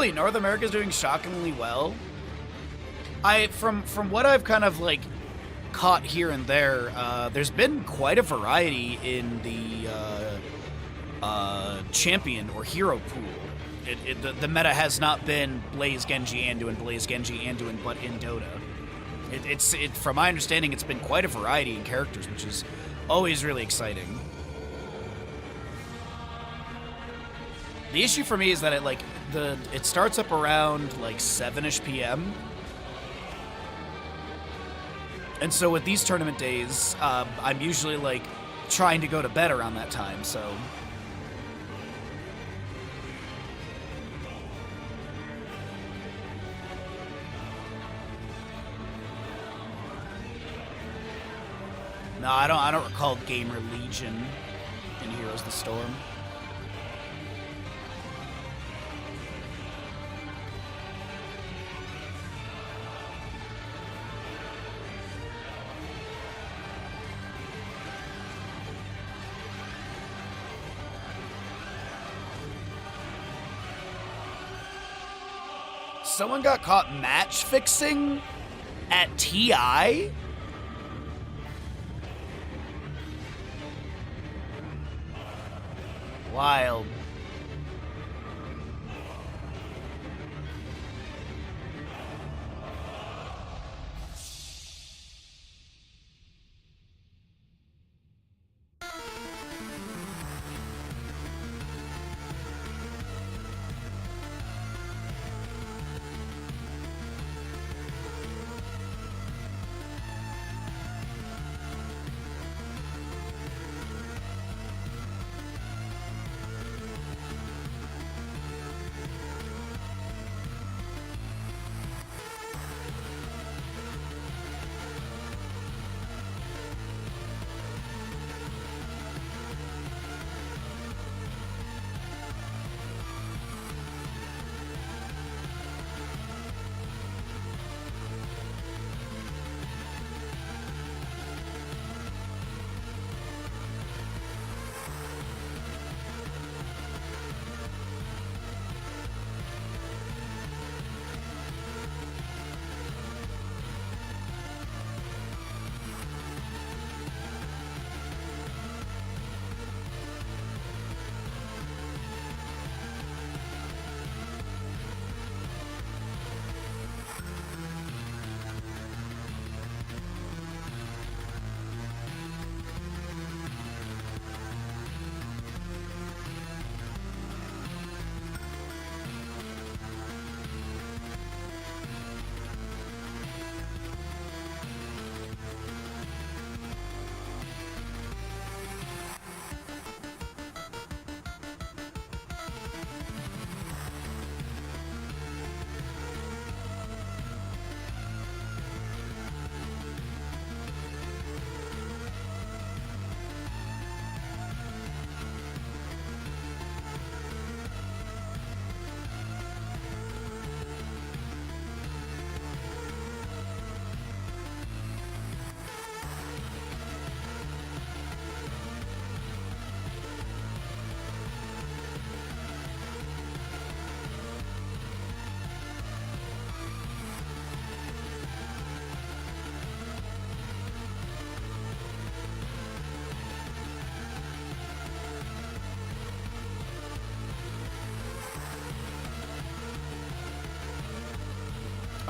Really, North America's doing shockingly well. From what I've kind of like caught here and there, there's been quite a variety in the champion or hero pool. The meta has not been Blaze Genji Anduin, Blaze Genji Anduin, but in Dota. From my understanding, it's been quite a variety in characters, which is always really exciting. The issue for me is that it starts up around like 7-ish p.m. And so with these tournament days, I'm usually like trying to go to bed around that time, so. No, I don't recall Gamer Legion in Heroes of the Storm. Someone got caught match fixing at TI? Wild.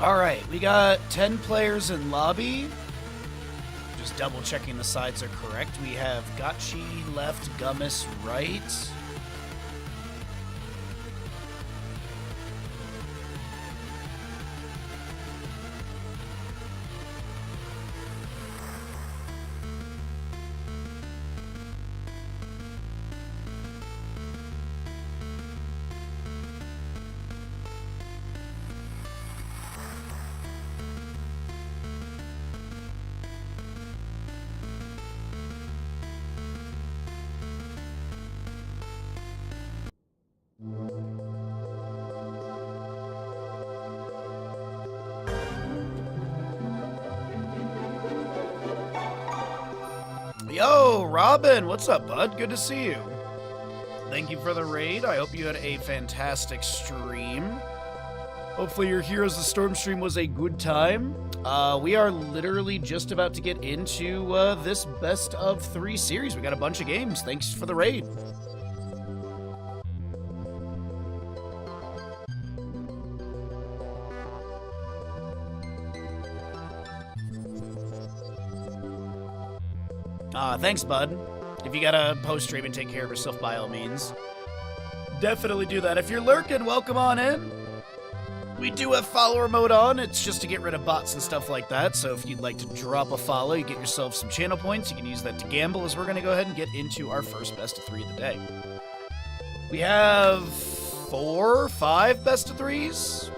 Alright, we got 10 players in lobby. Just double checking the sides are correct. We have Gotchi left, Gummis right. Yo, Robin, what's up, bud? Good to see you. Thank you for the raid. I hope you had a fantastic stream. Hopefully your Heroes of the Storm stream was a good time. We are literally just about to get into this best of 3 series. We got a bunch of games. Thanks for the raid. Thanks, bud. If you gotta post stream and take care of yourself, by all means, definitely do that. If you're lurking, welcome on in. We do have follower mode on. It's just to get rid of bots and stuff like that. So if you'd like to drop a follow, you get yourself some channel points. You can use that to gamble, as we're going to go ahead and get into our first best of 3 of the day. We have 4, 5 best of 3s.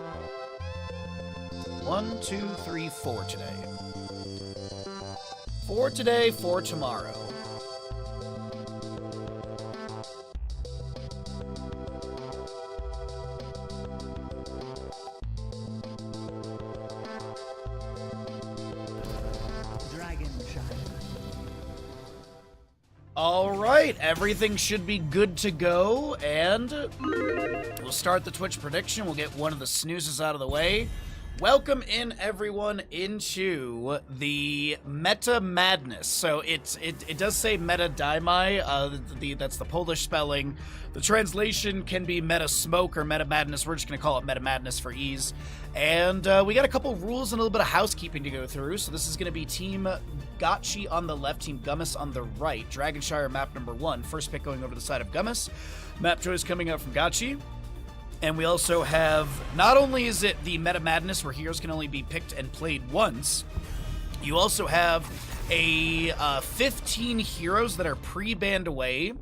1, 2, 3, 4 today. 4 today, 4 tomorrow. All right, everything should be good to go, and we'll start the Twitch prediction. We'll get one of the snoozes out of the way. Welcome in, everyone, into the Meta Madness. So it does say Meta Dymy. That's the Polish spelling. The translation can be Meta Smoke or Meta Madness. We're just going to call it Meta Madness for ease. And we got a couple rules and a little bit of housekeeping to go through. So this is going to be Team Gotchi on the left, Team Gummis on the right. Dragonshire map number 1. First pick going over the side of Gummis. Map choice coming out from Gotchi. And we also have, not only is it the Meta Madness where heroes can only be picked and played once, you also have a 15 heroes that are pre-banned away.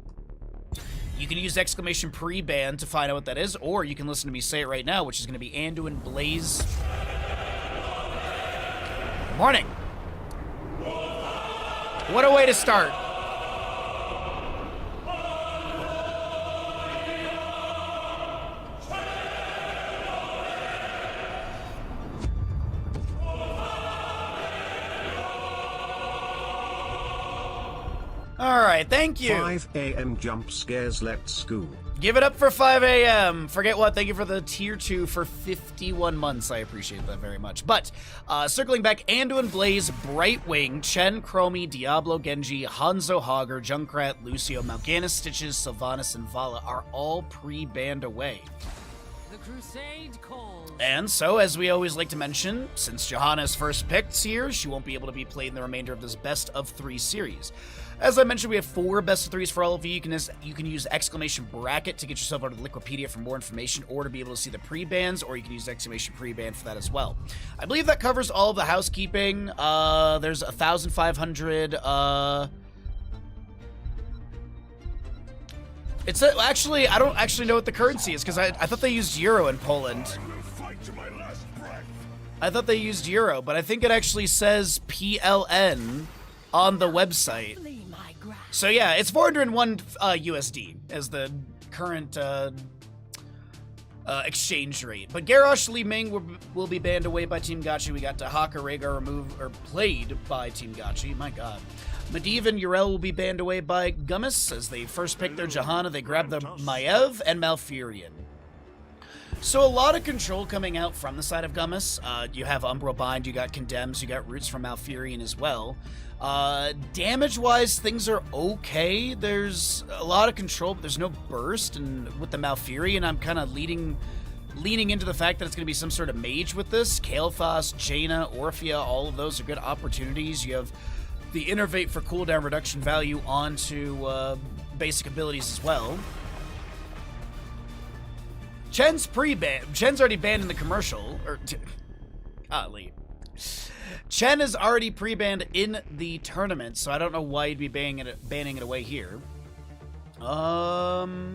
You can use exclamation pre-ban to find out what that is, or you can listen to me say it right now, which is going to be Anduin Blaze. Morning. What a way to start. All right, thank you. 5 a.m. jump scares, let's go. Give it up for 5 a.m. Forget what? Thank you for the tier 2 for 51 months. I appreciate that very much. But circling back, Anduin Blaze, Brightwing, Chen, Chromie, Diablo, Genji, Hanzo, Hogger, Junkrat, Lucio, Mal'Ganis, Stitches, Sylvanas, and Vala are all pre-banned away. The crusade calls. And so, as we always like to mention, since Johanna is first picked here, she won't be able to be played in the remainder of this best of 3 series. As I mentioned, we have 4 best of 3s for all of you. You can use exclamation bracket to get yourself out of the Liquipedia for more information, or to be able to see the pre-bans, or you can use exclamation pre-ban for that as well. I believe that covers all of the housekeeping. There's 1,500. It's actually, I don't actually know what the currency is, because I thought they used euro in Poland. I thought they used euro, but I think it actually says PLN on the website. So yeah, it's 401 USD as the current exchange rate. But Garrosh Li Ming will be banned away by Team Gotchi. We got Dahaka Rhaegar removed or played by Team Gotchi. My God. Medivh and Yrel will be banned away by Gummis as they first pick their Johanna. They grab the Maiev and Malfurion. So a lot of control coming out from the side of Gummis. You have Umbral Bind, you got Condemns, you got Roots from Malfurion as well. Damage-wise, things are okay. There's a lot of control, but there's no burst. And with the Malfurion, I'm kind of leaning into the fact that it's going to be some sort of mage with this. Kael'thas, Jaina, Orphea, all of those are good opportunities. You have the Innervate for cooldown reduction value onto basic abilities as well. Chen's pre-banned. Chen's already banned in the commercial. Late. Chen is already pre-banned in the tournament, so I don't know why you'd be banning it away here. Dahaka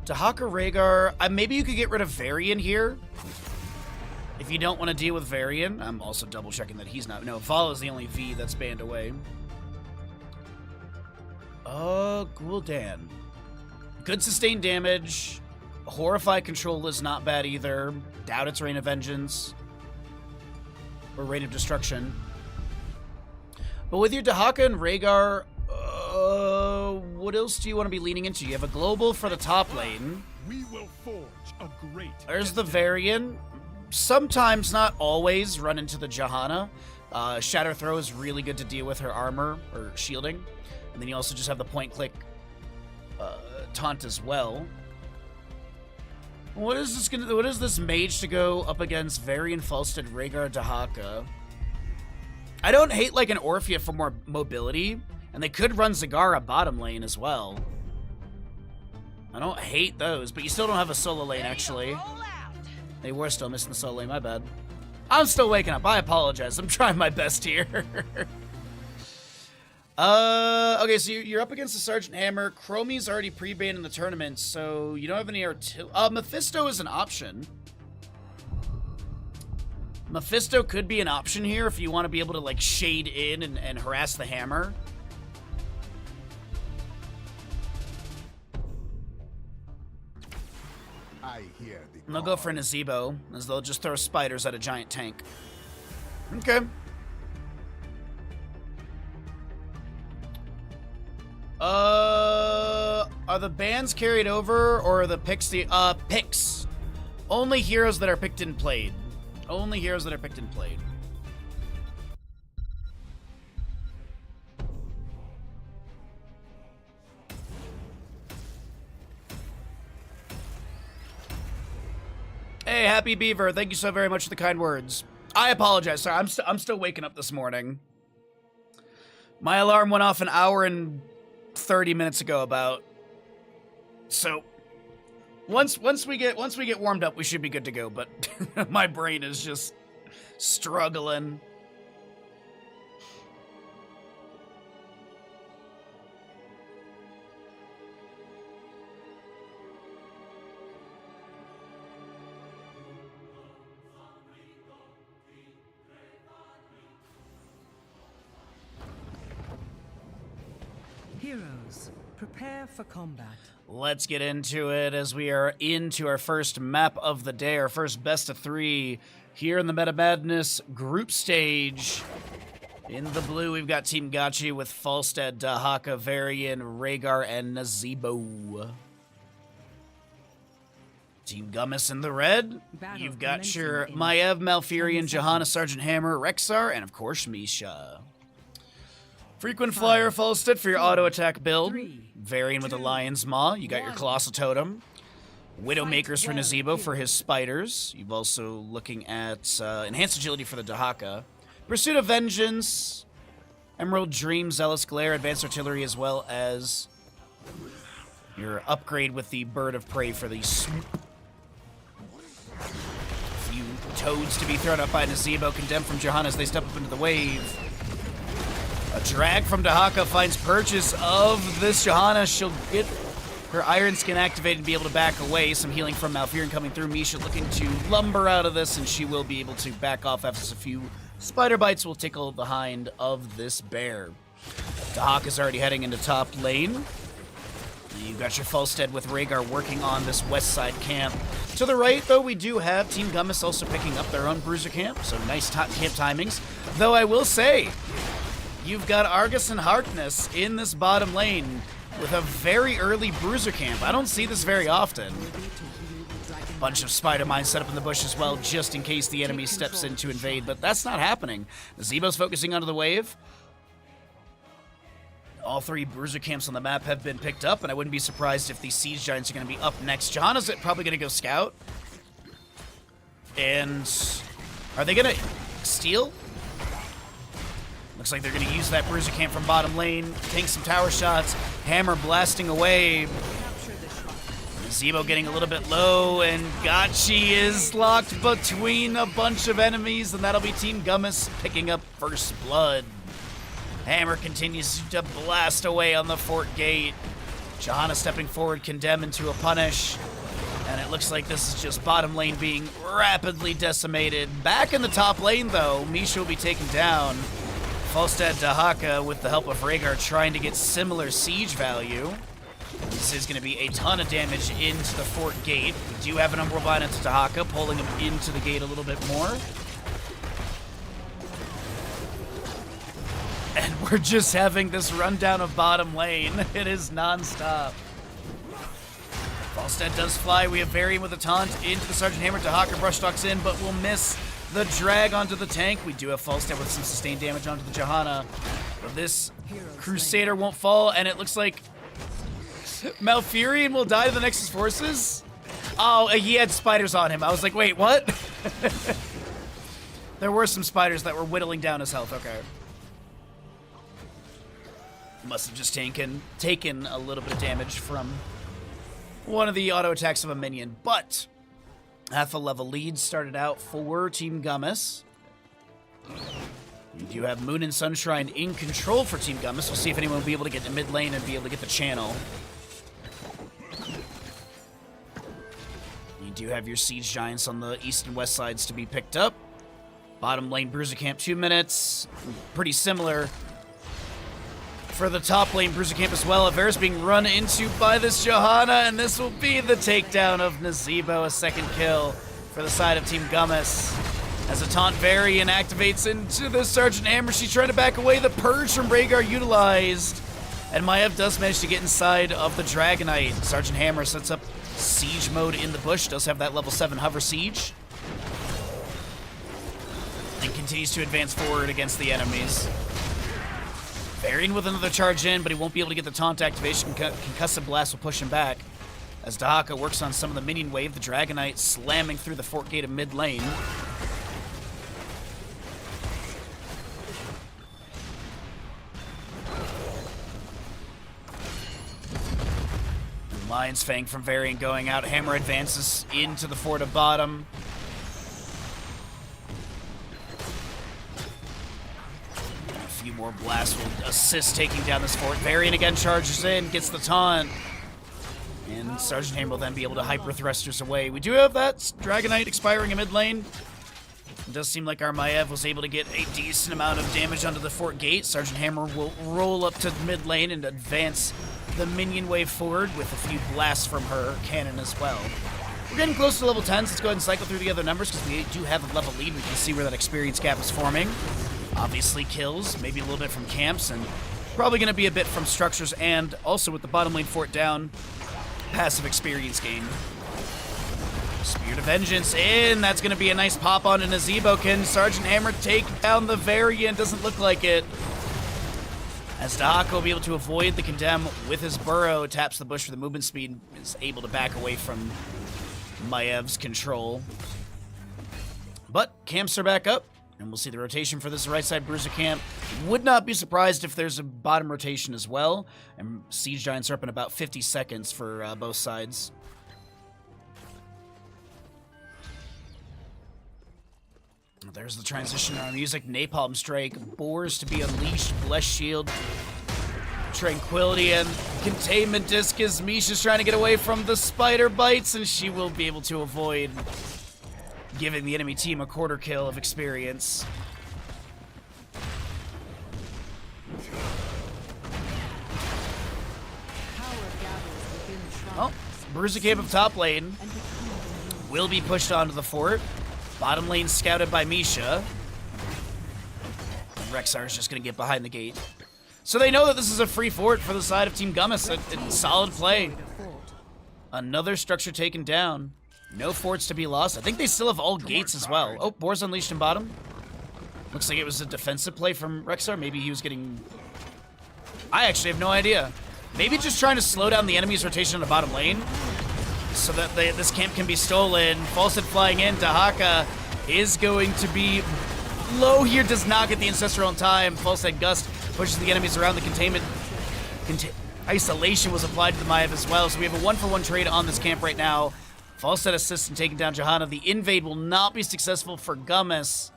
Rhaegar. Maybe you could get rid of Varian here. If you don't want to deal with Varian. I'm also double checking that he's not. No, Vala is the only V that's banned away. Gul'dan. Good sustained damage. Horrify control is not bad either. Doubt its Reign of Vengeance. Or Reign of Destruction. But with your Dahaka and Rhaegar, what else do you want to be leaning into? You have a global for the top lane. We will forge a great. There's the Varian. Sometimes, not always, run into the Johanna. Shatter Throw is really good to deal with her armor or shielding. And then you also just have the point click taunt as well. What is this mage to go up against Varian, Falstad, Rhaegar, Dahaka? I don't hate like an Orphea for more mobility, and they could run Zagara bottom lane as well. I don't hate those, but you still don't have a solo lane actually. They were still missing the solo lane, my bad. I'm still waking up, I apologize. I'm trying my best here. Okay, so you're up against the Sergeant Hammer. Chromie's already pre-banned in the tournament, so you don't have any artillery. Mephisto is an option. Mephisto could be an option here if you want to be able to, like, shade in and harass the Hammer. I hear the And they'll go for Nazebo, as they'll just throw spiders at a giant tank. Okay. Are the bans carried over, or are the picks picks? Only heroes that are picked and played. Only heroes that are picked and played. Hey, Happy Beaver, thank you so very much for the kind words. I apologize, sorry, I'm still waking up this morning. My alarm went off an hour and 30 minutes ago about. So once we get warmed up, we should be good to go, but my brain is just struggling. Heroes, prepare for combat. Let's get into it as we are into our first map of the day, our first best of 3 here in the Meta Madness group stage. In the blue, we've got Team Gachi with Falstad, Dahaka, Varian, Rhaegar, and Nazebo. Team Gummis in the red, you've got your Maiev, Malfurion, Johanna, Sergeant Hammer, Rexar, and of course Misha. Frequent Flyer, Falstad for your auto attack build. Varian with the Lion's Maw, you got your Colossal Totem. Widowmakers for Nazebo for his spiders. You've also looking at Enhanced Agility for the Dahaka. Pursuit of Vengeance, Emerald Dream, Zealous Glare, Advanced Artillery, as well as your upgrade with the Bird of Prey for the Swoop. A few toads to be thrown up by Nazebo, condemned from Johanna as they step up into the wave. A drag from Dahaka finds purchase of this Johanna. She'll get her Iron Skin activated and be able to back away. Some healing from Malfurion coming through. Misha looking to lumber out of this, and she will be able to back off after a few spider bites will tickle the hind of this bear. Dahaka's already heading into top lane. You've got your Falstad with Rhaegar working on this west side camp. To the right, though, we do have Team Gummis also picking up their own bruiser camp, so nice camp timings. Though I will say, you've got Argus and Harkness in this bottom lane with a very early bruiser camp. I don't see this very often. Bunch of spider mines set up in the bush as well, just in case the enemy steps in to invade, but that's not happening. Nazebo's focusing onto the wave. All 3 bruiser camps on the map have been picked up, and I wouldn't be surprised if these siege giants are going to be up next. Johanna's probably going to go scout. And are they going to steal? Looks like they're going to use that bruiser camp from bottom lane, tank some tower shots, Hammer blasting away. Nazebo getting a little bit low, and Gachi is locked between a bunch of enemies, and that'll be Team Gummis picking up first blood. Hammer continues to blast away on the fort gate. Johanna stepping forward, condemn into a punish. And it looks like this is just bottom lane being rapidly decimated. Back in the top lane, though, Misha will be taken down. Falstad Dahaka, with the help of Rhaegar, trying to get similar siege value. This is going to be a ton of damage into the fort gate. We do have an Umbral Bind into Dahaka, pulling him into the gate a little bit more. And we're just having this rundown of bottom lane. It is non-stop. Falstad does fly. We have Varian with a taunt into the Sergeant Hammer. Dahaka brush talks in, but will miss the drag onto the tank. We do have Falstad with some sustained damage onto the Johanna. But this Crusader won't fall, and it looks like Malfurion will die to the Nexus Forces? Oh, he had spiders on him. I was like, wait, what? There were some spiders that were whittling down his health. Okay. Must have just taken a little bit of damage from one of the auto attacks of a minion. But half a level lead started out for Team Gummis. You do have Moon and Sunshine in control for Team Gummis. We'll see if anyone will be able to get to mid lane and be able to get the channel. You do have your Siege Giants on the east and west sides to be picked up. Bottom lane, Bruiser Camp, 2 minutes. Pretty similar for the top lane, Bruiser Camp as well. Avera's being run into by this Johanna, and this will be the takedown of Nazebo. A second kill for the side of Team Gummis. As a taunt Varian activates into the Sergeant Hammer, she's trying to back away. The Purge from Rhaegar utilized. And Maiev does manage to get inside of the Dragonite. Sergeant Hammer sets up siege mode in the bush. Does have that level 7 hover siege. And continues to advance forward against the enemies. Varian with another charge in, but he won't be able to get the taunt activation. Concussive Blast will push him back. As Dahaka works on some of the minion wave, the Dragonite slamming through the fort gate of mid lane. Lion's Fang from Varian going out. Hammer advances into the fort of bottom. A few more blasts will assist taking down this fort. Varian again charges in, gets the taunt. And Sergeant Hammer will then be able to hyper thrusters away. We do have that Dragonite expiring in mid lane. It does seem like our Maiev was able to get a decent amount of damage onto the fort gate. Sergeant Hammer will roll up to mid lane and advance the minion wave forward with a few blasts from her cannon as well. We're getting close to level 10, so let's go ahead and cycle through the other numbers because we do have a level lead. We can see where that experience gap is forming. Obviously kills, maybe a little bit from camps, and probably going to be a bit from structures, and also with the bottom lane fort down, passive experience gain. Spirit of Vengeance in. That's going to be a nice pop on to Nazebo. Can Sergeant Hammer take down the Varian? Doesn't look like it. As Dahaka will be able to avoid the Condemn with his burrow, taps the bush for the movement speed, is able to back away from Maev's control. But camps are back up, and we'll see the rotation for this right side Bruiser camp. Would not be surprised if there's a bottom rotation as well, and Siege Giants are up in about 50 seconds for both sides. There's the transition in our music. Napalm Strike, Boars to be unleashed, Blessed Shield, Tranquility, and Containment Disc as Misha's trying to get away from the spider bites, and she will be able to avoid giving the enemy team a quarter kill of experience. Oh, Bruiser Camp of top lane will be pushed onto the fort. Bottom lane scouted by Misha. And Rexar is just going to get behind the gate. So they know that this is a free fort for the side of Team Gummis. A solid play. Another structure taken down. No forts to be lost. I think they still have all gates as well. Oh, Boar's unleashed in bottom. Looks like it was a defensive play from Rexar. Maybe he was getting... I actually have no idea. Maybe just trying to slow down the enemy's rotation on the bottom lane, so that this camp can be stolen. Falsehead flying in. Dahaka is going to be low here. Does not get the Ancestral in time. Falsehead Gust pushes the enemies around the containment. Isolation was applied to the Maiev as well. So we have a 1-for-1 trade on this camp right now. Falsehead assists in taking down Johanna. The invade will not be successful for Gummis.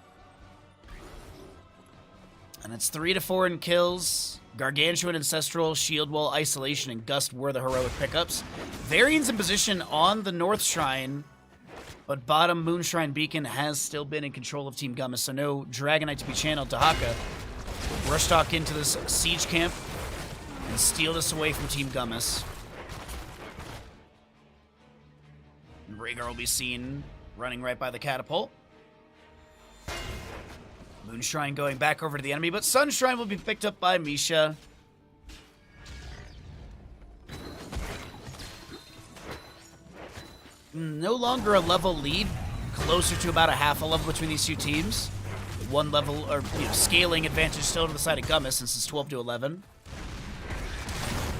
And it's 3 to 4 in kills. Gargantuan, Ancestral, Shield Wall, Isolation, and Gust were the heroic pickups. Varian's in position on the North Shrine, but bottom Moonshrine Beacon has still been in control of Team Gummis, so no Dragonite to be channeled. Dahaka rush talk into this siege camp and steal this away from Team Gummis. And Rhaegar will be seen running right by the catapult. Moonshrine going back over to the enemy, but Sunshrine will be picked up by Misha. No longer a level lead, closer to about a half a level between these two teams. One level, or scaling advantage still to the side of Gummis since it's 12 to 11.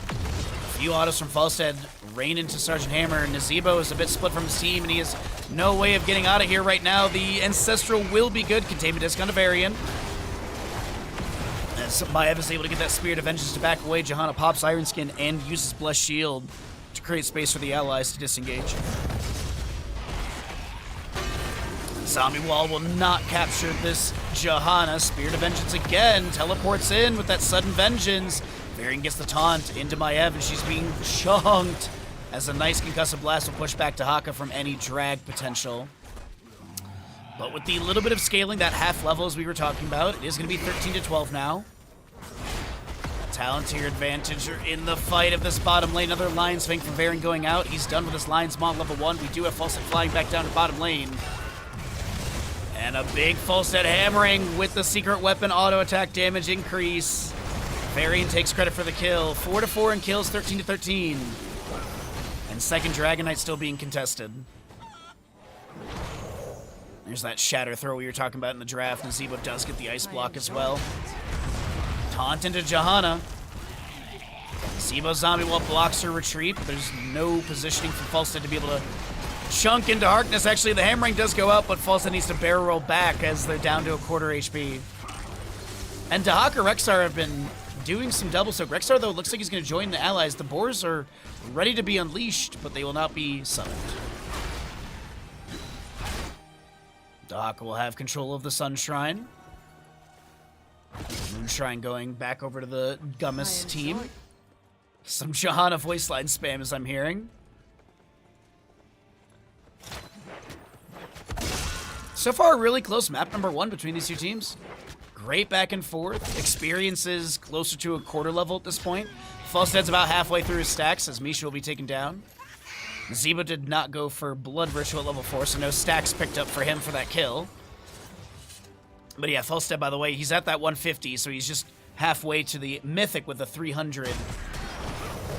A few autos from Falstead rain into Sergeant Hammer. Nazebo is a bit split from his team, and he has no way of getting out of here right now. The Ancestral will be good. Containment disc on a Varian. As Maev is able to get that Spirit of Vengeance to back away, Johanna pops Iron Skin and uses Blessed Shield to create space for the allies to disengage. Zombie Wall will not capture this Johanna. Spirit of Vengeance again teleports in with that sudden vengeance. Varian gets the taunt into Maev, and she's being chunked as a nice concussive blast will push back Dahaka from any drag potential. But with the little bit of scaling, that half level as we were talking about, it is going to be 13 to 12 now. Palantir advantage are in the fight of this bottom lane. Another Lion's Fang from Varian going out. He's done with his Lion's Maw level 1. We do have Falstead flying back down to bottom lane. And a big Falstead hammering with the secret weapon auto attack damage increase. Varian takes credit for the kill. 4 to 4 and kills, 13 to 13. And second Dragon Knight still being contested. There's that shatter throw we were talking about in the draft. Nazebo does get the ice block as well. Taunt into Johanna. Nazebo Zombie Wall blocks her retreat, but there's no positioning for Falstead to be able to chunk into Harkness. Actually, the hammering does go out, but Falstead needs to barrel roll back as they're down to a quarter HP. And Dahaka Rexar have been doing some double soak. Rexar, though, looks like he's going to join the allies. The boars are ready to be unleashed, but they will not be summoned. Dahaka will have control of the Sun Shrine. Moonshrine going back over to the Gummis team. Some Johanna voice line spam as I'm hearing. So far, really close map number 1 between these two teams. Great back and forth. Experiences closer to a quarter level at this point. Falstead's about halfway through his stacks as Misha will be taken down. Nazebo did not go for Blood Ritual at level 4, so no stacks picked up for him for that kill. But yeah, Falstead, by the way, he's at that 150, so he's just halfway to the Mythic with a 300.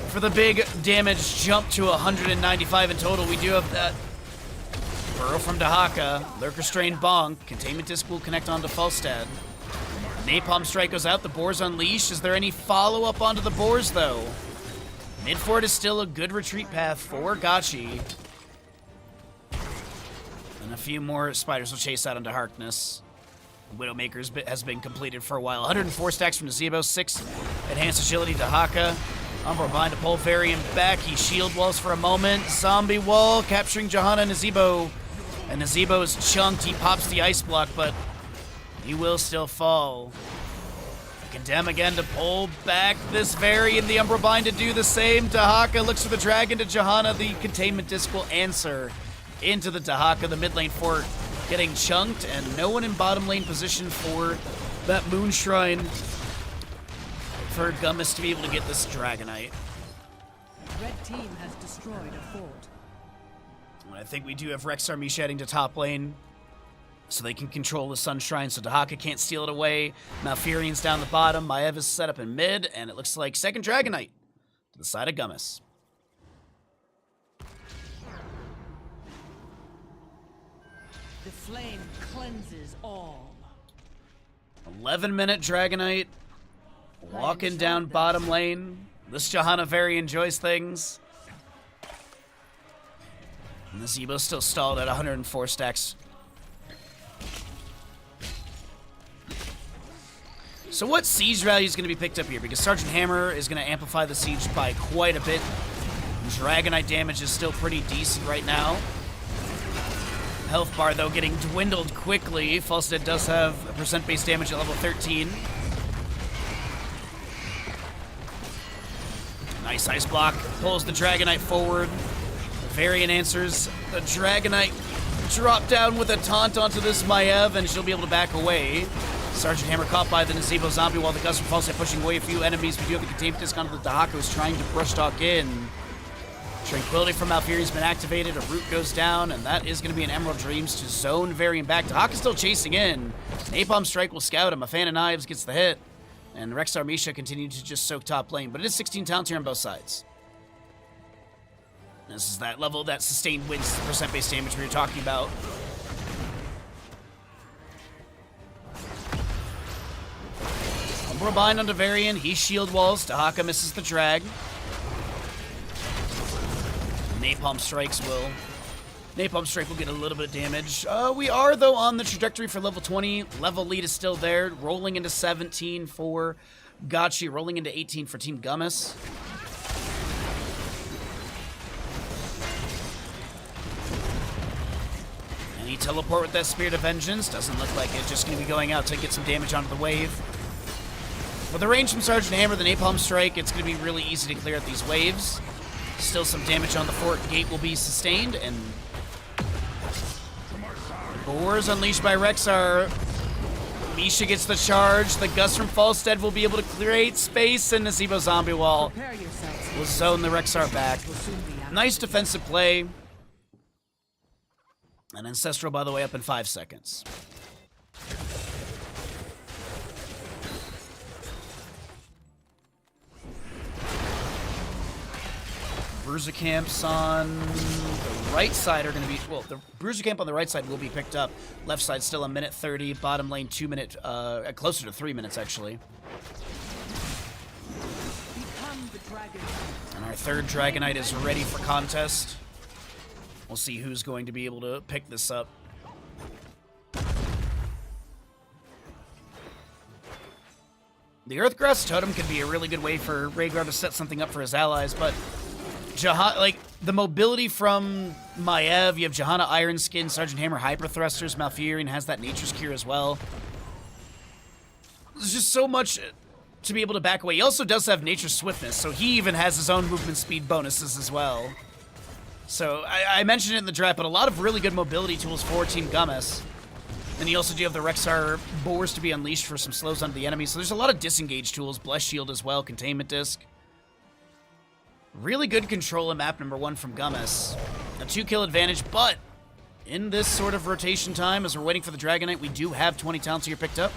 For the big damage jump to 195 in total, we do have that Burrow from Dahaka, Lurker Strain Bonk, Containment Disc will connect onto Falstead. Napalm Strike goes out, the Boars unleashed. Is there any follow-up onto the Boars, though? Midford is still a good retreat path for Gachi. And a few more spiders will chase out onto Harkness. Widowmaker has been completed for a while. 104 stacks from Nazebo, 6 enhanced agility to Haka. Umbra Bind to pull Varian back. He shield walls for a moment. Zombie Wall capturing Johanna and Nazebo. And Nazebo is chunked. He pops the ice block, but he will still fall. Condemn again to pull back this Varian. The Umbra Bind to do the same. Dahaka looks for the dragon to Johanna. The containment disc will answer into the Dahaka. The mid lane fort getting chunked, and no one in bottom lane position for that Moonshrine for Gummis to be able to get this Dragonite. Red team has destroyed a fort. And I think we do have Rexar Misha heading to top lane so they can control the Sun Shrine, so Dahaka can't steal it away. Malfurion's down the bottom. Maev is set up in mid, and it looks like second Dragonite to the side of Gummis. The flame cleanses all. 11-minute Dragonite walking down bottom lane. This Johanna very enjoys things. And the Zebo's still stalled at 104 stacks. So what siege value is going to be picked up here? Because Sergeant Hammer is going to amplify the siege by quite a bit. Dragonite damage is still pretty decent right now. Health bar, though, getting dwindled quickly. Falstead does have a percent-based damage at level 13. Nice ice block. Pulls the Dragonite forward. Varian answers. The Dragonite drop down with a taunt onto this Maev, and she'll be able to back away. Sergeant Hammer caught by the Nazebo Zombie while the Gus from Falstead pushing away a few enemies. We do have the containment disc onto the Dahaka who's trying to brush talk in. Tranquility from Malfuri's been activated, a root goes down, and that is going to be an Emerald Dreams to zone variant back. Tahaka's still chasing in. Napalm Strike will scout him. A Fan of Knives gets the hit. And Rexar Misha continued to just soak top lane, but it is 16 talents here on both sides. This is that level, that sustained wins percent base damage we were talking about. Umbral Bind onto Varian, he shield walls, Tahaka misses the drag. Napalm Strike will get a little bit of damage. We are, though, on the trajectory for level 20. Level lead is still there. Rolling into 17 for Gotchi. Rolling into 18 for Team Gummis. Any teleport with that Spirit of Vengeance. Doesn't look like it. Just going to be going out to get some damage onto the wave. With the range from Sergeant Hammer, the Napalm Strike, it's going to be really easy to clear out these waves. Still some damage on the fort. Gate will be sustained, and Boars unleashed by Rexar. Misha gets the charge. The Gust from Falstead will be able to create space, and Nazebo Zombie Wall will zone the Rexar back. Nice defensive play. An Ancestral, by the way, up in 5 seconds. Bruiser camps on the right side are going to be, well, the Bruiser camp on the right side will be picked up. Left side still 1:30. Bottom lane 2 minute, closer to 3 minutes actually. And our third Dragonite is ready for contest. We'll see who's going to be able to pick this up. The Earthgrass Totem could be a really good way for Rhaegar to set something up for his allies, but like, the mobility from Maiev, you have Johanna Iron Skin, Sergeant Hammer Hyper Thrusters, Malfurion has that Nature's Cure as well. There's just so much to be able to back away. He also does have Nature's Swiftness, so he even has his own movement speed bonuses as well. So, I mentioned it in the draft, but a lot of really good mobility tools for Team Gummis. And you also do have the Rexar Boars to be unleashed for some slows onto the enemy, so there's a lot of disengage tools, Bless Shield as well, Containment Disc. Really good control in map number 1 from Gummis. A 2-kill advantage, but in this sort of rotation time, as we're waiting for the Dragonite, we do have 20 talents here picked up.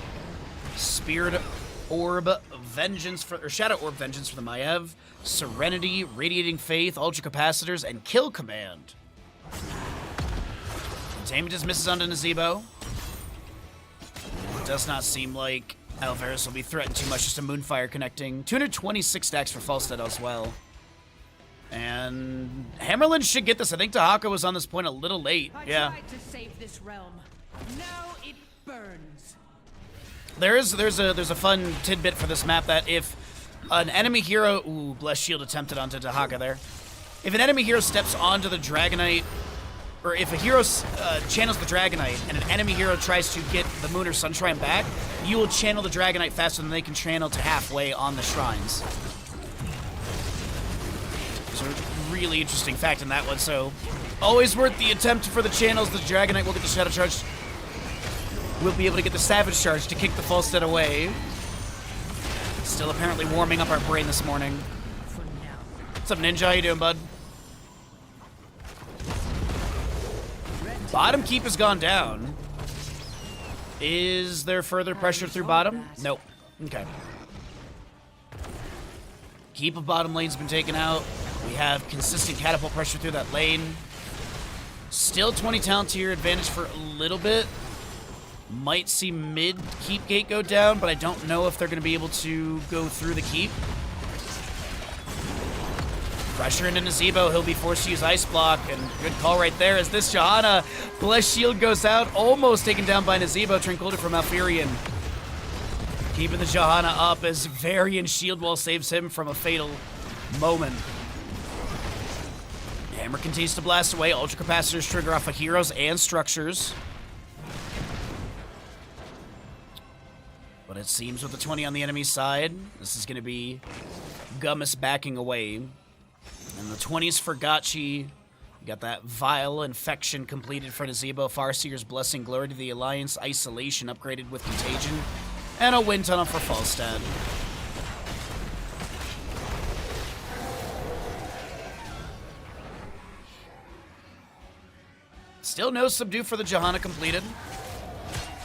Spirit Orb Vengeance, or Shadow Orb Vengeance for the Maiev. Serenity, Radiating Faith, Ultra Capacitors, and Kill Command. Containment just misses onto Nazebo. It does not seem like Alvarez will be threatened too much, just a Moonfire connecting. 226 stacks for Falstead as well. And Hammerlin should get this. I think Tahaka was on this point a little late. Yeah. I tried to save this realm. Now it burns. There's a fun tidbit for this map that if an enemy hero, Bless Shield attempted onto Tahaka there. If an enemy hero steps onto the Dragonite, or if a hero channels the Dragonite and an enemy hero tries to get the Moon or Sunshrine back, you will channel the Dragonite faster than they can channel to halfway on the shrines. So really interesting fact in that one. So always worth the attempt for the channels. The Dragonite will get the Shadow Charge. We'll be able to get the Savage Charge to kick the Falstead away. Still apparently warming up our brain this morning. What's up, Ninja? How you doing, bud? Bottom keep has gone down. Is there further pressure through bottom? Nope. Okay. Keep of bottom lane's been taken out. We have consistent catapult pressure through that lane. Still 20 talent tier advantage for a little bit. Might see mid keep gate go down, but I don't know if they're going to be able to go through the keep. Pressure into Nazebo. He'll be forced to use Ice Block, and good call right there as this Johanna Bless Shield goes out, almost taken down by Nazebo. Tranquility from Malfurion. Keeping the Johanna up as Varian Shield Wall saves him from a fatal moment. Hammer continues to blast away. Ultra Capacitors trigger off of heroes and structures. But it seems with the 20 on the enemy side, this is going to be Gummis backing away. And the 20s for Gotchi. You got that Vile Infection completed for Nazebo. Farseer's Blessing, Glory to the Alliance, Isolation upgraded with Contagion. And a Wind Tunnel for Falstad. Still no subdue for the Johanna completed.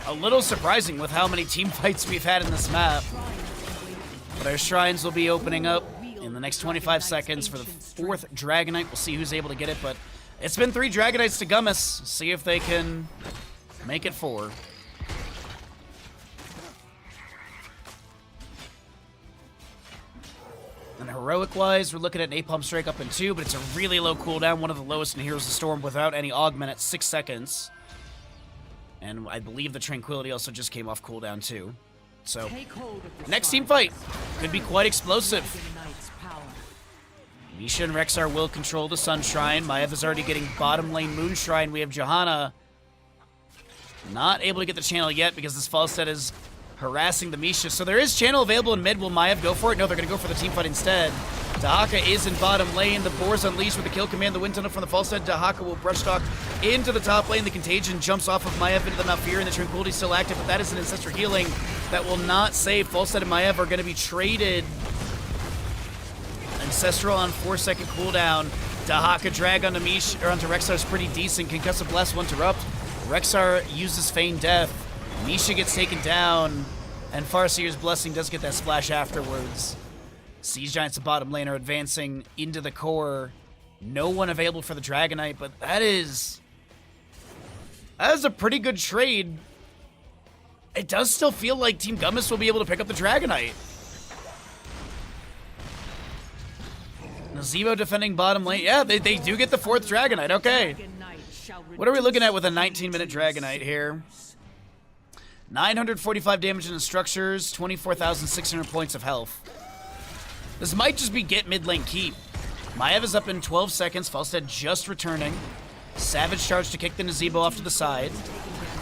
A little surprising with how many team fights we've had in this map. But our shrines will be opening up in the next 25 seconds for the 4th Dragonite. We'll see who's able to get it, but it's been 3 Dragonites to Gummis. See if they can make it 4. And heroic-wise, we're looking at Napalm Strike up in 2, but it's a really low cooldown, one of the lowest in Heroes of the Storm without any augment at 6 seconds. And I believe the Tranquility also just came off cooldown too. So, next team fight could be quite explosive. Misha and Rexar will control the Sun Shrine. Maiev is already getting bottom lane Moon Shrine. We have Johanna not able to get the channel yet because this Falstad is harassing the Misha. So there is channel available in mid. Will Maiev go for it? No, they're going to go for the team fight instead. Dahaka is in bottom lane. The Boar's unleashed with the kill command. The Wind Tunnel from the Falstad. Dahaka will brush talk into the top lane. The Contagion jumps off of Maiev into the Malfear, and the Tranquility still active, but that is an Ancestor healing that will not save. Falstad and Maiev are going to be traded. Ancestral on 4-second cooldown. Dahaka drag onto Mish, or onto Rexar is pretty decent. Concussive Blast will interrupt. Rexar uses Feign Death. Misha gets taken down, and Farseer's Blessing does get that splash afterwards. Siege Giants of bottom lane are advancing into the core. No one available for the Dragonite, but that is a pretty good trade. It does still feel like Team Gummis will be able to pick up the Dragonite. Nazebo defending bottom lane. Yeah, they do get the 4th Dragonite. Okay. What are we looking at with a 19-minute Dragonite here? 945 damage in the structures, 24,600 points of health. This might just be get mid lane keep. Maiev is up in 12 seconds. Falstad just returning. Savage charge to kick the Nazebo off to the side.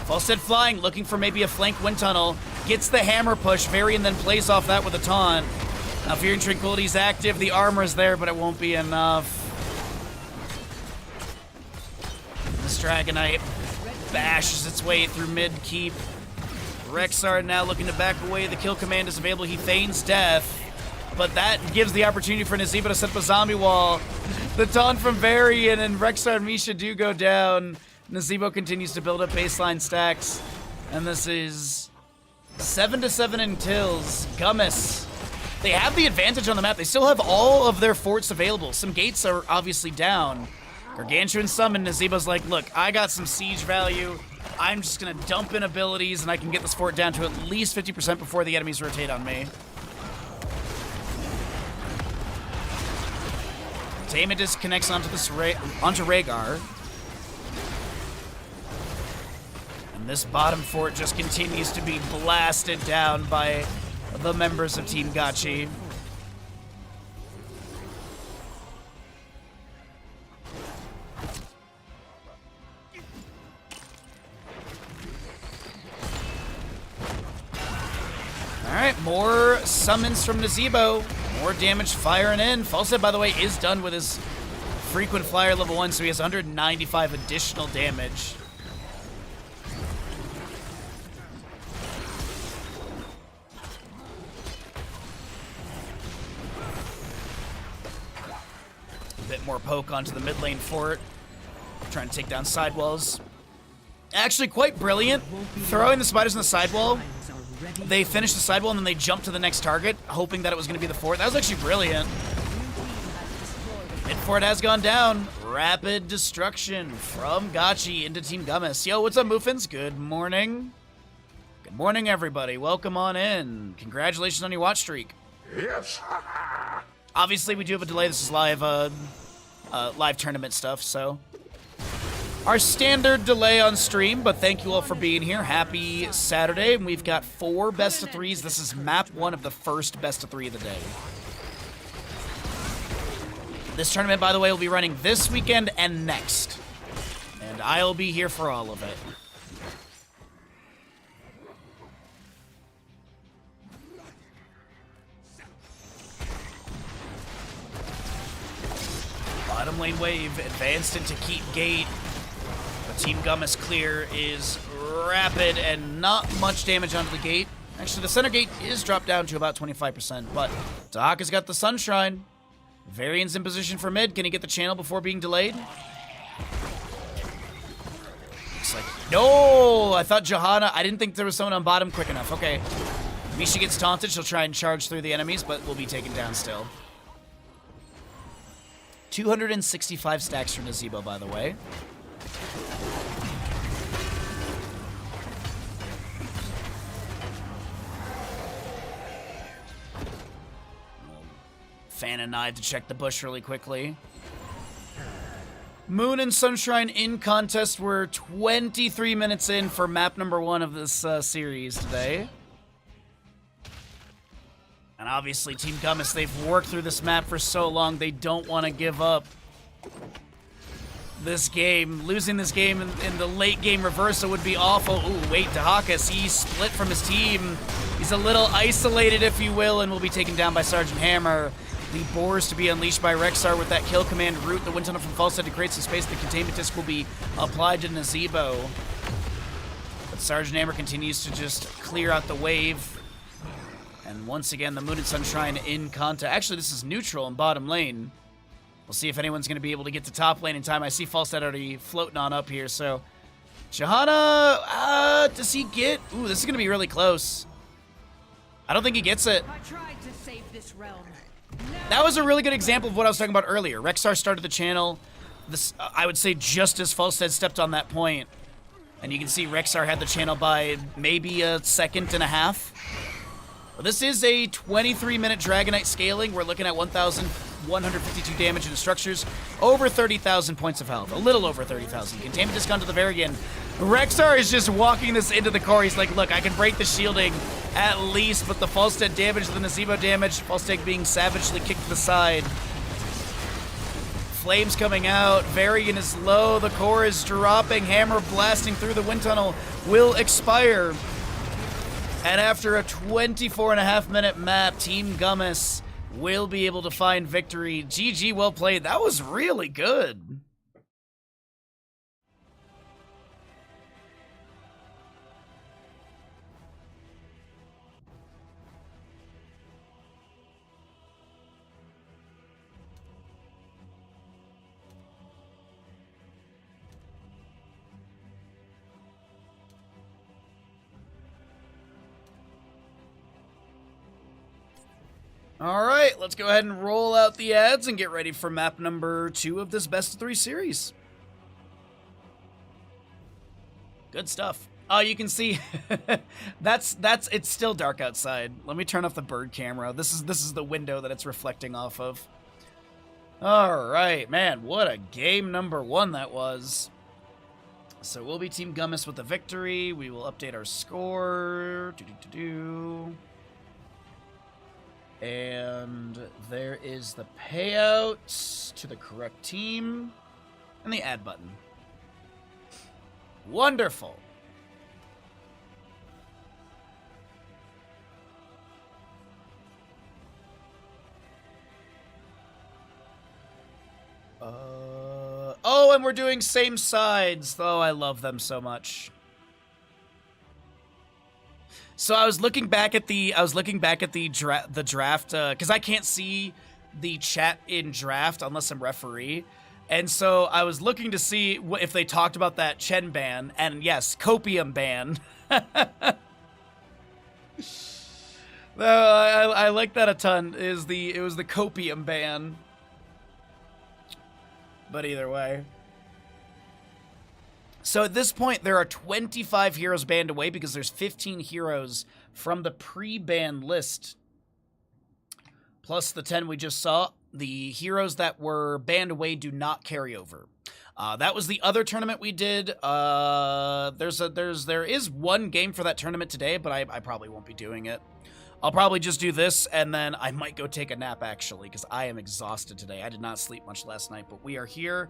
Falstad flying, looking for maybe a flank wind tunnel. Gets the hammer push. Varian then plays off that with a taunt. Now Fear and Tranquility's active. The armor is there, but it won't be enough. This Dragonite bashes its way through mid keep. Rexar now looking to back away. The kill command is available. He feigns death, but that gives the opportunity for Nazebo to set up a zombie wall. The taunt from Varian and Rexar and Misha do go down. Nazebo continues to build up baseline stacks, and this is 7-7 in kills. Gummis, they have the advantage on the map. They still have all of their forts available. Some gates are obviously down. Gargantuan summon. Nazebo's like, look, I got some siege value. I'm just going to dump in abilities, and I can get this fort down to at least 50% before the enemies rotate on me. Dymy disconnects onto Rhaegar. And this bottom fort just continues to be blasted down by the members of Team Gachi. Alright, more summons from Nazebo. More damage firing in. Falstad, by the way, is done with his frequent flyer level 1, so he has 195 additional damage. A bit more poke onto the mid lane fort. Trying to take down sidewalls. Actually quite brilliant. Throwing the spiders on the sidewall. They finish the sidewall and then they jump to the next target, hoping that it was going to be the fort. That was actually brilliant. Mid fort has gone down. Rapid destruction from Gachi into Team Gummis. Yo, what's up, Muffins? Good morning. Good morning, everybody. Welcome on in. Congratulations on your watch streak. Yes. Obviously, we do have a delay. This is live, live tournament stuff, so our standard delay on stream, but thank you all for being here. Happy Saturday, and we've got 4 best of 3s. This is map 1 of the first best of 3 of the day. This tournament, by the way, will be running this weekend and next, and I'll be here for all of it. Bottom lane wave advanced into Keep Gate. Team Gummis clear is rapid and not much damage onto the gate. Actually, the center gate is dropped down to about 25%, but Dahaka's got the Sunshrine. Varian's in position for mid. Can he get the channel before being delayed? looks like. No! I thought Johanna... I didn't think there was someone on bottom quick enough. Okay. Misha gets taunted. She'll try and charge through the enemies, but will be taken down still. 265 stacks from Nazebo, by the way. Fan and Knive to check the bush really quickly. Moon and Sunshine in contest. We're 23 minutes in for map number 1 of this series today. And obviously, Team Gummis, they've worked through this map for so long, they don't want to give up this game. Losing this game in the late game reversal would be awful. Ooh, wait, Dahakas, he's split from his team. He's a little isolated, if you will, and will be taken down by Sergeant Hammer. The Boars to be unleashed by Rexar with that kill command route. The wind tunnel from Falstad to create some space. The containment disc will be applied to Nazebo. But Sergeant Hammer continues to just clear out the wave. And once again, the Moon and Sunshine in contact. Actually, this is neutral in bottom lane. We'll see if anyone's going to be able to get to top lane in time. I see Falstad already floating on up here, so... Johanna, does he get... Ooh, this is going to be really close. I don't think he gets it. I tried to save this realm. That was a really good example of what I was talking about earlier. Rexar started the channel, this I would say just as Falstad stepped on that point. And you can see Rexar had the channel by maybe a second and a half. Well, this is a 23-minute Dragonite scaling. We're looking at 1,152 damage into structures, over 30,000 points of health, a little over 30,000. Containment disc onto the very end. Rexar is just walking this into the core. He's like, look, I can break the shielding at least, but the Falstad damage, the Nazebo damage, Falstad being savagely kicked to the side. Flames coming out. Varian is low. The core is dropping. Hammer blasting through the wind tunnel will expire. And after a 24.5-minute map, Team Gummis will be able to find victory. GG, well played. That was really good. All right, let's go ahead and roll out the ads and get ready for map number 2 of this best of 3 series. Good stuff. Oh, you can see it's still dark outside. Let me turn off the bird camera. This is the window that it's reflecting off of. All right, man, what a game number 1 that was. So we'll be Team Gummis with the victory. We will update our score. And there is the payout to the correct team and the add button. Wonderful. Oh, and we're doing same sides. Oh, I love them so much. So I was looking back at the draft because I can't see the chat in draft unless I'm referee, and so I was looking to see if they talked about that Chen ban, and yes, copium ban. No, I like that a ton. It was the copium ban, but either way. So at this point, there are 25 heroes banned away because there's 15 heroes from the pre-ban list. Plus the 10 we just saw. The heroes that were banned away do not carry over. That was the other tournament we did. There is one game for that tournament today, but I probably won't be doing it. I'll probably just do this, and then I might go take a nap, actually, because I am exhausted today. I did not sleep much last night, but we are here.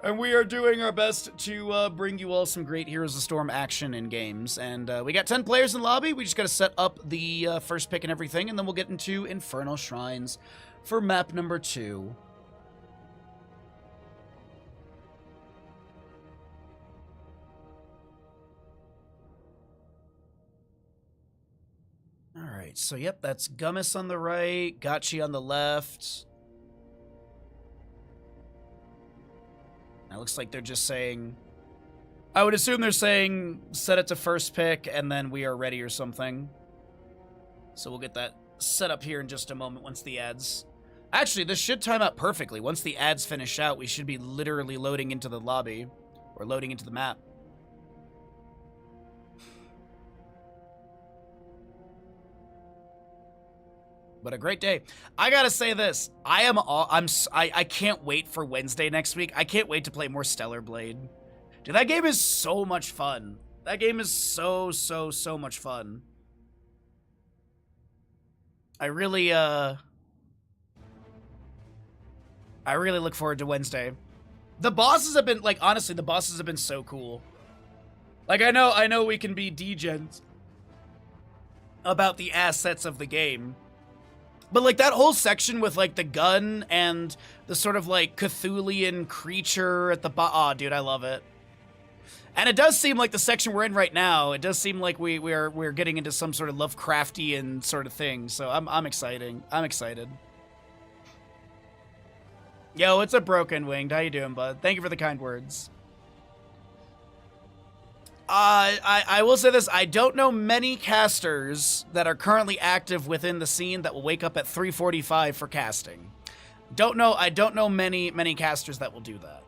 And we are doing our best to bring you all some great Heroes of the Storm action in games. And we got 10 players in lobby. We just got to set up the first pick and everything. And then we'll get into Infernal Shrines for map number 2. All right. So, yep, that's Gummis on the right. Gotchi on the left. It looks like they're just saying I would assume they're saying set it to first pick and then we are ready or something. So we'll get that set up here in just a moment once the ads... Actually, this should time out perfectly. Once the ads finish out, we should be literally loading into the lobby. Or loading into the map. But a great day. I gotta say this. I can't wait for Wednesday next week. I can't wait to play more Stellar Blade. Dude, that game is so much fun. That game is so much fun. I really look forward to Wednesday. The bosses have been, like, honestly, the bosses have been so cool. Like, I know we can be degens about the assets of the game. But, like, that whole section with, like, the gun and the sort of, like, Cthulhian creature at the aw, dude, I love it. And it does seem like the section we're in right now, it does seem like we're getting into some sort of Lovecraftian sort of thing. So I'm excited. I'm excited. Yo, it's a Broken Winged. How you doing, bud? Thank you for the kind words. I will say this. I don't know many casters that are currently active within the scene that will wake up at 3:45 for casting. I don't know many casters that will do that.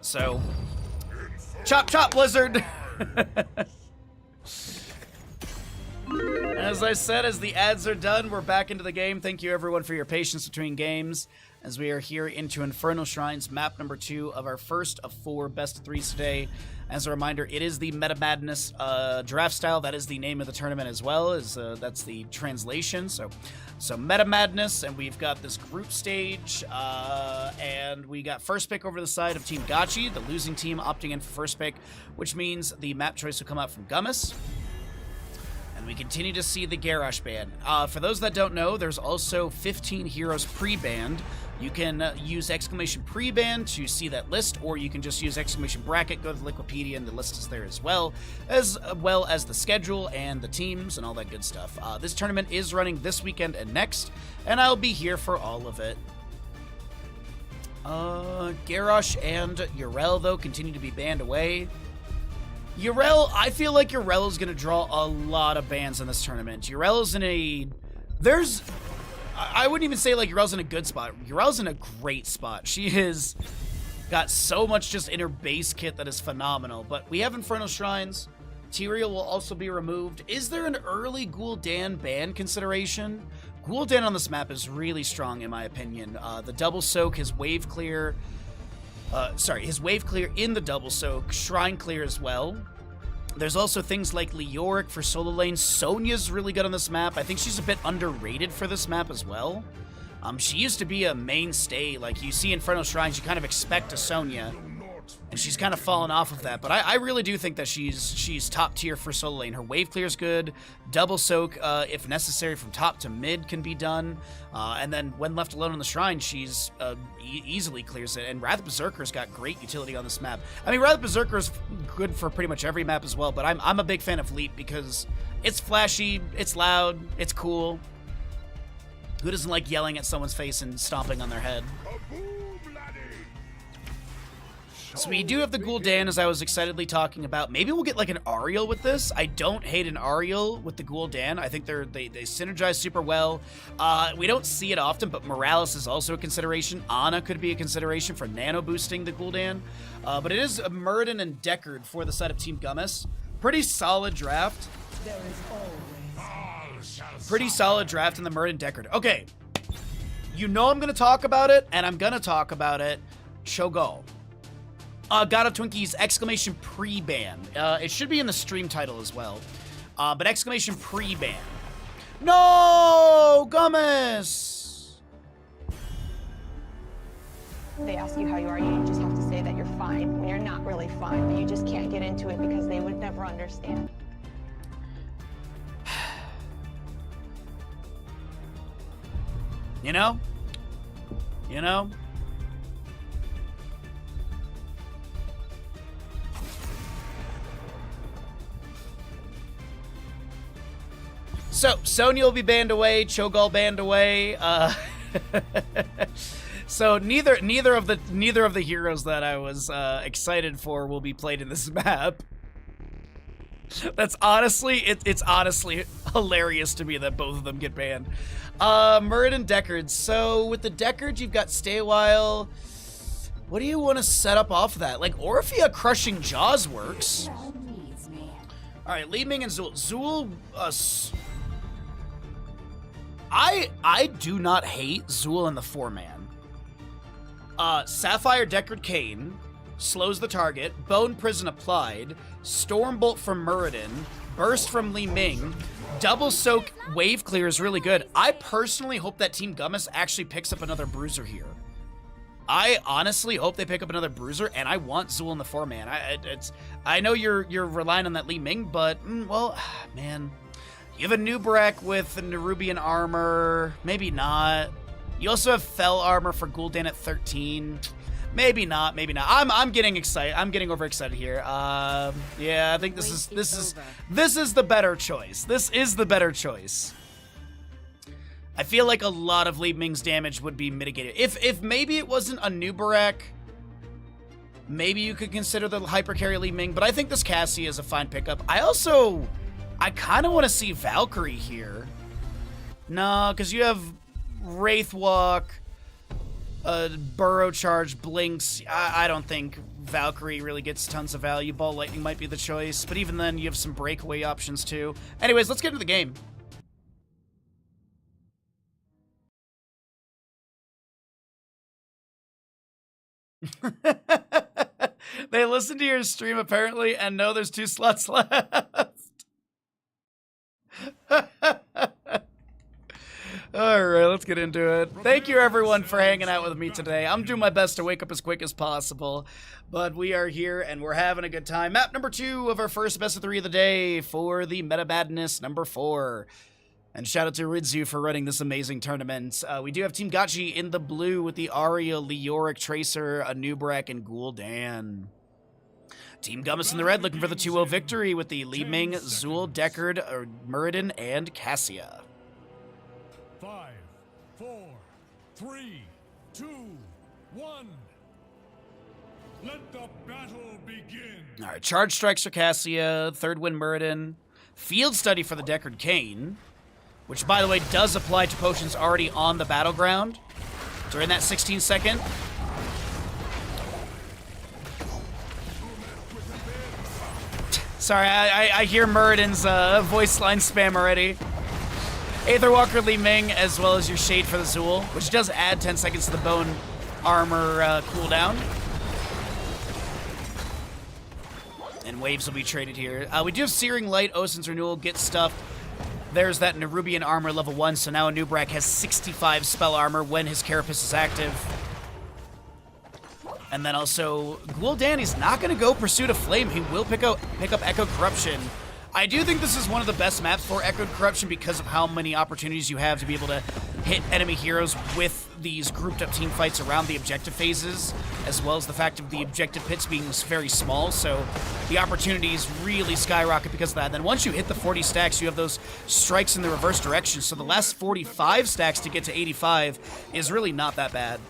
So, chop chop, Blizzard. As I said, as the ads are done, we're back into the game. Thank you, everyone, for your patience between games, as we are here into Infernal Shrines, map number 2 of our first of 4 best of 3s today. As a reminder, it is the Meta Madness draft style. That is the name of the tournament as well, as that's the translation. So Meta Madness, and we've got this group stage, and we got first pick over the side of Team Gachi, the losing team opting in for first pick, which means the map choice will come out from Gummis. We continue to see the Garrosh band. For those that don't know, there's also 15 heroes pre-banned. You can use exclamation pre-banned to see that list, or you can just use exclamation bracket, go to the Wikipedia, and the list is there as well as the schedule and the teams and all that good stuff. This tournament is running this weekend and next, and I'll be here for all of it. Garrosh and Yrel, though, continue to be banned away. Yrel, I feel like Yrel is going to draw a lot of bans in this tournament. Yrel is in a... I wouldn't even say like Yrel's in a good spot. Yrel's in a great spot. She has got so much just in her base kit that is phenomenal. But we have Infernal Shrines. Tyrael will also be removed. Is there an early Gul'dan ban consideration? Gul'dan on this map is really strong in my opinion. The double soak, his wave clear... his wave clear in the double soak, shrine clear as well. There's also things like Leoric for solo lane. Sonya's really good on this map. I think she's a bit underrated for this map as well. She used to be a mainstay. Like, you see Infernal Shrines, you kind of expect a Sonya, and she's kind of fallen off of that. But I really do think that she's top tier for solo lane. Her wave clear is good. Double soak, if necessary, from top to mid can be done. And then when left alone on the shrine, she's easily clears it. And Wrath Berserker's got great utility on this map. I mean, Wrath Berserker is good for pretty much every map as well. But I'm a big fan of Leap because it's flashy, it's loud, it's cool. Who doesn't like yelling at someone's face and stomping on their head? So we do have the Gul'dan, as I was excitedly talking about. Maybe we'll get like an Ariel with this. I don't hate an Ariel with the Gul'dan. I think they synergize super well. We don't see it often, but Morales is also a consideration. Ana could be a consideration for nano boosting the Gul'dan. But it is Muradin and Deckard for the side of Team Gummis. Pretty solid draft. There is always Pretty solid draft in the Muradin Deckard. Okay. You know I'm going to talk about it, and I'm going to talk about it. Cho'Gall. God of Twinkies, exclamation pre-ban. It should be in the stream title as well. But exclamation pre-ban. No! Gummis! They ask you how you are, you just have to say that you're fine when you're not really fine, but you just can't get into it because they would never understand. You know? You know? So, Sonya will be banned away, Cho'Gall banned away, So neither of the heroes that I was excited for will be played in this map. That's honestly, it's honestly hilarious to me that both of them get banned. Muradin Deckard. So with the Deckard, you've got Stay a While. What do you want to set up off of that? Like Orphea Crushing Jaws works. All right, Li Ming and Zul. Zul, I do not hate Zul in the 4-man. Sapphire Deckard Kane slows the target. Bone Prison applied. Stormbolt from Muradin. Burst from Li Ming. Double Soak Wave Clear is really good. I personally hope that Team Gummis actually picks up another Bruiser here. I honestly hope they pick up another Bruiser, and I want Zul in the 4-man. I know you're relying on that Li Ming, but well, man, you have a Nubarak with the Nerubian armor. Maybe not. You also have Fell armor for Gul'dan at 13. Maybe not. Maybe not. I'm getting excited. I'm getting overexcited here. Yeah, I think this is the better choice. This is the better choice. I feel like a lot of Li Ming's damage would be mitigated. If maybe it wasn't a Nubarak, maybe you could consider the hyper carry Li Ming, but I think this Cassie is a fine pickup. I kind of want to see Valkyrie here. No, because you have Wraithwalk, Burrow Charge, Blinks. I don't think Valkyrie really gets tons of value. Ball Lightning might be the choice, but even then you have some breakaway options too. Anyways, let's get into the game. They listen to your stream apparently and know there's 2 slots left. Alright, let's get into it. Thank you everyone for hanging out with me today. I'm doing my best to wake up as quick as possible, but we are here and we're having a good time. Map number 2 of our first best of 3 of the day for the Meta Madness number 4. And shout out to Ridzu for running this amazing tournament. We do have Team Gachi in the blue with the Aria, Leoric, Tracer, Anubarak, and Gul'dan. Team Gummis in the red looking for the 2-0 victory with the Li Ming, Zul, Deckard, Muradin, and Cassia. 5, 4, 3, 2, 1. Let the battle begin. All right, Charge Strikes for Cassia, Third Wind Muradin, Field Study for the Deckard Kane, which, by the way, does apply to potions already on the battleground during that 16-second. Sorry, I hear Muradin's voice line spam already. Aetherwalker Li Ming, as well as your Shade for the Zul, which does add 10 seconds to the Bone Armor cooldown. And waves will be traded here. We do have Searing Light, Osin's Renewal, Get Stuffed. There's that Nerubian armor level 1, so now Anubarak has 65 spell armor when his Carapace is active. And then also, Gul'dan is not going to go Pursuit of Flame. He will pick up Echoed Corruption. I do think this is one of the best maps for Echoed Corruption because of how many opportunities you have to be able to hit enemy heroes with these grouped up team fights around the objective phases, as well as the fact of the objective pits being very small, so the opportunities really skyrocket because of that. And then once you hit the 40 stacks, you have those strikes in the reverse direction, so the last 45 stacks to get to 85 is really not that bad.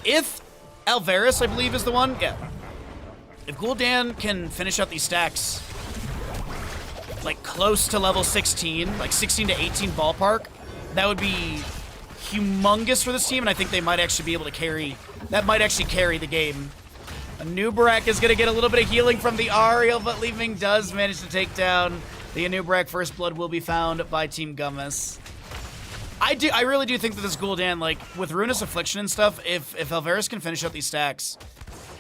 If Alvarez, I believe, is the one, yeah. If Gul'dan can finish out these stacks like close to level 16, like 16 to 18 ballpark, that would be humongous for this team, and I think they might actually be able to carry, that might actually carry the game. Anubarak is going to get a little bit of healing from the Ariel, but Li Ming does manage to take down the Anubarak. First blood will be found by Team Gummis. I really do think that this Gul'dan, like, with Ruinous Affliction and stuff, if Alvarez can finish out these stacks,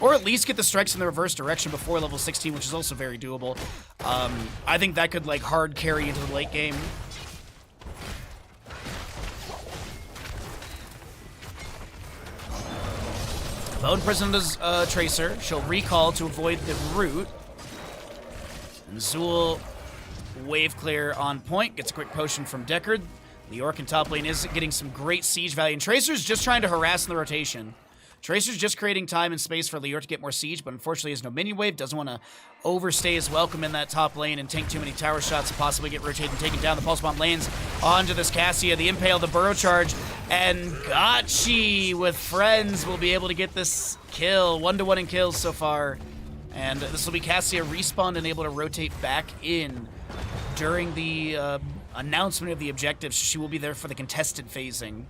or at least get the strikes in the reverse direction before level 16, which is also very doable, I think that could, like, hard carry into the late game. Bone Prison does Tracer. She'll recall to avoid the root. And Zul, Wave Clear on point, gets a quick potion from Deckard. The Orc in top lane is getting some great siege value, and Tracer's just trying to harass in the rotation. Tracer's just creating time and space for Lior to get more siege, but unfortunately has no minion wave. Doesn't want to overstay his welcome in that top lane and tank too many tower shots to possibly get rotated and taken down. The Pulse Bomb lands onto this Cassia. The Impale, the Burrow Charge, and Gotchi with friends will be able to get this kill. 1-to-1 in kills so far. And this will be Cassia respawned and able to rotate back in during the announcement of the objectives. She will be there for the contested phasing.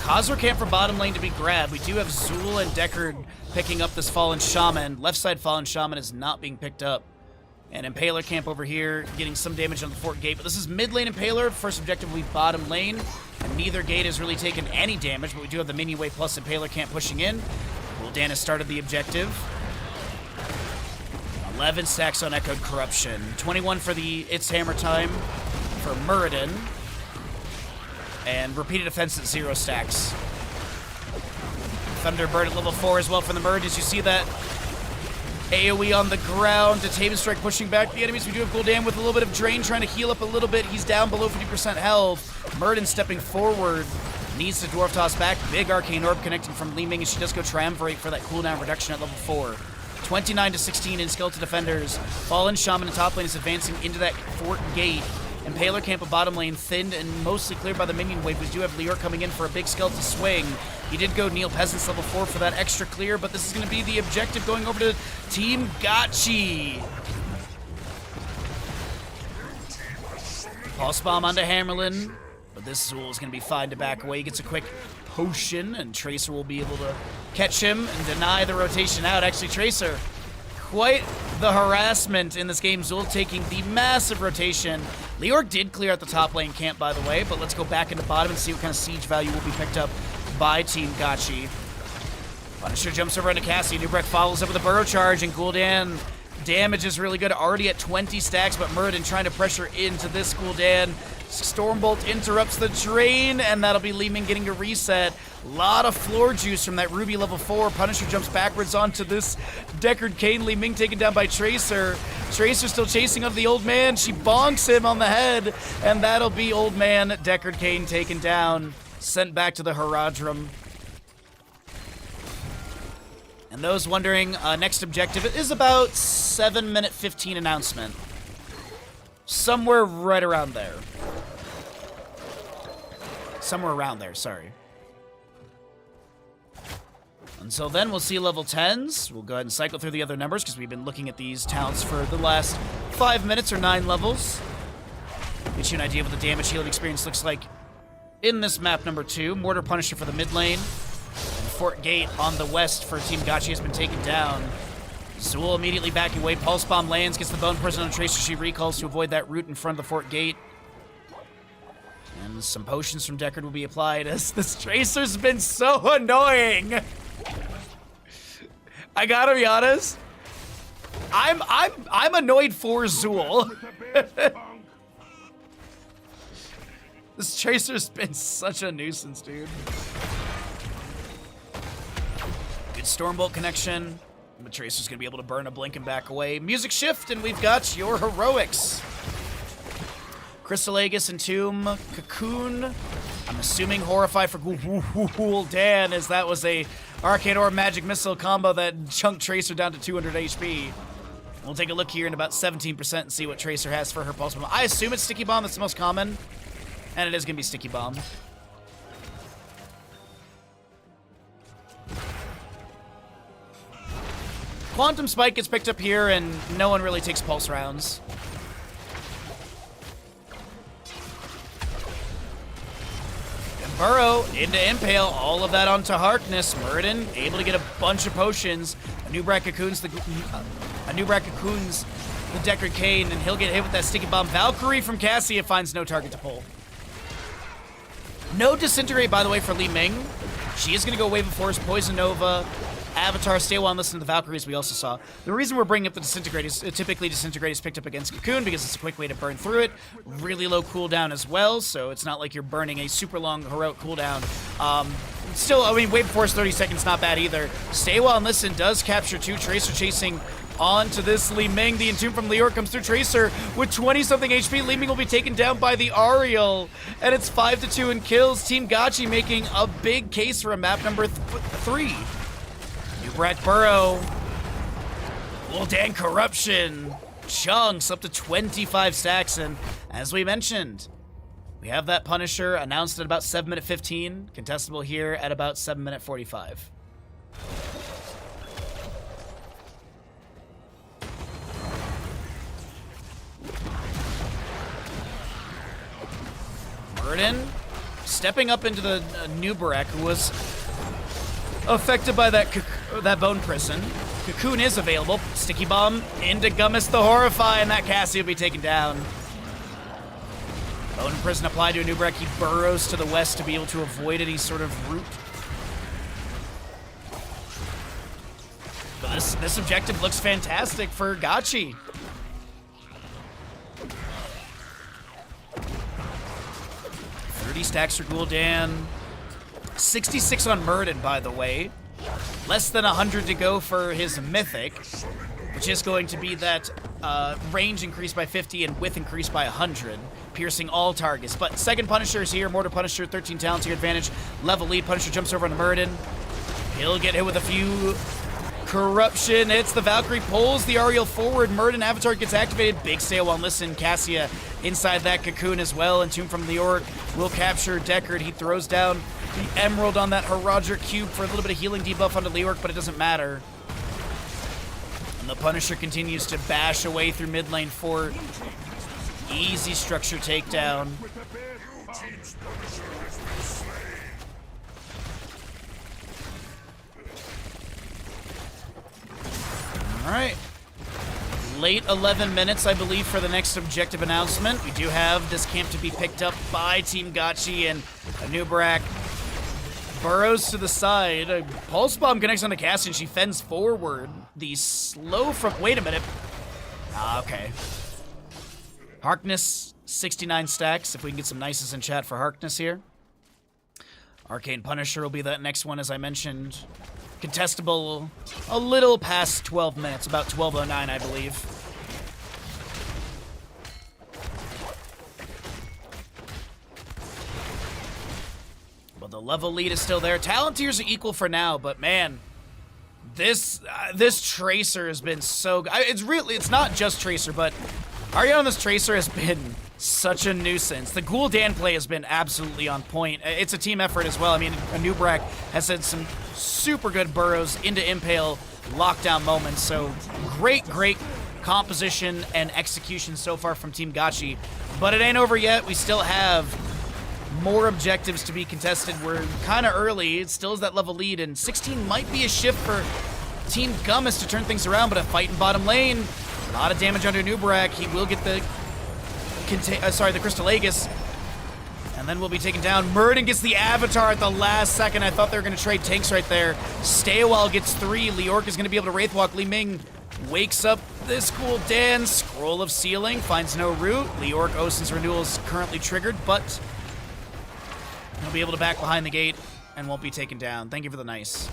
Khazra camp for bottom lane to be grabbed. We do have Zul and Deckard picking up this Fallen Shaman. Left side Fallen Shaman is not being picked up. And Impaler camp over here getting some damage on the fort gate. But this is mid lane Impaler. First objective will be bottom lane. And neither gate has really taken any damage, but we do have the minion wave plus Impaler camp pushing in. Gul'dan has started the objective. 11 stacks on Echoed Corruption. 21 for the It's Hammer Time for Muradin. And repeated offense at 0 stacks. Thunderbird at level 4 as well for the Muradin. As you see that AoE on the ground. To Taven Strike pushing back the enemies. We do have Gul'dan with a little bit of drain trying to heal up a little bit. He's down below 50% health. Muradin stepping forward. Needs to Dwarf Toss back. Big Arcane Orb connecting from Li Ming, and she does go Triumvirate for that cooldown reduction at level 4. 29-16 in Skeleton Defenders. Fallen Shaman in top lane is advancing into that fort gate. Impaler camp of bottom lane thinned and mostly cleared by the minion wave. We do have Lior coming in for a big skeleton swing. He did go Neil Peasants level 4 for that extra clear, but this is going to be the objective going over to Team Gotchi. Pulse Bomb onto Hammerlin, but this Zul is going to be fine to back away. He gets a quick potion, and Tracer will be able to catch him and deny the rotation out. Actually, Tracer, quite the harassment in this game. Zul taking the massive rotation. Lior did clear out the top lane camp, by the way, but let's go back into bottom and see what kind of siege value will be picked up by Team Gotchi. Punisher jumps over into Cassie. Nubreck follows up with a Burrow Charge, and Gul'dan damage is really good. Already at 20 stacks, but Muradin trying to pressure into this Gul'dan. Stormbolt interrupts the drain, and that'll be Li Ming getting a reset. Lot of floor juice from that Ruby level 4. Punisher jumps backwards onto this Deckard Cain. Li Ming taken down by Tracer. Tracer still chasing onto the old man. She bonks him on the head, and that'll be old man Deckard Cain taken down. Sent back to the Herodrum. And those wondering, next objective is about 7-minute 15 announcement. Somewhere right around there. Somewhere around there, sorry. Until then, we'll see level 10s. We'll go ahead and cycle through the other numbers because we've been looking at these talents for the last 5 minutes or 9 levels. Get you an idea of what the damage healing experience looks like in this map number 2. Mortar Punisher for the mid lane. And Fort Gate on the west for Team Gotchi has been taken down. Zul immediately backing away. Pulse Bomb lands, gets the Bone Prison on Tracer. She recalls to avoid that route in front of the Fort Gate. And some potions from Deckard will be applied as this Tracer's been so annoying. I gotta be honest. I'm annoyed for Zul. This Tracer's been such a nuisance, dude. Good Stormbolt connection. But Tracer's gonna be able to burn a blink and back away. Music shift, and we've got your heroics. Crystal Aegis, Entomb, Cocoon. I'm assuming Horrify for Gul'dan, as that was a Arcane Orb Magic Missile combo that chunked Tracer down to 200 HP. We'll take a look here in about 17% and see what Tracer has for her Pulse Bomb. I assume it's Sticky Bomb, that's the most common. And it is gonna be Sticky Bomb. Quantum Spike gets picked up here, and no one really takes pulse rounds. And Burrow into Impale, all of that onto Harkness. Muradin able to get a bunch of potions. A new Cocoons the Deckard Cain, and he'll get hit with that Sticky Bomb. Valkyrie from Cassia finds no target to pull. No Disintegrate, by the way, for Li Ming. She is going to go Wave of Force, Poison Nova, Avatar, stay well and listen to the Valkyries we also saw. The reason we're bringing up the Disintegrate is typically Disintegrate is picked up against Cocoon because it's a quick way to burn through it. Really low cooldown as well, so it's not like you're burning a super long heroic cooldown. Still, I mean, Wave of Force 30 seconds, not bad either. Stay well and listen does capture 2. Tracer chasing onto this Li Ming. The Entomb from Lior comes through. Tracer with 20-something HP. Li Ming will be taken down by the Ariel, and it's 5-2 in kills. Team Gachi making a big case for a map number 3. Nubrak Burrow. Gul'dan Corruption. Chunks up to 25 stacks, and as we mentioned, we have that Punisher announced at about 7 minute 15, contestable here at about 7 minute 45. Murden stepping up into the Nubrak, who was affected by that bone prison. Cocoon is available. Sticky Bomb into Gummis the Horrify, and that Cassie will be taken down. Bone Prison applied to a Nubrak. He burrows to the west to be able to avoid any sort of route. But this objective looks fantastic for Gachi. Stacks for Gul'dan. 66 on Murden, by the way. Less than 100 to go for his Mythic, which is going to be that range increased by 50 and width increased by 100, piercing all targets. But second Punisher is here. Mortar Punisher, 13 talents here, advantage. Level lead. Punisher jumps over on Murden. He'll get hit with a few Corruption. It's the Valkyrie, pulls the Ariel forward. Murden Avatar gets activated. Big sail on listen. Cassia inside that cocoon as well. Entomb from the Orc will capture Deckard. He throws down the Emerald on that Herodric Cube for a little bit of healing debuff onto Leorc, but it doesn't matter. And the Punisher continues to bash away through mid lane for easy structure takedown. All right. Late 11 minutes, I believe, for the next objective announcement. We do have this camp to be picked up by Team Gachi, and Nubrak burrows to the side. A Pulse Bomb connects on the Cassie, and she fends forward. The slow from... Wait a minute. Okay. Harkness, 69 stacks. If we can get some nices in chat for Harkness here. Arcane Punisher will be that next one, as I mentioned. Contestable a little past 12 minutes, about 12:09, I believe. But the level lead is still there. Talent tiers are equal for now, but man, this Tracer has been so good. It's not just Tracer, but Ariana on this Tracer has been such a nuisance. The Gul'dan play has been absolutely on point. It's a team effort as well. I mean, Nubrak has had some super good burrows into Impale lockdown moments. So great composition and execution so far from Team Gachi. But it ain't over yet. We still have more objectives to be contested. We're kind of early. It still is that level lead, and 16 might be a shift for Team Gummis to turn things around, but a fight in bottom lane. A lot of damage under Nubrak. He will get the Crystal Aegis, and then we'll be taken down. Murden gets the Avatar at the last second. I thought they were going to trade tanks right there. Stay a while gets 3. Leorc is going to be able to Wraithwalk. Li Ming wakes up this Gul'dan. Scroll of Sealing finds no root. Leorc Osin's renewal is currently triggered, but he'll be able to back behind the gate and won't be taken down. Thank you for the nice.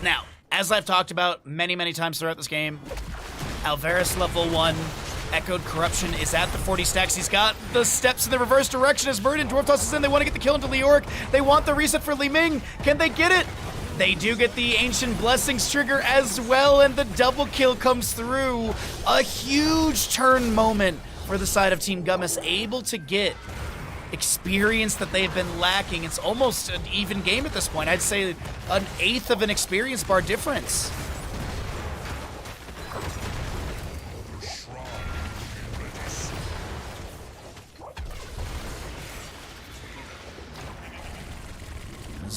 Now, as I've talked about many times throughout this game, Alvarez level 1, Echoed Corruption is at the 40 stacks. He's got the steps in the reverse direction as Murden Dwarf tosses in. They want to get the kill into Leorc. They want the reset for Li Ming. Can they get it? They do get the Ancient Blessings trigger as well, and the double kill comes through. A huge turn moment for the side of Team Gummis, able to get experience that they've been lacking. It's almost an even game at this point. I'd say an eighth of an experience bar difference.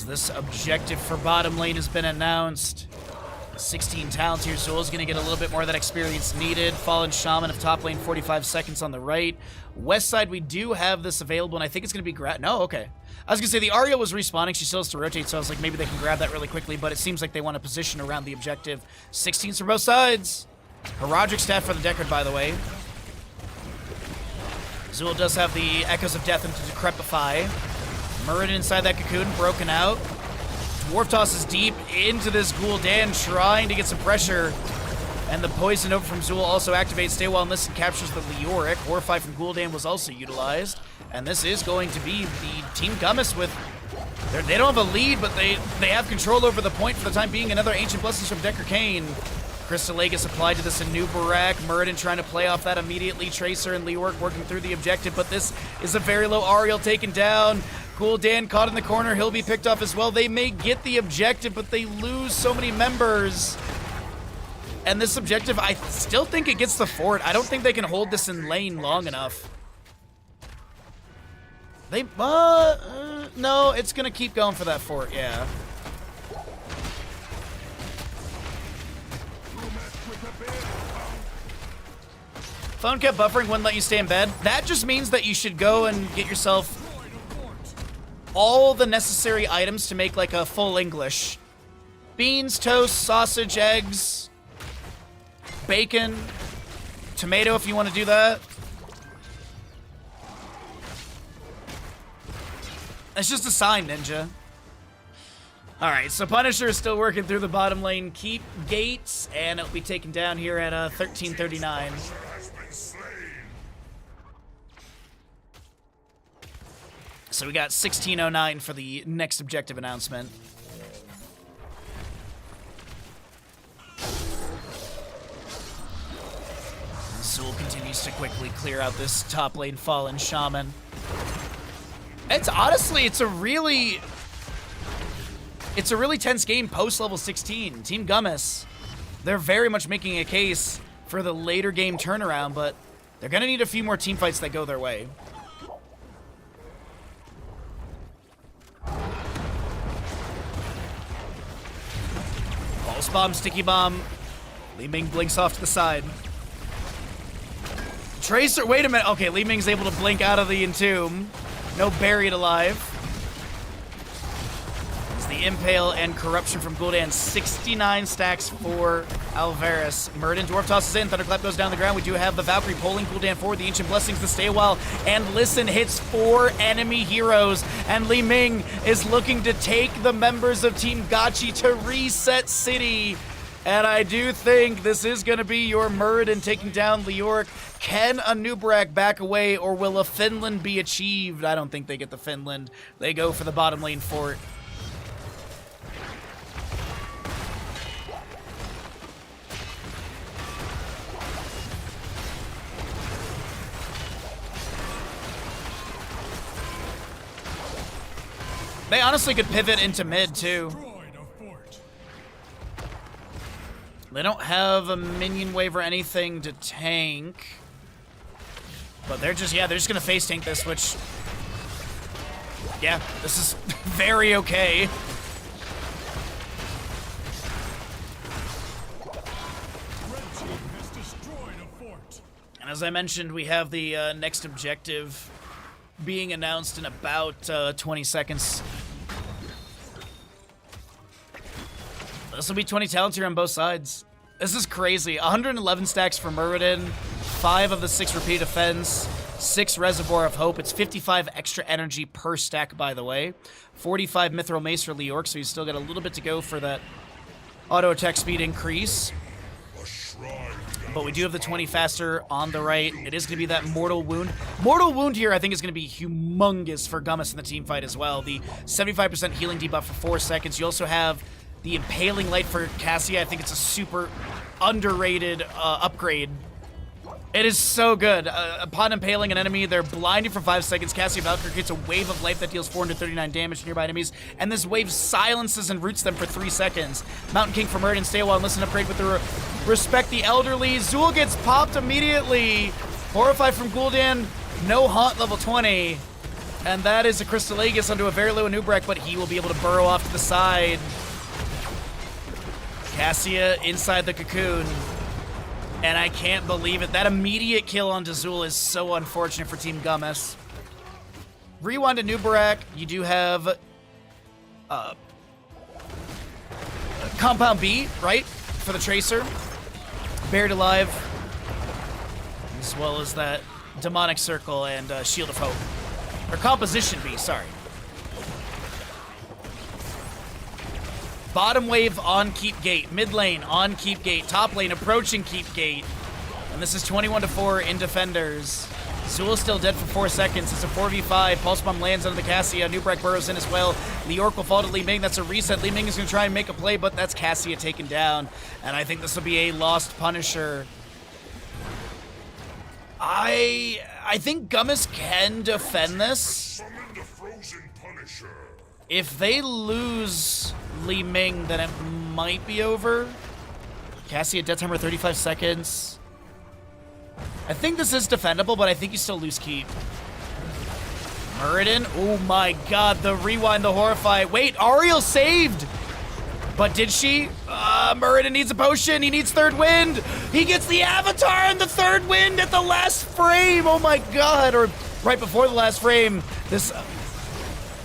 This objective for bottom lane has been announced. 16 talent tier Zool is going to get a little bit more of that experience needed. Fallen Shaman of top lane, 45 seconds on the right. West side, we do have this available, and I think it's going to be no, okay. I was going to say the Ariel was respawning. She still has to rotate, so I was like, maybe they can grab that really quickly, but it seems like they want to position around the objective. 16s for both sides. Herodric staff for the Deckard, by the way. Zool does have the Echoes of Death into Decrepify. Murden inside that cocoon, broken out. Dwarf Toss is deep into this Gul'dan, trying to get some pressure. And the Poison Over from Zool also activates. Stay While and Listen captures the Leoric. Horrify from Gul'dan was also utilized. And this is going to be the Team Gummis with... They don't have a lead, but they have control over the point for the time being. Another Ancient Blessings from Decker Kane. Crystal Aegis applied to this Anubarak. Muradin trying to play off that immediately. Tracer and Leoric working through the objective, but this is a very low Ariel taken down. Gul'dan caught in the corner. He'll be picked off as well. They may get the objective, but they lose so many members. And this objective, I still think it gets the fort. I don't think they can hold this in lane long enough. They, no, it's gonna keep going for that fort, yeah. Phone kept buffering, wouldn't let you stay in bed. That just means that you should go and get yourself all the necessary items to make like a full English. Beans, toast, sausage, eggs, bacon, tomato if you want to do that. It's just a sign, Ninja. Alright, so Punisher is still working through the bottom lane. Keep gates, and it'll be taken down here at 1339. So we got 1609 for the next objective announcement. Zool continues to quickly clear out this top lane fallen shaman. It's honestly, it's a really tense game post level 16. Team Gummis, they're very much making a case for the later game turnaround, but they're gonna need a few more team fights that go their way. Pulse bomb, sticky bomb. Li Ming blinks off to the side. Tracer, wait a minute. Okay, Li Ming's able to blink out of the entomb. No buried alive. It's the Impale and Corruption from Gul'dan. 69 stacks for Alvarez. Muradin Dwarf tosses in. Thunderclap goes down the ground. We do have the Valkyrie pulling Gul'dan forward. The Ancient Blessings to Stay a While and Listen hits 4 enemy heroes. And Li Ming is looking to take the members of Team Gachi to reset city. And I do think this is going to be your Muradin taking down Leoric. Can a Nubarak back away, or will a Finland be achieved? I don't think they get the Finland. They go for the bottom lane fort. They honestly could pivot into mid, too. They don't have a minion wave or anything to tank. But they're just, yeah, they're just going to face tank this, which... Yeah, this is very okay. And as I mentioned, we have the next objective being announced in about 20 seconds. This will be 20 talents here on both sides. This is crazy. 111 stacks for Muradin, 5 of the 6 repeat offense, 6 Reservoir of Hope. It's 55 extra energy per stack, by the way. 45 Mithril Mace for Leoric, so he's still got a little bit to go for that auto attack speed increase. But we do have the 20 faster on the right. It is going to be that Mortal Wound. Mortal Wound here, I think, is going to be humongous for Gummis in the team fight as well. The 75% healing debuff for 4 seconds. You also have the Impaling Light for Cassia. I think it's a super underrated upgrade. It is so good. Upon impaling an enemy, they're blinded for 5 seconds. Cassia Valkyrie creates a wave of life that deals 439 damage to nearby enemies, and this wave silences and roots them for 3 seconds. Mountain King for Muradin, Stay a While and Listen upgrade with the Respect the Elderly. Zool gets popped immediately. Horrify from Gul'dan, no haunt level 20. And that is a Crystal Aegis onto a very low Anubarak, but he will be able to burrow off to the side. Cassia inside the cocoon. And I can't believe it. That immediate kill on Zool is so unfortunate for Team Gummis. Rewind to Nubarak. You do have Compound B, right? For the Tracer. Buried Alive. As well as that Demonic Circle and Shield of Hope. Or Composition B, sorry. Bottom wave on keep gate. Mid lane on keep gate. Top lane approaching keep gate. And this is 21-4 in defenders. Zool still dead for 4 seconds. It's a 4v5. Pulse Bomb lands under the Cassia. Nubrak burrows in as well. Leorc will fall to Li Ming. That's a reset. Li Ming is going to try and make a play, but that's Cassia taken down. And I think this will be a lost Punisher. I think Gummis can defend this. If they lose Li Ming, then it might be over. Cassia, dead timer 35 seconds. I think this is defendable, but I think you still lose keep. Muradin, oh my god, the rewind, the horrify. Wait, Ariel saved! But did she? Muradin needs a potion, he needs third wind! He gets the avatar and the third wind at the last frame! Oh my god, or right before the last frame. This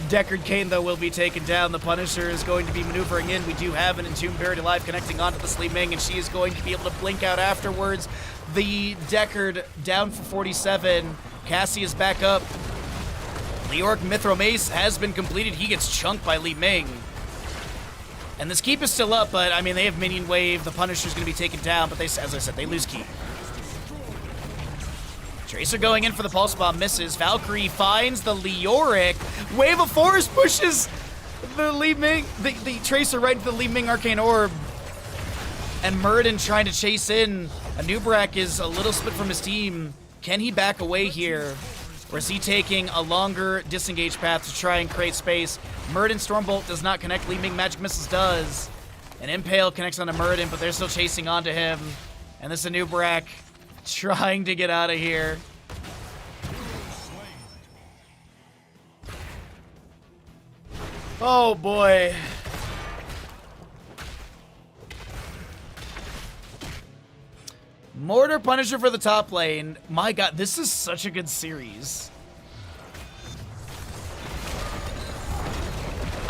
Deckard Cain, though, will be taken down. The Punisher is going to be maneuvering in. We do have an Entombed Buried Alive connecting onto the Li Ming, and she is going to be able to blink out afterwards. The Deckard down for 47. Cassie is back up. Leorc Mithril Mace has been completed. He gets chunked by Li Ming. And this keep is still up, but I mean, they have minion wave. The Punisher's going to be taken down, but they, as I said, they lose keep. Tracer going in for the Pulse Bomb, misses. Valkyrie finds the Leoric. Wave of Force pushes the Li Ming, the Tracer right into the Li Ming Arcane Orb. And Muradin trying to chase in. Anubrak is a little split from his team. Can he back away here? Or is he taking a longer disengage path to try and create space? Muradin Stormbolt does not connect. Li Ming Magic Missiles does. And Impale connects onto Muradin, but they're still chasing onto him. And this Anubrak trying to get out of here. Oh boy. Mortar Punisher for the top lane. My god, this is such a good series.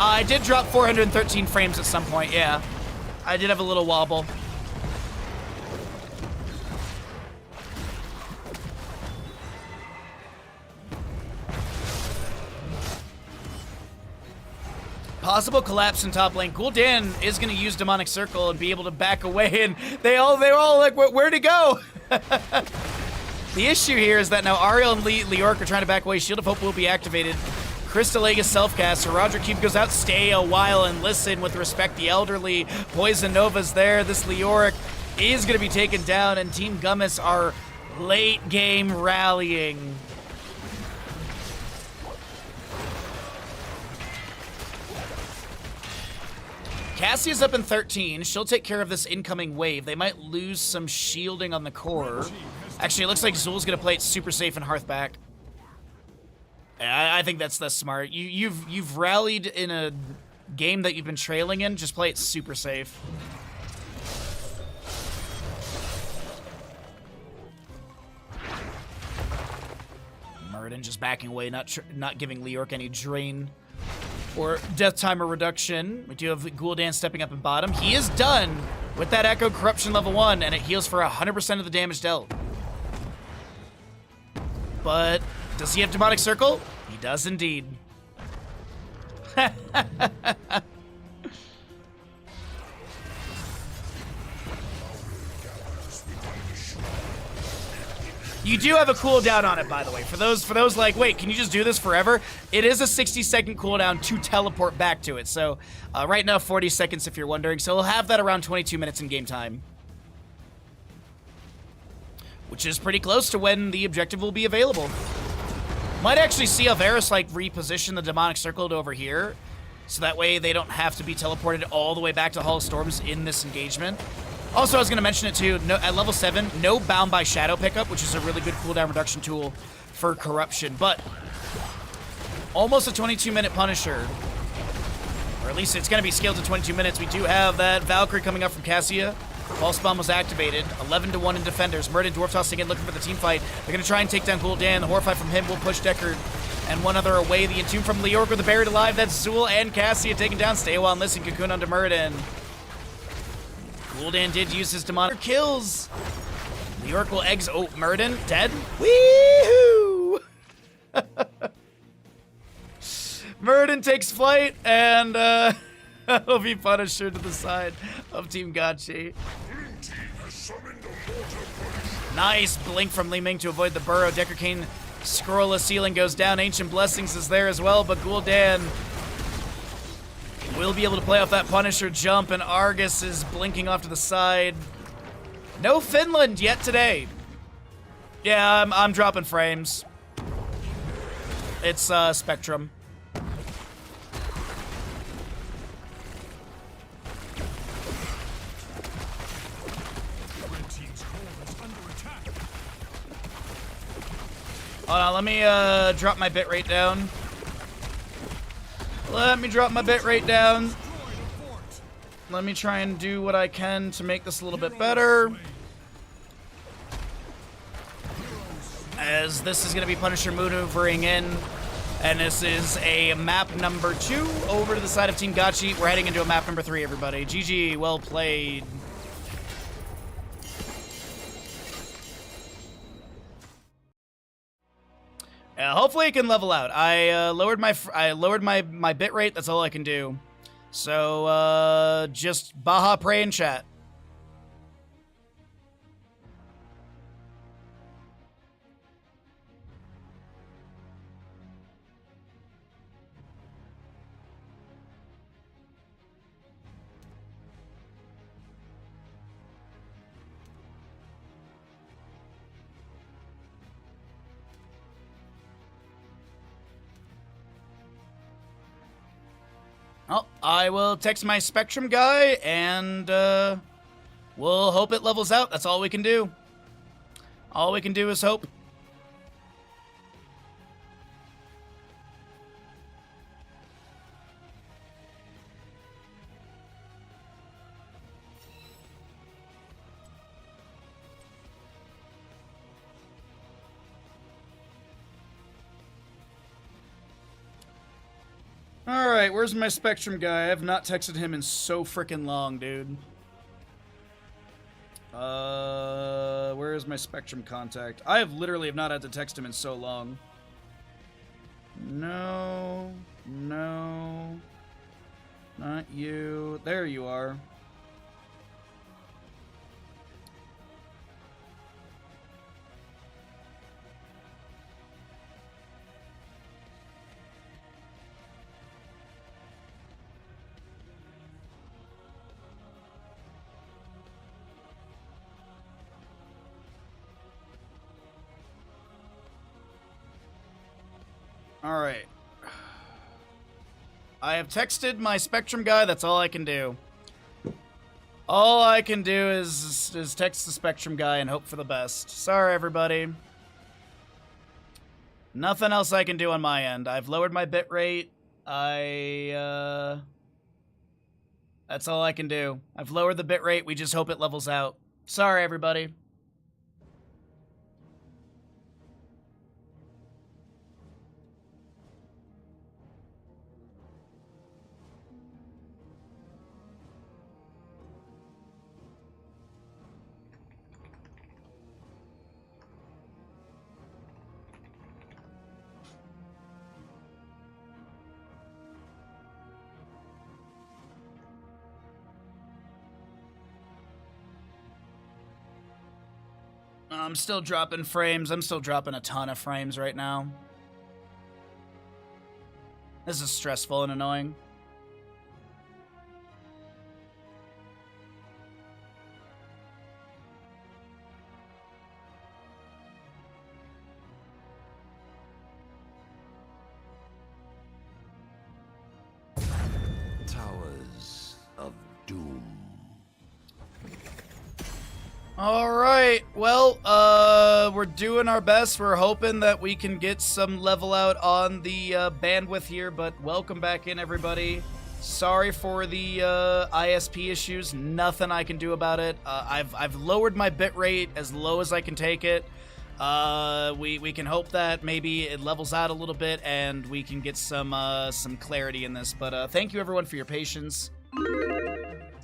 I did drop 413 frames at some point, yeah. I did have a little wobble. Possible collapse in top lane. Gul'dan is going to use Demonic Circle and be able to back away, and they're all like, where'd he go? The issue here is that now Ariel and Leorc are trying to back away. Shield of Hope will be activated. Crystal Egg is self-cast, so Roger Cube goes out, stay a while and listen with respect the elderly. Poison Nova's there. This Leoric is going to be taken down, and Team Gummis are late game rallying. Cassia's up in 13. She'll take care of this incoming wave. They might lose some shielding on the core. Actually, it looks like Zool's gonna play it super safe and Hearth back. I think that's smart. You've rallied in a game that you've been trailing in. Just play it super safe. Muradin just backing away, not giving Leorc any drain or death timer reduction. We do have Gul'dan stepping up in bottom. He is done with that Echo Corruption level 1, and it heals for 100% of the damage dealt. But does he have Demonic Circle? He does indeed. You do have a cooldown on it, by the way. For those like, wait, can you just do this forever? It is a 60-second cooldown to teleport back to it. So right now, 40 seconds if you're wondering. So we'll have that around 22 minutes in game time. Which is pretty close to when the objective will be available. Might actually see Alvarez like reposition the Demonic Circle to over here. So that way they don't have to be teleported all the way back to Hall of Storms in this engagement. Also, I was going to mention it too, at level 7, no Bound by Shadow pickup, which is a really good cooldown reduction tool for Corruption, but almost a 22-minute Punisher, or at least it's going to be scaled to 22 minutes. We do have that Valkyrie coming up from Cassia. Pulse Bomb was activated, 11-1 in Defenders. Murden Dwarf tossing in, looking for the team fight. They're going to try and take down Gul'dan. The Horrify from him will push Deckard, and one other away. The Entomb from Leorc with the Buried Alive. That's Zool and Cassia taken down. Stay a while and listen. Cocoon onto Murden. Gul'dan did use his demonic kills. Leorc will exit. Oh, Murden dead. Weehoo! Murden takes flight, and That'll be Punisher to the side of Team Gachi. Nice blink from Li Ming to avoid the burrow. Decker Kane scrollless ceiling goes down. Ancient Blessings is there as well, but Gul'dan will be able to play off that Punisher jump, and Argus is blinking off to the side. No Finland yet today. Yeah, I'm dropping frames. It's Spectrum. Hold on, let me drop my bitrate down. Let me drop my bitrate down. Let me try and do what I can to make this a little bit better. As this is going to be Punisher maneuvering in. And this is a map number 2 over to the side of Team Gachi. We're heading into a map number 3, everybody. GG, well played. Hopefully it can level out. I lowered my bit rate. That's all I can do. So just Baja pray in chat. Oh, I will text my Spectrum guy, and we'll hope it levels out. That's all we can do. All we can do is hope. Alright, where's my Spectrum guy? I have not texted him in so freaking long, dude. Where is my Spectrum contact? I literally have not had to text him in so long. No. No. Not you. There you are. Alright. I have texted my Spectrum guy, that's all I can do. All I can do is text the Spectrum guy and hope for the best. Sorry, everybody. Nothing else I can do on my end. I've lowered my bitrate. That's all I can do. I've lowered the bitrate, we just hope it levels out. Sorry, everybody. I'm still dropping frames. I'm still dropping a ton of frames right now. This is stressful and annoying. Towers of Doom. All right, well, we're doing our best. We're hoping that we can get some level out on the bandwidth here, but welcome back in, everybody. Sorry for the ISP issues. Nothing I can do about it. I've lowered my bitrate as low as I can take it. We can hope that maybe it levels out a little bit and we can get some clarity in this. But thank you, everyone, for your patience.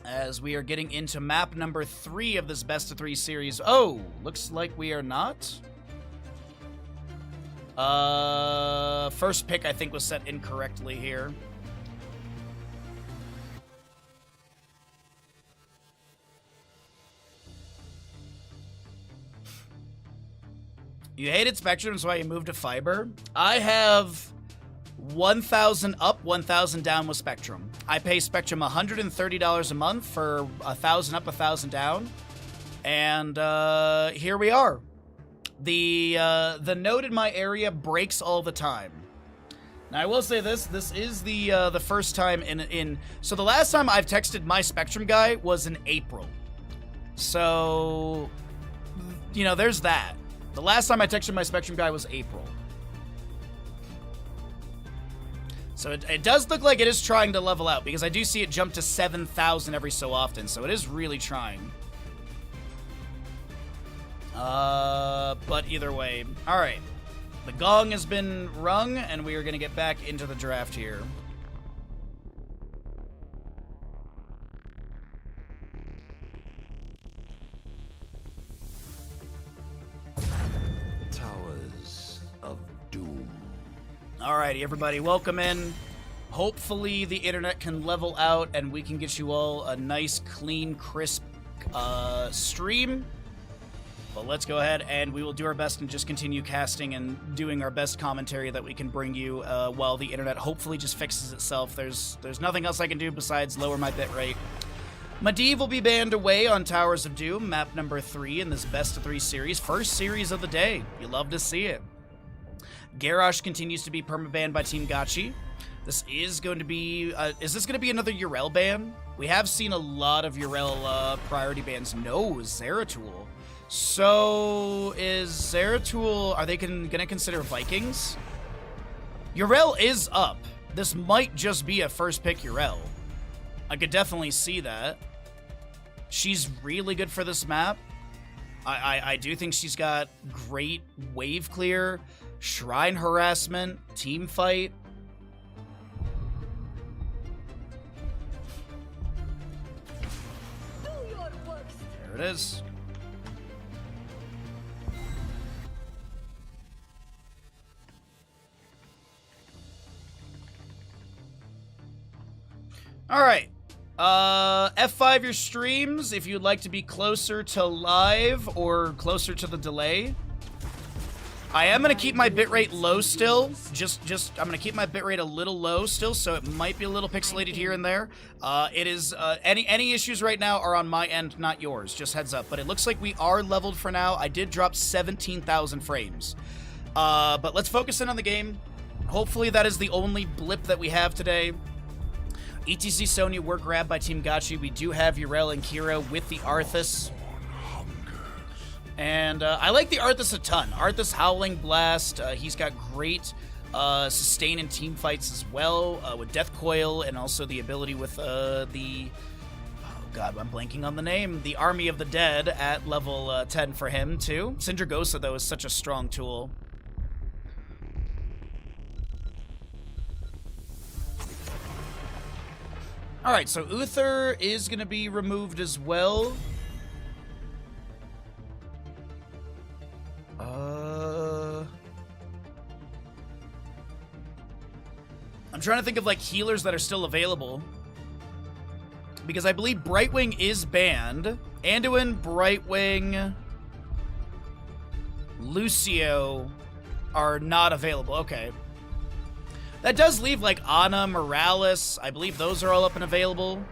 As we are getting into map number 3 of this best of 3 series. Oh, looks like we are not. First pick, I think, was set incorrectly here. You hated Spectrum, that's why you moved to Fiber. I have 1,000 up, 1,000 down with Spectrum. I pay Spectrum $130 a month for 1,000 up, 1,000 down. And here we are. The node in my area breaks all the time. Now, I will say this is the first time in... So the last time I've texted my Spectrum guy was in April. So, you know, there's that. The last time I texted my Spectrum guy was April. So it does look like it is trying to level out, because I do see it jump to 7,000 every so often, so it is really trying. But either way. Alright. The gong has been rung, and we are going to get back into the draft here. Towers of Doom. Alrighty, everybody, welcome in. Hopefully the internet can level out, and we can get you all a nice, clean, crisp stream. But let's go ahead and we will do our best and just continue casting and doing our best commentary that we can bring you while the internet hopefully just fixes itself. There's nothing else I can do besides lower my bitrate. Medivh will be banned away on Towers of Doom, map number 3 in this best of 3 series. First series of the day. You love to see it. Garrosh continues to be permabanned by Team Gachi. This is going to be... is this going to be another Yrel ban? We have seen a lot of Yrel priority bans. No, Zeratul. So, is Zeratul... Are they going to consider Vikings? Yrel is up. This might just be a first pick Yrel. I could definitely see that. She's really good for this map. I do think she's got great wave clear, shrine harassment, team fight. There it is. All right. F5 your streams if you'd like to be closer to live or closer to the delay. I am going to keep my bitrate low still. I'm going to keep my bitrate a little low still, so it might be a little pixelated here and there. It is, any issues right now are on my end, not yours. Just heads up. But it looks like we are leveled for now. I did drop 17,000 frames. But let's focus in on the game. Hopefully that is the only blip that we have today. ETC Sonya were grabbed by Team Gachi. We do have Yrel and Kira with the Arthas. And I like the Arthas a ton. Arthas Howling Blast. He's got great sustain in team fights as well with Death Coil, and also the ability with the... Oh god, I'm blanking on the name. The Army of the Dead at level 10 for him too. Syndragosa, though, is such a strong tool. Alright, so Uther is going to be removed as well. I'm trying to think of, like, healers that are still available. Because I believe Brightwing is banned. Anduin, Brightwing, Lucio are not available. Okay. That does leave, like, Ana, Morales. I believe those are all up and available.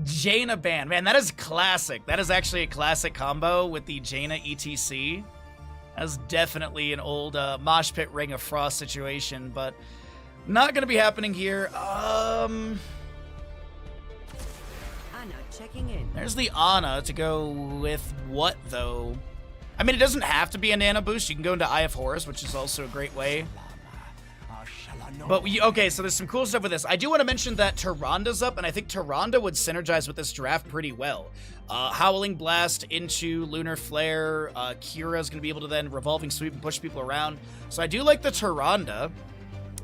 Jaina ban. Man, that is classic. That is actually a classic combo with the Jaina ETC. That's definitely an old Mosh Pit Ring of Frost situation, but not going to be happening here. Ana checking in. There's the Ana to go with what, though? I mean, it doesn't have to be a Nano Boost. You can go into Eye of Horus, which is also a great way. But okay, so there's some cool stuff with this. I do want to mention that Tyranda's up, and I think Tyranda would synergize with this draft pretty well. Howling Blast into Lunar Flare. Kira's going to be able to then Revolving Sweep and push people around. So I do like the Tyranda.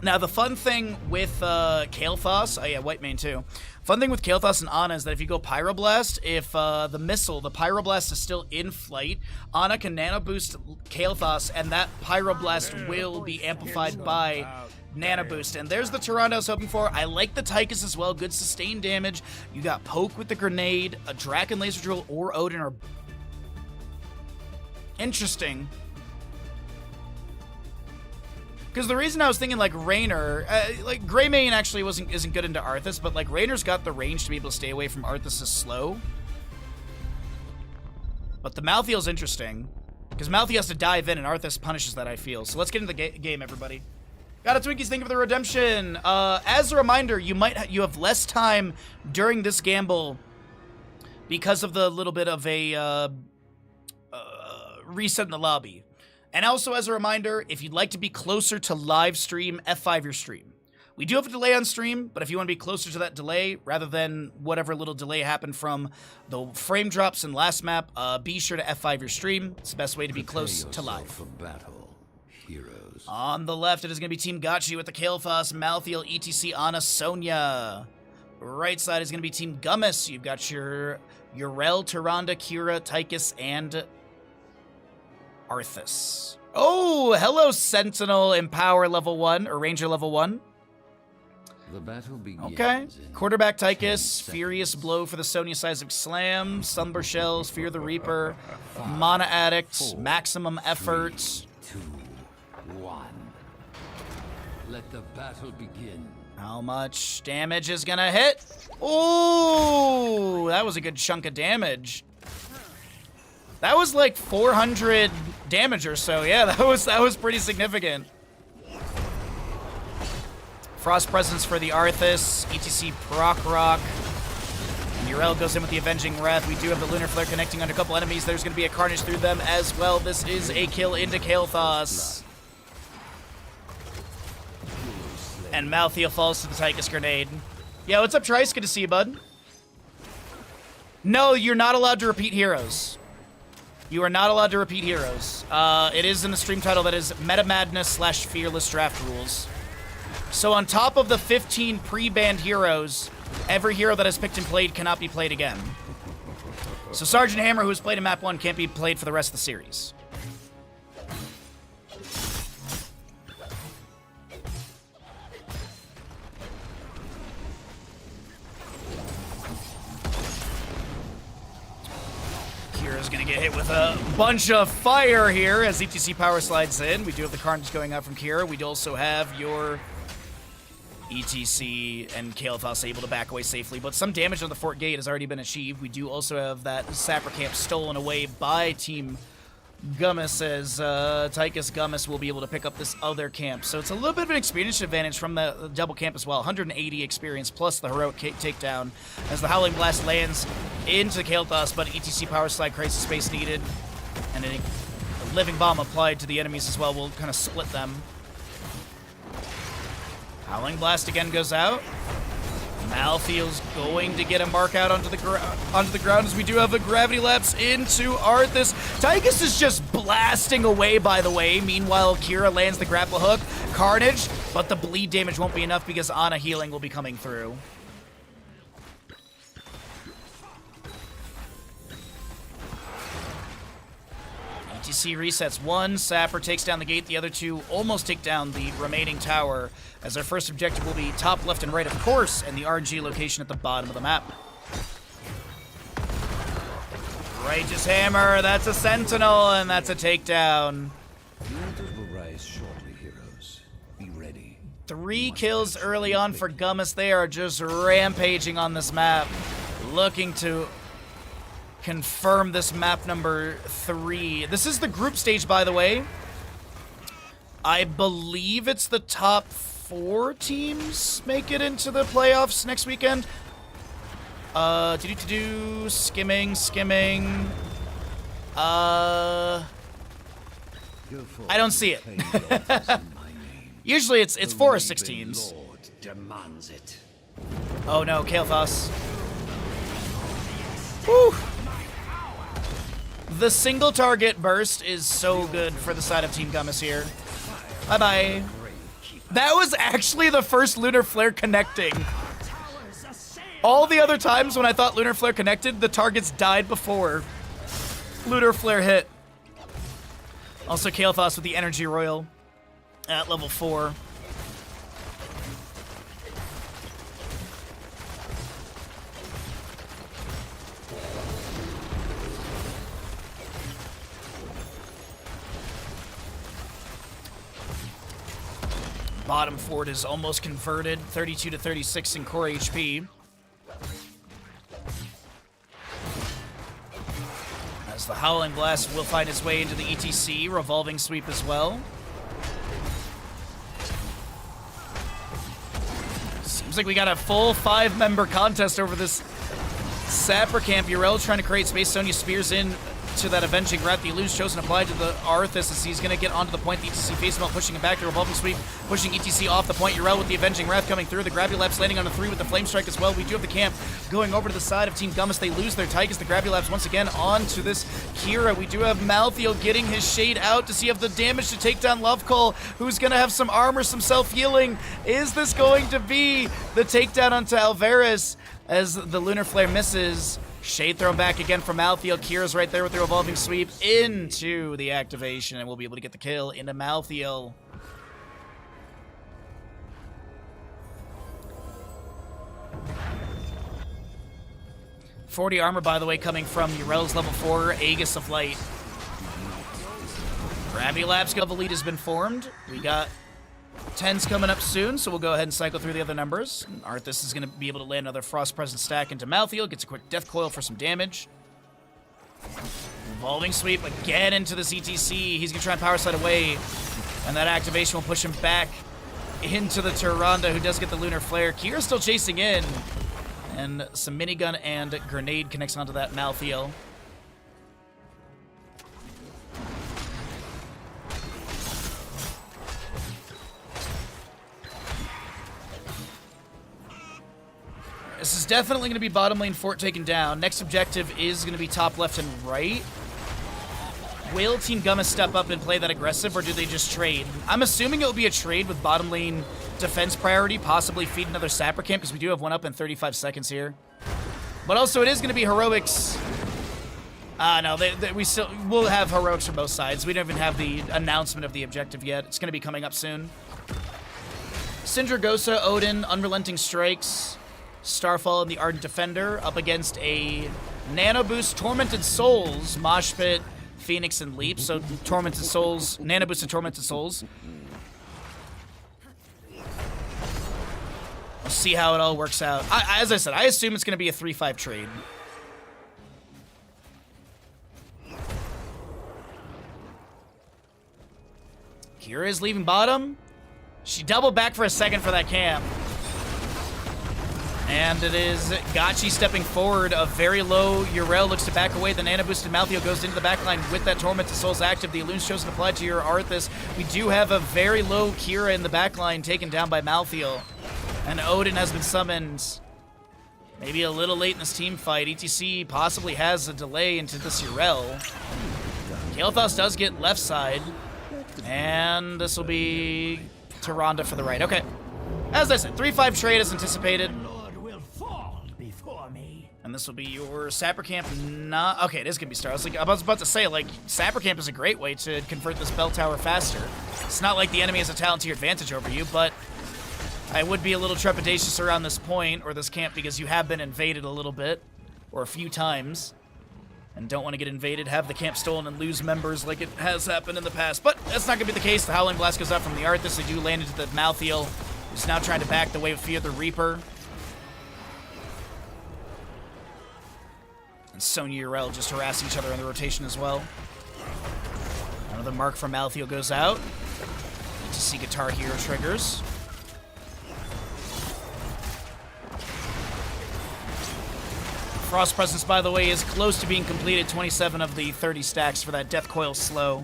Now, the fun thing with Kael'thas... Oh, yeah, White Mane, too. Fun thing with Kael'thas and Ana is that if you go Pyroblast, if the missile, the Pyroblast is still in flight, Ana can Nano Boost Kael'thas, and that Pyroblast will be amplified by Nano Boost. And there's the Tyrande I was hoping for. I like the Tychus as well. Good sustained damage. You got Poke with the Grenade, a Draken Laser Drill, or Odin are interesting. Because the reason I was thinking like Raynor, like Greymane actually isn't good into Arthas, but like Raynor's got the range to be able to stay away from Arthas' slow. But the Malthael's interesting, because Malthael has to dive in and Arthas punishes that, I feel. So let's get into the game, everybody. Got it, Twinkies, thank you for the redemption. As a reminder, you have less time during this gamble because of the little bit of a reset in the lobby. And also, as a reminder, if you'd like to be closer to live stream, F5 your stream. We do have a delay on stream, but if you want to be closer to that delay, rather than whatever little delay happened from the frame drops in last map, be sure to F5 your stream. It's the best way to be close to live. For battle, heroes. On the left, it is going to be Team Gotchi with the Kael'thas, Malthael, ETC, Ana, Sonya. Right side is going to be Team Gummis. You've got your Rel, Tyrande, Kira, Tychus, and Arthas. Oh, hello, Sentinel Empower level 1, or Ranger level 1. The battle begins. Okay. Quarterback Tychus, Furious Blow for the Sonya Seismic Slam, Slumber Shells, Fear the Reaper, Mana Addict, Maximum Effort. 3, 2, 1. Let the battle begin. How much damage is gonna hit? Ooh, that was a good chunk of damage. That was like 400 damage or so. Yeah, that was pretty significant. Frost Presence for the Arthas, ETC Proc Rock. And Yrel goes in with the Avenging Wrath. We do have the Lunar Flare connecting on a couple enemies. There's going to be a Carnage through them as well. This is a kill into Kael'thas. And Malthael falls to the Tychus Grenade. Yeah, what's up, Trice? Good to see you, bud. No, you're not allowed to repeat heroes. You are not allowed to repeat heroes. It is in the stream title that is Meta Madness / Fearless Draft Rules. So on top of the 15 pre-banned heroes, every hero that is picked and played cannot be played again. So Sergeant Hammer, who was played in Map 1, can't be played for the rest of the series. Kira's gonna get hit with a bunch of fire here as ETC power slides in. We do have the Carnage going out from Kira. We do also have your ETC and Kael'thas able to back away safely, but some damage on the fort gate has already been achieved. We do also have that Sapper camp stolen away by Team Gummis, as Tychus Gummis will be able to pick up this other camp. So it's a little bit of an experience advantage from the double camp as well. 180 experience plus the heroic takedown as the Howling Blast lands into Kael'thas, but ETC power slide crisis space needed, and a living bomb applied to the enemies as well will kind of split them. Howling Blast again goes out. Malthael's going to get a mark out onto the ground as we do have a Gravity Lapse into Arthas. Tychus is just blasting away, by the way. Meanwhile, Kira lands the grapple hook. Carnage, but the bleed damage won't be enough because Ana healing will be coming through. ETC resets one. Sapper takes down the gate. The other two almost take down the remaining tower, as our first objective will be top, left, and right, of course, and the RNG location at the bottom of the map. Righteous Hammer, that's a Sentinel, and that's a takedown. The altars will rise shortly, heroes. Be ready. 3 kills early on for Gummis. They are just rampaging on this map, looking to confirm this map number 3. This is the group stage, by the way. I believe it's the top 4 teams make it into the playoffs next weekend. Skimming. I don't see it. Usually it's 4 or 6 teams. Lord demands it. Oh no, Kael'thas. Whew. The single target burst is so good for the side of Team Gummis here. Bye-bye. That was actually the first Lunar Flare connecting. All the other times when I thought Lunar Flare connected, the targets died before Lunar Flare hit. Also Kael'thas with the Energy Royal at level 4. Bottom fort is almost converted, 32 to 36 in core HP. As the Howling Blast will find its way into the ETC, revolving sweep as well. Seems like we got a full 5-member contest over this Sapper Camp. Yrel trying to create space. Sonya spears in to that Avenging Wrath. The Illusion Chosen applied to the Arthas as he's going to get onto the point. The ETC face melt pushing him back. The revolving sweep pushing ETC off the point. Yrel with the Avenging Wrath coming through. The Grabulabs landing on a 3 with the Flame Strike as well. We do have the camp going over to the side of Team Gummis. They lose their Tychus. The Grabulabs once again onto this Kira. We do have Malthael getting his Shade out to see if the damage to take down Lovecall, who's going to have some armor, some self-healing. Is this going to be the takedown onto Alvarez as the Lunar Flare misses? Shade thrown back again from Malthael. Kira's right there with the revolving sweep into the activation, and we'll be able to get the kill into Malthael. .40 armor, by the way, coming from Yrel's level 4 Aegis of Light. Grabulabs level lead has been formed. We got 10's coming up soon, so we'll go ahead and cycle through the other numbers. Arthas is going to be able to land another Frost Presence stack into Malthael. Gets a quick Death Coil for some damage. Revolving Sweep again into the CTC. He's going to try and Power Slide away, and that activation will push him back into the Tyrande, who does get the Lunar Flare. Kira's still chasing in, and some minigun and grenade connects onto that Malthael. This is definitely going to be bottom lane fort taken down. Next objective is going to be top left and right. Will Team Gummis step up and play that aggressive, or do they just trade? I'm assuming it will be a trade with bottom lane defense priority, possibly feed another Sapper Camp, because we do have one up in 35 seconds here. But also, it is going to be heroics. No, we'll have heroics from both sides. We don't even have the announcement of the objective yet. It's going to be coming up soon. Syndragosa, Odin, Unrelenting Strikes, Starfall, and the Ardent Defender up against a Nano Boost, Tormented Souls, Mosh Pit, Phoenix, and Leap. So Tormented Souls, Nano Boost and Tormented Souls. We'll see how it all works out. As I said, I assume it's going to be a 3-5 trade. Kira is leaving bottom. She doubled back for a second for that camp. And it is Gotchi stepping forward. A very low Yrel looks to back away. The Nano Boosted Malthael goes into the backline with that Tormented Souls active. The Illusion Chosen applied to your Arthas. We do have a very low Kira in the backline taken down by Malthael. And Odin has been summoned. Maybe a little late in this team fight. ETC possibly has a delay into this Yrel. Kael'thas does get left side. And this will be Tyrande for the right. Okay. As I said, 3-5 trade as anticipated. And this will be your Sapper Camp. Okay, it is going to be Star. I was about to say, like, Sapper Camp is a great way to convert this bell tower faster. It's not like the enemy has a talent to your advantage over you, but I would be a little trepidatious around this point or this camp because you have been invaded a little bit, or a few times, and don't want to get invaded, have the camp stolen, and lose members like it has happened in the past. But that's not going to be the case. The Howling Blast goes out from the Arthas. They do land into the Malthael, who's now trying to back the way of Fear the Reaper. And Sonya Yrel just harassing each other in the rotation as well. Another mark from Malthael goes out. Need to see Guitar Hero triggers. Frost Presence, by the way, is close to being completed. 27 of the 30 stacks for that Death Coil slow.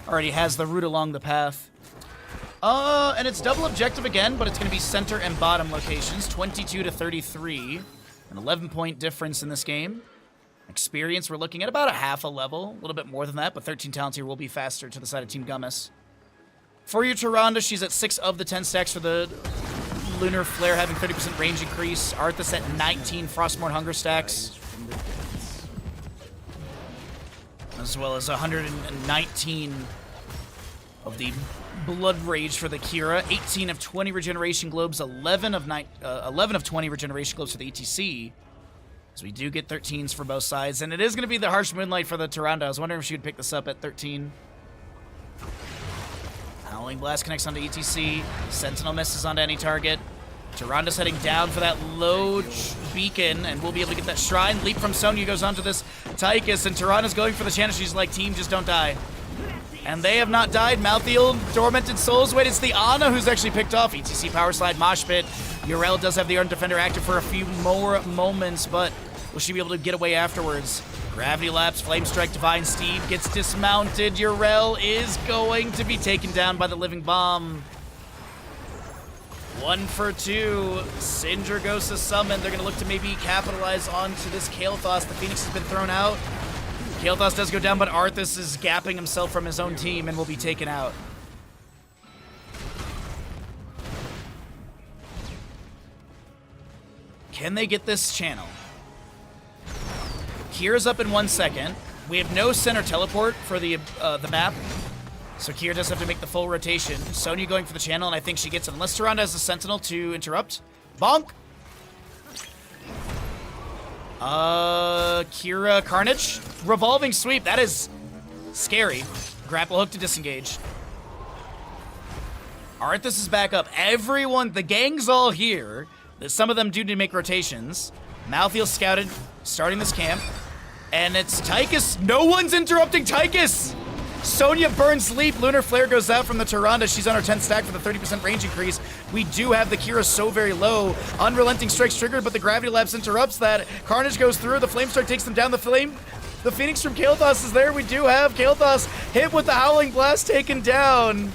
Already has the route along the path. And it's double objective again, but it's going to be center and bottom locations. 22 to 33. An 11-point difference in this game. Experience, we're looking at about a half a level. A little bit more than that, but 13 talents here will be faster to the side of Team Gummis. For your Tyrande, she's at 6 of the 10 stacks for the Lunar Flare, having 30% range increase. Arthas at 19 Frostmourne Hunger stacks. As well as 119 of the Blood Rage for the Kira. 18 of 20 Regeneration Globes. 11 of 20 Regeneration Globes for the ETC. So we do get 13s for both sides. And it is going to be the Harsh Moonlight for the Tyrande. I was wondering if she would pick this up at 13. Howling Howling Blast connects onto ETC. Sentinel misses onto any target. Tyranda's heading down for that low beacon, and we'll be able to get that shrine. Leap from Sonya goes onto this Tychus, and Tyranda's going for the channel. She's like, team, just don't die. And they have not died. Malthiel, Tormented Souls. Wait, it's the Ana who's actually picked off. ETC Power Slide, Mosh Pit. Yrel does have the Ardent Defender active for a few more moments, but will she be able to get away afterwards? Gravity Lapse, Flame Strike, Divine Steed gets dismounted. Yrel is going to be taken down by the Living Bomb. 1 for 2. Syndra goes to summon. They're going to look to maybe capitalize onto this Kael'Thas. The Phoenix has been thrown out. Kael'Thas does go down, but Arthas is gapping himself from his own team and will be taken out. Can they get this channel? Kira's up in 1 second. We have no center teleport for the map, so Kira does have to make the full rotation. Sonya going for the channel, and I think she gets it. Unless Tyrande has a Sentinel to interrupt. Bonk! Kira Carnage. Revolving Sweep, that is scary. Grapple Hook to disengage. Arthas is back up. Everyone, the gang's all here. Some of them do need to make rotations. Malthiel scouted, starting this camp. And it's Tychus. No one's interrupting Tychus! Sonya burns Leap. Lunar Flare goes out from the Tyrande. She's on her 10th stack for the 30% range increase. We do have the Kira so very low. Unrelenting Strike's triggered, but the Gravity Lapse interrupts that. Carnage goes through. The Flame Strike takes them down. The Phoenix from Kael'Thas is there. We do have Kael'Thas hit with the Howling Blast taken down.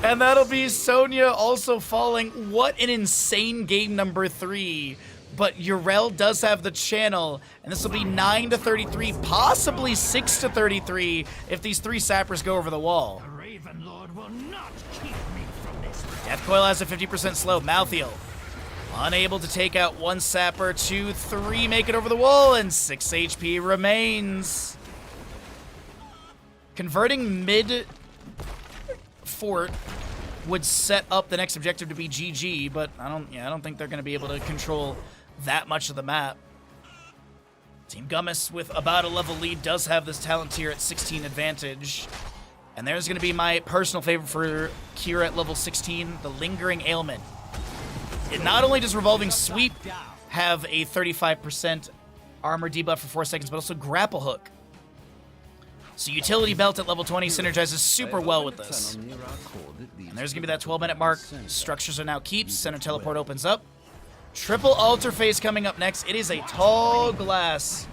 And that'll be Sonya also falling. What an insane game number 3. But Yrel does have the channel, and this will be 9-33, possibly 6-33 if these 3 sappers go over the wall. Raven Lord will not keep me from this. Death Coil has a 50% slow. Malthiel unable to take out 1 sapper, 2, 3 make it over the wall, and 6 HP remains. Converting mid fort would set up the next objective to be GG, but I don't think they're going to be able to control that much of the map. Team Gummis with about a level lead does have this talent tier at 16 advantage. And there's going to be my personal favorite for Kira at level 16, the Lingering Ailment. It not only does Revolving Sweep have a 35% armor debuff for 4 seconds, but also Grapple Hook. So Utility Belt at level 20 synergizes super well with this. And there's going to be that 12-minute mark. Structures are now keeps. Center Teleport opens up. Triple Altar Phase coming up next. It is a tall glass.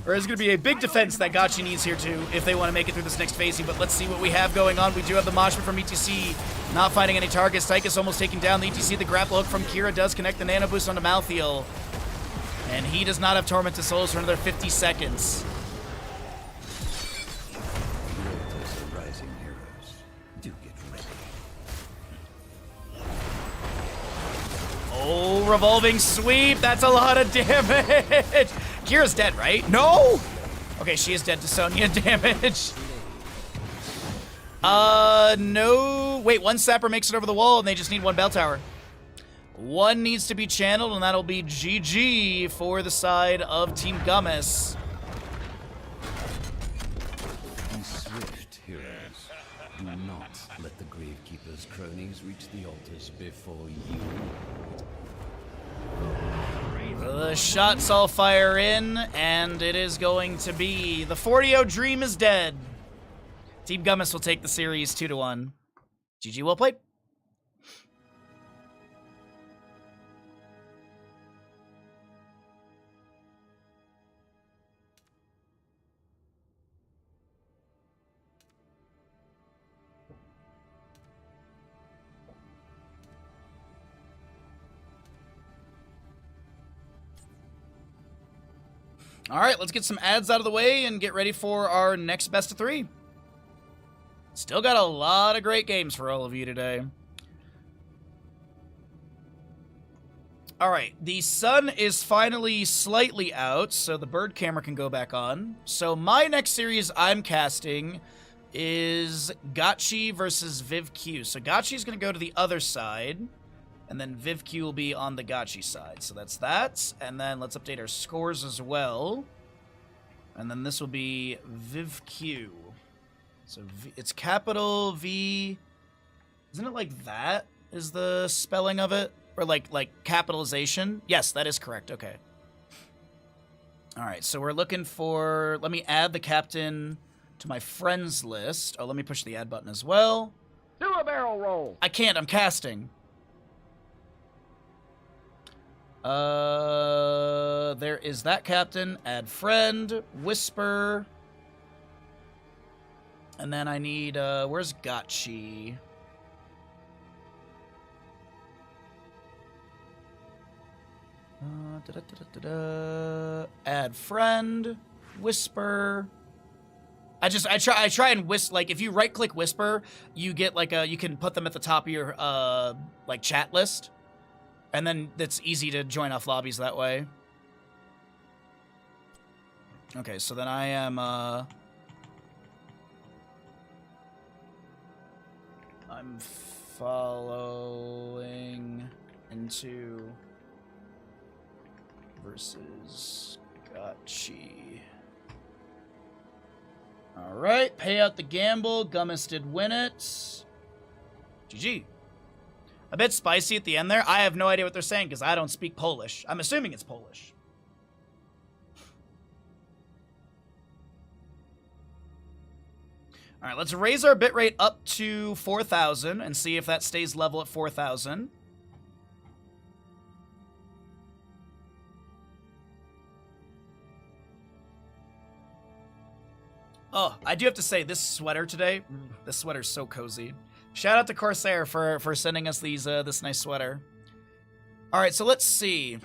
There's going to be a big defense that Gotchi needs here too if they want to make it through this next phasing, but let's see what we have going on. We do have the Moshpit from ETC not finding any targets. Tychus almost taking down the ETC. The Grapple Hook from Kira does connect the Nano Boost onto Malthiel. And he does not have Tormented Souls for another 50 seconds. Rising heroes, do get ready. Oh, Revolving Sweep. That's a lot of damage. Kira's dead, right? No! Okay, she is dead to Sonya damage. No. Wait, 1 Sapper makes it over the wall, and they just need 1 Bell Tower. 1 needs to be channeled, and that'll be GG for the side of Team Gummis. Be swift, heroes. Do not let the Gravekeeper's cronies reach the altars before you. The shots all fire in, and it is going to be the 40-0 Dream is dead. Team Gummis will take the series 2-1. GG, well played. All right, let's get some ads out of the way and get ready for our next best of 3. Still got a lot of great games for all of you today. All right, the sun is finally slightly out, so the bird camera can go back on. So my next series I'm casting is Gotchi versus Viv Q. So Gotchi's going to go to the other side, and then Viv Q will be on the Gotchi side. So that's that, and then let's update our scores as well. And then this will be Viv Q. So it's capital V Isn't it like that is the spelling of it? Or like capitalization? Yes, that is correct. Okay. All right, so we're looking for... Let me add the captain to my friends list. Oh, let me push the add button as well. Do a barrel roll. I can't. I'm casting. There is that captain. Add friend. Whisper. And then I need... where's Gotchi? Add friend, whisper. I try and whisper. Like if you right click whisper, you get like you can put them at the top of your like chat list, and then it's easy to join off lobbies that way. Okay, so then I am I'm following into versus Gotchi. Alright, pay out the gamble. Gummis did win it. GG. A bit spicy at the end there. I have no idea what they're saying because I don't speak Polish. I'm assuming it's Polish. Alright, let's raise our bitrate up to 4,000 and see if that stays level at 4,000. Oh, I do have to say, this sweater today, this sweater's so cozy. Shout out to Corsair for sending us these this nice sweater. All right, so let's see.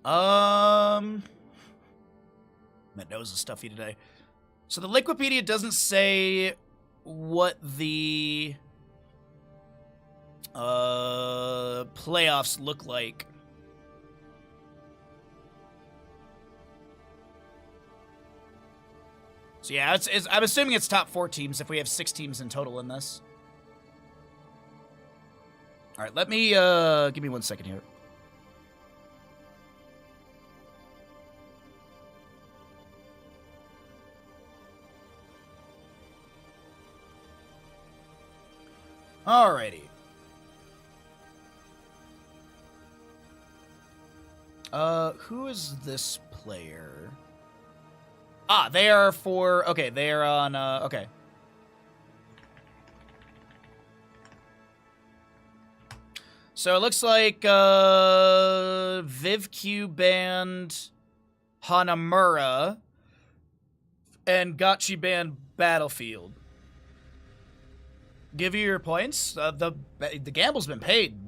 My nose is stuffy today. So the Liquipedia doesn't say what the playoffs look like. So yeah, I'm assuming it's top 4 teams if we have 6 teams in total in this. All right, let me give me 1 second here. Alrighty. Who is this player? Ah, they are for... Okay, they are on... okay. So it looks like VivQ banned Hanamura and Gotchi banned Battlefield. Give you your points. The gamble's been paid.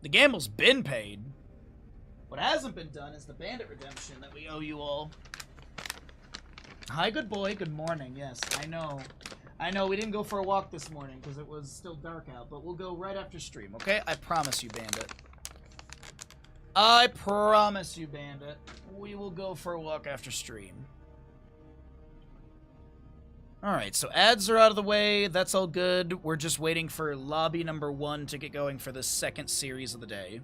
The gamble's been paid. What hasn't been done is the bandit redemption that we owe you all. Hi, good boy. Good morning. Yes, I know. I know we didn't go for a walk this morning because it was still dark out, but we'll go right after stream, okay? I promise you, Bandit. I promise you, Bandit. We will go for a walk after stream. Alright, so ads are out of the way. That's all good. We're just waiting for lobby number 1 to get going for the second series of the day.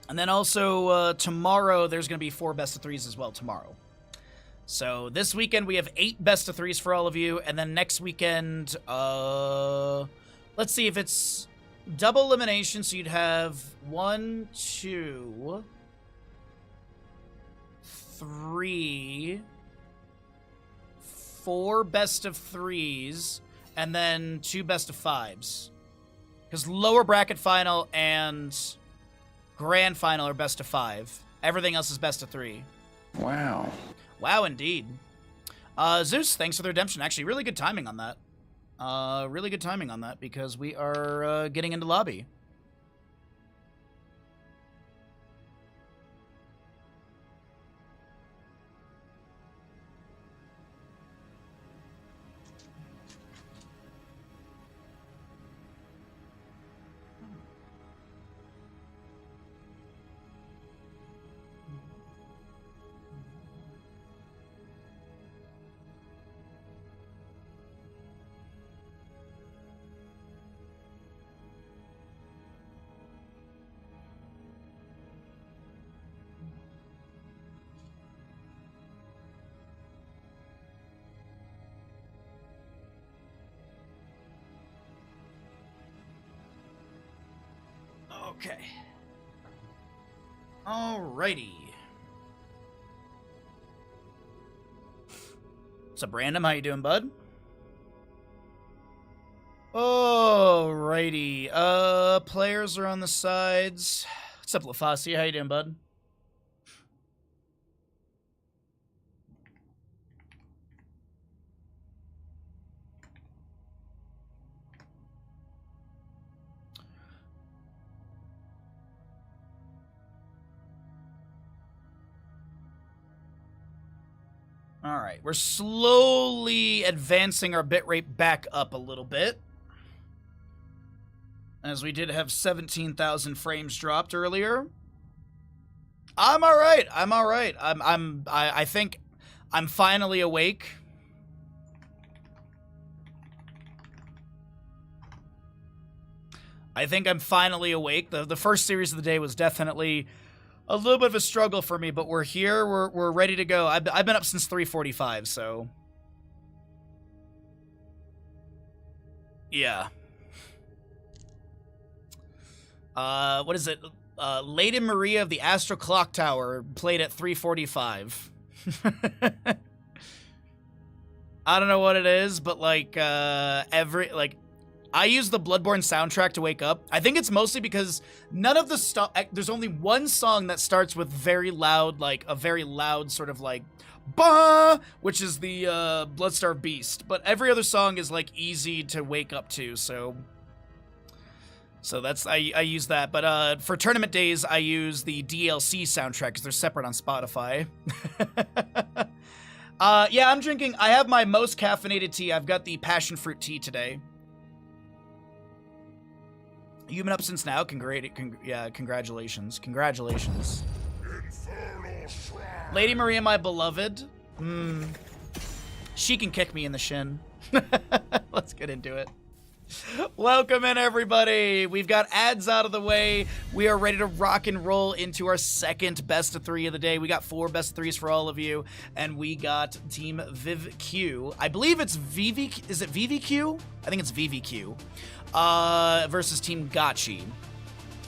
And then also, tomorrow, there's going to be 4 best of 3s as well tomorrow. So this weekend, we have 8 best of 3s for all of you. And then next weekend, let's see if it's double elimination. So you'd have 1, 2, 3, 4 best of 3s, and then 2 best of 5s. Because lower bracket final and... Grand final are best of 5. Everything else is best of 3. Wow. Wow, indeed. Zeus, thanks for the redemption. Actually, really good timing on that. Really good timing on that because we are getting into lobby. Okay. Alrighty. What's up, Random? How you doing, bud? Alrighty. Players are on the sides. What's up, LaFasia? How you doing, bud? Alright, we're slowly advancing our bitrate back up a little bit, as we did have 17,000 frames dropped earlier. I'm alright. I'm alright. I think I'm finally awake. I think I'm finally awake. The first series of the day was definitely a little bit of a struggle for me, but we're here. We're ready to go. I've been up since 3:45, so yeah. What is it? Lady Maria of the Astral Clock Tower played at 3:45. I don't know what it is, but like I use the Bloodborne soundtrack to wake up. I think it's mostly because none of the stuff, there's only one song that starts with very loud, like a very loud sort of like bah, which is the Bloodstar Beast, but every other song is like easy to wake up to, so that's I use that. But for tournament days I use the DLC soundtrack because they're separate on Spotify. Yeah, I'm drinking, I have my most caffeinated tea. I've got the passion fruit tea today. You've been up since now? Yeah, congratulations. Congratulations. Lady Maria, my beloved. She can kick me in the shin. Let's get into it. Welcome in, everybody. We've got ads out of the way. We are ready to rock and roll into our second best of 3 of the day. We got 4 best of 3s for all of you, and we got Team VivQ. I believe it's VV. Is it VVQ? I think it's VVQ. Versus Team Gotchi.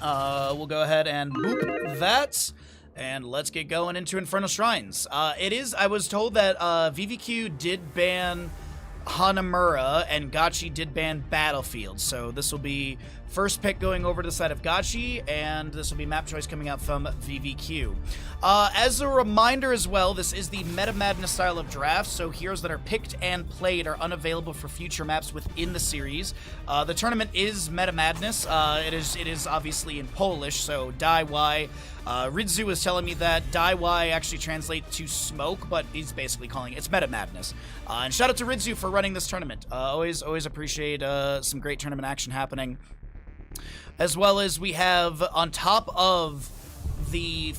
We'll go ahead and boop that, and let's get going into Infernal Shrines. I was told that VVQ did ban Hanamura, and Gotchi did ban Battlefield, so this will be first pick going over to the side of Gotchi, and this will be map choice coming out from VVQ. As a reminder as well, this is the Meta Madness style of draft, so heroes that are picked and played are unavailable for future maps within the series. The tournament is Meta Madness. It is obviously in Polish, so Dymy. Ridzu was telling me that Dymy actually translates to smoke, but he's basically calling it's Meta Madness. And shout out to Ridzu for running this tournament. Always appreciate some great tournament action happening. As well as we have, on top of the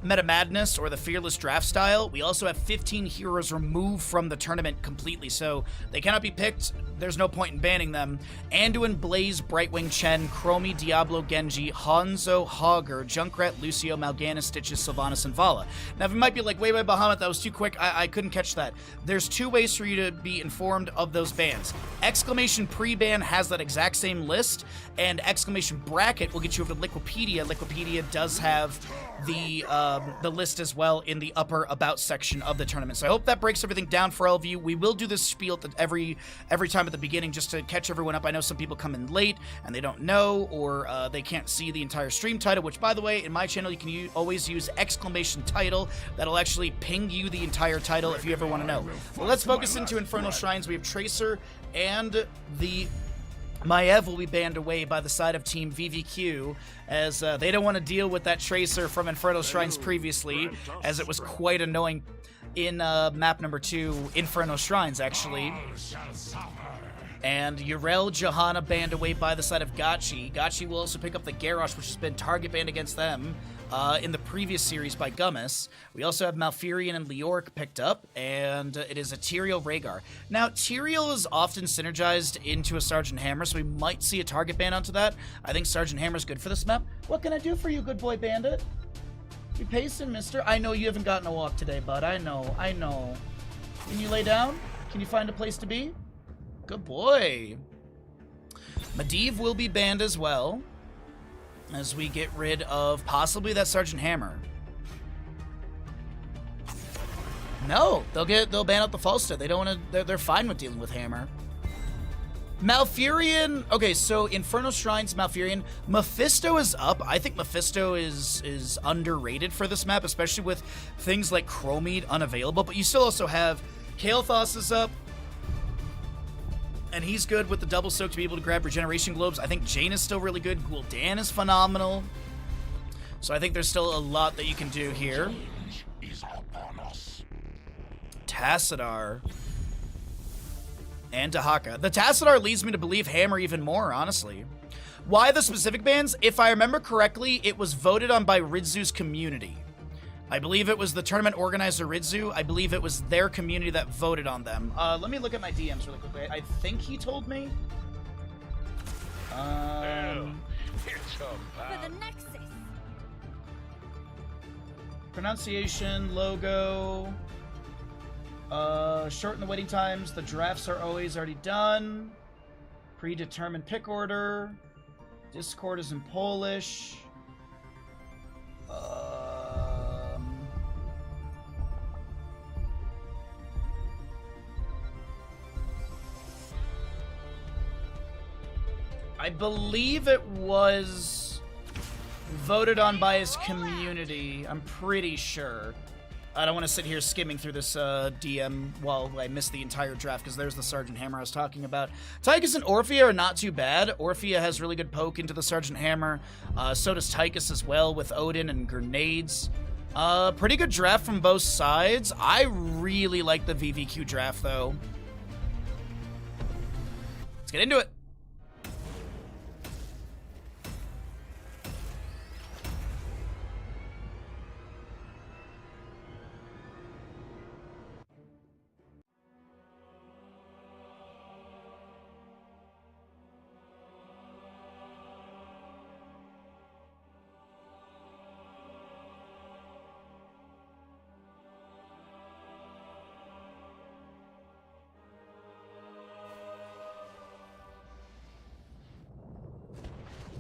Meta Madness or the Fearless Draft style, we also have 15 heroes removed from the tournament completely, so they cannot be picked. There's no point in banning them. Anduin, Blaze, Brightwing, Chen, Chromie, Diablo, Genji, Hanzo, Hogger, Junkrat, Lucio, Mal'Ganis, Stitches, Sylvanas, and Vala. Now, if you might be like, wait, Bahamut, that was too quick. I couldn't catch that. There's 2 ways for you to be informed of those bans. Exclamation pre-ban has that exact same list, and exclamation bracket will get you over to Liquipedia. Liquipedia does have the list as well in the upper about section of the tournament. So I hope that breaks everything down for all of you. We will do this spiel at every time at the beginning just to catch everyone up. I know some people come in late and they don't know, or they can't see the entire stream title, which, by the way, in my channel you can always use exclamation title. That'll actually ping you the entire title if you ever want to know. Well, let's focus into Infernal Shrines. We have Tracer and the Maiev will be banned away by the side of Team VVQ, as they don't want to deal with that Tracer from Infernal Shrines previously, as it was quite annoying in map number 2, Infernal Shrines, actually. And Yrel Johanna banned away by the side of Gotchi. Gotchi will also pick up the Garrosh, which has been target banned against them in the previous series by Gummis. We also have Malfurion and Leoric picked up, and it is a Tyrael Rhaegar. Now, Tyrael is often synergized into a Sergeant Hammer, so we might see a target ban onto that. I think Sergeant Hammer is good for this map. What can I do for you, good boy bandit? You pacing, mister? I know you haven't gotten a walk today, bud. I know. Can you lay down? Can you find a place to be? Good boy. Medivh will be banned as well. as we get rid of possibly that Sergeant Hammer. No, they'll ban out the Falstad. They don't want to. They're fine with dealing with Hammer. Malfurion. Okay, so Infernal Shrines, Malfurion. Mephisto is up. I think Mephisto is underrated for this map, especially with things like Chromede unavailable. But you still also have Kael'thas is up, and he's good with the double soak to be able to grab regeneration globes. I think Jane is still really good. Gul'dan is phenomenal. So I think there's still a lot that you can do here. Tassadar and Dahaka. The Tassadar leads me to believe Hammer even more, honestly. Why the specific bans? If I remember correctly, it was voted on by Ridzu's community. I believe it was the tournament organizer Ridzu. I believe it was their community that voted on them. Let me look at my DMs really quickly. I think he told me. For the Nexus. Pronunciation, logo. Shorten the waiting times. The drafts are always already done. Predetermined pick order. Discord is in Polish. I believe it was voted on by his community. I'm pretty sure. I don't want to sit here skimming through this DM while I miss the entire draft, because there's the Sergeant Hammer I was talking about. Tychus and Orphea are not too bad. Orphea has really good poke into the Sergeant Hammer. So does Tychus as well with Odin and grenades. Pretty good draft from both sides. I really like the VVQ draft, though. Let's get into it.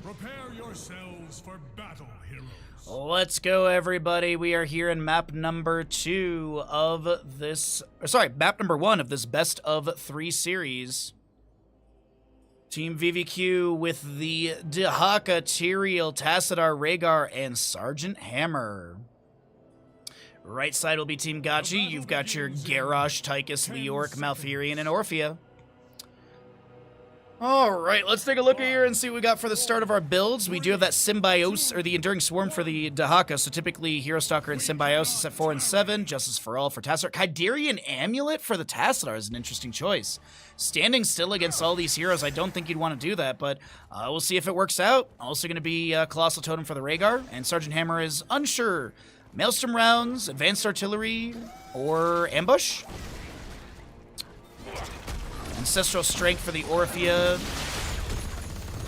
Prepare yourselves for battle, heroes. Let's go, everybody. We are here in map number 2 of this... map number 1 of this best of 3 series. Team VVQ with the Dahaka, Tyrael, Tassadar, Rhaegar, and Sergeant Hammer. Right side will be Team Gachi. You've got your Garrosh, Tychus, Leoric, Malfurion, and Orphea. Alright, let's take a look here and see what we got for the start of our builds. We do have that Symbiosis, or the Enduring Swarm for the Dahaka, so typically Hero Stalker and Symbiosis at 4 and 7, Justice for All for Tassadar. Chiderian Amulet for the Tassadar is an interesting choice. Standing still against all these heroes, I don't think you'd want to do that, but we'll see if it works out. Also going to be Colossal Totem for the Rhaegar, and Sergeant Hammer is unsure. Maelstrom Rounds, Advanced Artillery, or Ambush? Ancestral Strength for the Orphea.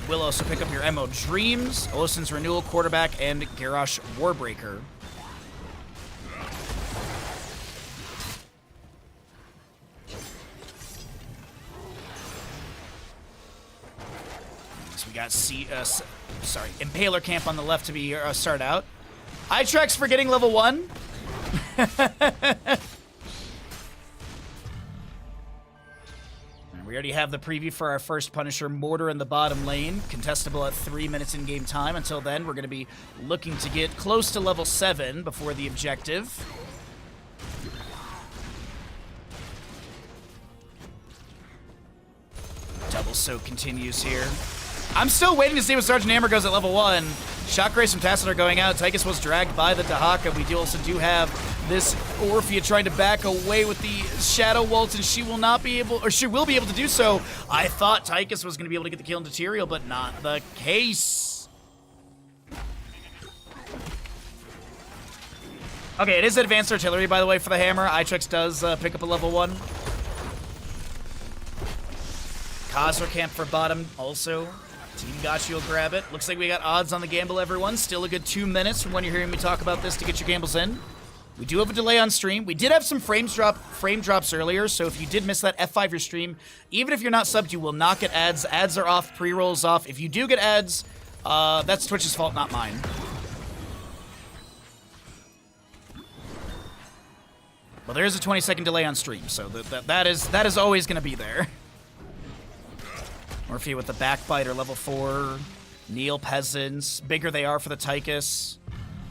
Will also pick up your Emerald Dreams, Olison's Renewal, Quarterback, and Garrosh Warbreaker. So we got Impaler Camp on the left to be start out. Itrex for getting level 1. We already have the preview for our first Punisher, Mortar in the bottom lane, contestable at 3 minutes in game time. Until then, we're going to be looking to get close to level 7 before the objective. Double Soak continues here. I'm still waiting to see what Sergeant Hammer goes at level 1. Shockgrace from Tassadar going out. Tychus was dragged by the Dahaka. We also do have this Orphea trying to back away with the Shadow Waltz, and she will not be able, or she will be able to do so. I thought Tychus was going to be able to get the kill into Tyrael, but not the case. Okay, it is Advanced Artillery, by the way, for the Hammer. Itrex does pick up a level 1. Khazra Camp for bottom also. Team Gachi will grab it. Looks like we got odds on the gamble, everyone. Still a good 2 minutes from when you're hearing me talk about this to get your gambles in. We do have a delay on stream. We did have some frame drops earlier, so if you did miss that, F5 your stream. Even if you're not subbed, you will not get ads. Ads are off, pre-rolls off. If you do get ads, That's Twitch's fault, not mine. Well, there is a 20-second delay on stream, so that is always going to be there. Morphe with the backbiter, level 4. Neil Peasants. Bigger they are for the Tychus.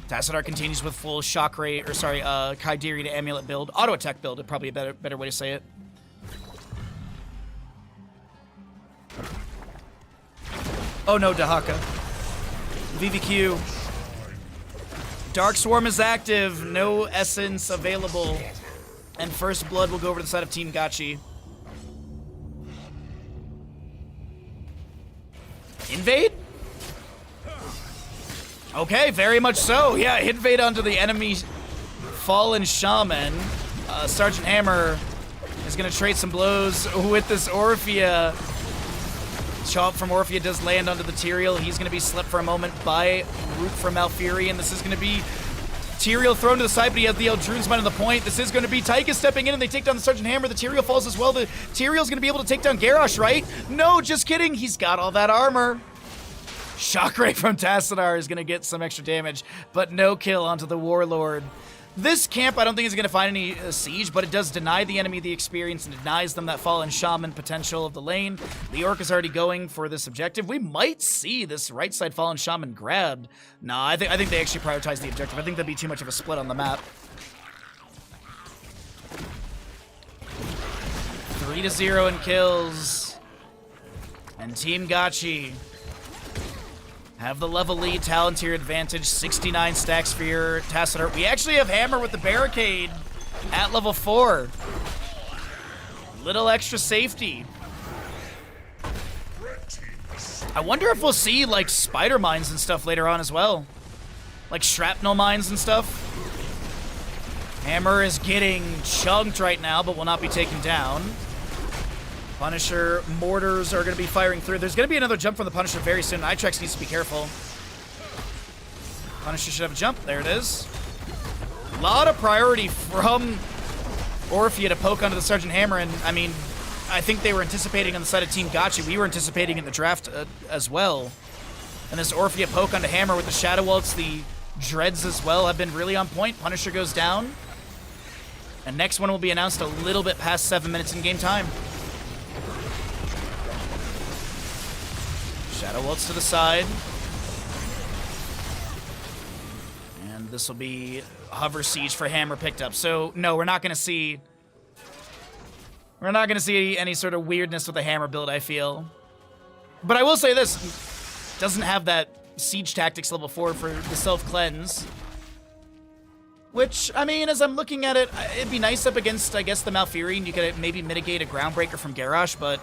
Tassadar continues with full shock rate, or sorry, Kaidiri to amulet build. Auto attack build, is probably a better way to say it. Oh no, Dahaka. VVQ. Dark Swarm is active. No essence available. And first blood will go over to the side of Team Gachi. Invade? Okay, very much so. Yeah, invade onto the enemy Fallen Shaman. Sergeant Hammer is going to trade some blows with this Orphea. Chop from Orphea does land onto the Tyrael. He's going to be slept for a moment by Root from Malfuri, and this is going to be Tyrael thrown to the side, but he has the Eldrune's Mind on the point. This is going to be Tychus stepping in, and they take down the Sergeant Hammer. The Tyrael falls as well. The Tyrael's going to be able to take down Garrosh, right? No, just kidding. He's got all that armor. Shock Ray from Tassadar is going to get some extra damage, but no kill onto the Warlord. This camp, I don't think is going to find any siege, but it does deny the enemy the experience and denies them that Fallen Shaman potential of the lane. The Orc is already going for this objective. We might see this right side Fallen Shaman grabbed. Nah, I think they actually prioritize the objective. I think that'd be too much of a split on the map. 3-0 in kills. And Team Gachi have the level lead, Talontier advantage, 69 stacks for your Tassadar. We actually have Hammer with the barricade at level 4. Little extra safety. I wonder if we'll see, like, spider mines and stuff later on as well. Like shrapnel mines and stuff. Hammer is getting chunked right now, but will not be taken down. Punisher mortars are going to be firing through. There's going to be another jump from the Punisher very soon. Itrex needs to be careful. Punisher should have a jump. There it is. A lot of priority from Orphea to poke onto the Sergeant Hammer, and I mean, I think they were anticipating on the side of Team Gachi. We were anticipating in the draft as well. And this Orphea poke onto Hammer with the Shadow Waltz, the Dreads as well have been really on point. Punisher goes down. And next one will be announced a little bit past 7 minutes in game time. Shadow Waltz to the side. And this will be Hover Siege for Hammer picked up. So, no, we're not going to see any sort of weirdness with the Hammer build, I feel. But I will say this. Doesn't have that Siege Tactics level 4 for the self-cleanse. Which, I mean, as I'm looking at it, it'd be nice up against, I guess, the Malfuri, and you could maybe mitigate a Groundbreaker from Garrosh, but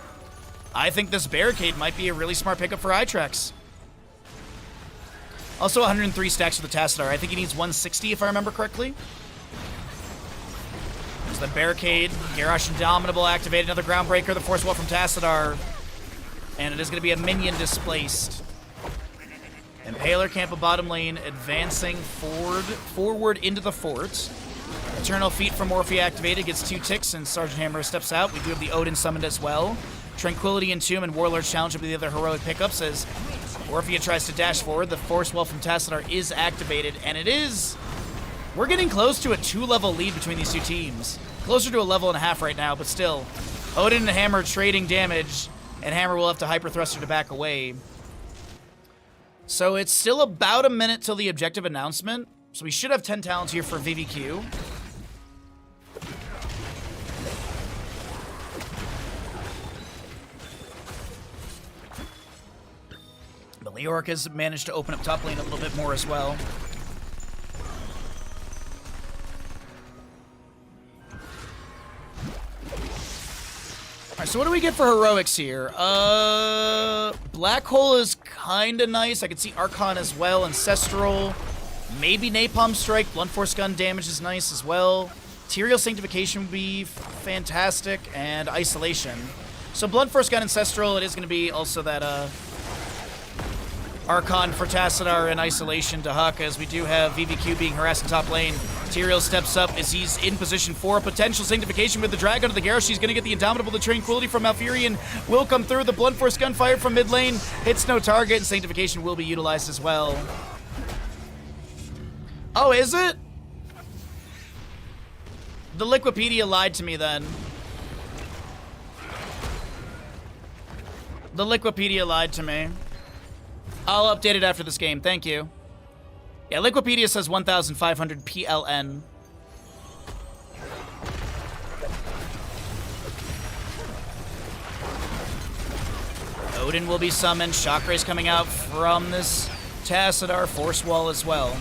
I think this Barricade might be a really smart pickup for Itrex. Also 103 stacks for the Tassadar. I think he needs 160 if I remember correctly. There's the Barricade. Garrosh Indomitable activated. Another Groundbreaker. The Force Wall from Tassadar. And it is going to be a minion displaced. Impaler camp of bottom lane, advancing forward into the fort. Eternal Feet from Orphea activated, gets 2 ticks, and Sergeant Hammer steps out. We do have the Odin summoned as well. Tranquility and Tomb and Warlord's Challenge will be the other heroic pickups as Orphea tries to dash forward. The Force Wall from Tassadar is activated, and it is... We're getting close to a 2-level lead between these two teams. Closer to a level and a half right now, but still. Odin and Hammer trading damage, and Hammer will have to Hyper Thruster to back away. So it's still about a minute till the objective announcement. So we should have 10 talents here for VVQ. But Leoric has managed to open up top lane a little bit more as well. Alright, so what do we get for heroics here? Black Hole is kinda nice. I could see Archon as well, Ancestral. Maybe Napalm Strike. Blunt Force Gun damage is nice as well. Tyrael Sanctification would be fantastic, and Isolation. So Blunt Force Gun, Ancestral, it is going to be also that Archon for Tassadar and Isolation to Huck, as we do have VVQ being harassed in top lane. Tyrael steps up as he's in position for a potential sanctification with the Dragon of the Garrosh. He's going to get the Indomitable. The Tranquility from Malfurion will come through. The Blunt Force gunfire from mid lane hits no target, and sanctification will be utilized as well. Oh, is it? The Liquipedia lied to me then. The Liquipedia lied to me. I'll update it after this game. Thank you. Yeah, Liquipedia says 1,500 PLN. Odin will be summoned. Shockray coming out from this Tassadar Force Wall as well.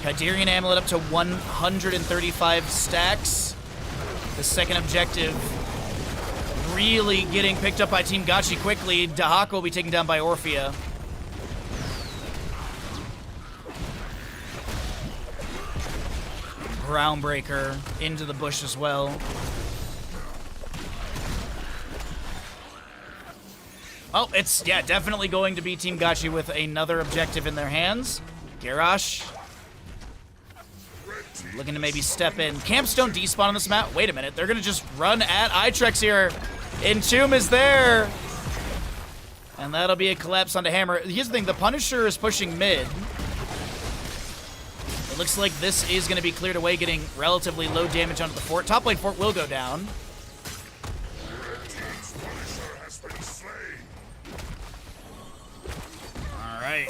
Hyderian Amulet up to 135 stacks. The second objective really getting picked up by Team Gachi quickly. Dahaka will be taken down by Orphea. Groundbreaker into the bush as well. Oh, it's, yeah, definitely going to be Team Gachi with another objective in their hands. Garrosh looking to maybe step in. Camps don't despawn on this map. Wait a minute, they're going to just run at Itrex here. Entomb is there. And that'll be a collapse onto Hammer. Here's the thing, the Punisher is pushing mid. It looks like this is going to be cleared away, getting relatively low damage onto the fort. Top lane fort will go down. All right.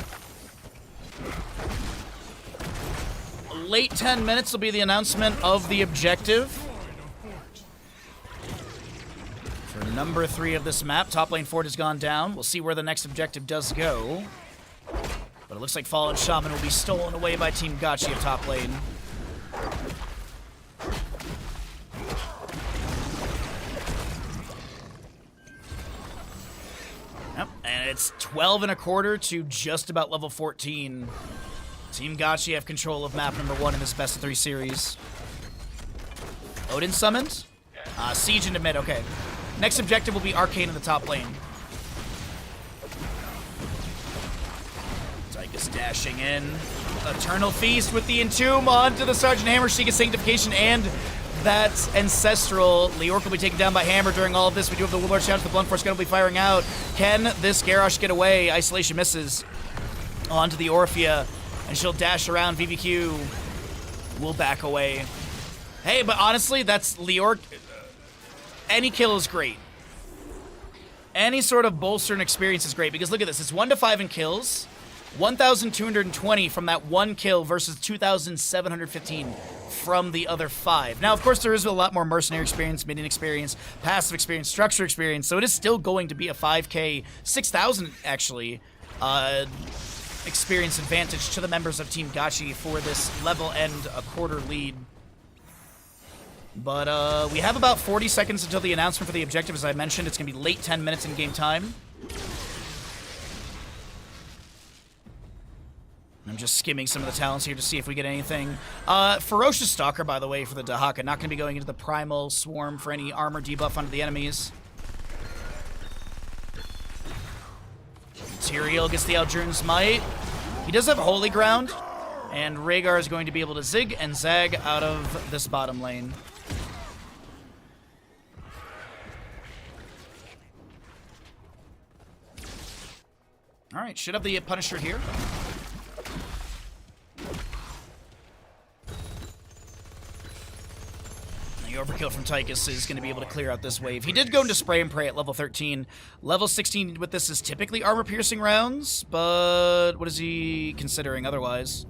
Late 10 minutes will be the announcement of the objective. For number 3 of this map, top lane fort has gone down. We'll see where the next objective does go. But it looks like Fallen Shaman will be stolen away by Team Gachi of top lane. Yep, and it's 12 and a quarter to just about level 14. Team Gachi have control of map number 1 in this best of 3 series. Odin summoned. Siege into mid, okay. Next objective will be Arcane in the top lane. Tychus dashing in. Eternal Feast with the Entomb onto the Sergeant Hammer. She gets Sanctification and that Ancestral. Leorc will be taken down by Hammer during all of this. We do have the Warlord Challenge. The Blunt Force gun will be firing out. Can this Garrosh get away? Isolation misses onto the Orphea. And she'll dash around. VVQ will back away. Hey, but honestly, that's Leorc. Any kill is great. Any sort of bolster and experience is great, because look at this. It's 1 to 5 in kills. 1,220 from that 1 kill versus 2,715 from the other 5. Now, of course, there is a lot more mercenary experience, minion experience, passive experience, structure experience, so it is still going to be a 5k, 6,000 actually, experience advantage to the members of Team Gachi for this level and a quarter lead. But we have about 40 seconds until the announcement for the objective. As I mentioned, it's going to be late 10 minutes in game time. I'm just skimming some of the talents here to see if we get anything. Ferocious Stalker, by the way, for the Dahaka. Not going to be going into the Primal Swarm for any armor debuff onto the enemies. Tyrael gets the Aldruin's Might. He does have Holy Ground. And Rhaegar is going to be able to zig and zag out of this bottom lane. Alright, should have the Punisher here. The overkill from Tychus is going to be able to clear out this wave. He did go into Spray and Pray at level 13. Level 16 with this is typically armor-piercing rounds, but what is he considering otherwise?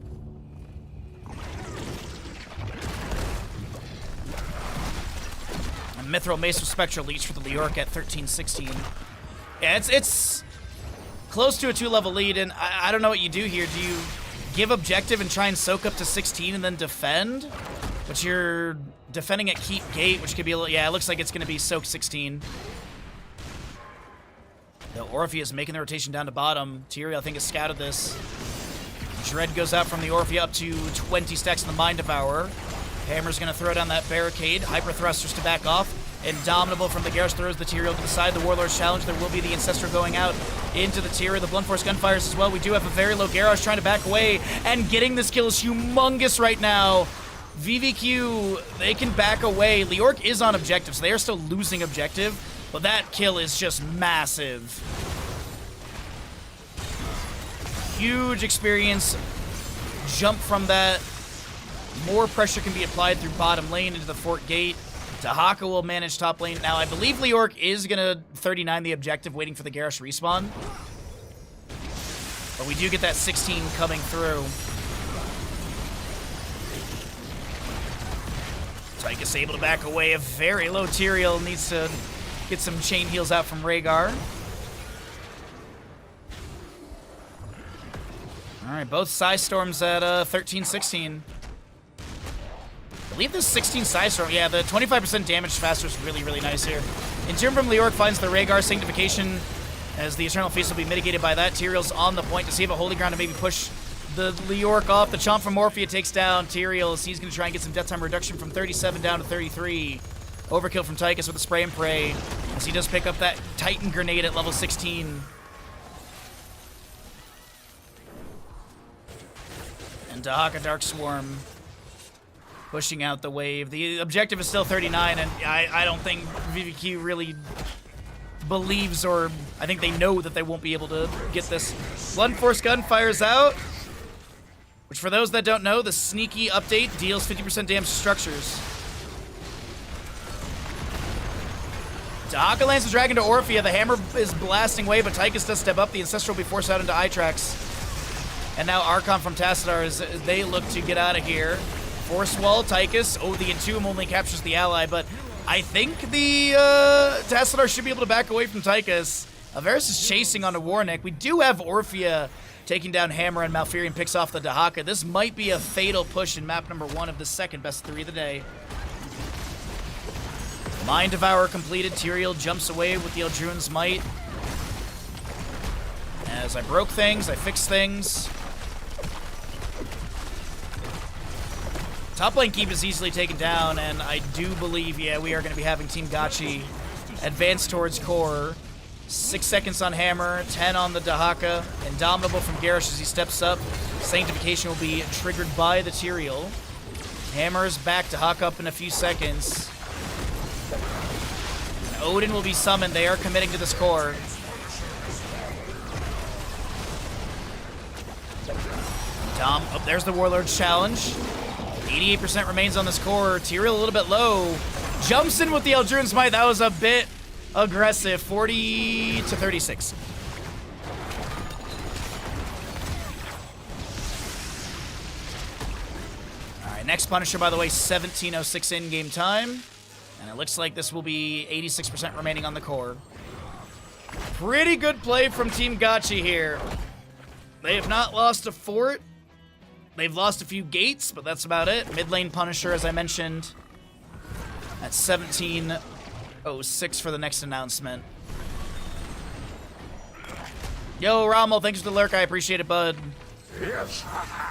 A Mithril Mace with Spectral Leech for the Leorc at 13-16. Yeah, it's close to a 2-level lead, and I don't know what you do here. Do you give objective and try and soak up to 16 and then defend? But you're defending at Keep Gate, which could be a little... Yeah, it looks like it's going to be soak 16. The Orphea is making the rotation down to bottom. Tyrael, I think, has scouted this. Dread goes out from the Orphea up to 20 stacks in the Mind Devourer. Hammer's going to throw down that barricade. Hyper Thrusters to back off. Indomitable from the Garrosh throws the Tyrael to the side. The Warlord's Challenge. There will be the Ancestral going out into the Tyrael. The Blunt Force gunfires as well. We do have a very low Garrosh trying to back away. And getting this kill is humongous right now. VVQ, they can back away. Leorc is on objective, so they are still losing objective, but that kill is just massive. Huge experience. Jump from that. More pressure can be applied through bottom lane into the fort gate. Dahaka will manage top lane. Now, I believe Leorc is going to 39 the objective, waiting for the Garrosh respawn. But we do get that 16 coming through. Tychus able to back away. A very low Tyrael needs to get some chain heals out from Rhaegar. All right, both Psy Storms at 13-16. I believe this 16 Psy Storm, yeah, the 25% damage faster is really, really nice here. Interim from Leorc finds the Rhaegar Sanctification, as the Eternal Feast will be mitigated by that. Tyrael's on the point to save a Holy Ground and maybe push the Leorc off. The Chomp from Morphia takes down Tyrael, as he's going to try and get some death time reduction from 37 down to 33. Overkill from Tychus with a Spray and Pray, as he does pick up that Titan Grenade at level 16. And Dahaka Dark Swarm pushing out the wave. The objective is still 39, and I don't think VVQ really believes, or I think they know that they won't be able to get this. Blunt Force Gun fires out, which for those that don't know, the sneaky update deals 50% damage to structures. Dahaka lands the dragon to Orphea. The hammer is blasting away, but Tychus does step up. The Ancestral will be forced out into Itrax. And now Archon from Tassadar, as they look to get out of here. Force Wall, Tychus. Oh, the Entomb only captures the ally, but I think the Tassadar should be able to back away from Tychus. Varys is chasing onto Warnick. We do have Orphea taking down Hammer, and Malfurion picks off the Dahaka. This might be a fatal push in map number 1 of the second best 3 of the day. Mind Devourer completed. Tyrael jumps away with the Eldruin's Might. As I broke things, I fixed things. Top lane keep is easily taken down, and I do believe, yeah, we are going to be having Team Gachi advance towards core. 6 seconds on Hammer, 10 on the Dahaka. Indomitable from Garrosh as he steps up. Sanctification will be triggered by the Tyrael. Hammer is back, Dahaka up in a few seconds. And Odin will be summoned. They are committing to this core. Oh, there's the Warlord's challenge. 88% remains on this core. Tyrael a little bit low. Jumps in with the Eldruin's Might. That was a bit aggressive. 40 to 36. All right, next Punisher, by the way, 17:06 in-game time. And it looks like this will be 86% remaining on the core. Pretty good play from Team Gachi here. They have not lost a fort. They've lost a few gates, but that's about it. Mid lane Punisher, as I mentioned, at 17:06 for the next announcement. Yo, Rommel, thanks for the lurk. I appreciate it, bud. Yes.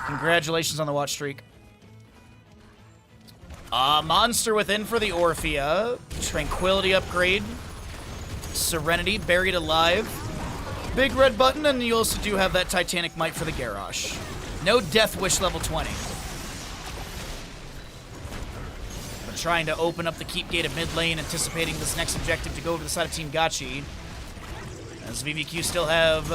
Congratulations on the watch streak. Monster Within for the Orphea. Tranquility upgrade. Serenity, Buried Alive. Big red button, and you also do have that Titanic Might for the Garrosh. No Death Wish level 20. But trying to open up the keep gate of mid lane, anticipating this next objective to go to the side of Team Gachi. As VVQ still have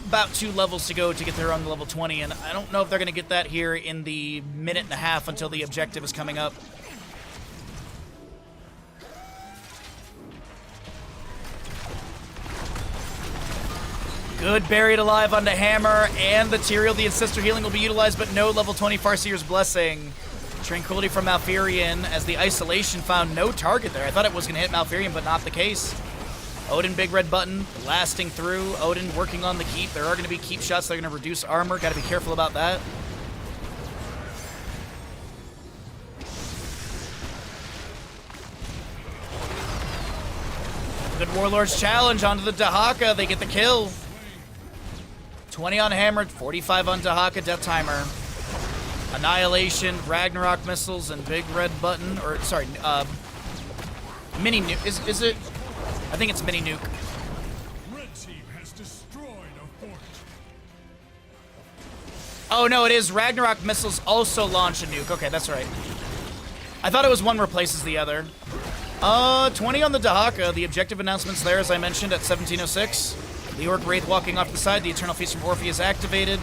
about 2 levels to go to get their own level 20, and I don't know if they're going to get that here in the minute and a half until the objective is coming up. Good Buried Alive onto Hammer, and the Tyrael. The Ancestor Healing will be utilized, but no level 20 Farseer's Blessing. Tranquility from Malfurion, as the Isolation found no target there. I thought it was going to hit Malfurion, but not the case. Odin, big red button, blasting through. Odin working on the keep. There are going to be keep shots that are going to reduce armor. Got to be careful about that. Good Warlord's challenge onto the Dahaka. They get the kill. 20 on Hammer, 45 on Dahaka, Death Timer. Annihilation, Ragnarok missiles, and big red button, or sorry, mini nuke. Is it? I think it's mini nuke. Red team has destroyed a fort. Oh no, it is. Ragnarok missiles also launch a nuke. Okay, that's right. I thought it was one replaces the other. 20 on the Dahaka. The objective announcements there, as I mentioned, at 1706. The Orc Wraith walking off the side. The Eternal Feast from Orpheus is activated.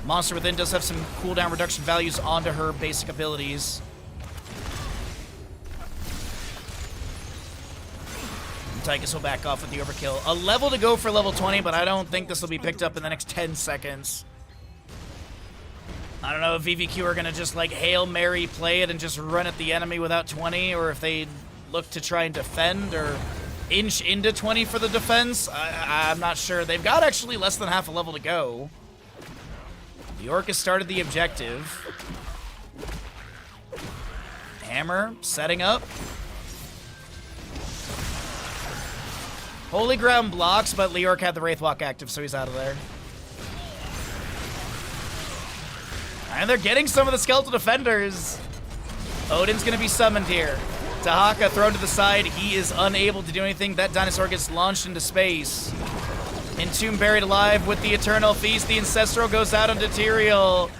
Monster Within does have some cooldown reduction values onto her basic abilities. Tychus will back off with the overkill. A level to go for level 20, but I don't think this will be picked up in the next 10 seconds. I don't know if VVQ are going to just, like, Hail Mary play it and just run at the enemy without 20, or if they look to try and defend or inch into 20 for the defense. I'm not sure. They've got actually less than half a level to go. The Orc has started the objective. Hammer setting up. Holy Ground blocks, but Leorc had the Wraithwalk active, so he's out of there. And they're getting some of the Skeletal Defenders. Odin's going to be summoned here. Dahaka thrown to the side. He is unable to do anything. That dinosaur gets launched into space. Entomb buried alive with the Eternal Feast. The Ancestral goes out onto Tyrael.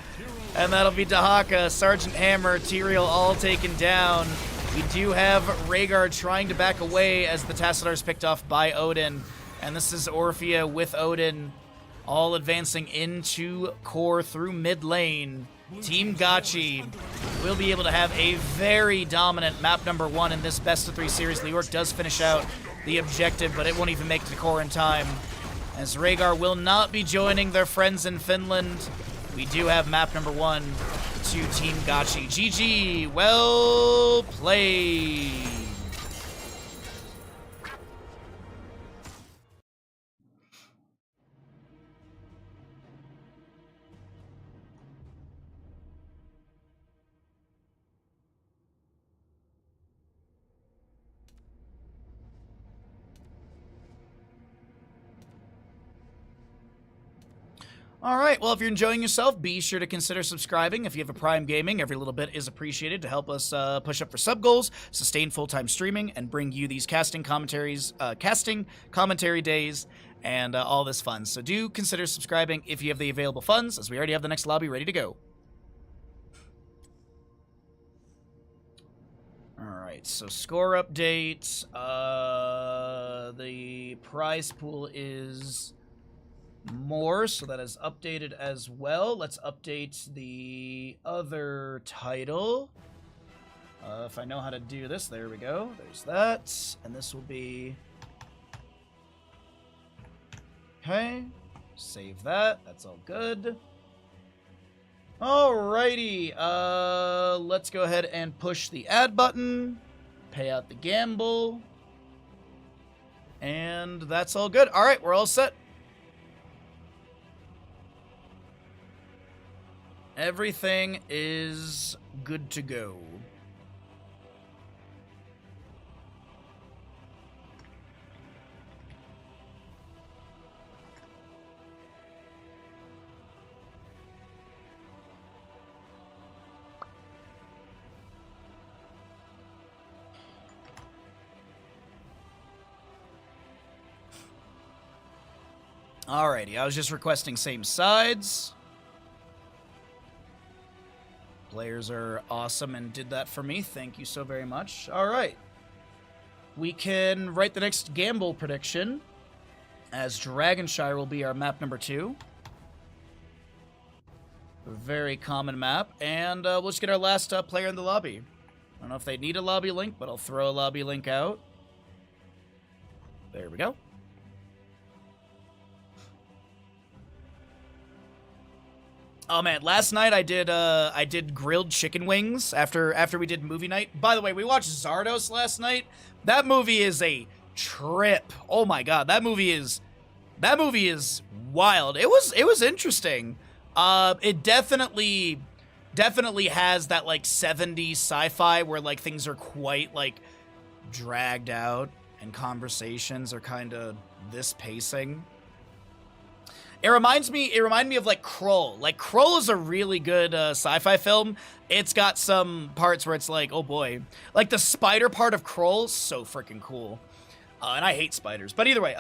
And that'll be Dahaka, Sergeant Hammer, Tyrael all taken down. We do have Rhaegar trying to back away as the Tassadar is picked off by Odin. And this is Orphea with Odin all advancing into core through mid lane. Team Gachi will be able to have a very dominant map number 1 in this best of 3 series. Leorc does finish out the objective, but it won't even make it to core in time, as Rhaegar will not be joining their friends in Finland. We do have map number 1 to Team Gachi. GG, well played. All right, well, if you're enjoying yourself, be sure to consider subscribing. If you have a Prime Gaming, every little bit is appreciated to help us push up for sub goals, sustain full-time streaming, and bring you these casting commentary days, and all this fun. So do consider subscribing if you have the available funds, as we already have the next lobby ready to go. All right, so score update. The prize pool is more, so that is updated as well. Let's update the other title. If I know how to do this, there we go. There's that. And this will be... Okay. Save that. That's all good. Alrighty. Let's go ahead and push the add button. Pay out the gamble. And that's all good. Alright, we're all set. Everything is good to go. Alrighty, I was just requesting same sides. Players are awesome and did that for me. Thank you so very much. All right. We can write the next gamble prediction, as Dragonshire will be our map number 2. A very common map. And we'll just get our last player in the lobby. I don't know if they need a lobby link, but I'll throw a lobby link out. There we go. Oh man, last night I did grilled chicken wings after we did movie night. By the way, we watched Zardos last night. That movie is a trip. Oh my god, that movie is wild. It was interesting. It definitely has that like 70s sci-fi where like things are quite like dragged out and conversations are kind of this pacing. It reminded me of like Krull. Like Krull is a really good sci-fi film. It's got some parts where it's like, oh boy, like the spider part of Krull, so freaking cool. And I hate spiders. But either way,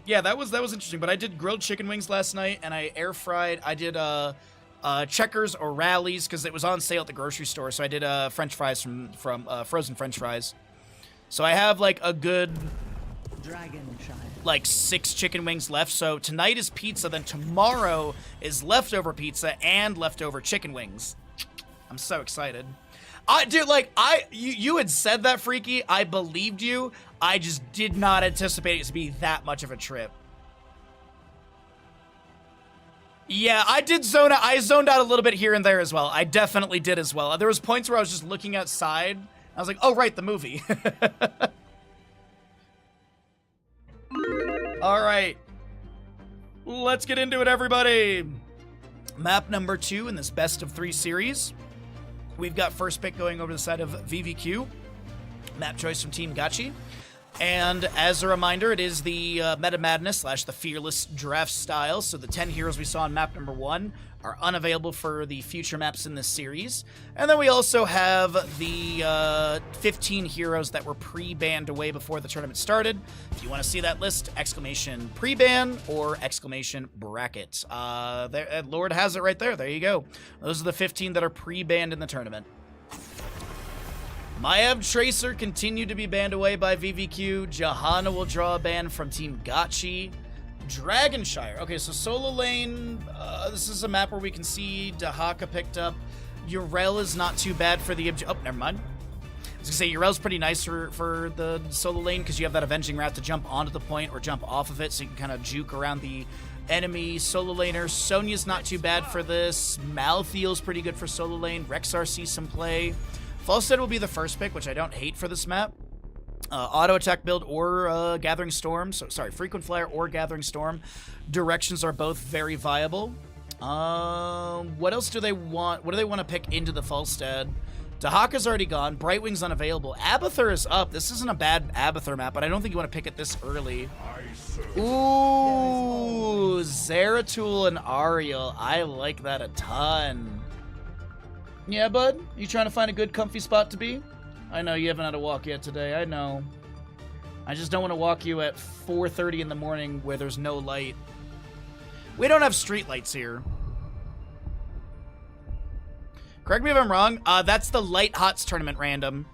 yeah, that was interesting. But I did grilled chicken wings last night, and I air fried. I did checkers or rallies, because it was on sale at the grocery store. So I did French fries from frozen French fries. So I have like a good like 6 chicken wings left. So tonight is pizza, then tomorrow is leftover pizza and leftover chicken wings. I'm so excited. Dude, like, you had said that, Freaky. I believed you. I just did not anticipate it to be that much of a trip. Yeah, I did zone out. I zoned out a little bit here and there as well. I definitely did as well. There was points where I was just looking outside. I was like, oh, right, the movie. All right. Let's get into it, everybody. Map number 2 in this best of 3 series. We've got first pick going over the side of VVQ. Map choice from Team Gachi. And as a reminder, it is the Meta Madness / the Fearless draft style. So the 10 heroes we saw in map number 1 are unavailable for the future maps in this series. And then we also have the 15 heroes that were pre-banned away before the tournament started. If you want to see that list, exclamation pre-ban or exclamation bracket. Lord has it right there. There you go. Those are the 15 that are pre-banned in the tournament. Maiev Tracer continued to be banned away by VVQ. Johanna will draw a ban from Team Gachi. Dragonshire. Okay, so solo lane. This is a map where we can see Dahaka picked up. Urel is not too bad for the... Oh, never mind. I was gonna say, Urel's pretty nice for the solo lane because you have that avenging route to jump onto the point or jump off of it, so you can kind of juke around the enemy solo laner. Sonya's not too bad for this. Malthiel's pretty good for solo lane. Rexar sees some play. Falstead will be the first pick, which I don't hate for this map. Auto attack build or Gathering Storm. So, sorry, Frequent Flyer or Gathering Storm. Directions are both very viable. What else do they want? What do they want to pick into the Falstead? Dahaka's already gone. Brightwing's unavailable. Abathur is up. This isn't a bad Abathur map, but I don't think you want to pick it this early. Ooh, Zeratul and Ariel. I like that a ton. Yeah, bud? You trying to find a good comfy spot to be? I know you haven't had a walk yet today. I know. I just don't want to walk you at 4:30 in the morning where there's no light. We don't have street lights here. Correct me if I'm wrong. That's the Light Hots tournament random.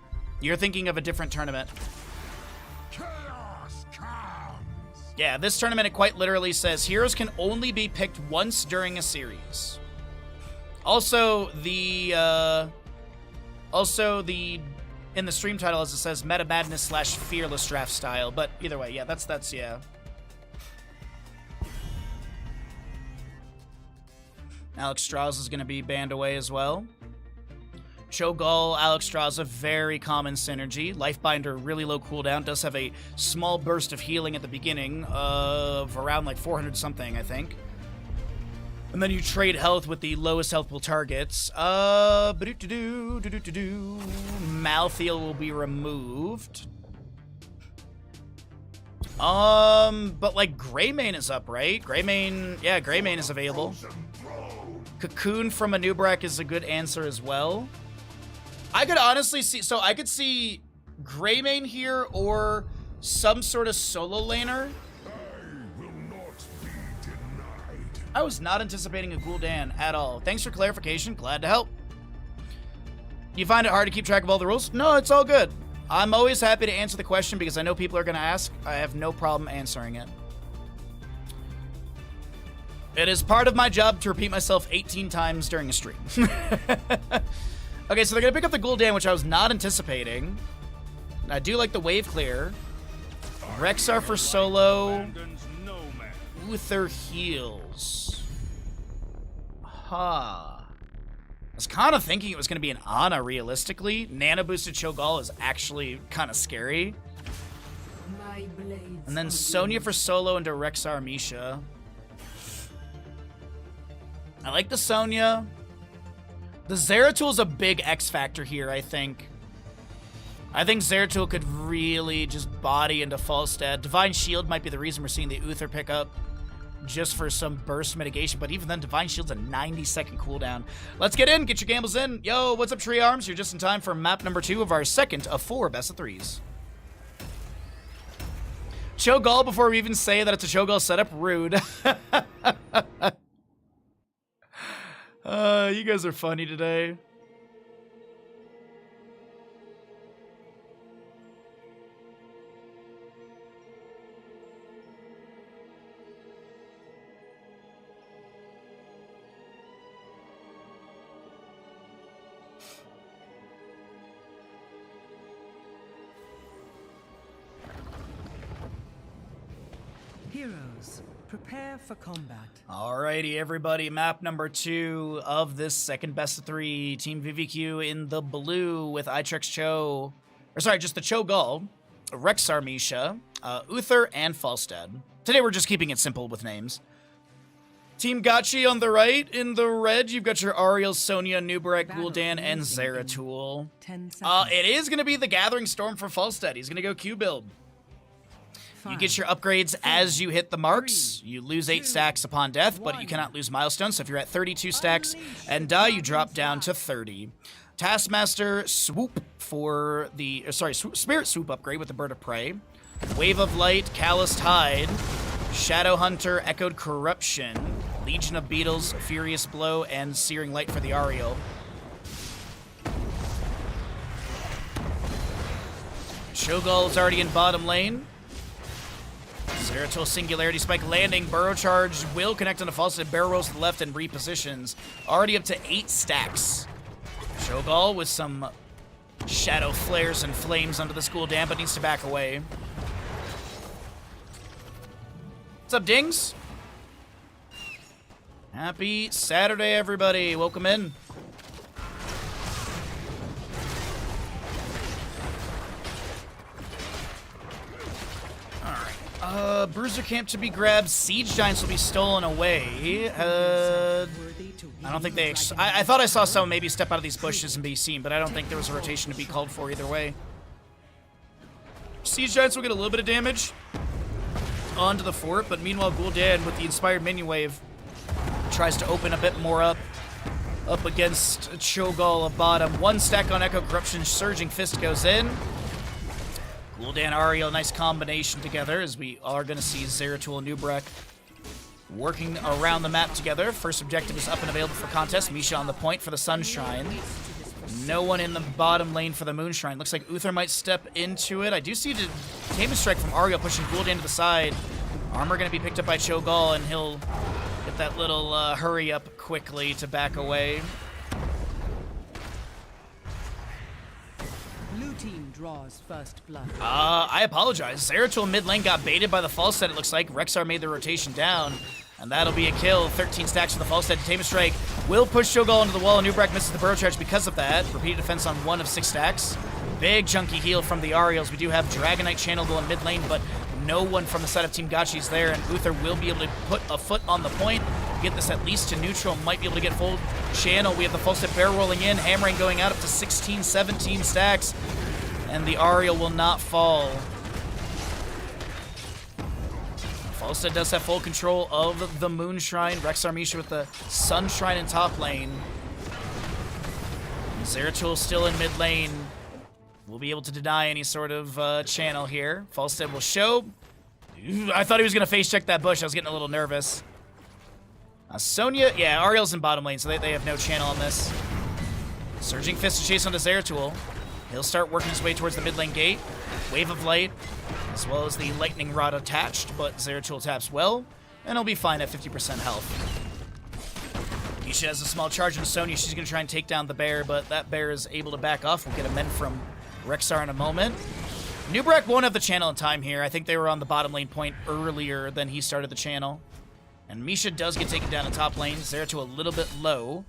You're thinking of a different tournament. Chaos comes. Yeah, this tournament, it quite literally says heroes can only be picked once during a series. Also, in the stream title, as it says, Meta Madness / Fearless draft style. But either way, yeah, that's yeah. Alex Strauss is going to be banned away as well. Cho'Gall, Alex Strauss, a very common synergy. Lifebinder, really low cooldown, does have a small burst of healing at the beginning of around like 400 something, I think. And then you trade health with the lowest health pool targets. Malthiel will be removed. But like Greymane is up, right? Greymane, yeah, Greymane is available. Cocoon from Anub'arak is a good answer as well. I could honestly see, so I could see Greymane here or some sort of solo laner. I was not anticipating a Gul'dan at all. Thanks for clarification. Glad to help. You find it hard to keep track of all the rules? No, it's all good. I'm always happy to answer the question because I know people are going to ask. I have no problem answering it. It is part of my job to repeat myself 18 times during a stream. Okay, so they're going to pick up the Gul'dan, which I was not anticipating. I do like the wave clear. Rexar for solo. Uther heals. I was kind of thinking it was going to be an Ana, realistically. Nano boosted Cho'Gall is actually kind of scary. And then Sonya for solo into Rexar Misha. I like the Sonya. The Zeratul is a big X factor here, I think. I think Zeratul could really just body into Falstead. Divine Shield might be the reason we're seeing the Uther pick up, just for some burst mitigation, but even then, Divine Shield's a 90-second cooldown. Let's get in, get your gambles in. Yo, what's up, Tree Arms? You're just in time for map number 2 of our second of 4 best of 3s. Cho'Gall before we even say that it's a Cho'Gall setup, rude. You guys are funny today. Heroes, prepare for combat. Alrighty, everybody. Map number 2 of this second best of 3. Team VVQ in the blue with Itrex Cho. Or sorry, just the Cho Gull, Rexar Misha, Uther, and Falstad. Today we're just keeping it simple with names. Team Gachi on the right. In the red, you've got your Ariel, Sonya, Nubarak, Gul'dan, and Zeratul. 10 seconds. It is going to be the Gathering Storm for Falstad. He's going to go Q build. You get your upgrades as you hit the marks. You lose 8 stacks upon death, but you cannot lose milestones. So if you're at 32 stacks and die, you drop down to 30. Taskmaster Swoop for the... Spirit Swoop upgrade with the Bird of Prey. Wave of Light, Calloused Hide. Shadow Hunter, Echoed Corruption. Legion of Beetles, Furious Blow, and Searing Light for the Ariel. Shogal is already in bottom lane. Zeratul Singularity Spike landing. Burrow Charge will connect on the Falstad. Barrel rolls to the left and repositions. Already up to 8 stacks. Shogal with some Shadow Flares and Flames under the School Dam, but needs to back away. What's up, Dings? Happy Saturday, everybody. Welcome in. Bruiser Camp to be grabbed. Siege Giants will be stolen away. I don't think they... I thought I saw someone maybe step out of these bushes and be seen, but I don't think there was a rotation to be called for either way. Siege Giants will get a little bit of damage onto the fort, but meanwhile Gul'dan with the Inspired Minion Wave tries to open a bit more up against Cho'Gall of bottom. 1 stack on Echo Corruption. Surging Fist goes in. Gul'dan, Ariel, nice combination together as we are going to see Zeratul and Nubarak working around the map together. First objective is up and available for contest. Misha on the point for the Sunshrine. No one in the bottom lane for the Moonshrine. Looks like Uther might step into it. I do see the Taming Strike from Ariel pushing Gul'dan to the side. Armor going to be picked up by Cho'Gall, and he'll get that little hurry up quickly to back away. Blue team draws first blood. I apologize. Zeratul mid lane got baited by the Falstad, it looks like. Rexar made the rotation down, and that'll be a kill. 13 stacks for the Falstad. Taming Strike will push Cho'Gall into the wall, and Nubarak misses the Burrow Charge because of that. Repeated defense on 1 of 6 stacks. Big chunky heal from the Ariels. We do have Dragonite Channel going mid lane, but no one from the side of Team Gachi's there, and Uther will be able to put a foot on the point, get this at least to neutral, might be able to get full channel. We have the Falstad barrel rolling in, hammering going out up to 16, 17 stacks, and the Ariel will not fall. Falstad does have full control of the Moonshrine. Rexar Misha with the Sunshrine in top lane. Zeratul still in mid lane. We'll be able to deny any sort of channel here. Falstad will show. I thought he was going to face check that bush. I was getting a little nervous. Sonya, yeah, Ariel's in bottom lane, so they have no channel on this. Surging Fist to chase onto Zeratul. He'll start working his way towards the mid lane gate. Wave of Light, as well as the Lightning Rod attached, but Zeratul taps well, and he'll be fine at 50% health. Misha has a small charge into Sonya. She's going to try and take down the bear, but that bear is able to back off. We'll get a mend from Rexar in a moment. Nubarak won't have the channel in time here. I think they were on the bottom lane point earlier than he started the channel. And Misha does get taken down in top lane. Zeratul a little bit low.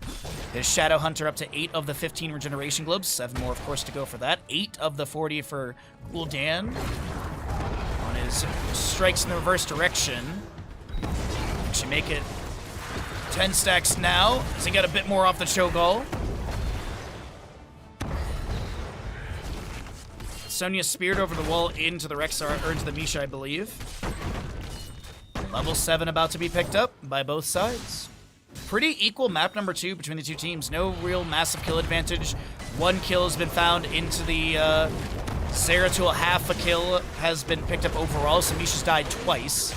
His Shadow Hunter up to 8 of the 15 regeneration globes. 7 more, of course, to go for that. 8 of the 40 for Gul'dan. On his strikes in the reverse direction. Actually make it 10 stacks now, as he got a bit more off the Cho'Gall. Sonya speared over the wall into the Rexar, or into the Misha, I believe. Level 7 about to be picked up by both sides. Pretty equal map number 2 between the two teams. No real massive kill advantage. 1 kill has been found into the Zeratul. Half a kill has been picked up overall, so Misha's died twice.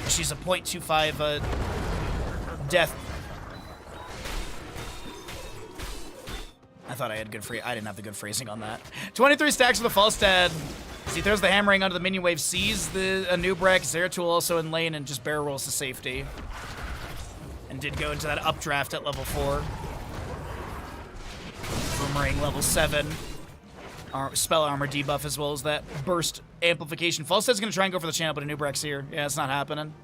She's a .25 death. thought I had good I didn't have the good phrasing on that. 23 stacks for the Falstad. As he throws the hammering onto the minion wave, sees the Anubrek, Zeratul also in lane, and just barrel rolls to safety. And did go into that updraft at level 4. Boomerang level 7. Spell armor debuff as well as that burst amplification. Falstad's going to try and go for the channel, but Anubrek's here. Yeah, it's not happening.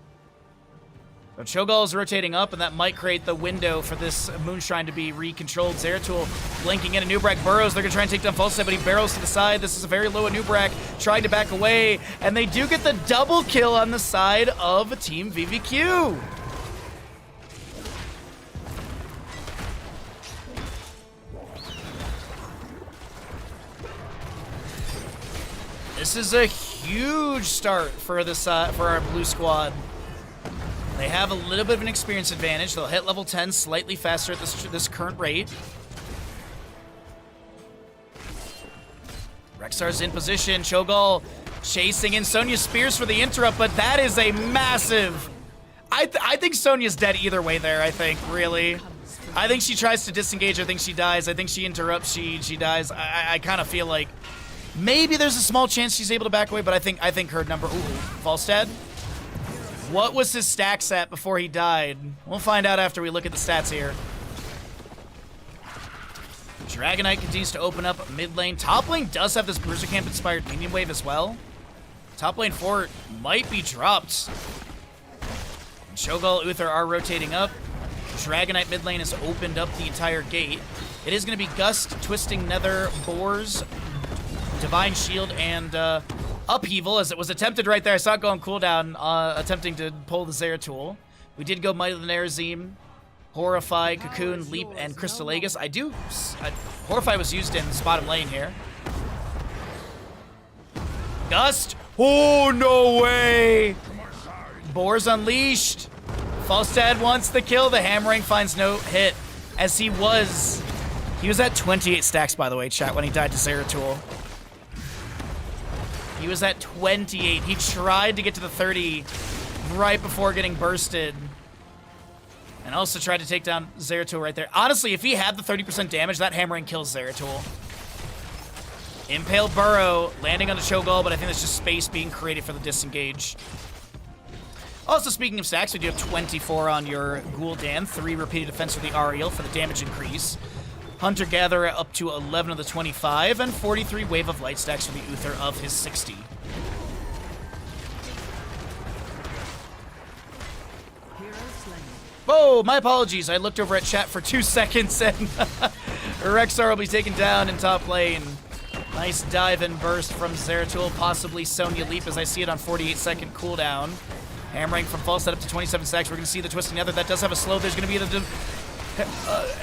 So Cho'Gall is rotating up, and that might create the window for this Moonshine to be recontrolled. Zeratul blinking in. Anubrek burrows. They're going to try and take down Falstad, but he barrels to the side. This is a very low Anubrek trying to back away, and they do get the double kill on the side of Team VVQ. This is a huge start for this for our blue squad. They have a little bit of an experience advantage. They'll hit level 10 slightly faster at this current rate. Rexar's in position. Cho'Gall chasing in. Sonya spears for the interrupt, but that is a massive... I think Sonya's dead either way there, I think, really. I think she tries to disengage. I think she dies. I think she interrupts. She dies. I kind of feel like maybe there's a small chance she's able to back away, but I think her number... Ooh, Falstad? What was his stacks at before he died? We'll find out after we look at the stats here. Dragonite continues to open up mid lane. Top lane does have this Bruiser Camp inspired minion wave as well. Top lane 4 might be dropped. Cho'Gall, Uther are rotating up. Dragonite mid lane has opened up the entire gate. It is going to be Gust, Twisting Nether, Boars, Divine Shield, and Upheaval, as it was attempted right there. I saw it go on cooldown, attempting to pull the Zeratul. We did go Might of the Nerazim, Horrify, Cocoon, Leap, and Crystal-Aegis. Horrify was used in this bottom lane here. Gust! Oh, no way! Boars unleashed. Falstad wants the kill. The hammering finds no hit, as he was at 28 stacks, by the way, chat, when he died to Zeratul. He was at 28. He tried to get to the 30 right before getting bursted. And also tried to take down Zeratul right there. Honestly, if he had the 30% damage, that hammering kills Zeratul. Impale Burrow, landing on the Cho'Gall, but I think that's just space being created for the disengage. Also, speaking of stacks, we do have 24 on your Gul'dan, 3 repeated defense for the Ariel for the damage increase. Hunter-Gatherer up to 11 of the 25, and 43 Wave of Light stacks for the Uther of his 60. Oh, my apologies. I looked over at chat for 2 seconds, and Rexar will be taken down in top lane. Nice dive and burst from Zeratul, possibly Sonya Leap, as I see it on 48-second cooldown. Hammering from Falstad up to 27 stacks. We're going to see the Twisting Nether. That does have a slow. There's going to be the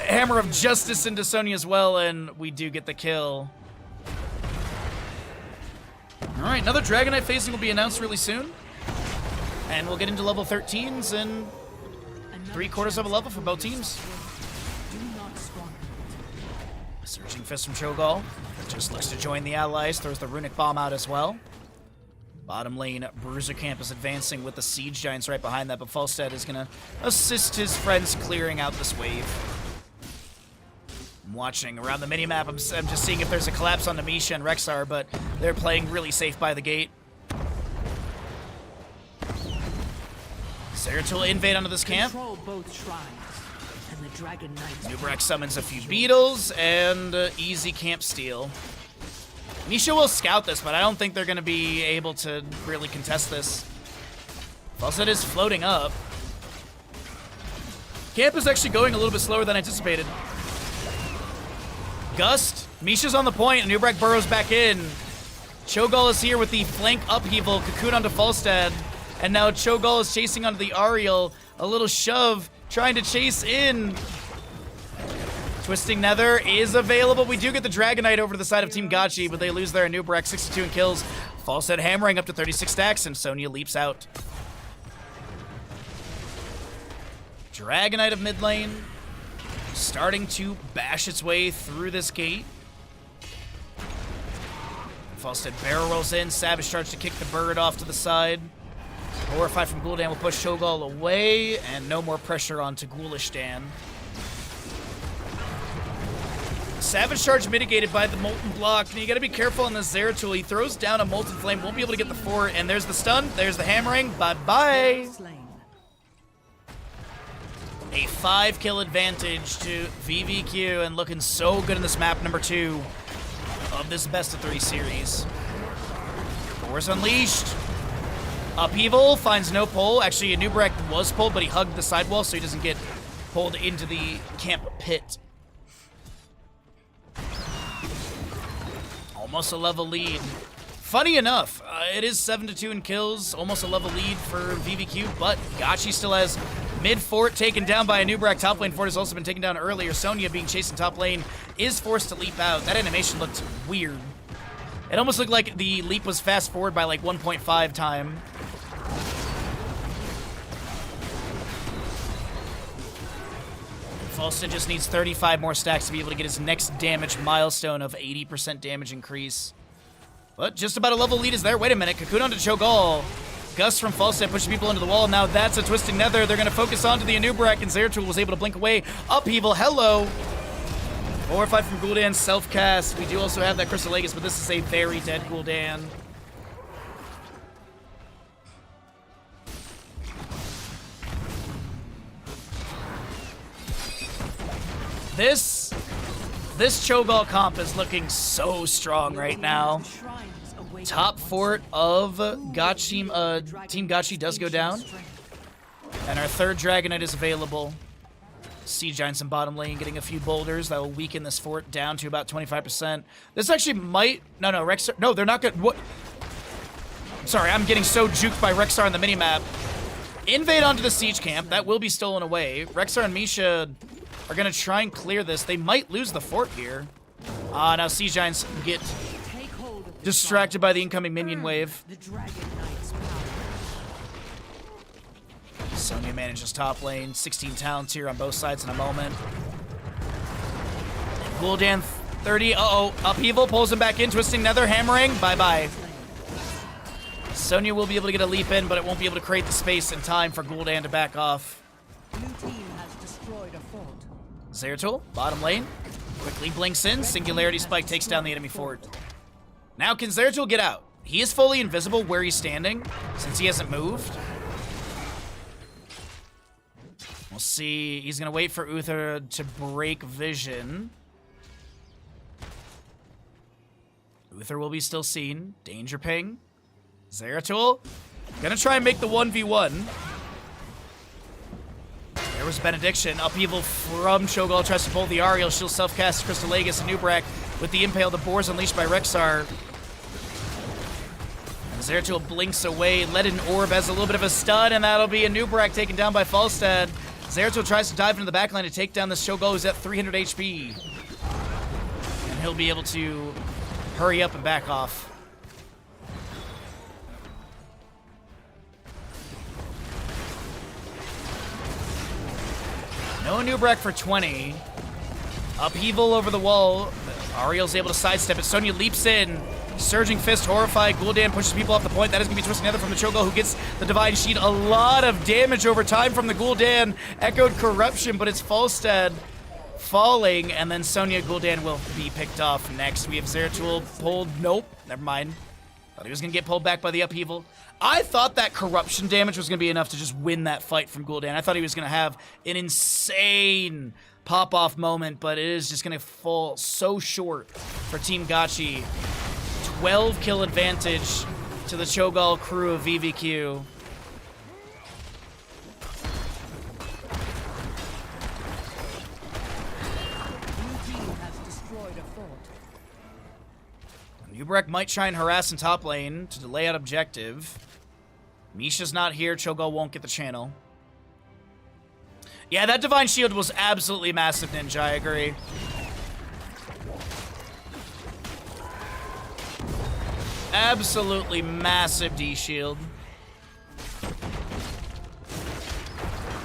Hammer of Justice into Sonya as well, and we do get the kill. All right, another Dragonite phasing will be announced really soon. And we'll get into level 13s in 3/4 of a level for both teams. Surging Fist from Cho'Gall. Just looks to join the allies. Throws the Runic Bomb out as well. Bottom lane, Bruiser Camp is advancing with the Siege Giants right behind that, but Falstad is going to assist his friends clearing out this wave. I'm watching around the minimap. I'm just seeing if there's a collapse on Namisha and Rexar, but they're playing really safe by the gate. Zeratul invade onto this camp. Nubrek summons a few beetles and easy camp steal. Nisha will scout this, but I don't think they're going to be able to really contest this. Falstad is floating up. Camp is actually going a little bit slower than anticipated. Gust, Misha's on the point, and Nubrek burrows back in. Cho'Gall is here with the flank upheaval, Cocoon onto Falstad, and now Cho'Gall is chasing onto the Ariel. A little shove, trying to chase in. Twisting Nether is available. We do get the Dragonite over to the side of Team Gachi, but they lose their Anubrek, 62 in kills. Falstad hammering up to 36 stacks, and Sonya leaps out. Dragonite of mid lane, starting to bash its way through this gate. Falstad barrel rolls in, Savage Charge to kick the bird off to the side. Horrify from Gul'dan will push Cho'Gall away, and no more pressure onto Ghoulish Dan. Savage Charge mitigated by the Molten Block. And you gotta be careful on this Zeratul. He throws down a Molten Flame, won't be able to get the fort, and there's the stun, there's the hammering, bye-bye. Slain. A 5-kill advantage to VVQ, and looking so good in this map number 2 of this best-of-3 series. Doors Unleashed. Upheaval finds no pull. Actually, Anubarak was pulled, but he hugged the sidewall, so he doesn't get pulled into the camp pit. Almost a level lead. Funny enough, it is 7-2 in kills, almost a level lead for VVQ, but Gachi still has mid-fort taken down by Anubarak. Top lane fort has also been taken down earlier. Sonya, being chased in top lane, is forced to leap out. That animation looked weird. It almost looked like the leap was fast forward by like 1.5 time. Falstad just needs 35 more stacks to be able to get his next damage milestone of 80% damage increase. But just about a level lead is there. Wait a minute. Cocoon onto Cho'Gall. Gust from Falstad pushes people into the wall. Now that's a Twisting Nether. They're going to focus onto the Anubarak, and Zeratul was able to blink away. Upheaval. Hello. 4 or 5 from Gul'dan. Self-cast. We do also have that Crystal Aegis, but this is a very dead Gul'dan. This Cho'Gall comp is looking so strong right now. Top fort of Team Gachi does go down. And our 3rd Dragonite is available. Sea Giants in bottom lane getting a few boulders that will weaken this fort down to about 25%. This actually might... No, Rexar... No, they're not good. What? Sorry, I'm getting so juked by Rexar on the minimap. Invade onto the siege camp. That will be stolen away. Rexar and Misha are going to try and clear this. They might lose the fort here. Now Sea Giants get distracted by the incoming minion wave. The Dragon Knight's power. Sonya manages top lane. 16 talents here on both sides in a moment. Gul'dan 30. Uh-oh. Upheaval pulls him back in. Twisting Nether. Hammering. Bye-bye. Sonya will be able to get a leap in, but it won't be able to create the space and time for Gul'dan to back off. Blue team has destroyed a fort. Zeratul, bottom lane, quickly blinks in. Singularity Spike takes down the enemy fort. Now, can Zeratul get out? He is fully invisible where he's standing, since he hasn't moved. We'll see. He's going to wait for Uther to break vision. Uther will be still seen. Danger ping. Zeratul, going to try and make the 1v1. There was Benediction. Upheaval from Cho'Gall tries to pull the Ariel. She'll self-cast Crystal Aegis and Anubarak with the Impale. The Boars unleashed by Rexar. And Zeratul blinks away. Let an Orb has a little bit of a stun, and that'll be Anubarak taken down by Falstad. Zeratul tries to dive into the backline to take down this Cho'Gall who's at 300 HP. And he'll be able to hurry up and back off. No Anubarak for 20. Upheaval over the wall. Ariel's able to sidestep it. Sonya leaps in. Surging Fist, horrified. Gul'dan pushes people off the point. That is going to be Twisting Nether from the Cho'Gall, who gets the Divine Sheet. A lot of damage over time from the Gul'dan. Echoed Corruption, but it's Falstad falling, and then Sonya Gul'dan will be picked off next. We have Zeratul pulled. Nope, never mind. Thought he was going to get pulled back by the Upheaval. I thought that corruption damage was going to be enough to just win that fight from Gul'dan. I thought he was going to have an insane pop-off moment, but it is just going to fall so short for Team Gachi. 12-kill advantage to the Cho'Gall crew of VVQ. Blue team has destroyed a fort. Anubarak might try and harass in top lane to delay out objective. Misha's not here. Cho'Gall won't get the channel. Yeah, that Divine Shield was absolutely massive, Ninja. I agree. Absolutely massive D-Shield.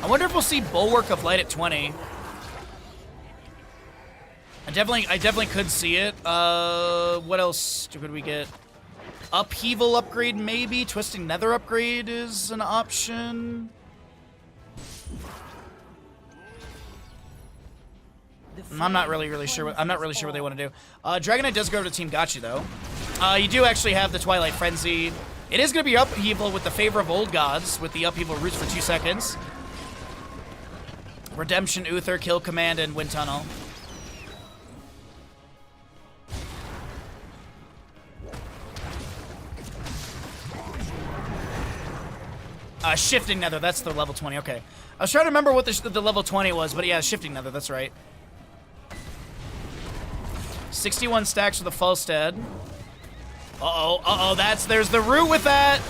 I wonder if we'll see Bulwark of Light at 20. I definitely could see it. What else could we get? Upheaval upgrade, maybe. Twisting Nether upgrade is an option. The I'm not really sure what they want to do. Dragon Knight does go over to Team Gotchi though. You do actually have the Twilight Frenzy. It is going to be upheaval with the favor of Old Gods with the upheaval roots for 2 seconds. Redemption, Uther, Kill Command, and Wind Tunnel. Shifting Nether, that's the level 20, okay. I was trying to remember what the level 20 was, but yeah, Shifting Nether, that's right. 61 stacks for the Falstead. There's the root with that!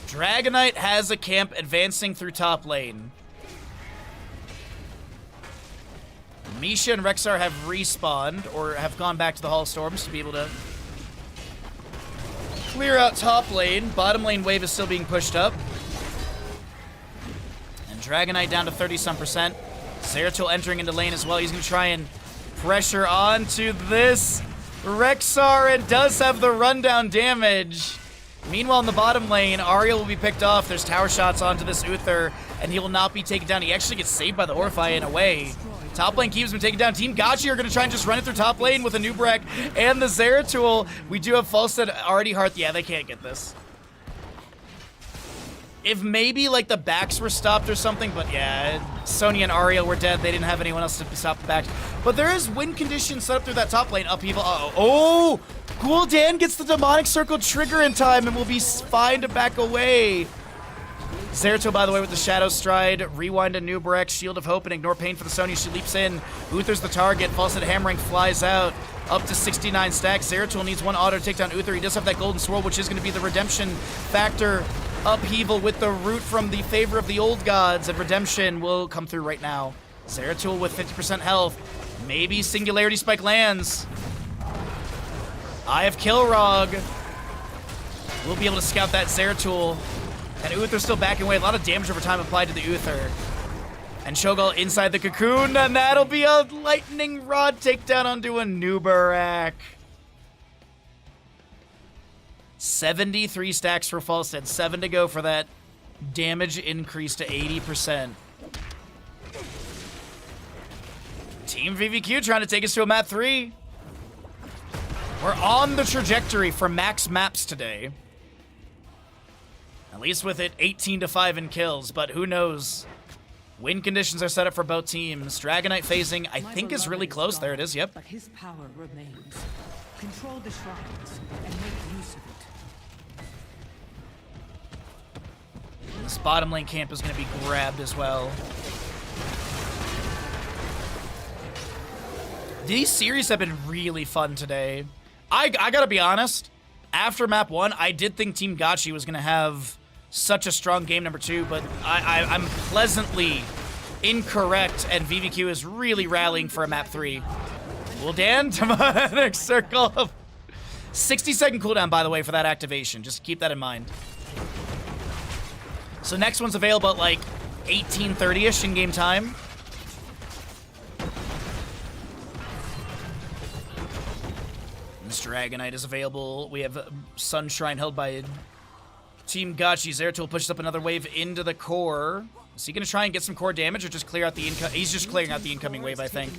Dragon Knight has a camp advancing through top lane. Misha and Rexar have respawned, or have gone back to the Hall of Storms to be able to clear out top lane. Bottom lane wave is still being pushed up. And Dragon Knight down to 30-some%. Zeratul entering into lane as well. He's going to try and pressure onto this Rexar, and does have the rundown damage. Meanwhile, in the bottom lane, Ariel will be picked off. There's tower shots onto this Uther, and he will not be taken down. He actually gets saved by the Orify in a way. Top lane keeps him taken down. Team Gotchi are going to try and just run it through top lane with a Nubrek and the Zeratul. We do have Falstead already Hearth. Yeah, they can't get this. If maybe, like, the backs were stopped or something, but yeah, Sonya and Ariel were dead. They didn't have anyone else to stop the backs. But there is win conditions set up through that top lane. Upheaval. Oh! Gul'dan gets the Demonic Circle trigger in time and will be fine to back away. Zeratul, by the way, with the Shadow Stride, Rewind and Nubrek, Shield of Hope, and Ignore Pain for the Sonya. She leaps in. Uther's the target. Falstead Hammering flies out. Up to 69 stacks. Zeratul needs one auto to take down Uther. He does have that Golden Swirl, which is going to be the redemption factor. Upheaval with the root from the favor of the Old Gods, and Redemption will come through right now. Zeratul with 50% health. Maybe Singularity Spike lands. Eye of Kilrog. We'll be able to scout that Zeratul. And Uther's still backing away. A lot of damage over time applied to the Uther. And Shogal inside the cocoon, and that'll be a Lightning Rod takedown onto a Nubarak. 73 stacks for Falstead. 7 to go for that damage increase to 80%. Team VVQ trying to take us to a map 3. We're on the trajectory for max maps today. At least with it 18-5 in kills, but who knows? Win conditions are set up for both teams. Dragon Knight phasing, I think, is really close. There it is, yep. But his power remains. Control the shrines and make use of it. This bottom lane camp is going to be grabbed as well. These series have been really fun today. I gotta be honest, after map 1, I did think Team Gotchi was going to have such a strong game number 2, but I'm pleasantly incorrect, and VVQ is really rallying for a map 3. Gul'dan, Demonic Circle. 60-second cooldown, by the way, for that activation. Just keep that in mind. So next one's available at like 18:30-ish in game time. This Dragon Knight is available. We have Sunshrine held by Team Gotchi. Zeratul pushes up another wave into the core. Is he going to try and get some core damage or just clear out the income? He's just clearing out the incoming wave, I think.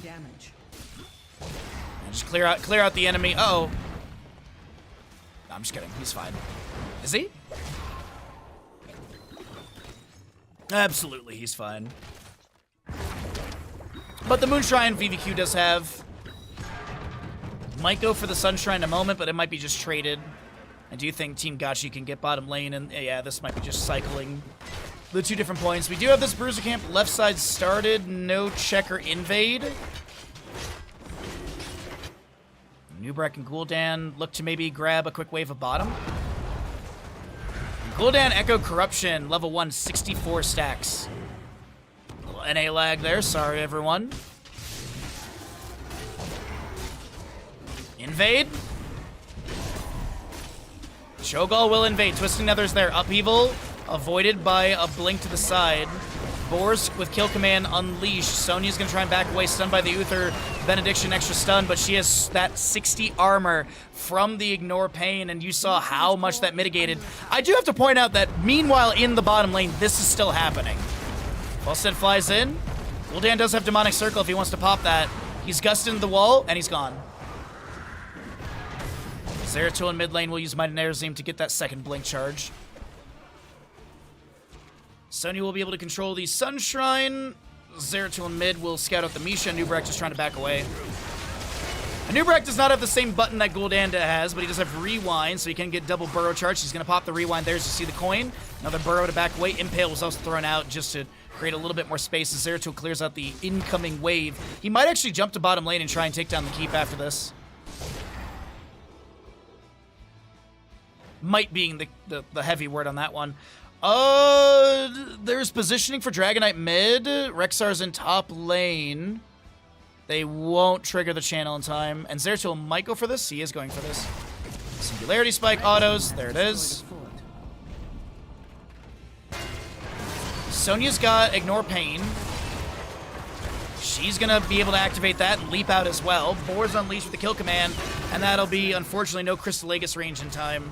And just clear out the enemy. Uh-oh. No, I'm just kidding. He's fine. Is he? Absolutely, he's fine. But the Moonshine VVQ does have. Might go for the Sunshrine in a moment, but it might be just traded. I do think Team Gotchi can get bottom lane, and yeah, this might be just cycling the 2 different points. We do have this Bruiser camp. Left side started. No checker invade. Nubrek and Gul'dan look to maybe grab a quick wave of bottom. Gul'dan Echo Corruption, level 1, 64 stacks. A little NA lag there, sorry everyone. Invade. Shogal will invade. Twisting Nether's there. Upheaval avoided by a blink to the side. Boars with Kill Command unleashed. Sonya's gonna try and back away, stunned by the Uther. Benediction extra stun, but she has that 60 armor from the Ignore Pain, and you saw how much that mitigated. I do have to point out that meanwhile in the bottom lane, this is still happening. Falstead flies in. Gul'dan does have Demonic Circle if he wants to pop that. He's gusted into the wall, and he's gone. Zeratul in mid lane will use Might and Aerzim to get that second blink charge. Sonya will be able to control the Sun Shrine. Zeratul in mid will scout out the Misha. Nubrak just trying to back away. Nubrak does not have the same button that Gul'dan has, but he does have Rewind, so he can get double burrow charge. He's going to pop the Rewind there as you see the coin. Another burrow to back away. Impale was also thrown out just to create a little bit more space as Zeratul clears out the incoming wave. He might actually jump to bottom lane and try and take down the keep after this. Might being the heavy word on that one. There's positioning for Dragonite mid. Rexar's in top lane. They won't trigger the channel in time. And Zeratul might go for this. He is going for this. Singularity Spike autos. There it is. Sonya's got Ignore Pain. She's going to be able to activate that and leap out as well. Boar's unleashed with the kill command. And that'll be, unfortunately, no Crystal Aegis range in time.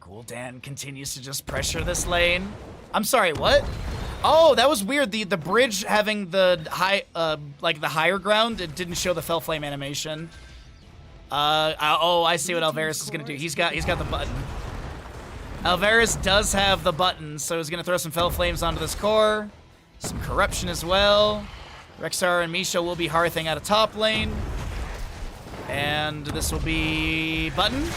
Gul'dan continues to just pressure this lane. I'm sorry, what? Oh, that was weird. The bridge having the high, like the higher ground, it didn't show the Fell Flame animation. Oh, I see what Alvarez is gonna do. He's got the button. Alvarez does have the button, so he's gonna throw some Fell Flames onto this core. Some Corruption as well. Rexar and Misha will be hearthing out of top lane. And this will be button.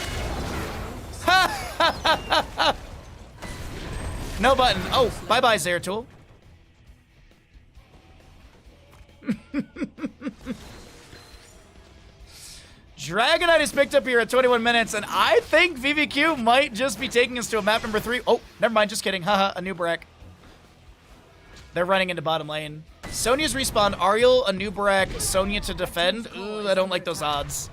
No button. Oh, bye-bye, Zeratul. Dragonite is picked up here at 21 minutes, and I think VVQ might just be taking us to a map number 3. Oh, never mind, just kidding. Haha, a Nubrak. They're running into bottom lane. Sonya's respawned. Ariel, a Nubrak, Sonya to defend. Ooh, I don't like those odds.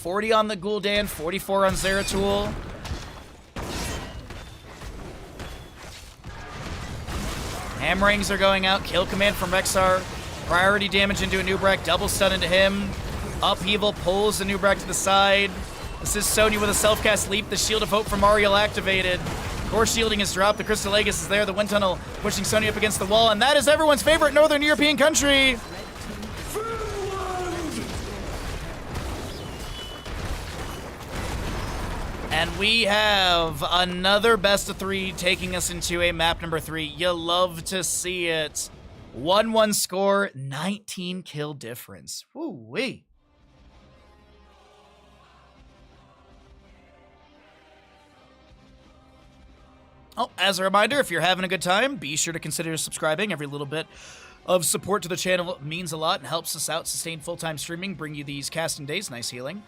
40 on the Gul'dan, 44 on Zeratul. Hammerings are going out. Kill command from Rexar. Priority damage into a Nubrak. Double stun into him. Upheaval pulls the Nubrak to the side. This is Sonya with a self-cast leap. The Shield of Hope from Ariel activated. Core shielding is dropped. The Crystal Aegis is there. The Wind Tunnel pushing Sonya up against the wall. And that is everyone's favorite Northern European country. And we have another best of 3 taking us into a map number 3. You love to see it. 1-1 score, 19 kill difference. Woo-wee. Oh, as a reminder, if you're having a good time, be sure to consider subscribing. Every little bit of support to the channel means a lot and helps us out sustain full-time streaming, bring you these casting days, nice healing.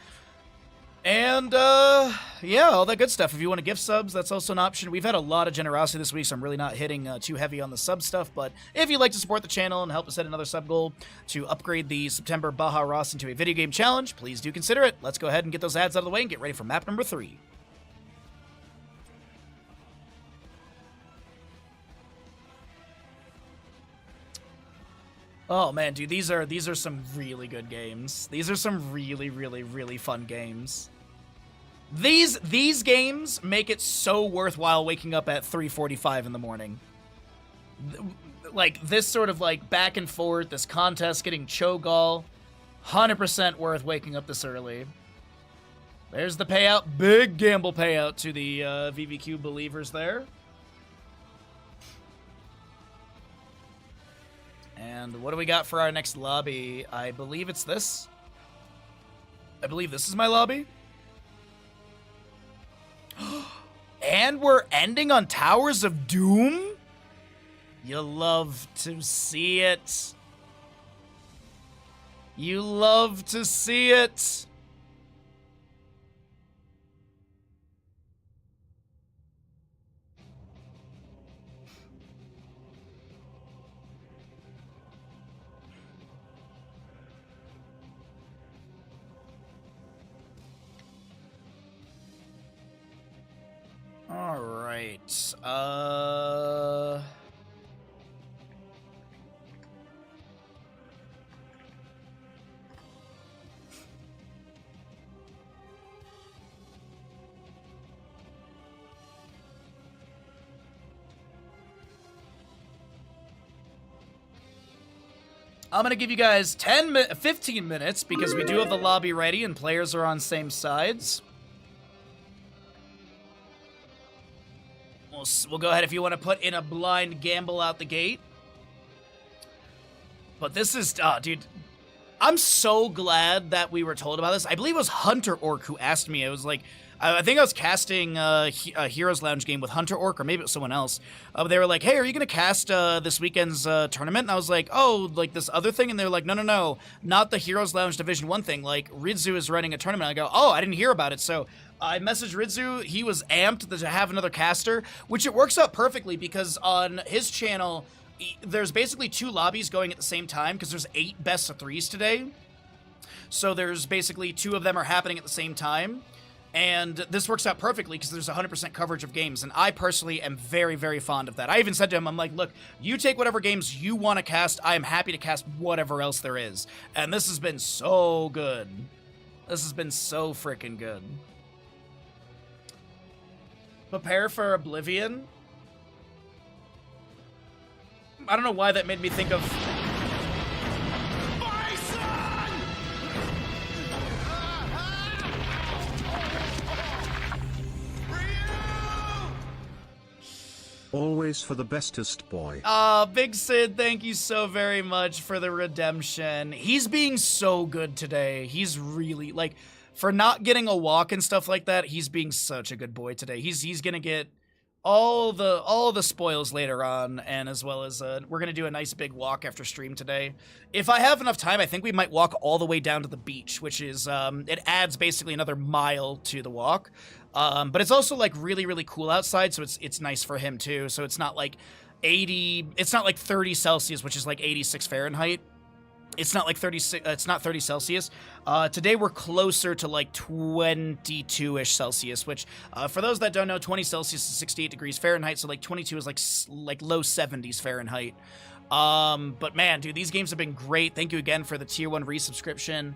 And, yeah, all that good stuff. If you want to gift subs, that's also an option. We've had a lot of generosity this week, so I'm really not hitting too heavy on the sub stuff. But if you'd like to support the channel and help us set another sub goal to upgrade the September Baja Ross into a video game challenge, please do consider it. Let's go ahead and get those ads out of the way and get ready for map number 3. Oh man, dude, these are some really good games. These are some really, really, really fun games. These games make it so worthwhile waking up at 3:45 in the morning. Like this sort of like back and forth, this contest, getting Cho'Gall, 100% worth waking up this early. There's the payout, big gamble payout to the VVQ believers there. And what do we got for our next lobby? I believe it's this. I believe this is my lobby. And we're ending on Towers of Doom? You love to see it. You love to see it. All right. I'm gonna give you guys 15 minutes because we do have the lobby ready and players are on same sides. We'll go ahead if you want to put in a blind gamble out the gate. But this is, dude, I'm so glad that we were told about this. I believe it was Hunter Orc who asked me. It was like, I think I was casting a Heroes Lounge game with Hunter Orc, or maybe it was someone else. They were like, hey, are you going to cast this weekend's tournament? And I was like, oh, like this other thing? And they were like, no, not the Heroes Lounge Division 1 thing. Like, Ridzu is running a tournament. I go, oh, I didn't hear about it. So I messaged Ridzu. He was amped to have another caster, which it works out perfectly because on his channel, there's basically 2 lobbies going at the same time because there's 8 best of 3s today. So there's basically 2 of them are happening at the same time. And this works out perfectly because there's 100% coverage of games. And I personally am very, very fond of that. I even said to him, I'm like, look, you take whatever games you want to cast. I am happy to cast whatever else there is. And this has been so good. This has been so freaking good. Prepare for Oblivion. I don't know why that made me think of... Always for the bestest boy. Big Sid, thank you so very much for the redemption. He's being so good today. He's really, like, for not getting a walk and stuff like that, he's being such a good boy today. He's gonna get all the spoils later on, and as well as we're gonna do a nice big walk after stream today. If I have enough time, I think we might walk all the way down to the beach, which is it adds basically another mile to the walk. But it's also like really, really cool outside, so it's nice for him too. So it's not like 80, it's not like 30 Celsius, which is like 86 Fahrenheit. It's not like 36, it's not 30 Celsius. Today we're closer to like 22-ish Celsius, which for those that don't know, 20 Celsius is 68 degrees Fahrenheit, so like 22 is like low 70s Fahrenheit. But man, dude, these games have been great. Thank you again for the tier 1 resubscription.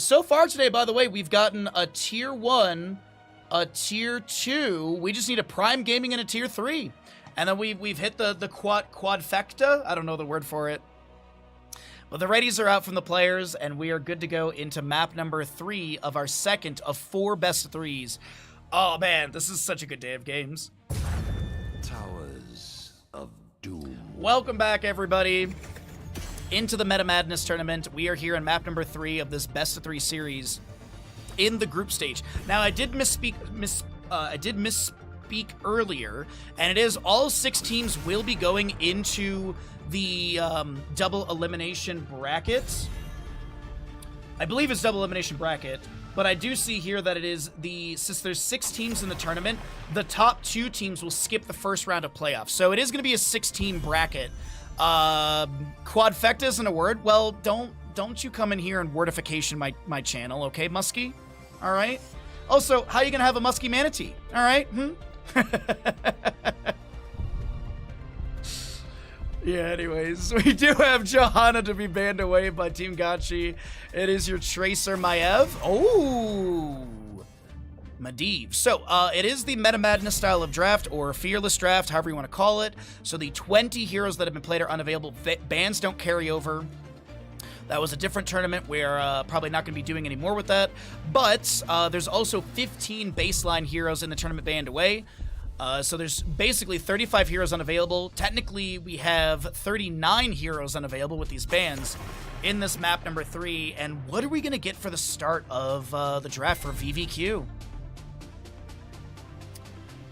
So far today, by the way, we've gotten a tier 1, a tier 2. We just need a Prime Gaming and a tier 3. And then we've hit the quadfecta. I don't know the word for it. But the readies are out from the players, and we are good to go into map number 3 of our second of 4 best of 3s. Oh man, this is such a good day of games. Towers of Doom. Welcome back, everybody, into the Meta Madness tournament. We are here in map number 3 of this best of 3 series in the group stage. Now, I did misspeak earlier, and it is all 6 teams will be going into the double elimination bracket. I believe it's double elimination bracket, but I do see here that it is since there's 6 teams in the tournament, the top 2 teams will skip the first round of playoffs. So it is going to be a 6-team bracket. Quadfecta isn't a word. Well, don't you come in here and wordification my channel, okay, Muskie? All right. Also, how are you gonna have a musky manatee? All right. Yeah, anyways, we do have Johanna to be banned away by Team Gachi. It is your Tracer Maev. Oh, Medivh. So, it is the Meta Madness style of draft, or Fearless draft, however you want to call it. So the 20 heroes that have been played are unavailable. Bans don't carry over. That was a different tournament. We're probably not going to be doing any more with that. But there's also 15 baseline heroes in the tournament banned away. So there's basically 35 heroes unavailable. Technically, we have 39 heroes unavailable with these bans in this map number 3. And what are we going to get for the start of the draft for VVQ?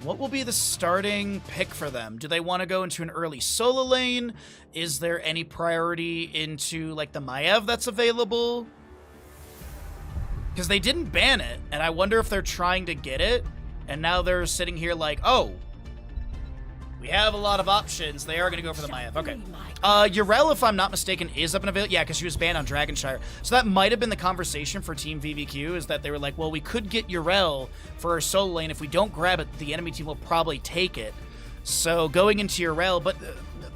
What will be the starting pick for them? Do they want to go into an early solo lane? Is there any priority into, like, the Maev that's available? Because they didn't ban it, and I wonder if they're trying to get it, and now they're sitting here like, oh, we have a lot of options. They are going to go for the Maev. Okay. Yrel, if I'm not mistaken, is up and available. Yeah, because she was banned on Dragonshire. So that might have been the conversation for Team VVQ, is that they were like, well, we could get Yrel for our solo lane. If we don't grab it, the enemy team will probably take it. So going into Yrel, but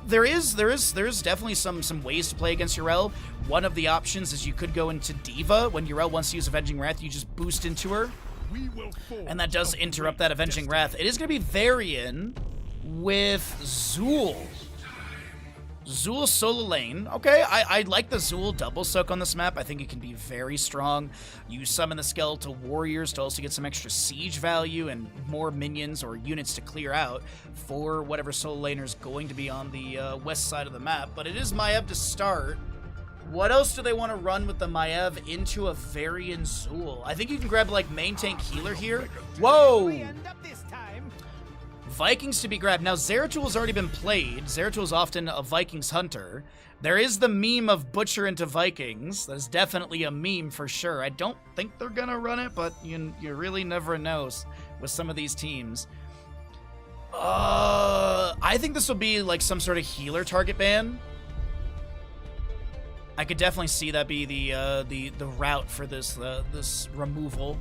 there is definitely some ways to play against Yrel. One of the options is you could go into D.Va. When Yrel wants to use Avenging Wrath, you just boost into her. And that does interrupt that Avenging Wrath. It is going to be Varian with Zool. Zool solo lane. Okay, I like the Zool double soak on this map. I think it can be very strong. You summon the Skeletal Warriors to also get some extra siege value and more minions or units to clear out for whatever solo laner is going to be on the west side of the map. But it is Maiev to start. What else do they want to run with the Maiev into a Varian Zool? I think you can grab, like, main tank healer here. Whoa! Vikings to be grabbed. Now, Zeratul already been played. Zeratul's often a Vikings hunter. There is the meme of Butcher into Vikings. That's definitely a meme for sure. I don't think they're gonna run it, but you really never know with some of these teams. I think this will be like some sort of healer target ban. I could definitely see that be the route for this this removal.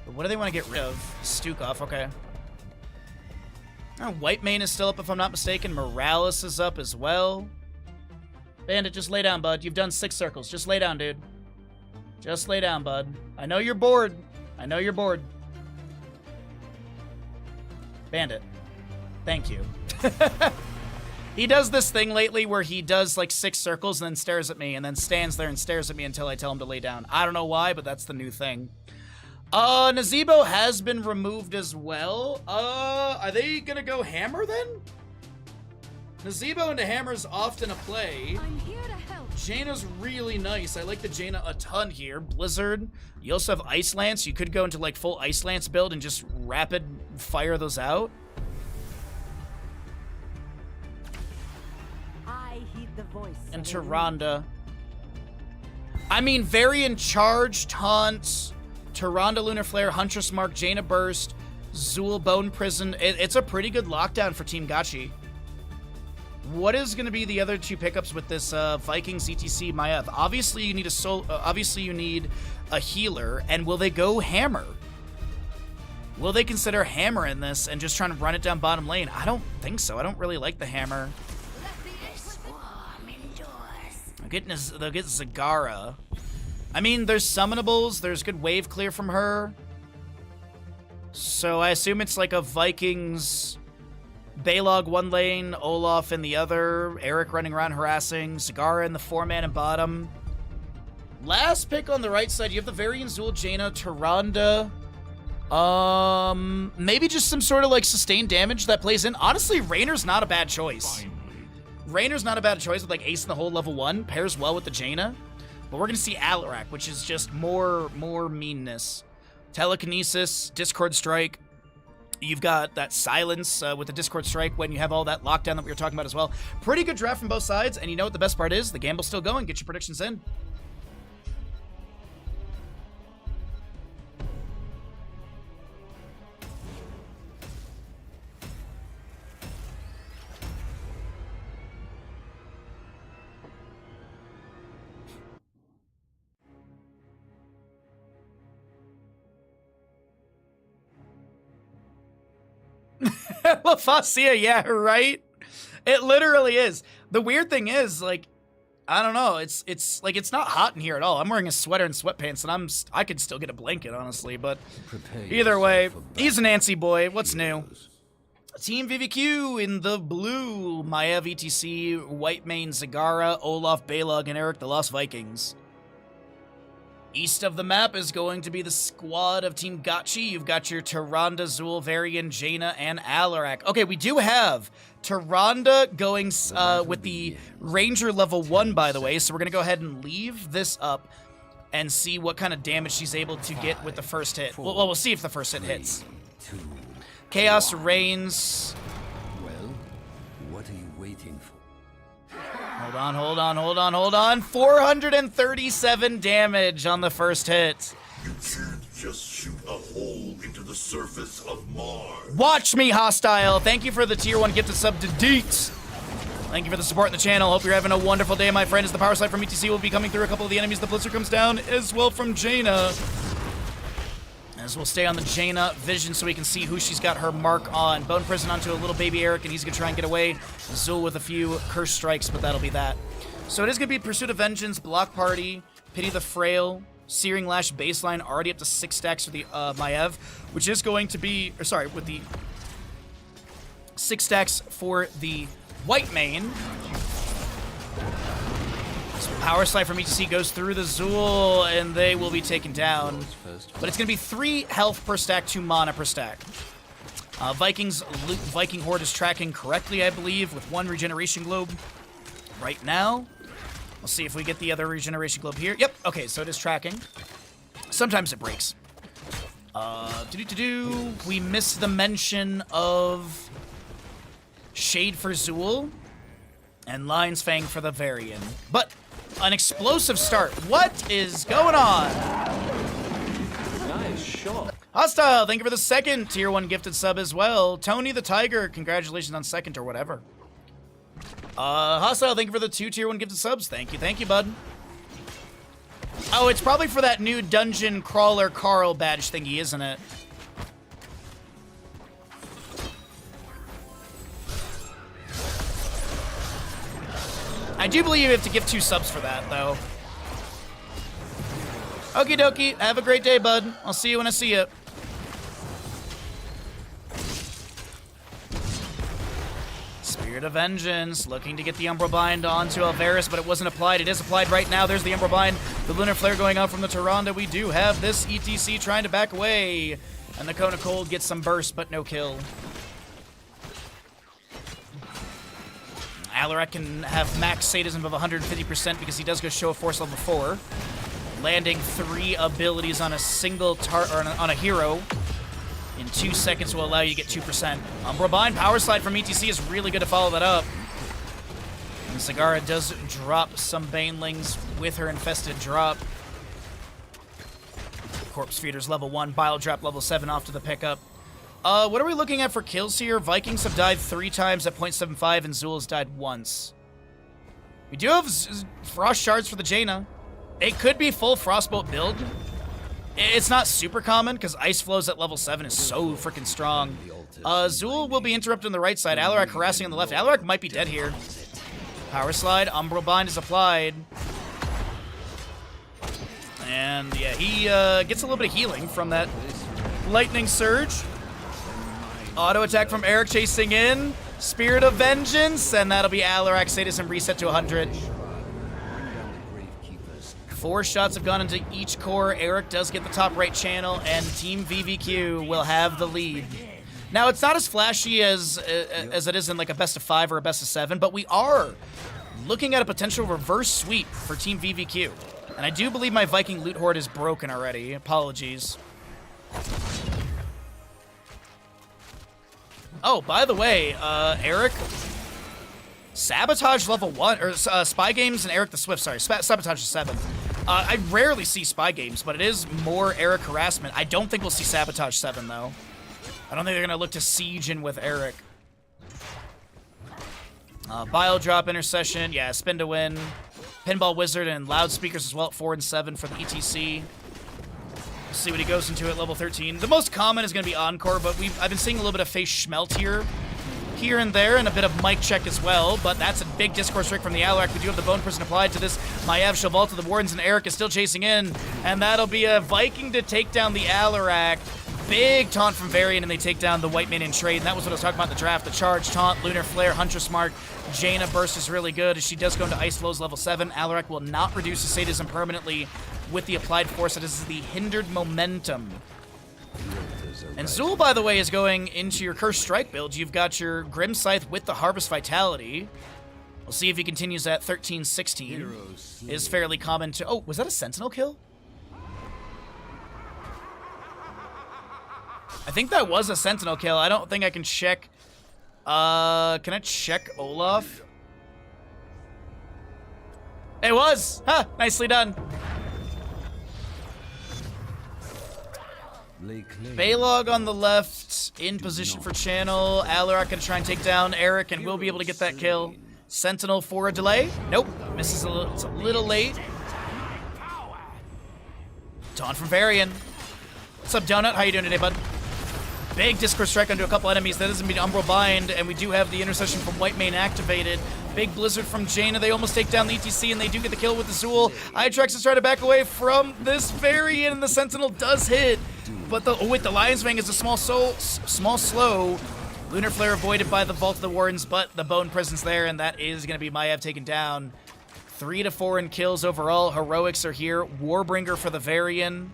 But what do they want to get rid of? Stukov, okay. Oh, White Mane is still up if I'm not mistaken. Morales is up as well. Bandit, just lay down, bud. You've done 6 circles. Just lay down, dude. Just lay down, bud. I know you're bored. I know you're bored. Bandit. Thank you. He does this thing lately where he does like 6 circles and then stares at me and then stands there and stares at me until I tell him to lay down. I don't know why, but that's the new thing. Nazebo has been removed as well. Are they gonna go Hammer then? Nazebo into Hammer is often a play. I'm here to help. Jaina's really nice. I like the Jaina a ton here. Blizzard. You also have Ice Lance. You could go into like full Ice Lance build and just rapid fire those out. I heed the voice. And Tyrande. I mean, Varian Charge, Taunt, Tyrande Lunar Flare, Huntress Mark, Jaina Burst, Zool Bone Prison. It's a pretty good lockdown for Team Gachi. What is going to be the other 2 pickups with this Vikings ETC Maiev? Obviously, you need a healer, and will they go Hammer? Will they consider Hammer in this and just trying to run it down bottom lane? I don't think so. I don't really like the Hammer. They'll get Zagara. I mean, there's summonables. There's good wave clear from her. So I assume it's like a Vikings... Balog 1 lane, Olaf in the other, Eric running around harassing, Zagara in the 4-man and bottom. Last pick on the right side, you have the Varian Zool, Jaina, Tyrande. Maybe just some sort of like sustained damage that plays in. Honestly, Rainer's not a bad choice. Rainer's not a bad choice with like Ace in the Hole level 1. Pairs well with the Jaina. But we're going to see Alarak, which is just more meanness. Telekinesis, Discord Strike. You've got that silence with the Discord Strike when you have all that lockdown that we were talking about as well. Pretty good draft from both sides, and you know what the best part is? The gamble's still going. Get your predictions in. LaFacia, yeah, right? It literally is. The weird thing is, like, I don't know. It's like it's not hot in here at all. I'm wearing a sweater and sweatpants, and I could still get a blanket, honestly. But either way, he's an Nancy boy. What's new? Team VVQ in the blue. Maiev ETC, White Mane, Zagara, Olaf, Balog, and Eric the Lost Vikings. East of the map is going to be the squad of Team Gachi. You've got your Tyrande, Zool, Varian, Jaina, and Alarak. Okay, we do have Tyrande going with the Ranger level 1, by the way, so we're going to go ahead and leave this up and see what kind of damage she's able to get with the first hit. Well, we'll see if the first hit hits. Chaos reigns. Well, what are you waiting for? Hold on. 437 damage on the first hit. You can't just shoot a hole into the surface of Mars. Watch me, hostile. Thank you for the tier 1 gifted sub to Deets. Thank you for the support in the channel. Hope you're having a wonderful day, my friend. As the power slide from ETC will be coming through a couple of the enemies. The Blizzard comes down as well from Jaina. As we'll stay on the Jaina vision so we can see who she's got her mark on. Bone Prison onto a little baby Eric, and he's going to try and get away. Zool with a few curse strikes, but that'll be that. So it is going to be Pursuit of Vengeance, Block Party, Pity the Frail, Searing Lash baseline, already up to 6 stacks for the Maiev, which is going to be, with the 6 stacks for the White Mane. Power Slide from ETC goes through the Zool, and they will be taken down. But it's going to be 3 health per stack, 2 mana per stack. Viking Horde is tracking correctly, I believe, with 1 Regeneration Globe right now. We'll see if we get the other Regeneration Globe here. Yep, okay, so it is tracking. Sometimes it breaks. We missed the mention of Shade for Zool and Lion's Fang for the Varian. But an explosive start. What is going on? Nice shot. Hostile, thank you for the second tier 1 gifted sub as well. Tony the Tiger, congratulations on second or whatever. Hostile, thank you for the 2 tier 1 gifted subs. Thank you, bud. Oh, it's probably for that new Dungeon Crawler Carl badge thingy, isn't it? I do believe you have to give 2 subs for that, though. Okie dokie. Have a great day, bud. I'll see you when I see you. Spirit of Vengeance, looking to get the Umbral Bind onto Alvarez, but it wasn't applied. It is applied right now. There's the Umbral Bind. The Lunar Flare going out from the Tyrande. We do have this ETC trying to back away. And the Cone of Cold gets some burst, but no kill. Alarak can have max sadism of 150% because he does go Show of Force level 4. Landing 3 abilities on a single on a hero in 2 seconds will allow you to get 2%. Umbral Bind, Power Slide from ETC is really good to follow that up. And Zagara does drop some Banelings with her infested drop. Corpse Feeder's level 1, Bile Drop level 7 off to the pickup. What are we looking at for kills here? Vikings have died 3 times at 0.75 and Zool has died once. We do have Frost Shards for the Jaina. It could be full Frostbolt build. It's not super common because Ice Flows at level 7 is so freaking strong. Zool will be interrupted on the right side. Alarak harassing on the left. Alarak might be dead here. Power Slide. Umbral Bind is applied. And yeah, he gets a little bit of healing from that Lightning Surge. Auto attack from Eric chasing in. Spirit of Vengeance. And that'll be Alarak sadism reset to 100. 4 shots have gone into each core. Eric does get the top right channel, and Team VVQ will have the lead. Now, it's not as flashy as it is in like a best of 5 or a best of 7, but we are looking at a potential reverse sweep for Team VVQ. And I do believe my Viking Loot Horde is broken already. Apologies. Oh, by the way, Eric, Sabotage level 1, or Spy Games and Eric the Swift, sorry, Sabotage is 7. I rarely see Spy Games, but it is more Eric harassment. I don't think we'll see Sabotage 7, though. I don't think they're going to look to siege in with Eric. Bile Drop Intercession, yeah, Spin to Win. Pinball Wizard and Loudspeakers as well at 4 and 7 for the ETC. We'll see what he goes into at level 13. The most common is going to be Encore, but I've been seeing a little bit of Face Schmelt here and there, and a bit of Mic Check as well, but that's a big Discourse Trick from the Alarak. We do have the Bone Prison applied to this Maiev Shalval to the Wardens, and Eric is still chasing in, and that'll be a Viking to take down the Alarak. Big taunt from Varian, and they take down the White Mane in trade, and that was what I was talking about in the draft. The Charge, Taunt, Lunar Flare, Huntress Mark. Jaina Burst is really good as she does go into Ice Flows level 7. Alarak will not reduce his sadism permanently with the applied force. That is the Hindered Momentum. And Zool, by the way, is going into your Cursed Strike build. You've got your Grim Scythe with the Harvest Vitality. We'll see if he continues at 13-16. Is fairly common to... Oh, was that a Sentinel kill? I think that was a Sentinel kill. I don't think I can check... can I check Olaf? It was! Huh, nicely done. Baylog on the left, in position for channel. Alarak gonna try and take down Eric, and we'll be able to get that kill. Sentinel for a delay. Nope, misses it's a little late. Taunt from Varian. What's up, Donut? How you doing today, bud? Big Discourse Strike onto a couple enemies. That doesn't mean Umbral Bind, and we do have the Intercession from White Mane activated. Big Blizzard from Jaina. They almost take down the ETC, and they do get the kill with the Zool. Itrex is trying to back away from this Varian, and the Sentinel does hit. But the Lion's Fang is a small slow. Lunar Flare avoided by the Vault of the Wardens, but the Bone Prison's there, and that is going to be Maiev taken down. 3 to 4 in kills overall. Heroics are here. Warbringer for the Varian.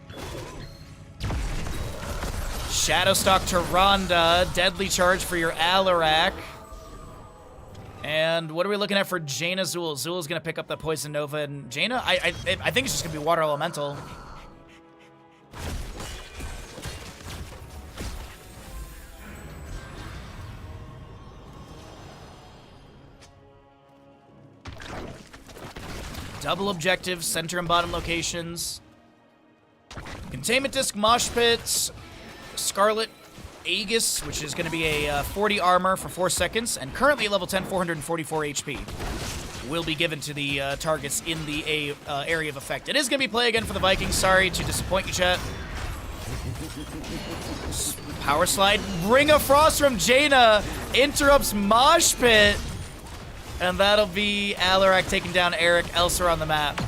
Shadowstalk Tyrande. Deadly Charge for your Alarak. And what are we looking at for Jaina Zool? Zool's going to pick up the Poison Nova, and Jaina, I think it's just going to be Water Elemental. Double objectives, center and bottom locations. Containment Disc, Mosh Pit, Scarlet Aegis, which is going to be a 40 armor for 4 seconds, and currently at level 10, 444 HP. Will be given to the targets in the area of effect. It is going to be play again for the Vikings. Sorry to disappoint you, chat. Power Slide. Ring of Frost from Jaina interrupts Mosh Pit. And that'll be Alarak taking down Eric elsewhere on the map.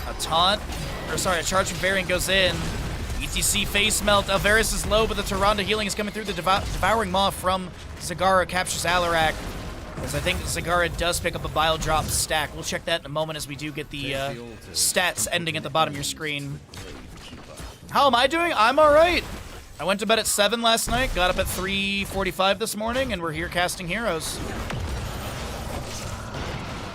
A taunt, or sorry, a charge from Varian goes in. ETC face melt. Alvarez is low, but the Tyrande healing is coming through. The Devouring Maw from Zagara captures Alarak. As I think Zagara does pick up a Bile Drop stack. We'll check that in a moment as we do get the stats ending at the bottom of your screen. How am I doing? I'm alright. I went to bed at 7 last night, got up at 3:45 this morning, and we're here casting heroes.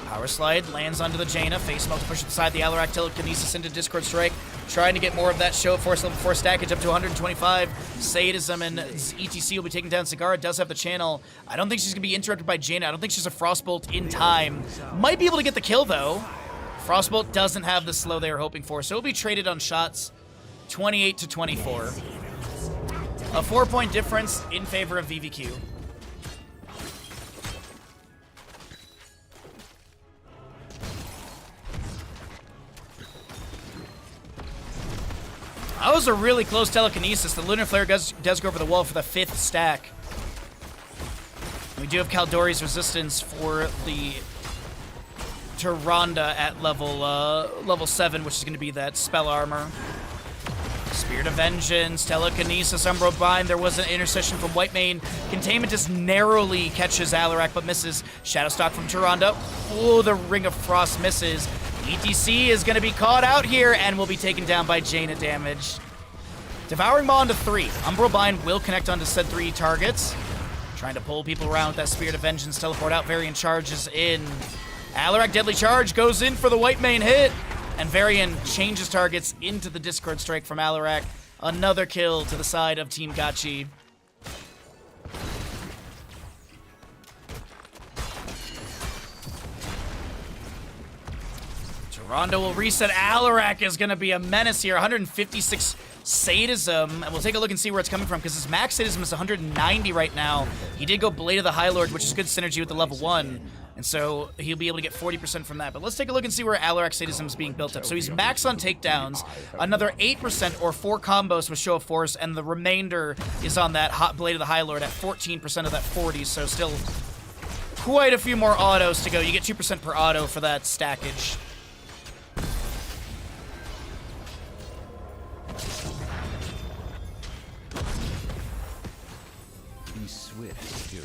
Power Slide lands onto the Jaina. Face melt to push aside the Alarak Telekinesis into Discord Strike. Trying to get more of that show of force level 4 stackage up to 125. Sadism and ETC will be taking down Zagara. Does have the channel. I don't think she's going to be interrupted by Jaina. I don't think she's a Frostbolt in time. Might be able to get the kill, though. Frostbolt doesn't have the slow they were hoping for, so it'll be traded on shots 28 to 24. A 4-point difference in favor of VVQ. That was a really close telekinesis. The Lunar Flare does go over the wall for the 5th stack. We do have Kaldori's resistance for the Tyrande at level 7, which is going to be that spell armor. Spirit of Vengeance, Telekinesis, Umbral Bind. There was an intercession from Whitemane. Containment just narrowly catches Alarak, but misses. Shadowstalk from Tyrande. Oh, the Ring of Frost misses. ETC is going to be caught out here and will be taken down by Jaina damage. Devouring Maw onto 3. Umbral Bind will connect onto said 3 targets. Trying to pull people around with that Spirit of Vengeance. Teleport out. Varian charges in. Alarak Deadly Charge goes in for the Whitemane hit. And Varian changes targets into the Discord Strike from Alarak. Another kill to the side of Team Gachi. Tyrande will reset. Alarak is going to be a menace here. 156 Sadism. And we'll take a look and see where it's coming from, because his max Sadism is 190 right now. He did go Blade of the High Lord, which is good synergy with the level 1. And so he'll be able to get 40% from that. But let's take a look and see where Alarak Sadism is being built up. So he's max on takedowns, another 8% or 4 combos with Show of Force, and the remainder is on that Hot Blade of the High Lord at 14% of that 40. So still quite a few more autos to go. You get 2% per auto for that stackage.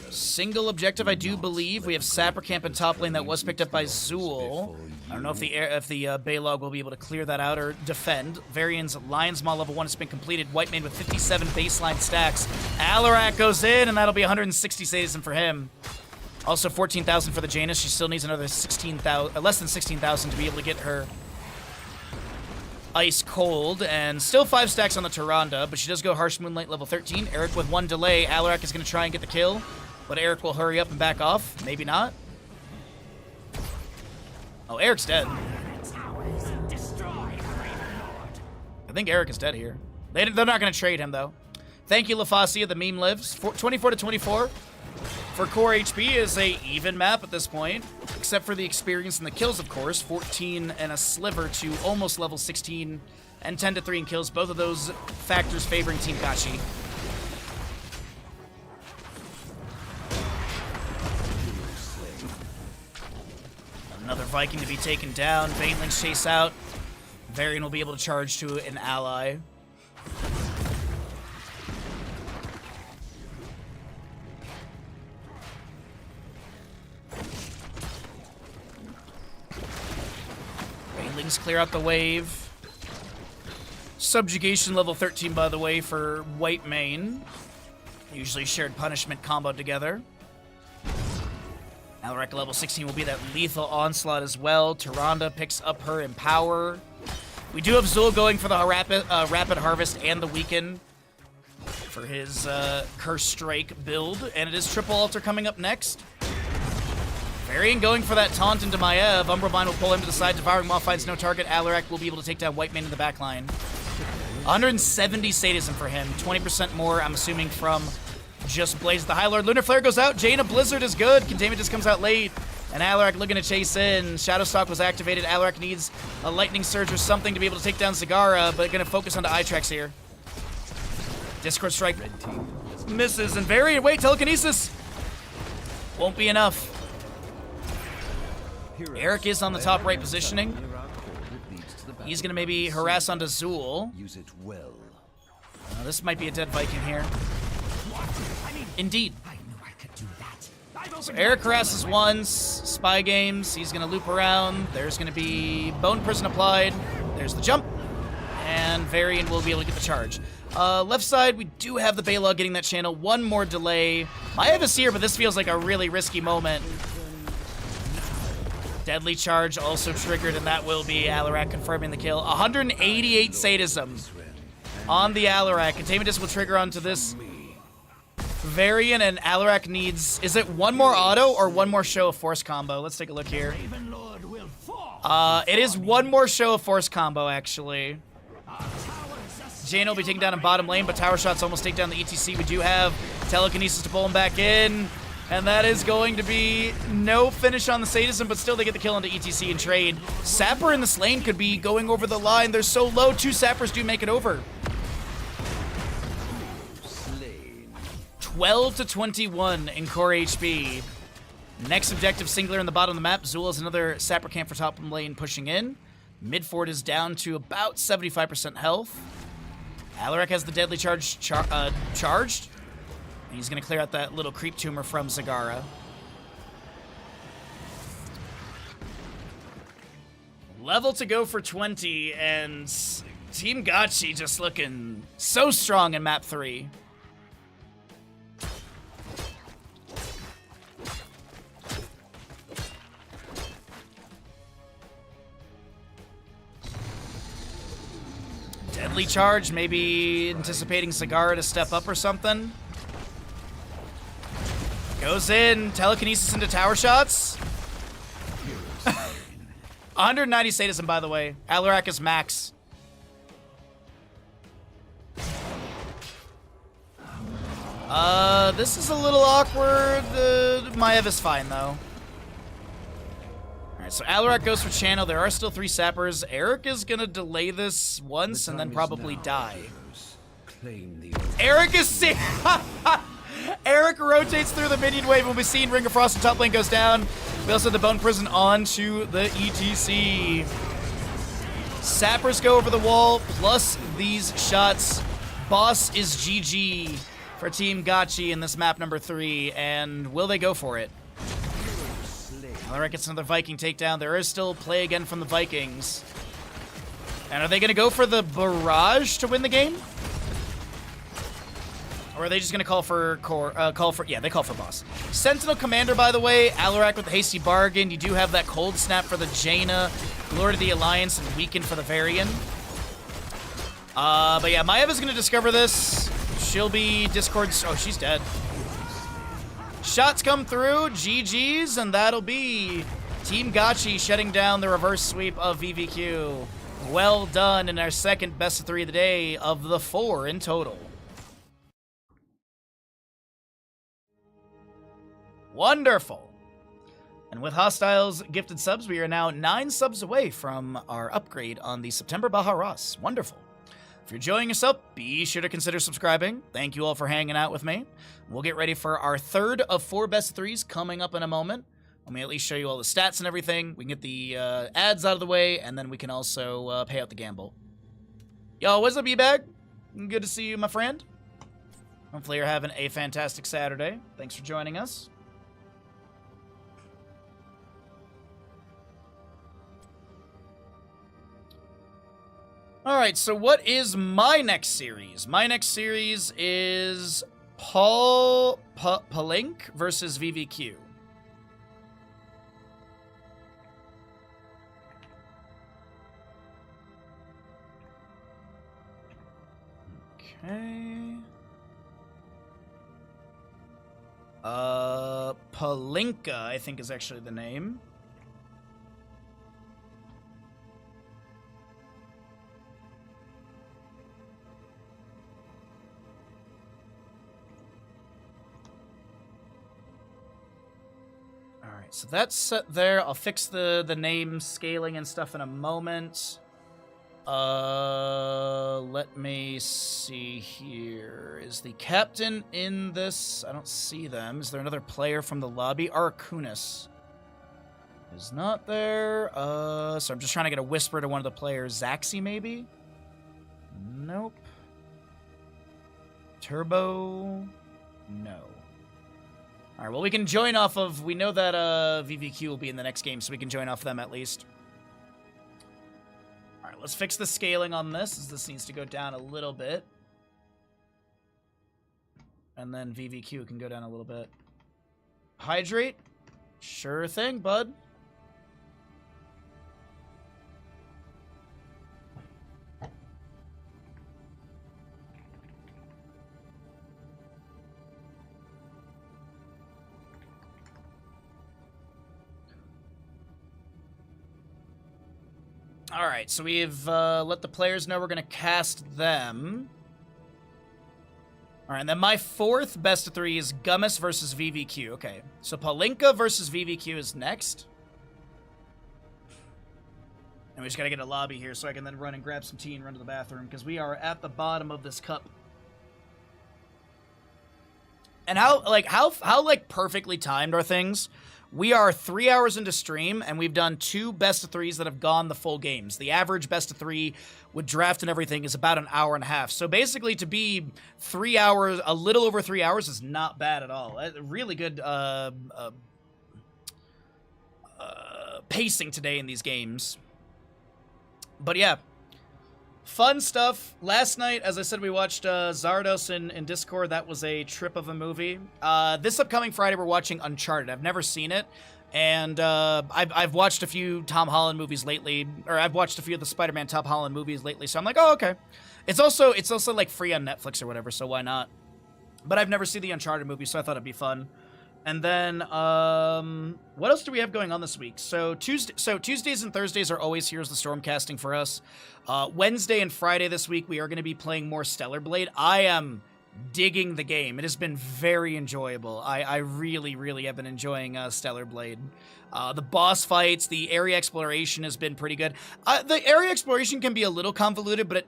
Single objective, I do believe. We have Sapper Camp in top lane that was picked up by Zool. I don't know if the Baylog will be able to clear that out or defend. Varian's Lion's Maw level 1 has been completed. Whitemane with 57 baseline stacks. Alarak goes in, and that'll be 160 sadism for him. Also 14,000 for the Janus. She still needs another 16,000, less than 16,000 to be able to get her Ice Cold, and still 5 stacks on the Tyrande, but she does go Harsh Moonlight level 13. Eric with 1 delay. Alarak is going to try and get the kill, but Eric will hurry up and back off. Maybe not. Oh, Eric's dead. I think Eric is dead here. They're not going to trade him, though. Thank you, LaFasia. The meme lives. 24 to 24. For core HP is a even map at this point, except for the experience and the kills, of course. 14 and a sliver to almost level 16, and 10 to 3 in kills. Both of those factors favoring Team Gachi. Another Viking to be taken down. Banelings chase out. Varian will be able to charge to an ally. Buildings clear out the wave. Subjugation level 13, by the way, for White Mane. Usually shared punishment combo together. Alarak level 16 will be that lethal onslaught as well. Tyrande picks up her Empower. We do have Zul going for the Rapid Harvest and the Weaken for his Curse Strike build. And it is Triple Altar coming up next. Varian going for that taunt into Maiev. Umbral will pull him to the side. Devouring Maw finds no target. Alarak will be able to take down White Mane in the backline. 170 sadism for him. 20% more, I'm assuming, from just Blaze the High Lord. Lunar Flare goes out. Jaina Blizzard is good. Containment just comes out late. And Alarak looking to chase in. Shadowstalk was activated. Alarak needs a Lightning Surge or something to be able to take down Zagara, but going to focus onto Itrex here. Discord Strike misses. And Varian, wait, Telekinesis! Won't be enough. Eric is on the top right positioning. He's going to maybe harass onto Zul. Use it well. This might be a dead Viking here. Indeed. So Eric harasses once. Spy Games. He's going to loop around. There's going to be Bone Prison applied. There's the jump. And Varian will be able to get the charge. Left side, we do have the Balog getting that channel. One more delay. Maiev is here, but this feels like a really risky moment. Deadly Charge also triggered, and that will be Alarak confirming the kill. 188 sadism on the Alarak. Containment Disc will trigger onto this Varian, and Alarak needs... Is it one more auto or one more Show of Force combo? Let's take a look here. It is one more Show of Force combo, actually. Jaina will be taken down in bottom lane, but Tower Shots almost take down the ETC. We do have Telekinesis to pull him back in. And that is going to be no finish on the sadism, but still they get the kill into ETC and trade. Sapper in this lane could be going over the line. They're so low, 2 Sappers do make it over. 12 to 21 in core HP. Next objective, singular in the bottom of the map. Zul is another Sapper camp for top lane pushing in. Midford is down to about 75% health. Alarak has the Deadly Charge charged. He's going to clear out that little creep tumor from Zagara. Level to go for 20, and Team Gotchi just looking so strong in map 3. Deadly Charge, maybe anticipating Zagara to step up or something. Goes in, Telekinesis into Tower Shots. 190 sadism, by the way. Alarak is max. This is a little awkward. Maiev is fine, though. Alright, so Alarak goes for channel. There are still 3 Sappers. Eric is gonna delay this once and then probably die. Eric is Eric rotates through the minion wave. We'll be seeing Ring of Frost and top lane goes down. We also have the Bone Prison onto the ETC. Sappers go over the wall, plus these shots. Boss is GG for Team Gotchi in this map number 3, and will they go for it? Alarak gets another Viking takedown. There is still play again from the Vikings. And are they going to go for the barrage to win the game? Or are they just going to call for yeah, they call for boss. Sentinel Commander, by the way. Alarak with the Hasty Bargain. You do have that Cold Snap for the Jaina. Lord of the Alliance and Weaken for the Varian. But yeah, Maiev is going to discover this. She'll be Discord's... Oh, she's dead. Shots come through. GG's, and that'll be Team Gotchi shutting down the reverse sweep of VVQ. Well done in our second best of 3 of the day of the 4 in total. Wonderful. And with Hostiles gifted subs, we are now 9 subs away from our upgrade on the September Baharas. Wonderful. If you're enjoying yourself, be sure to consider subscribing. Thank you all for hanging out with me. We'll get ready for our 3rd of 4 best of 3s coming up in a moment. Let me at least show you all the stats and everything. We can get the ads out of the way, and then we can also pay out the gamble. Yo, what's up, E-Bag? Good to see you, my friend. Hopefully you're having a fantastic Saturday. Thanks for joining us. All right, so what is my next series? My next series is Palink versus VVQ. Okay. Palinka, I think is actually the name. Alright, so that's set there. I'll fix the name scaling and stuff in a moment. Let me see here. Is the captain in this? I don't see them. Is there another player from the lobby? Arkunis is not there. So I'm just trying to get a whisper to one of the players. Zaxi, maybe? Nope. Turbo? No. Alright, well, we can join off of... We know that VVQ will be in the next game, so we can join off them at least. Alright, let's fix the scaling on this, as this needs to go down a little bit. And then VVQ can go down a little bit. Hydrate? Sure thing, bud. Alright, so we've let the players know we're going to cast them. Alright, and then my fourth best of three is Gummis versus VVQ. Okay, so Palinka versus VVQ is next. And we just got to get a lobby here so I can then run and grab some tea and run to the bathroom, because we are at the bottom of this cup. And how perfectly timed are things? We are 3 hours into stream, and we've done 2 best of threes that have gone the full games. The average best of three with draft and everything is about an hour and a half. So basically, to be 3 hours, a little over 3 hours, is not bad at all. Really good pacing today in these games. But yeah, fun stuff. Last night, as I said, we watched Zardos in Discord. That was a trip of a movie. This upcoming Friday, we're watching Uncharted. I've never seen it, and I've watched a few Tom Holland movies lately, or I've watched a few of the Spider-Man Tom Holland movies lately. So I'm like, oh, okay. It's also like free on Netflix or whatever, so why not? But I've never seen the Uncharted movie, so I thought it'd be fun. And then, what else do we have going on this week? So Tuesdays and Thursdays are always Here's the Stormcasting for us. Wednesday and Friday this week, we are going to be playing more Stellar Blade. I am digging the game. It has been very enjoyable. I really, really have been enjoying Stellar Blade. The boss fights, the area exploration has been pretty good. The area exploration can be a little convoluted, but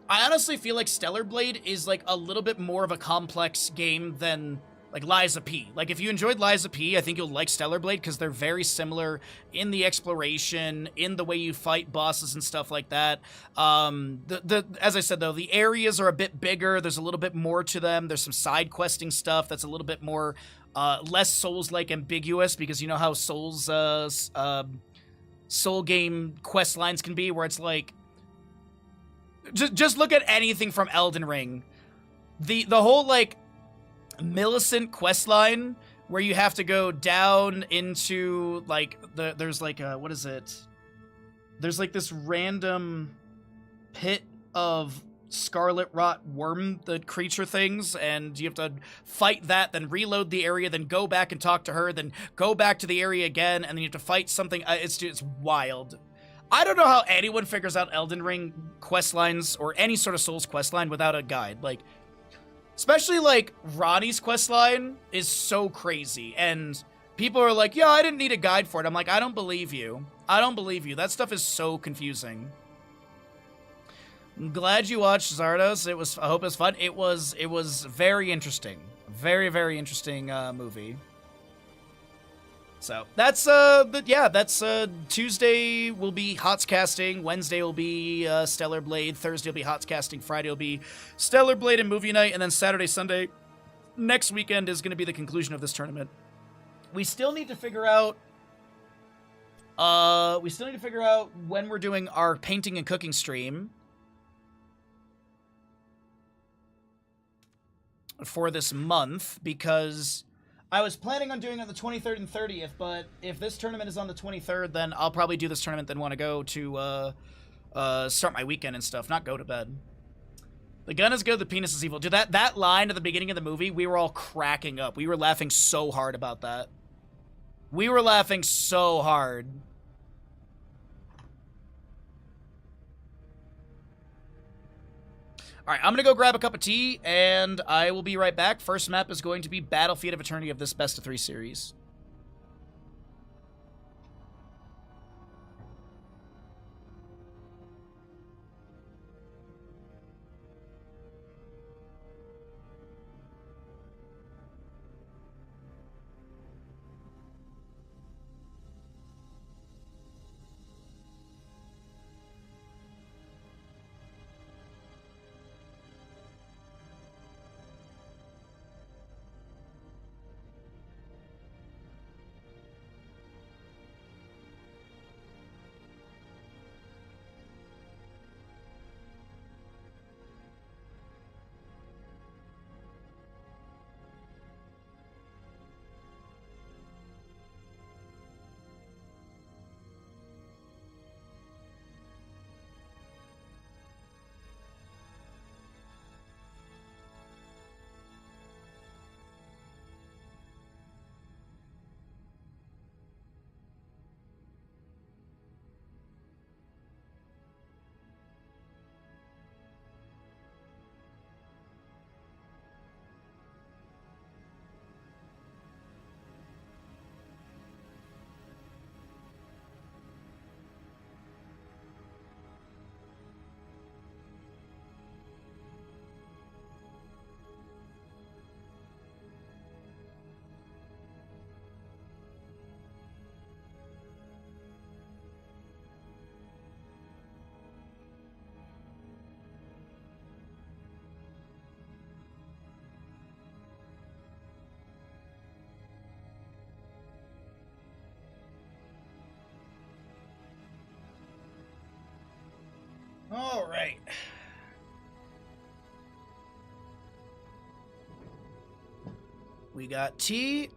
I honestly feel like Stellar Blade is like a little bit more of a complex game than like Liza P. Like, if you enjoyed Liza P, I think you'll like Stellar Blade, because they're very similar in the exploration, in the way you fight bosses and stuff like that. As I said, though, the areas are a bit bigger. There's a little bit more to them. There's some side questing stuff that's a little bit more, less Souls-like ambiguous, because you know how Souls, Soul game quest lines can be, where it's like, just look at anything from Elden Ring. The whole, like, Millicent questline where you have to go down into like there's like what is it? There's like this random pit of scarlet rot worm, the creature things, and you have to fight that, then reload the area, then go back and talk to her, then go back to the area again, and then you have to fight something. It's wild. I don't know how anyone figures out Elden Ring questlines or any sort of Souls questline without a guide. Like, especially, like, Ronnie's questline is so crazy, and people are like, yeah, I didn't need a guide for it. I'm like, I don't believe you. I don't believe you. That stuff is so confusing. I'm glad you watched Zardos. I hope it was fun. It was very interesting. Very, very interesting movie. So, that's Tuesday will be Hotscasting, Wednesday will be Stellar Blade, Thursday will be Hotscasting, Friday will be Stellar Blade and Movie Night, and then Saturday, Sunday, next weekend is going to be the conclusion of this tournament. We still need to figure out, when we're doing our painting and cooking stream. for this month because I was planning on doing it on the 23rd and 30th, but if this tournament is on the 23rd, then I'll probably do this tournament, then want to go to start my weekend and stuff, not go to bed. The gun is good, the penis is evil. Dude, that line at the beginning of the movie, we were all cracking up. We were laughing so hard about that. We were laughing so hard. Alright, I'm gonna go grab a cup of tea, and I will be right back. First map is going to be Battlefield of Eternity of this Best of 3 series. All right. We got tea,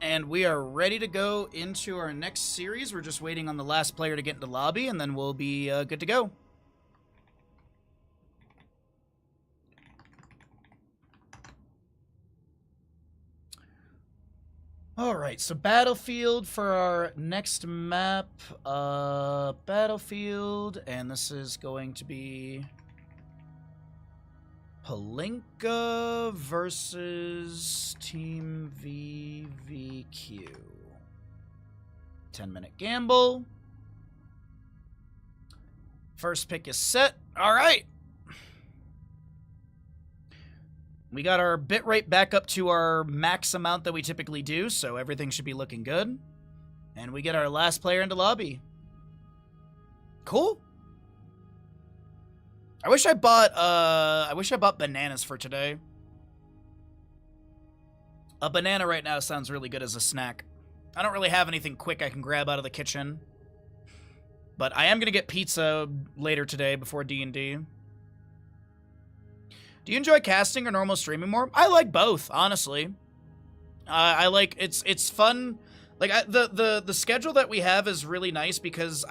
and we are ready to go into our next series. We're just waiting on the last player to get into lobby, and then we'll be good to go. Alright, so Battlefield for our next map. Battlefield, and this is going to be Palinka versus Team VVQ. 10-minute gamble. First pick is set. Alright. We got our bitrate back up to our max amount that we typically do, so everything should be looking good. And we get our last player into lobby. Cool. I wish I bought bananas for today. A banana right now sounds really good as a snack. I don't really have anything quick I can grab out of the kitchen. But I am going to get pizza later today before D&D. Do you enjoy casting or normal streaming more? I like both, honestly. I like it's fun. Like the schedule that we have is really nice because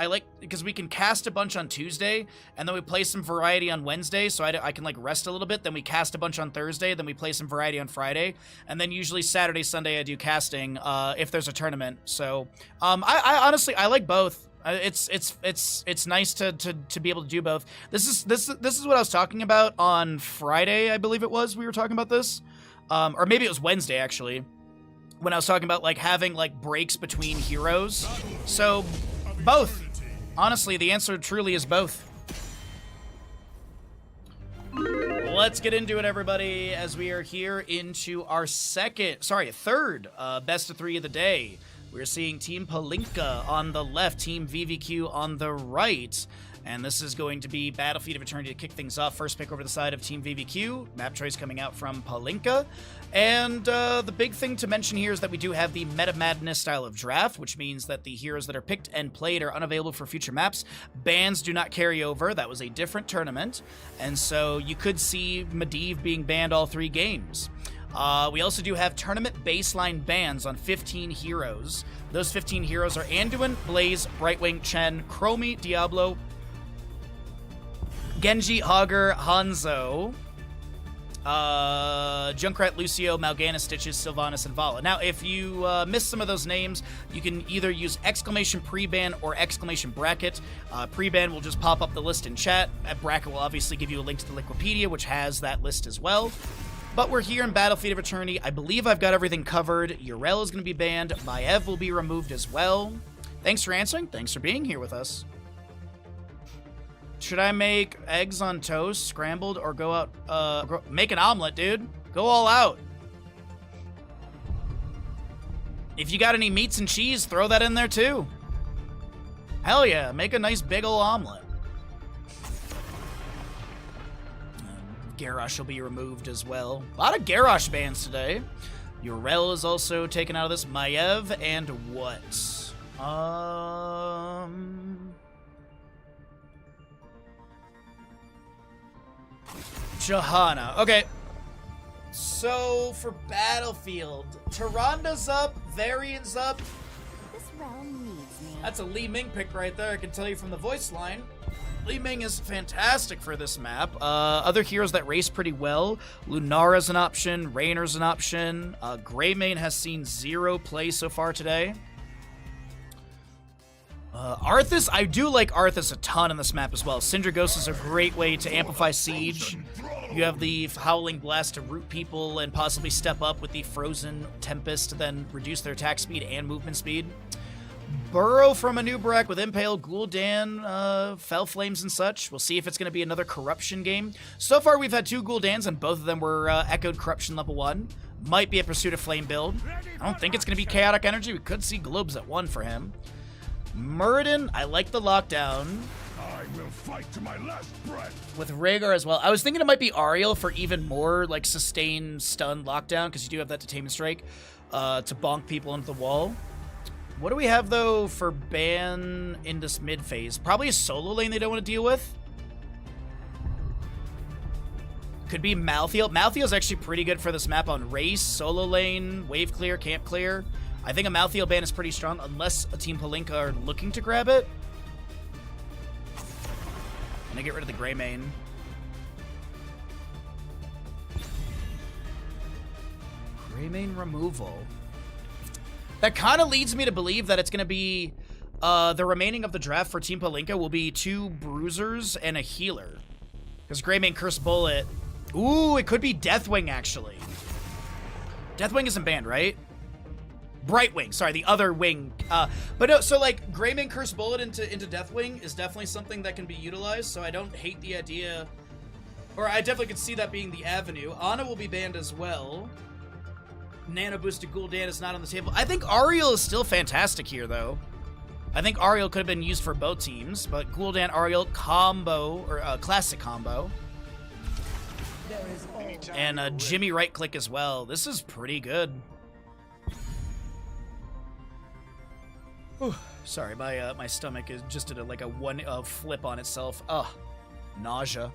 we can cast a bunch on Tuesday and then we play some variety on Wednesday, so I can like rest a little bit. Then we cast a bunch on Thursday, then we play some variety on Friday, and then usually Saturday, Sunday I do casting if there's a tournament. So I honestly I like both. It's nice to be able to do both. This is what I was talking about on Friday, I believe it was. We were talking about this, or maybe it was Wednesday actually, when I was talking about like having like breaks between heroes. So both. Honestly, the answer truly is both. Let's get into it, everybody, as we are here into our third best of 3 of the day. We're seeing Team Palinka on the left, Team VVQ on the right. And this is going to be Battlefield of Eternity to kick things off. First pick over the side of Team VVQ. Map choice coming out from Palinka. And the big thing to mention here is that we do have the Meta Madness style of draft, which means that the heroes that are picked and played are unavailable for future maps. Bans do not carry over. That was a different tournament. And so you could see Medivh being banned all 3 games. We also do have tournament baseline bans on 15 heroes. Those 15 heroes are Anduin, Blaze, Brightwing, Chen, Chromie, Diablo, Genji, Hogger, Hanzo, Junkrat, Lucio, Mal'Ganis, Stitches, Sylvanas, and Vala. Now, if you missed some of those names, you can either use exclamation pre-ban or exclamation bracket. Pre-ban will just pop up the list in chat. Bracket will obviously give you a link to the Wikipedia, which has that list as well. But we're here in Battlefield of Eternity. I believe I've got everything covered. Yrel is going to be banned. Maiev will be removed as well. Thanks for answering. Thanks for being here with us. Should I make eggs on toast, scrambled, or go out, make an omelet, dude? Go all out. If you got any meats and cheese, throw that in there too. Hell yeah, make a nice big ol' omelet. Garrosh will be removed as well. A lot of Garrosh bans today. Yrel is also taken out of this. Maiev and what? Johanna. Okay. So, for Battlefield, Tyranda's up, Varian's up. This realm needs me. That's a Li Ming pick right there, I can tell you from the voice line. Li Ming is fantastic for this map. Other heroes that race pretty well. Lunara's an option, Raynor's an option. Greymane has seen 0 play so far today. Arthas, I do like Arthas a ton in this map as well. Syndra Ghost is a great way to amplify Siege. You have the Howling Blast to root people and possibly step up with the Frozen Tempest to then reduce their attack speed and movement speed. Burrow from Anubarak with Impale, Gul'dan, Fell Flames and such. We'll see if it's going to be another Corruption game. So far we've had 2 Gul'dans and both of them were Echoed Corruption level 1. Might be a Pursuit of Flame build. I don't think it's going to be Chaotic Energy. We could see Globes at 1 for him. Muradin, I like the lockdown. I will fight to my last breath. With Rhaegar as well. I was thinking it might be Ariel for even more like sustained stun lockdown, because you do have that Detainment Strike to bonk people into the wall. What do we have though for ban in this mid phase? Probably a solo lane they don't want to deal with. Could be Malthael. Malthael's actually pretty good for this map on race, solo lane, wave clear, camp clear. I think a Malthael ban is pretty strong unless a Team Palinka are looking to grab it. I'm gonna get rid of the Greymane. Greymane removal. That kind of leads me to believe that it's gonna be the remaining of the draft for Team Palinka will be 2 bruisers and a healer. Because Greymane Curse Bullet. Ooh, it could be Deathwing actually. Deathwing isn't banned, right? Brightwing, sorry, the other wing. But no, so like Greymane Curse Bullet into Deathwing is definitely something that can be utilized, so I don't hate the idea, or I definitely could see that being the avenue. Ana will be banned as well. Nano boosted Gul'dan is not on the table. I think Ariel is still fantastic here though. I think Ariel could have been used for both teams, but Gul'dan Ariel combo, or classic combo. And Jimmy right click as well. This is pretty good. Whew. Sorry, my stomach is just did like a one flip on itself. Ugh, nausea.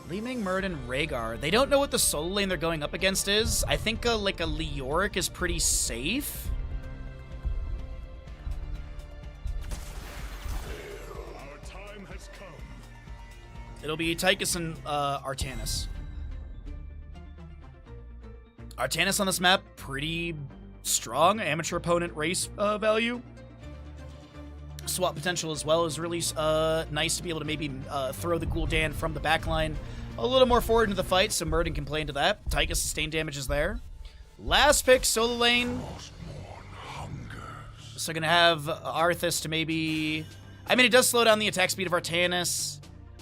Li Ming, Muradin, Rhaegar. They don't know what the solo lane they're going up against is. I think like a Leoric is pretty safe. Our time has come. It'll be Tychus and Artanis. Artanis on this map, pretty strong. Amateur opponent race value. Swap potential as well is really nice to be able to maybe throw the Gul'dan from the backline a little more forward into the fight, so Muradin can play into that. Tychus sustained damage is there. Last pick, solo lane. So gonna have Arthas to maybe... I mean, it does slow down the attack speed of Artanis.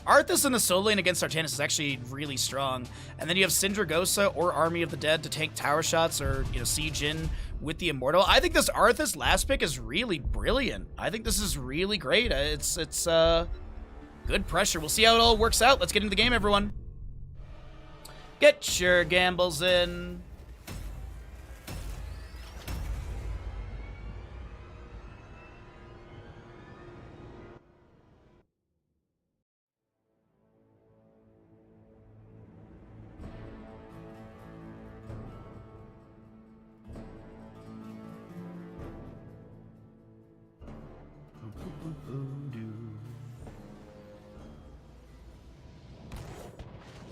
Arthas in the solo lane against Artanis is actually really strong. And then you have Syndra Ghosa or Army of the Dead to tank tower shots or, you know, siege in with the Immortal. I think this Arthas last pick is really brilliant. I think this is really great. It's good pressure. We'll see how it all works out. Let's get into the game, everyone. Get your gambles in.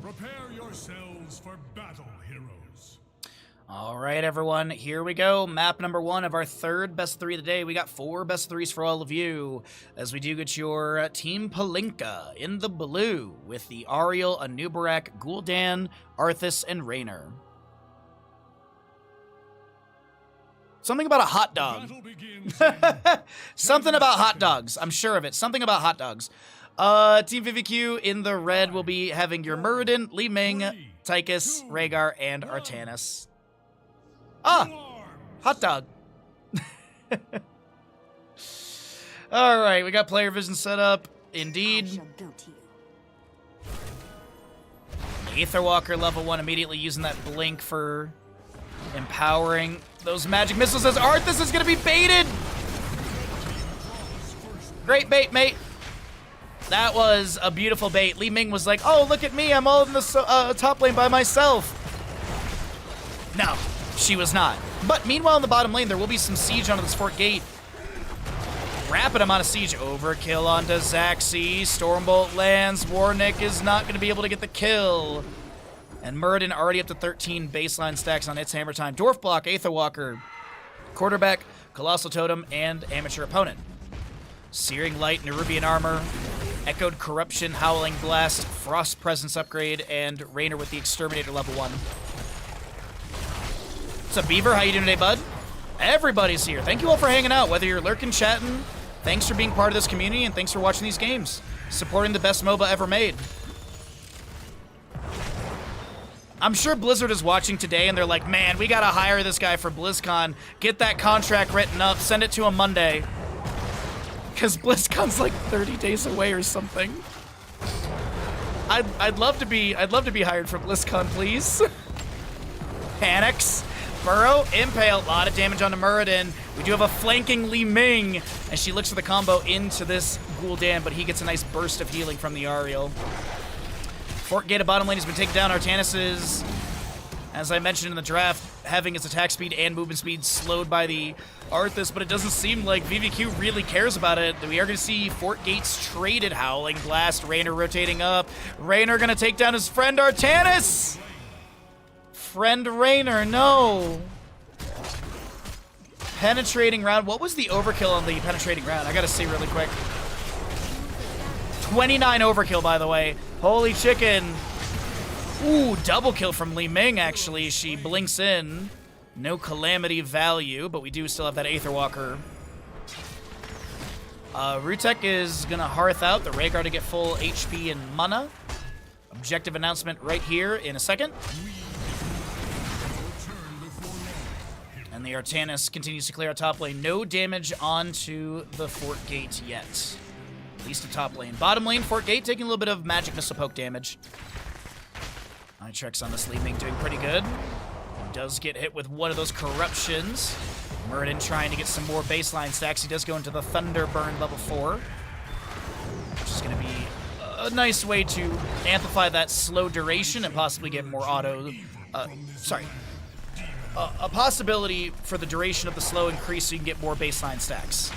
Prepare yourselves for battle, heroes. All right, everyone, here we go. Map number 1 of our third best of 3 of the day. We got 4 best of 3s for all of you, as we do get your Team Palinka in the blue with the Ariel, Anubarak, Gul'dan, Arthas, and Raynor. Something about a hot dog. Battle begins. Something about hot dogs. I'm sure of it. Something about hot dogs. Team VVQ in the red will be having your Muradin, Li Ming, Tychus, Rhaegar, and Artanis. Ah! Hot dog. Alright, we got player vision set up. Indeed. Aetherwalker level 1 immediately using that blink for empowering those magic missiles as Arthas is going to be baited. Great bait, mate. That was a beautiful bait. Li Ming was like, oh, look at me. I'm all in the top lane by myself. No, she was not. But meanwhile, in the bottom lane, there will be some siege onto this fort gate. Rapid amount of siege. Overkill onto Zaxi. Stormbolt lands. Warnick is not going to be able to get the kill. And Muradin already up to 13 baseline stacks on its hammer time. Dwarf block, Aetherwalker, quarterback, Colossal Totem, and amateur opponent. Searing Light, Nerubian Armor, Echoed Corruption, Howling Blast, Frost Presence upgrade, and Raynor with the Exterminator level 1. What's up, Beaver? How you doing today, bud? Everybody's here. Thank you all for hanging out, whether you're lurking, chatting. Thanks for being part of this community, and thanks for watching these games. Supporting the best MOBA ever made. I'm sure Blizzard is watching today, and they're like, man, we gotta hire this guy for BlizzCon. Get that contract written up. Send it to him Monday. Because BlizzCon's like 30 days away or something. I'd love to be hired for BlizzCon, please. Panics. Burrow, Impale, a lot of damage onto Muradin. We do have a flanking Li Ming, and she looks for the combo into this Gul'dan, but he gets a nice burst of healing from the Ariel. Fort Gate of bottom lane has been taken down. Artanis is, as I mentioned in the draft, having its attack speed and movement speed slowed by the Arthas, but it doesn't seem like VVQ really cares about it. We are going to see Fort Gates traded. Howling Blast, Raynor rotating up. Raynor going to take down his friend Artanis! Friend Raynor, no! Penetrating round. What was the overkill on the penetrating round? I got to see really quick. 29 overkill, by the way. Holy chicken. Ooh, double kill from Li Ming, actually. She blinks in. No calamity value, but we do still have that Aetherwalker. Rutek is going to Hearth out the Rhaegar to get full HP and mana. Objective announcement right here in a second. And the Artanis continues to clear out top lane. No damage onto the Fort Gate yet. At least a top lane. Bottom lane, Fort Gate taking a little bit of magic missile poke damage. Itrex on this Li Ming doing pretty good. Does get hit with one of those corruptions. Muradin trying to get some more baseline stacks. He does go into the Thunderburn level 4. Which is going to be a nice way to amplify that slow duration and possibly get more auto... a possibility for the duration of the slow increase so you can get more baseline stacks.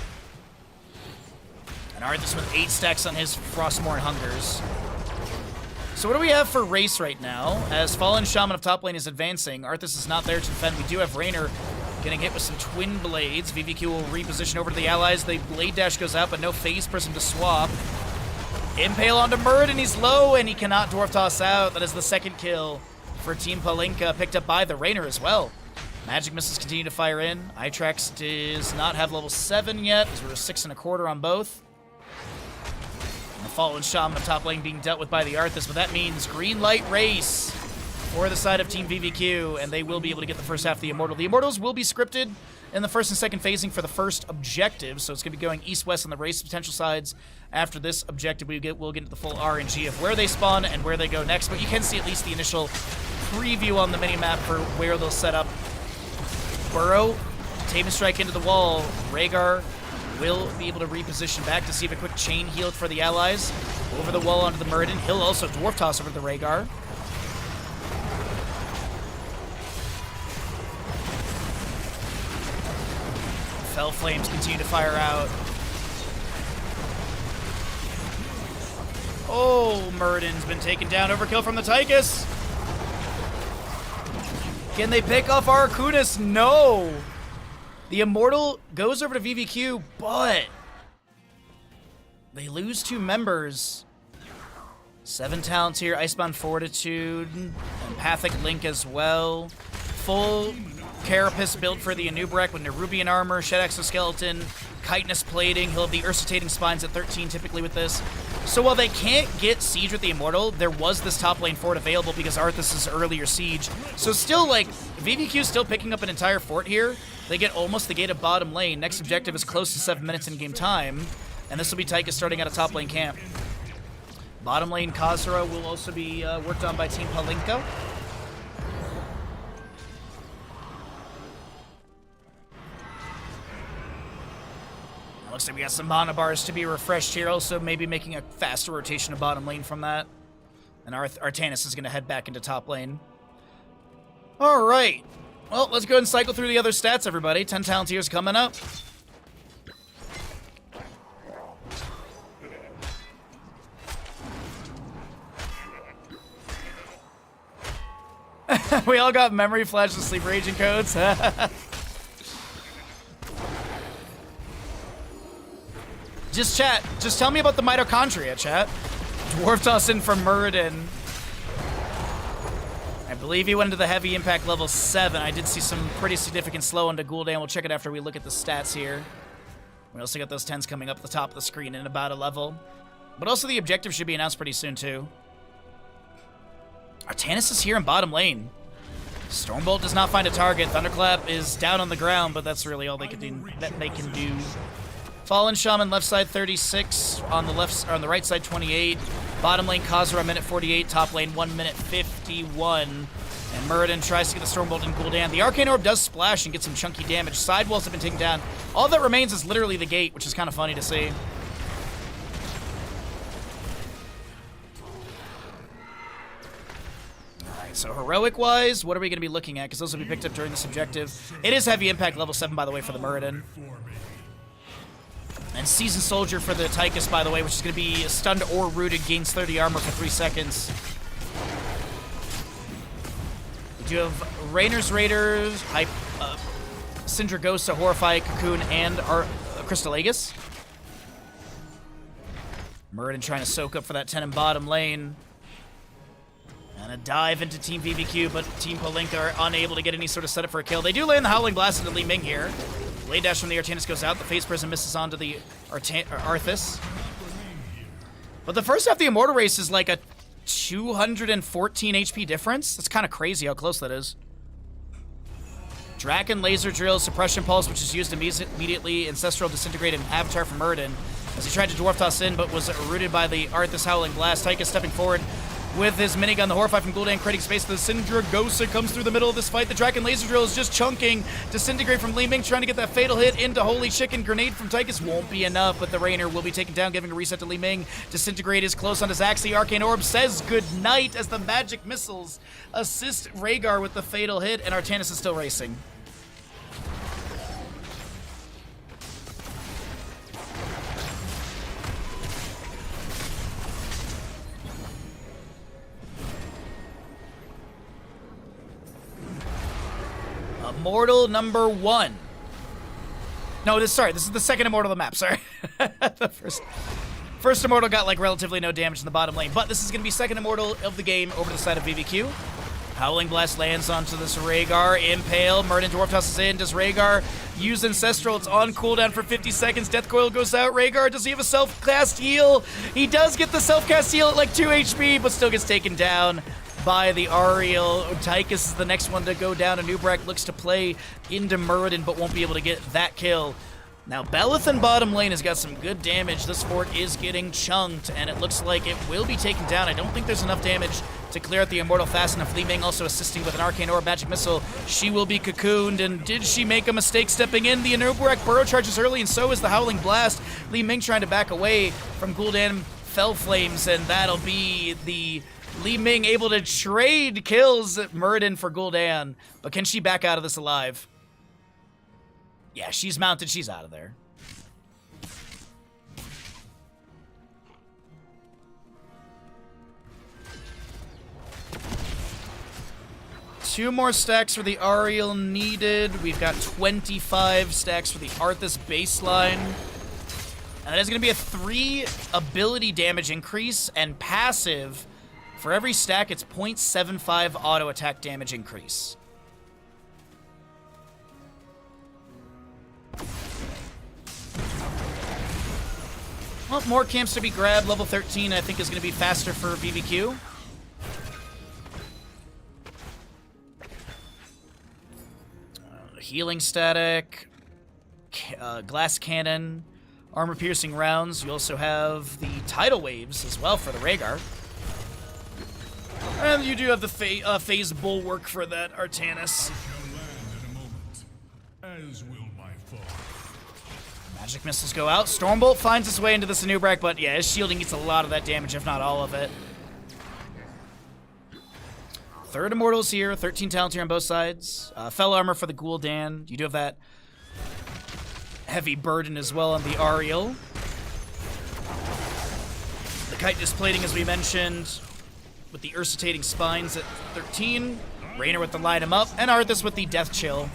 And Arthas with 8 stacks on his Frostmourne Hungers. So what do we have for race right now? As Fallen Shaman of top lane is advancing, Arthas is not there to defend. We do have Raynor getting hit with some Twin Blades. VVQ will reposition over to the allies. The Blade Dash goes out, but no Phase Prism to swap. Impale onto Muradin, he's low, and he cannot Dwarf Toss out. That is the second kill for Team Palinka, picked up by the Raynor as well. Magic missiles continue to fire in. Itrex does not have level 7 yet, as we're 6.25 on both. And the Fallen Shaman of top lane being dealt with by the Arthas, but that means green light race for the side of Team VVQ, and they will be able to get the first half of the Immortal. The Immortals will be scripted in the first and second phasing for the first objective, so it's going to be going east-west on the race potential sides. After this objective, we'll get into the full RNG of where they spawn and where they go next, but you can see at least the initial preview on the minimap for where they'll set up. Burrow, Taven Strike into the wall. Rhaegar will be able to reposition back to see if a quick chain heal for the allies. Over the wall onto the Muradin. He'll also Dwarf Toss over the Rhaegar. Fell Flames continue to fire out. Oh, Muradin's been taken down. Overkill from the Tychus. Can they pick off Arcunis? No. The Immortal goes over to VVQ, but they lose 2 members. 7 talents here. Icebound Fortitude, Empathic Link as well. Full Carapace build for the Anubarak with Nerubian armor, Shed Exoskeleton, Chitinous plating. He'll have the Ursating Spines at 13 typically with this. So while they can't get Siege with the Immortal, there was this top lane fort available because Arthas' earlier Siege. So still, like, VVQ still picking up an entire fort here. They get almost the gate of bottom lane. Next objective is close to 7 minutes in game time. And this will be Tychus starting at a top lane camp. Bottom lane Khazra will also be worked on by Team Palinka. Looks like we got some mana bars to be refreshed here. Also, maybe making a faster rotation of bottom lane from that. And Artanis is going to head back into top lane. All right. Well, let's go ahead and cycle through the other stats, everybody. 10 Talontiers coming up. We all got memory flash and sleep raging codes. Just chat. Just tell me about the mitochondria, chat. Dwarf Toss in from Muradin. I believe he went into the heavy impact level 7. I did see some pretty significant slow into Gul'dan. We'll check it after we look at the stats here. We also got those 10s coming up at the top of the screen in about a level. But also the objective should be announced pretty soon, too. Artanis is here in bottom lane. Stormbolt does not find a target. Thunderclap is down on the ground, but that's really all they can do. Fallen Shaman left side 36, on the right side 28. Bottom lane Khazra minute 48, top lane 1 minute 51. And Muradin tries to get the Stormbolt and Gul'dan. The Arcane Orb does splash and get some chunky damage. Sidewalls have been taken down. All that remains is literally the gate, which is kind of funny to see. Alright, so heroic-wise, what are we going to be looking at? Because those will be picked up during this objective. It is heavy impact level 7, by the way, for the Muradin. And Seasoned Soldier for the Tychus, by the way, which is going to be stunned or rooted, gains 30 armor for 3 seconds. We do have Rainer's Raiders, Syndragosa, Horrify, Cocoon, and Crystal-Aegis. Muradin trying to soak up for that 10 in bottom lane. And a dive into Team VVQ, but Team Palinka are unable to get any sort of setup for a kill. They do land the Howling Blast into Li Ming here. Blade Dash from the Artanis goes out. The Phase Prism misses onto the Arthas. But the first half of the Immortal race is like a 214 HP difference. That's kind of crazy how close that is. Draken Laser Drill, Suppression Pulse, which is used immediately. Ancestral Disintegrate and Avatar from Muradin. As he tried to Dwarf Toss in, but was rooted by the Arthas Howling Blast. Tychus stepping forward with his minigun, the Horrify from Gul'dan, creating space. The Syndragosa comes through the middle of this fight. The Draken Laser Drill is just chunking. Disintegrate from Li Ming, trying to get that fatal hit into Holy Chicken. Grenade from Tychus won't be enough, but the Rainer will be taken down, giving a reset to Li Ming. Disintegrate is close on his axe. The Arcane Orb says goodnight as the magic missiles assist Rhaegar with the fatal hit, and Artanis is still racing. Immortal number 1. No, this is the second Immortal of the map, sorry. The first Immortal got like relatively no damage in the bottom lane, but this is going to be second Immortal of the game over the side of VVQ. Howling Blast lands onto this Rhaegar. Impale. Muradin Dwarf tosses in. Does Rhaegar use Ancestral? It's on cooldown for 50 seconds. Death Coil goes out. Rhaegar, does he have a self-cast heal? He does get the self-cast heal at like 2 HP, but still gets taken down by the Ariel. Tychus is the next one to go down, and Nubrak looks to play into Muradin, but won't be able to get that kill. Now, Belithan bottom lane has got some good damage. This fort is getting chunked, and it looks like it will be taken down. I don't think there's enough damage to clear out the Immortal fast enough. Li Ming also assisting with an Arcane Orb Magic Missile. She will be cocooned, and did she make a mistake stepping in? The Anubarak burrow charges early, and so is the Howling Blast. Li Ming trying to back away from Gul'dan Fell Flames, and that'll be the Li Ming able to trade kills at Muradin for Gul'dan. But can she back out of this alive? Yeah, she's mounted. She's out of there. Two more stacks for the Ariel needed. We've got 25 stacks for the Arthas baseline. And that is going to be a 3 ability damage increase, and passive. For every stack, it's 0.75 auto attack damage increase. Well, more camps to be grabbed. Level 13, I think, is going to be faster for BBQ. Healing static, glass cannon, armor-piercing rounds. You also have the tidal waves as well for the Rhaegar. And you do have the phase bulwark for that Artanis. As will my fall. Magic missiles go out. Stormbolt finds its way into the Anubrak, but yeah, his shielding gets a lot of that damage, if not all of it. Third Immortals here, 13 talents here on both sides. Fell armor for the Gul'dan. You do have that heavy burden as well on the Ariel. The chitinous plating, as we mentioned, with the ursitating spines at 13. Raynor with the light him up, and Arthas with the death chill.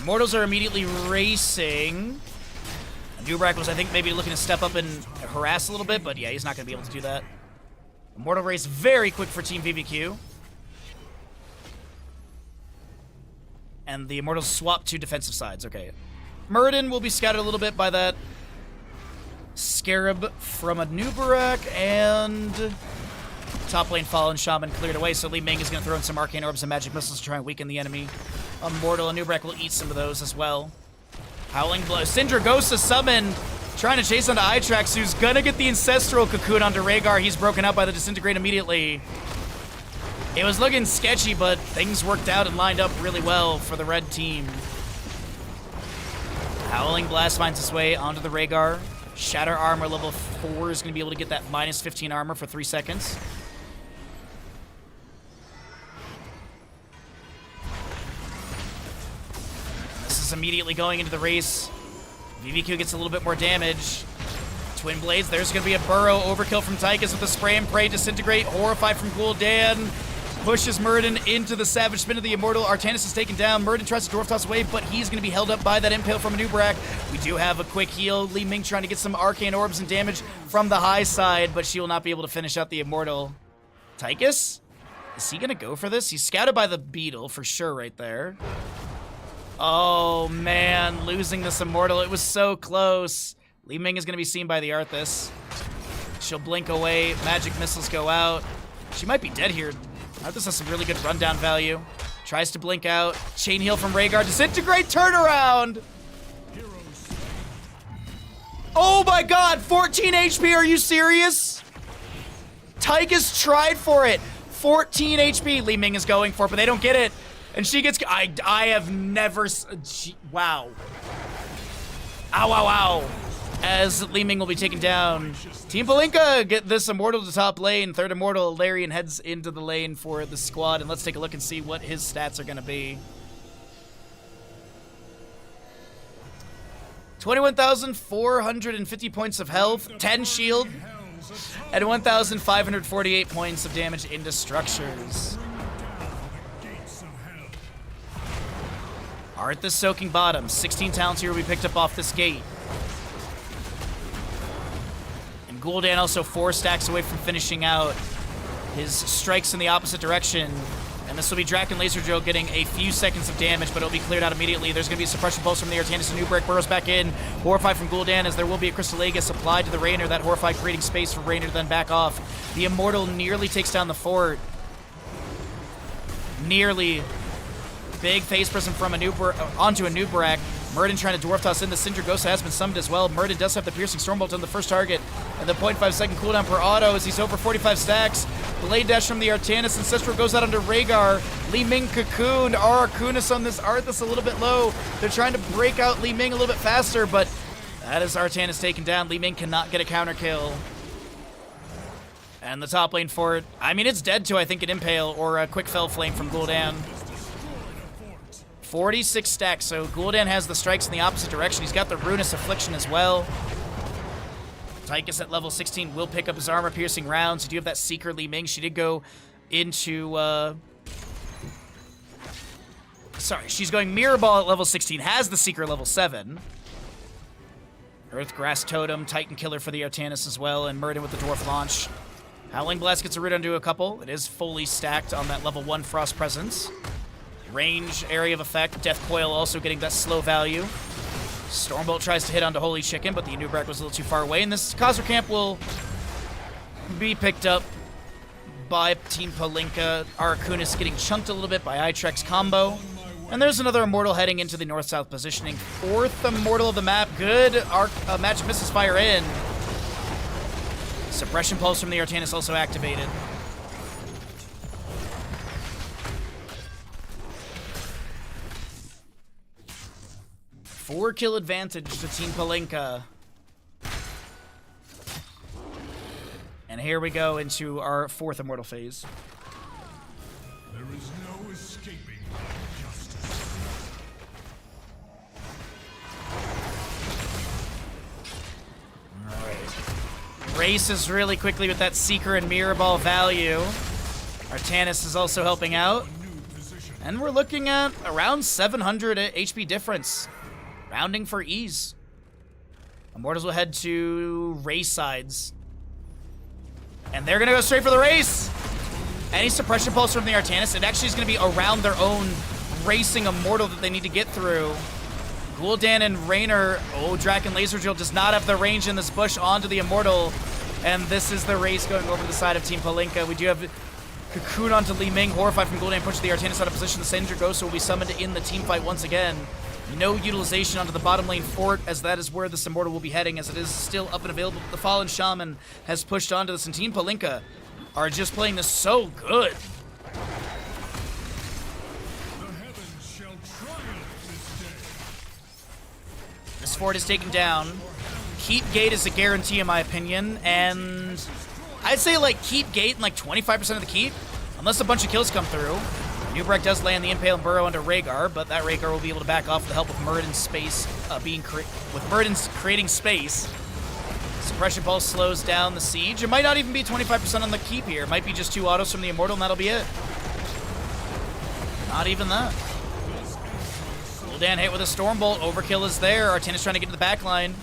Immortals are immediately racing. Nubrak was, I think, maybe looking to step up and harass a little bit, but yeah, he's not going to be able to do that. Immortal race very quick for Team BBQ. And the Immortals swap to defensive sides. Okay. Muradin will be scattered a little bit by that Scarab from Anubarak, and top lane Fallen Shaman cleared away, so Li Ming is going to throw in some Arcane Orbs and Magic Missiles to try and weaken the enemy. Immortal Anubarak will eat some of those as well. Howling Blow. Syndragosa summoned, trying to chase onto Itrax, who's going to get the Ancestral Cocoon onto Rhaegar. He's broken out by the Disintegrate immediately. It was looking sketchy, but things worked out and lined up really well for the red team. Howling Blast finds its way onto the Rhaegar. Shatter Armor level 4 is going to be able to get that minus 15 armor for 3 seconds. This is immediately going into the race. BBQ gets a little bit more damage. Twin Blades, there's going to be a burrow. Overkill from Tychus with the Spray and Pray. Disintegrate, Horrified from Gul'dan. Pushes Muradin into the Savage Spin of the Immortal. Artanis is taken down. Muradin tries to Dwarf Toss away, but he's going to be held up by that Impale from Anubarak. We do have a quick heal. Li Ming trying to get some Arcane Orbs and damage from the high side, but she will not be able to finish out the Immortal. Tychus? Is he going to go for this? He's scouted by the Beetle for sure right there. Oh, man. Losing this Immortal. It was so close. Li Ming is going to be seen by the Arthas. She'll blink away. Magic missiles go out. She might be dead here. Arthas has some really good rundown value. Tries to blink out. Chain heal from Rhaegar. Disintegrate turnaround! Oh my god! 14 HP, are you serious? Tychus tried for it. 14 HP. Li Ming is going for it, but they don't get it. And she gets... I have never... wow. Ow, ow, ow. As Li Ming will be taken down. Team Palinka get this Immortal to top lane. Third Immortal, Larian heads into the lane for the squad. And let's take a look and see what his stats are going to be. 21,450 points of health, 10 shield, and 1,548 points of damage into structures. Arthas soaking bottom. 16 talents here will be picked up off this gate. And Gul'dan also 4 stacks away from finishing out his strikes in the opposite direction. And And this will be Draken Laser Drill getting a few seconds of damage, but it'll be cleared out immediately. There's going to be a suppression pulse from the Artanis, and Newbrick burrows back in. Horrify from Gul'dan, as there will be a Crystal Aegis applied to the Raynor. That Horrify creating space for Raynor to then back off. The Immortal nearly takes down the fort. Nearly. Big face prison from onto a Newbrick. Murden trying to dwarf toss in. The Syndragosa has been summoned as well. Murden does have the piercing Stormbolt on the first target. And the 0.5 second cooldown per auto as he's over 45 stacks. Blade dash from the Artanis. Ancestral goes out onto Rhaegar. Li Ming cocooned. Arkunis on this Arthas a little bit low. They're trying to break out Li Ming a little bit faster, but that is Artanis taken down. Li Ming cannot get a counter kill. And the top lane for it, I mean, it's dead to, I think, an Impale or a Quick Fell Flame from Gul'dan. 46 stacks, so Gul'dan has the strikes in the opposite direction. He's got the Ruinous Affliction as well. Tychus at level 16 will pick up his armor-piercing rounds. You do have that Seeker Li Ming. She did go into... Sorry, she's going Mirror Ball at level 16. Has the Seeker level 7. Earth Grass Totem, Titan Killer for the Artanis as well, and Murden with the Dwarf Launch. Howling Blast gets a root onto a couple. It is fully stacked on that level 1 Frost Presence. Range, area of effect. Death Coil also getting that slow value. Stormbolt tries to hit onto Holy Chicken, but the Nubrak was a little too far away. And this Khazra camp will be picked up by Team Palinka. Arkunis getting chunked a little bit by Itrex combo. And there's another Immortal heading into the north-south positioning. 4th Immortal of the map. Good match misses fire in. Suppression Pulse from the Artanis also activated. 4-kill advantage to Team Palinka. And here we go into our 4th Immortal phase. There is no escaping justice. Alright. Races really quickly with that Seeker and Mirror Ball value. Artanis is also helping out. And we're looking at around 700 HP difference. Rounding for ease. Immortals will head to race sides. And they're going to go straight for the race. Any suppression pulse from the Artanis, it actually is going to be around their own racing Immortal that they need to get through. Gul'dan and Raynor. Oh, Draken Laser Drill does not have the range in this bush onto the Immortal. And this is the race going over to the side of Team Palinka. We do have Cocoon onto Li Ming. Horrify from Gul'dan pushes the Artanis out of position. The Syndragosa will be summoned in the team fight once again. No utilization onto the bottom lane fort, as that is where this Immortal will be heading, as it is still up and available. The Fallen Shaman has pushed onto this, and Team Palinka are just playing this so good. The heavens shall triumph this day. This fort is taken down. Keep Gate is a guarantee, in my opinion, and I'd say, like, keep Gate in, like, 25% of the keep, unless a bunch of kills come through. Newbrick does land the Impale and Burrow under Rhaegar, but that Rhaegar will be able to back off with the help of Murden's space, with Murden's creating space. Suppression Pulse slows down the siege. It might not even be 25% on the keep here. It might be just 2 autos from the Immortal, and that'll be it. Not even that. Gul'dan hit with a Stormbolt. Overkill is there. Artanis trying to get to the back line.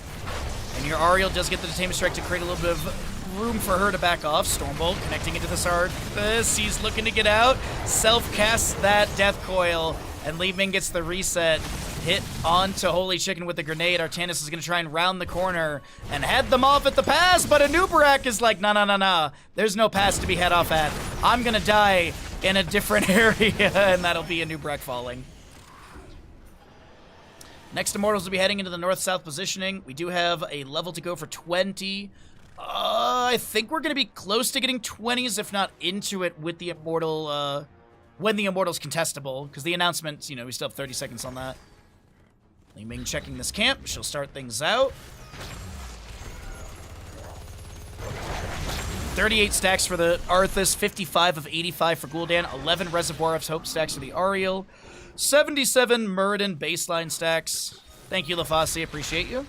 And your Ariel does get the Detainment Strike to create a little bit of room for her to back off. Stormbolt connecting into this Arthas. He's looking to get out. Self-casts that Death Coil, and Li Ming gets the reset. Hit onto Holy Chicken with the grenade. Artanis is going to try and round the corner and head them off at the pass, but Anubarak is like, nah. There's no pass to be head off at. I'm going to die in a different area, and that'll be Anubarak falling. Next Immortals will be heading into the north-south positioning. We do have a level to go for 20. I think we're going to be close to getting 20s, if not into it, with the Immortal, when the Immortal's contestable, because the announcement, you know, we still have 30 seconds on that. Li Ming checking this camp. She'll start things out. 38 stacks for the Arthas, 55 of 85 for Gul'dan, 11 Reservoir of Hope stacks for the Ariel, 77 Murden baseline stacks. Thank you, LaFasi. Appreciate you.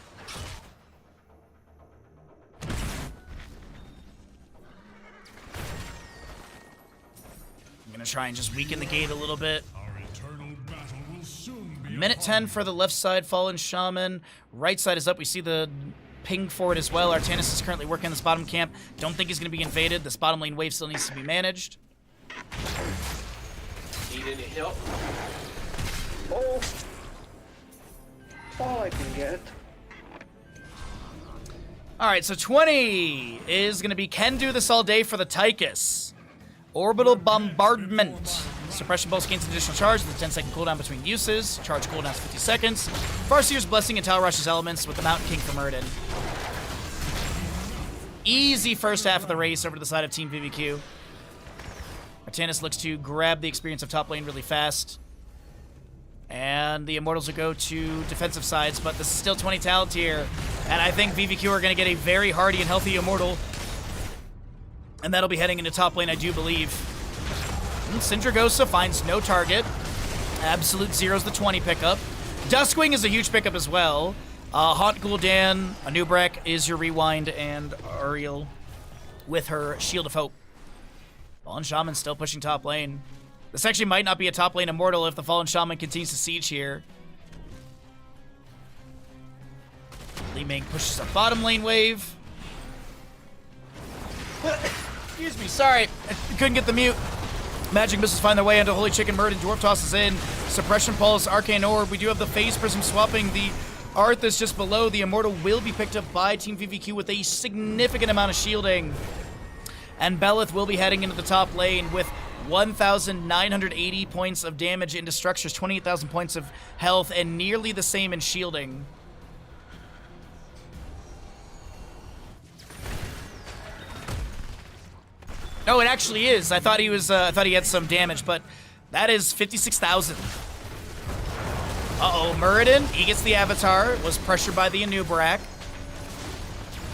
Try and just weaken the gate a little bit. Our eternal battle will soon be Minute 10 for the left side, Fallen Shaman. Right side is up. We see the ping for it as well. Artanis is currently working this bottom camp. Don't think he's going to be invaded. This bottom lane wave still needs to be managed. need any help? Oh. All I can get. Alright, so 20 is going to be can do this all day for the Tychus. Orbital Bombardment. Suppression Pulse gains an additional charge with a 10-second cooldown between uses. Charge cooldown's 50 seconds. Farseer's Blessing and Tal Rush's Elements with the Mountain King for Murden. Easy first half of the race over to the side of Team VVQ. Artanis looks to grab the experience of top lane really fast. And the Immortals will go to defensive sides, but this is still 20 talent here. And I think VVQ are going to get a very hardy and healthy Immortal. And that'll be heading into top lane, I do believe. And Syndragosa finds no target. Absolute Zero's the 20 pickup. Duskwing is a huge pickup as well. Haunt Gul'dan, Anubrek is your rewind, and Ariel with her Shield of Hope. Fallen Shaman still pushing top lane. This actually might not be a top lane Immortal if the Fallen Shaman continues to siege here. Li Ming pushes a bottom lane wave. Excuse me, sorry. I couldn't get the mute. Magic missiles find their way into Holy Chicken Murd, and Dwarf tosses in. Suppression Pulse, Arcane Orb. We do have the Phase Prism swapping. The Arthas just below. The Immortal will be picked up by Team VVQ with a significant amount of shielding. And Belith will be heading into the top lane with 1,980 points of damage into structures, 28,000 points of health, and nearly the same in shielding. No, it actually is. I thought he was. I thought he had some damage, but that is 56,000. Uh-oh, Muradin, he gets the Avatar. Was pressured by the Anubarak.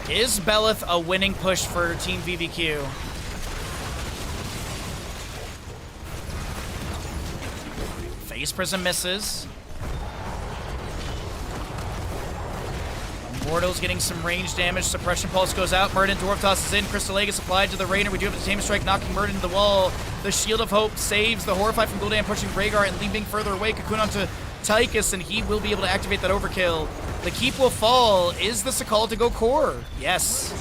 Is Belith a winning push for Team VVQ? Phase Prism misses. Immortal's getting some range damage. Suppression Pulse goes out. Murden Dwarf tosses in. Crystal Egg is applied to the Rainer. We do have the Tame Strike knocking Murden into the wall. The Shield of Hope saves the Horrify from Gul'dan, pushing Rhaegar and leaving further away. Cocoon onto Tychus, and he will be able to activate that overkill. The Keep will fall. Is this a call to go core? Yes.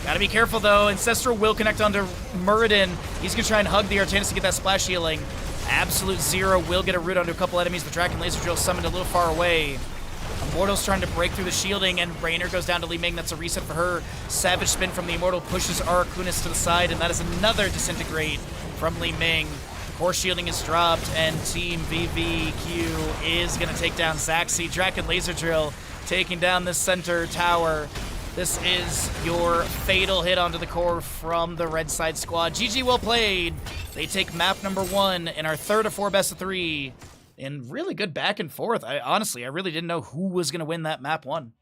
Gotta be careful, though. Ancestral will connect onto Muradin. He's gonna try and hug the Artanis to get that splash healing. Absolute Zero will get a root onto a couple enemies. The Draken Laser Drill summoned a little far away. Immortal's trying to break through the shielding, and Rainer goes down to Li Ming. That's a reset for her. Savage Spin from the Immortal pushes Arakunis to the side, and that is another Disintegrate from Li Ming. Core shielding is dropped, and Team VVQ is going to take down Zaxi. Draken Laser Drill taking down this center tower. This is your fatal hit onto the core from the red side squad. GG, well played. They take map number 1 in our third of 4 best of 3. And really good back and forth. Honestly, I really didn't know who was going to win that map 1.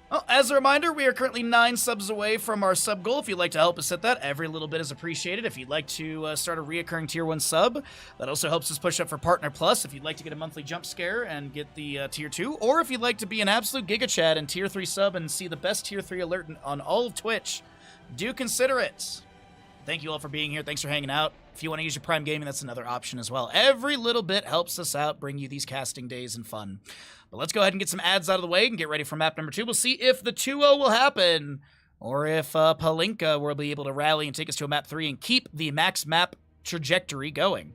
Well, as a reminder, we are currently 9 subs away from our sub goal. If you'd like to help us hit that, every little bit is appreciated. If you'd like to start a reoccurring Tier 1 sub, that also helps us push up for Partner Plus. If you'd like to get a monthly jump scare and get the Tier 2, or if you'd like to be an absolute Giga Chad and Tier 3 sub and see the best Tier 3 alert on all of Twitch, do consider it. Thank you all for being here. Thanks for hanging out. If you want to use your Prime Gaming, that's another option as well. Every little bit helps us out, bring you these casting days and fun. But let's go ahead and get some ads out of the way and get ready for map number 2. We'll see if the 2-0 will happen, or if Palinka will be able to rally and take us to a map 3 and keep the max map trajectory going.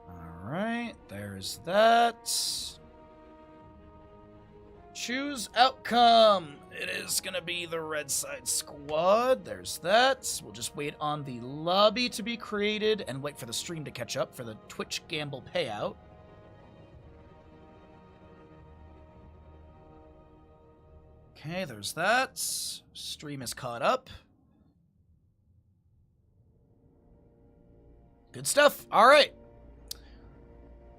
All right, there's that. Choose outcome. It is going to be the red side squad. There's that. We'll just wait on the lobby to be created and wait for the stream to catch up for the Twitch Gamble payout. Okay, there's that. Stream is caught up. Good stuff. All right.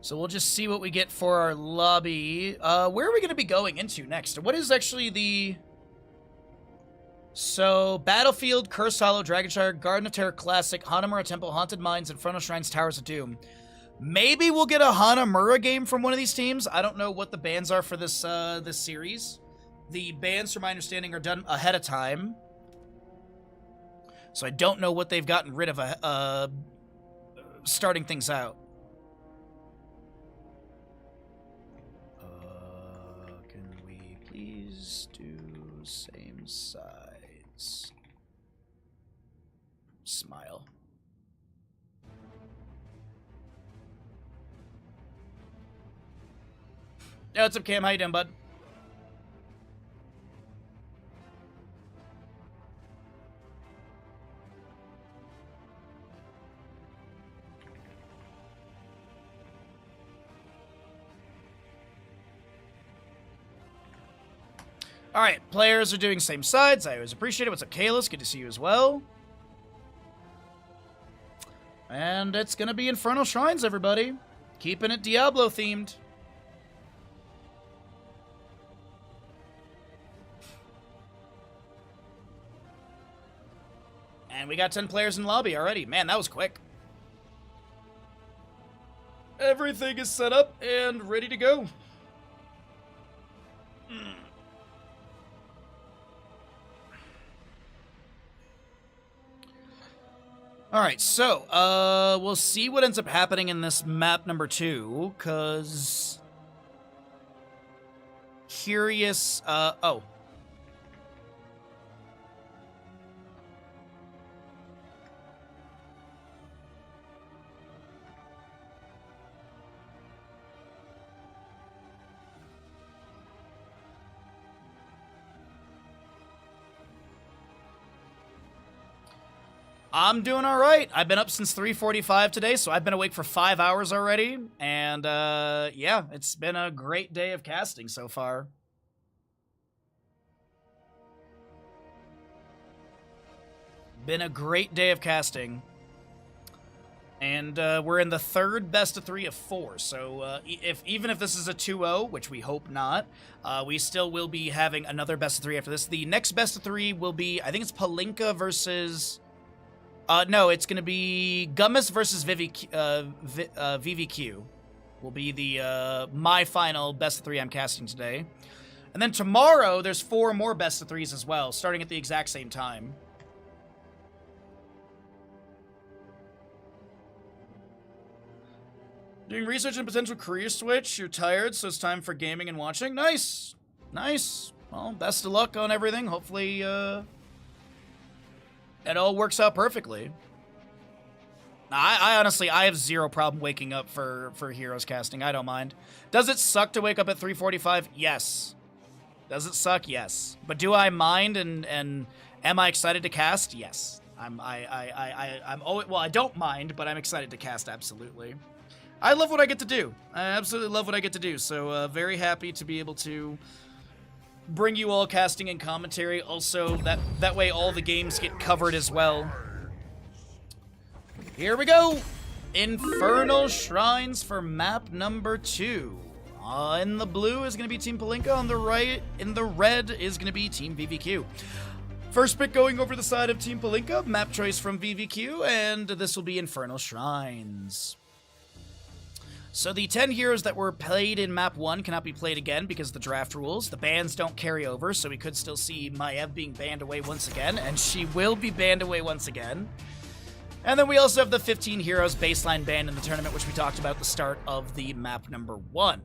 So we'll just see what we get for our lobby. Where are we going to be going into next? What is actually the... So, Battlefield, Cursed Hollow, Dragonshire, Garden of Terror Classic, Hanamura Temple, Haunted Mines, Infernal Shrines, Towers of Doom. Maybe we'll get a Hanamura game from one of these teams. I don't know what the bans are for this this series. The bans, from my understanding, are done ahead of time. So I don't know what they've gotten rid of starting things out. Please do same size. Smile. Yeah, what's up, Cam? How you doing, bud? All right, players are doing same sides. I always appreciate it. What's up, Kalis? Good to see you as well. And it's going to be Infernal Shrines, everybody. Keeping it Diablo themed. And we got 10 players in lobby already. Man, that was quick. Everything is set up and ready to go. Alright, so, we'll see what ends up happening in this map number 2, because... Curious, oh. I'm doing all right. I've been up since 3:45 today, so I've been awake for 5 hours already. And, yeah, it's been a great day of casting so far. Been a great day of casting. And, we're in the third best of 3 of 4. So, even if this is a 2-0, which we hope not, we still will be having another best of 3 after this. The next best of 3 will be, I think it's Palinka versus... no, it's going to be Gummis versus VVQ. Will be the my final best of 3 I'm casting today. And then tomorrow, there's 4 more best of 3s as well, starting at the exact same time. Doing research and potential career switch. You're tired, so it's time for gaming and watching. Nice! Nice. Well, best of luck on everything. Hopefully, it all works out perfectly. I honestly, I have zero problem waking up for Heroes casting. I don't mind. Does it suck to wake up at 3:45? Yes. Does it suck? Yes. But do I mind and am I excited to cast? Yes. I'm always, well, I don't mind, but I'm excited to cast, absolutely. I love what I get to do. I absolutely love what I get to do. So very happy to be able to bring you all casting and commentary. Also, that way all the games get covered as well. Here we go! Infernal Shrines for map number 2. In the blue is going to be Team Palinka. On the right, in the red, is going to be Team VVQ. First pick going over the side of Team Palinka. Map choice from VVQ, and this will be Infernal Shrines. So the 10 heroes that were played in map 1 cannot be played again because of the draft rules. The bans don't carry over, so we could still see Maiev being banned away once again, and she will be banned away once again. And then we also have the 15 heroes baseline ban in the tournament, which we talked about at the start of the map number 1.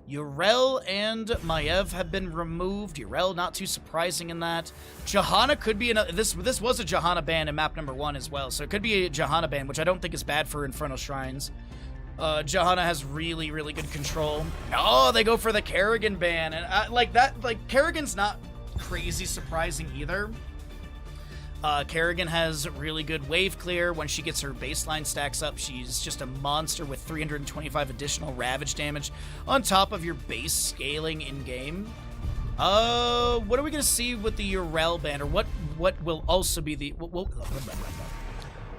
Yrel and Maiev have been removed. Yrel, not too surprising in that. Johanna could be another. This was a Johanna ban in map number 1 as well, so it could be a Johanna ban, which I don't think is bad for Infernal Shrines. Johanna has really, really good control. Oh, they go for the Kerrigan ban, and like Kerrigan's not crazy surprising either. Kerrigan has really good wave clear. When she gets her baseline stacks up, she's just a monster with 325 additional ravage damage on top of your base scaling in-game. What are we gonna see with the Yrel ban, or what will also be the...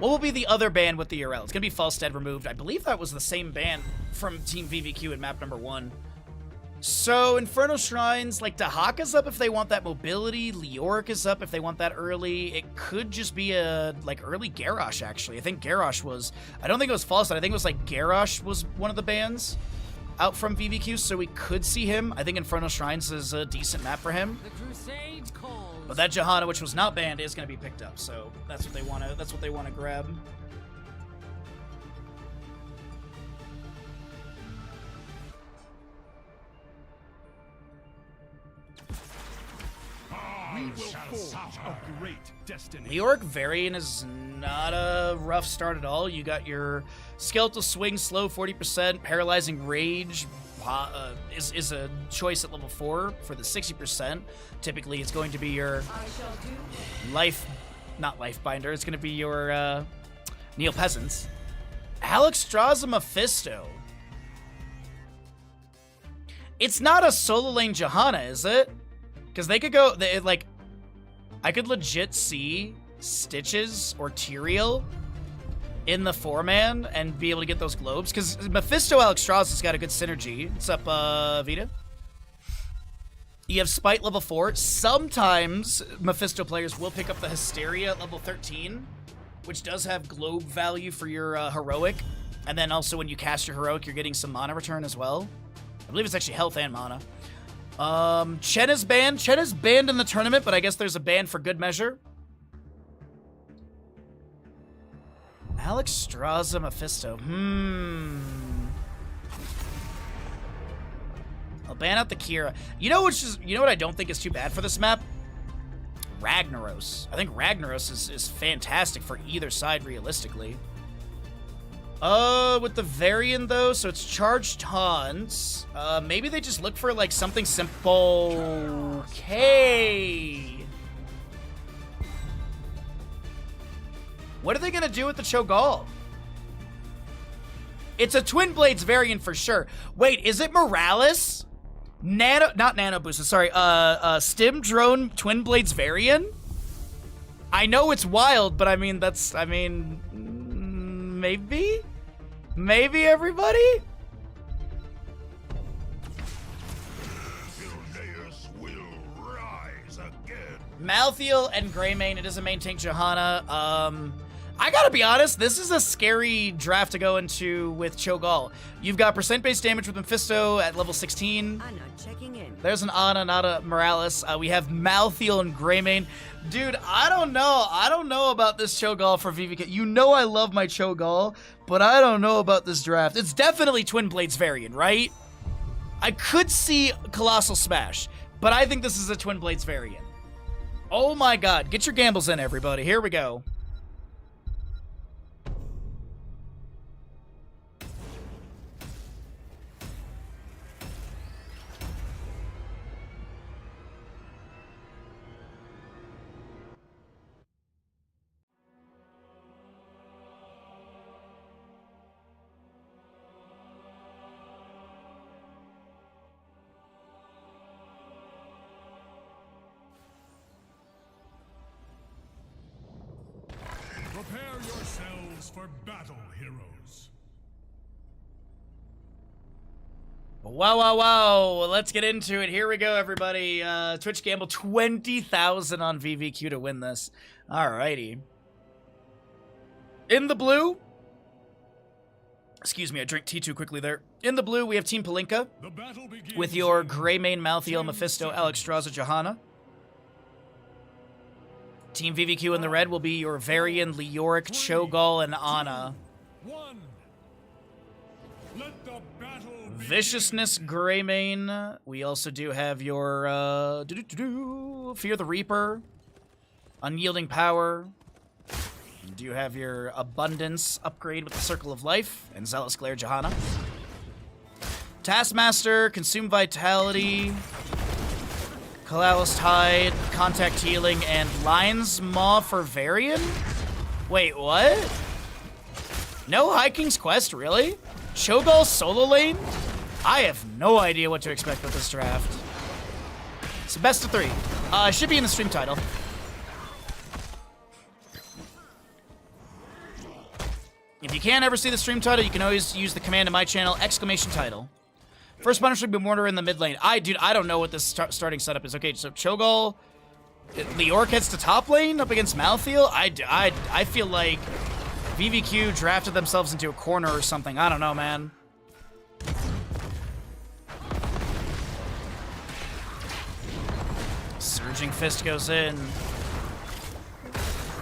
What will be the other ban with the Yrel? It's going to be Falstead removed. I believe that was the same ban from Team VVQ in map number 1. So, Infernal Shrines, like, Dahaka's up if they want that mobility. Leoric is up if they want that early. It could just be a, like, early Garrosh, actually. I think Garrosh was... I don't think it was Falstead. I think it was, like, Garrosh was one of the bans out from VVQ, so we could see him. I think Infernal Shrines is a decent map for him. The Crusades calls. But that Johanna, which was not banned, is going to be picked up. So that's what they want to. That's what they want to grab. Leoric Varian is not a rough start at all. You got your Skeletal Swing, slow 40%, Paralyzing Rage is a choice at level 4 for the 60%. Typically, it's going to be your not Life Binder. It's going to be your Neil Peasants. Alexstrasza Mephisto. It's not a solo lane Johanna, is it? Because they could go, I could legit see Stitches or Tyrael in the 4-man and be able to get those globes. Because Mephisto Alexstrasza's got a good synergy. What's up, Vita? You have Spite level 4. Sometimes Mephisto players will pick up the Hysteria at level 13, which does have globe value for your heroic. And then also when you cast your heroic, you're getting some mana return as well. I believe it's actually health and mana. Chen is banned. Chen is banned in the tournament, but I guess there's a ban for good measure. Alexstrasza Mephisto. I'll ban out the Kira. You know what I don't think is too bad for this map? Ragnaros. I think Ragnaros is fantastic for either side realistically. With the Varian though, so it's charged taunts. Maybe they just look for like something simple. Okay. What are they gonna do with the Cho'Gall? It's a Twin Blades Variant for sure. Wait, is it Morales? Not Nano Booster, sorry. Stim Drone Twin Blades Variant? I know it's wild, but I mean, maybe? Maybe, everybody? Malthael and Greymane, it is a main tank Johanna. I gotta be honest, this is a scary draft to go into with Cho'Gall. You've got percent-based damage with Mephisto at level 16. Ana checking in. There's an Ana, not a Morales. We have Malthael and Greymane. Dude, I don't know. I don't know about this Cho'Gall for VVK. You know I love my Cho'Gall, but I don't know about this draft. It's definitely Twin Blades Variant, right? I could see Colossal Smash, but I think this is a Twin Blades Variant. Oh my god. Get your gambles in, everybody. Here we go. Prepare yourselves for battle, heroes. Wow, wow, wow. Let's get into it. Here we go, everybody. Twitch gamble 20,000 on VVQ to win this. Alrighty. In the blue. Excuse me, I drank tea too quickly there. In the blue, we have Team Palinka with your Greymane, Malthael, Mephisto, Alexstrasza, Johanna. Team VVQ in the red will be your Varian, Leoric, Cho'Gall, and Ana. Viciousness, Greymane. We also do have your Fear the Reaper, Unyielding Power. You do have your Abundance upgrade with the Circle of Life and Zealous Glare Johanna. Taskmaster, Consume Vitality, Calalus Tide, Contact Healing, and Lion's Maw for Varian? Wait, what? No High King's Quest, really? Cho'Gall solo lane? I have no idea what to expect with this draft. It's a best of 3. Should be in the stream title. If you can't ever see the stream title, you can always use the command in my channel, !title. First Punisher will be Mortar in the mid lane. Dude, I don't know what this starting setup is. Okay, so Cho'Gall, Leoric heads to top lane up against Malthael. I feel like VVQ drafted themselves into a corner or something. I don't know, man. Surging Fist goes in. And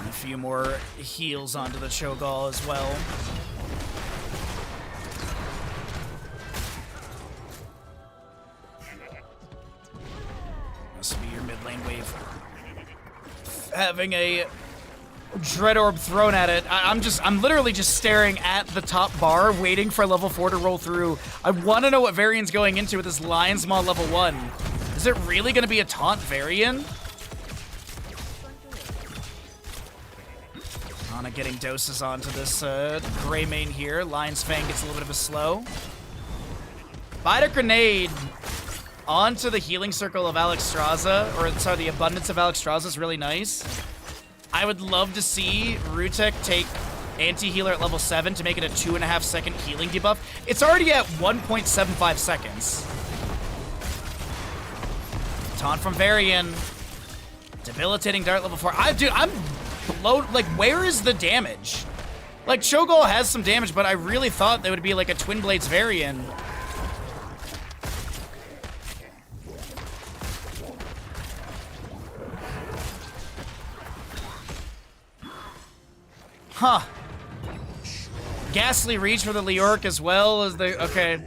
a few more heals onto the Cho'Gall as well. Must be your mid lane wave. having a Dread Orb thrown at it. I'm literally just staring at the top bar, waiting for level 4 to roll through. I want to know what Varian's going into with this Lion's Maw level 1. Is it really going to be a taunt Varian? Ana getting doses onto this gray main here. Lion's Fang gets a little bit of a slow. Bite a grenade onto the healing circle of Alexstrasza, or sorry, the abundance of Alexstrasza is really nice. I would love to see Rutek take anti-healer at level 7 to make it a 2.5 second healing debuff. It's already at 1.75 seconds. Taunt from Varian. Debilitating dart level 4. Dude, I'm blown. Like, where is the damage? Like, Cho'Gall has some damage, but I really thought there would be like a Twin Blades Varian. Huh. Ghastly Reach for the Leoric as well as the... Okay.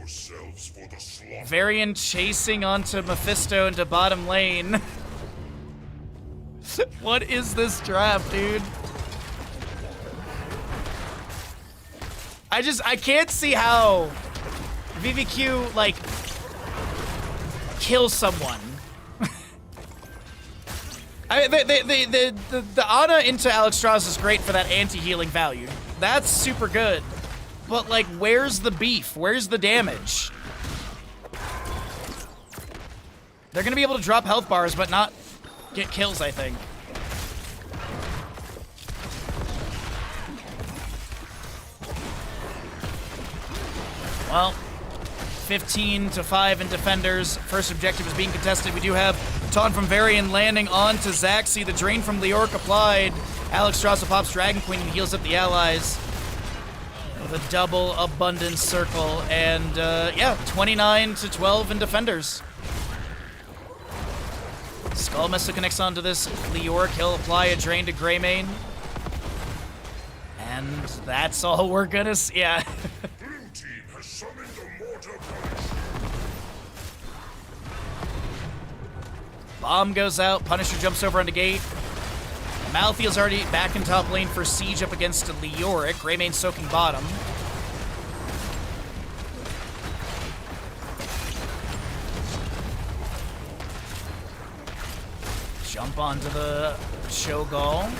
Varian chasing onto Mephisto into bottom lane. What is this draft, dude? I can't see how VVQ, like, kills someone. The Ana into Alexstrasza is great for that anti-healing value. That's super good. But, like, where's the beef? Where's the damage? They're gonna be able to drop health bars, but not get kills, I think. Well, 15-5 in defenders. First objective is being contested. We do have taunt from Varian landing onto Zaxi. The drain from Leoric applied. Alexstrasza pops Dragon Queen and heals up the allies with a double abundance circle. And yeah, 29-12 in defenders. Skullmaster connects onto this Leoric. He'll apply a drain to Greymane. And that's all we're gonna see. Yeah. Bomb goes out. Punisher jumps over onto gate. Malthiel's already back in top lane for siege up against Leoric. Greymane soaking bottom. Jump onto the Cho'Gall.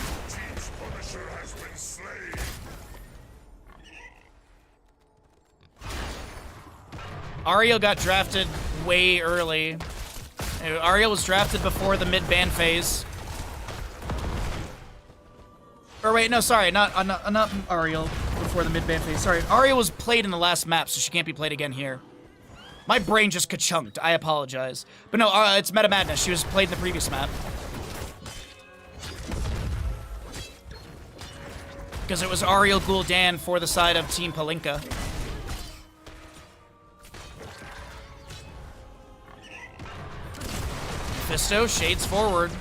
Ariel got drafted way early. Ariel was drafted before the mid-ban phase. Or wait, no, sorry, not Ariel before the mid-ban phase. Sorry, Ariel was played in the last map, so she can't be played again here. My brain just ka-chunked. I apologize. But no, it's Meta Madness. She was played in the previous map. Because it was Ariel Gul'dan for the side of Team Palinka. Mephisto shades forward.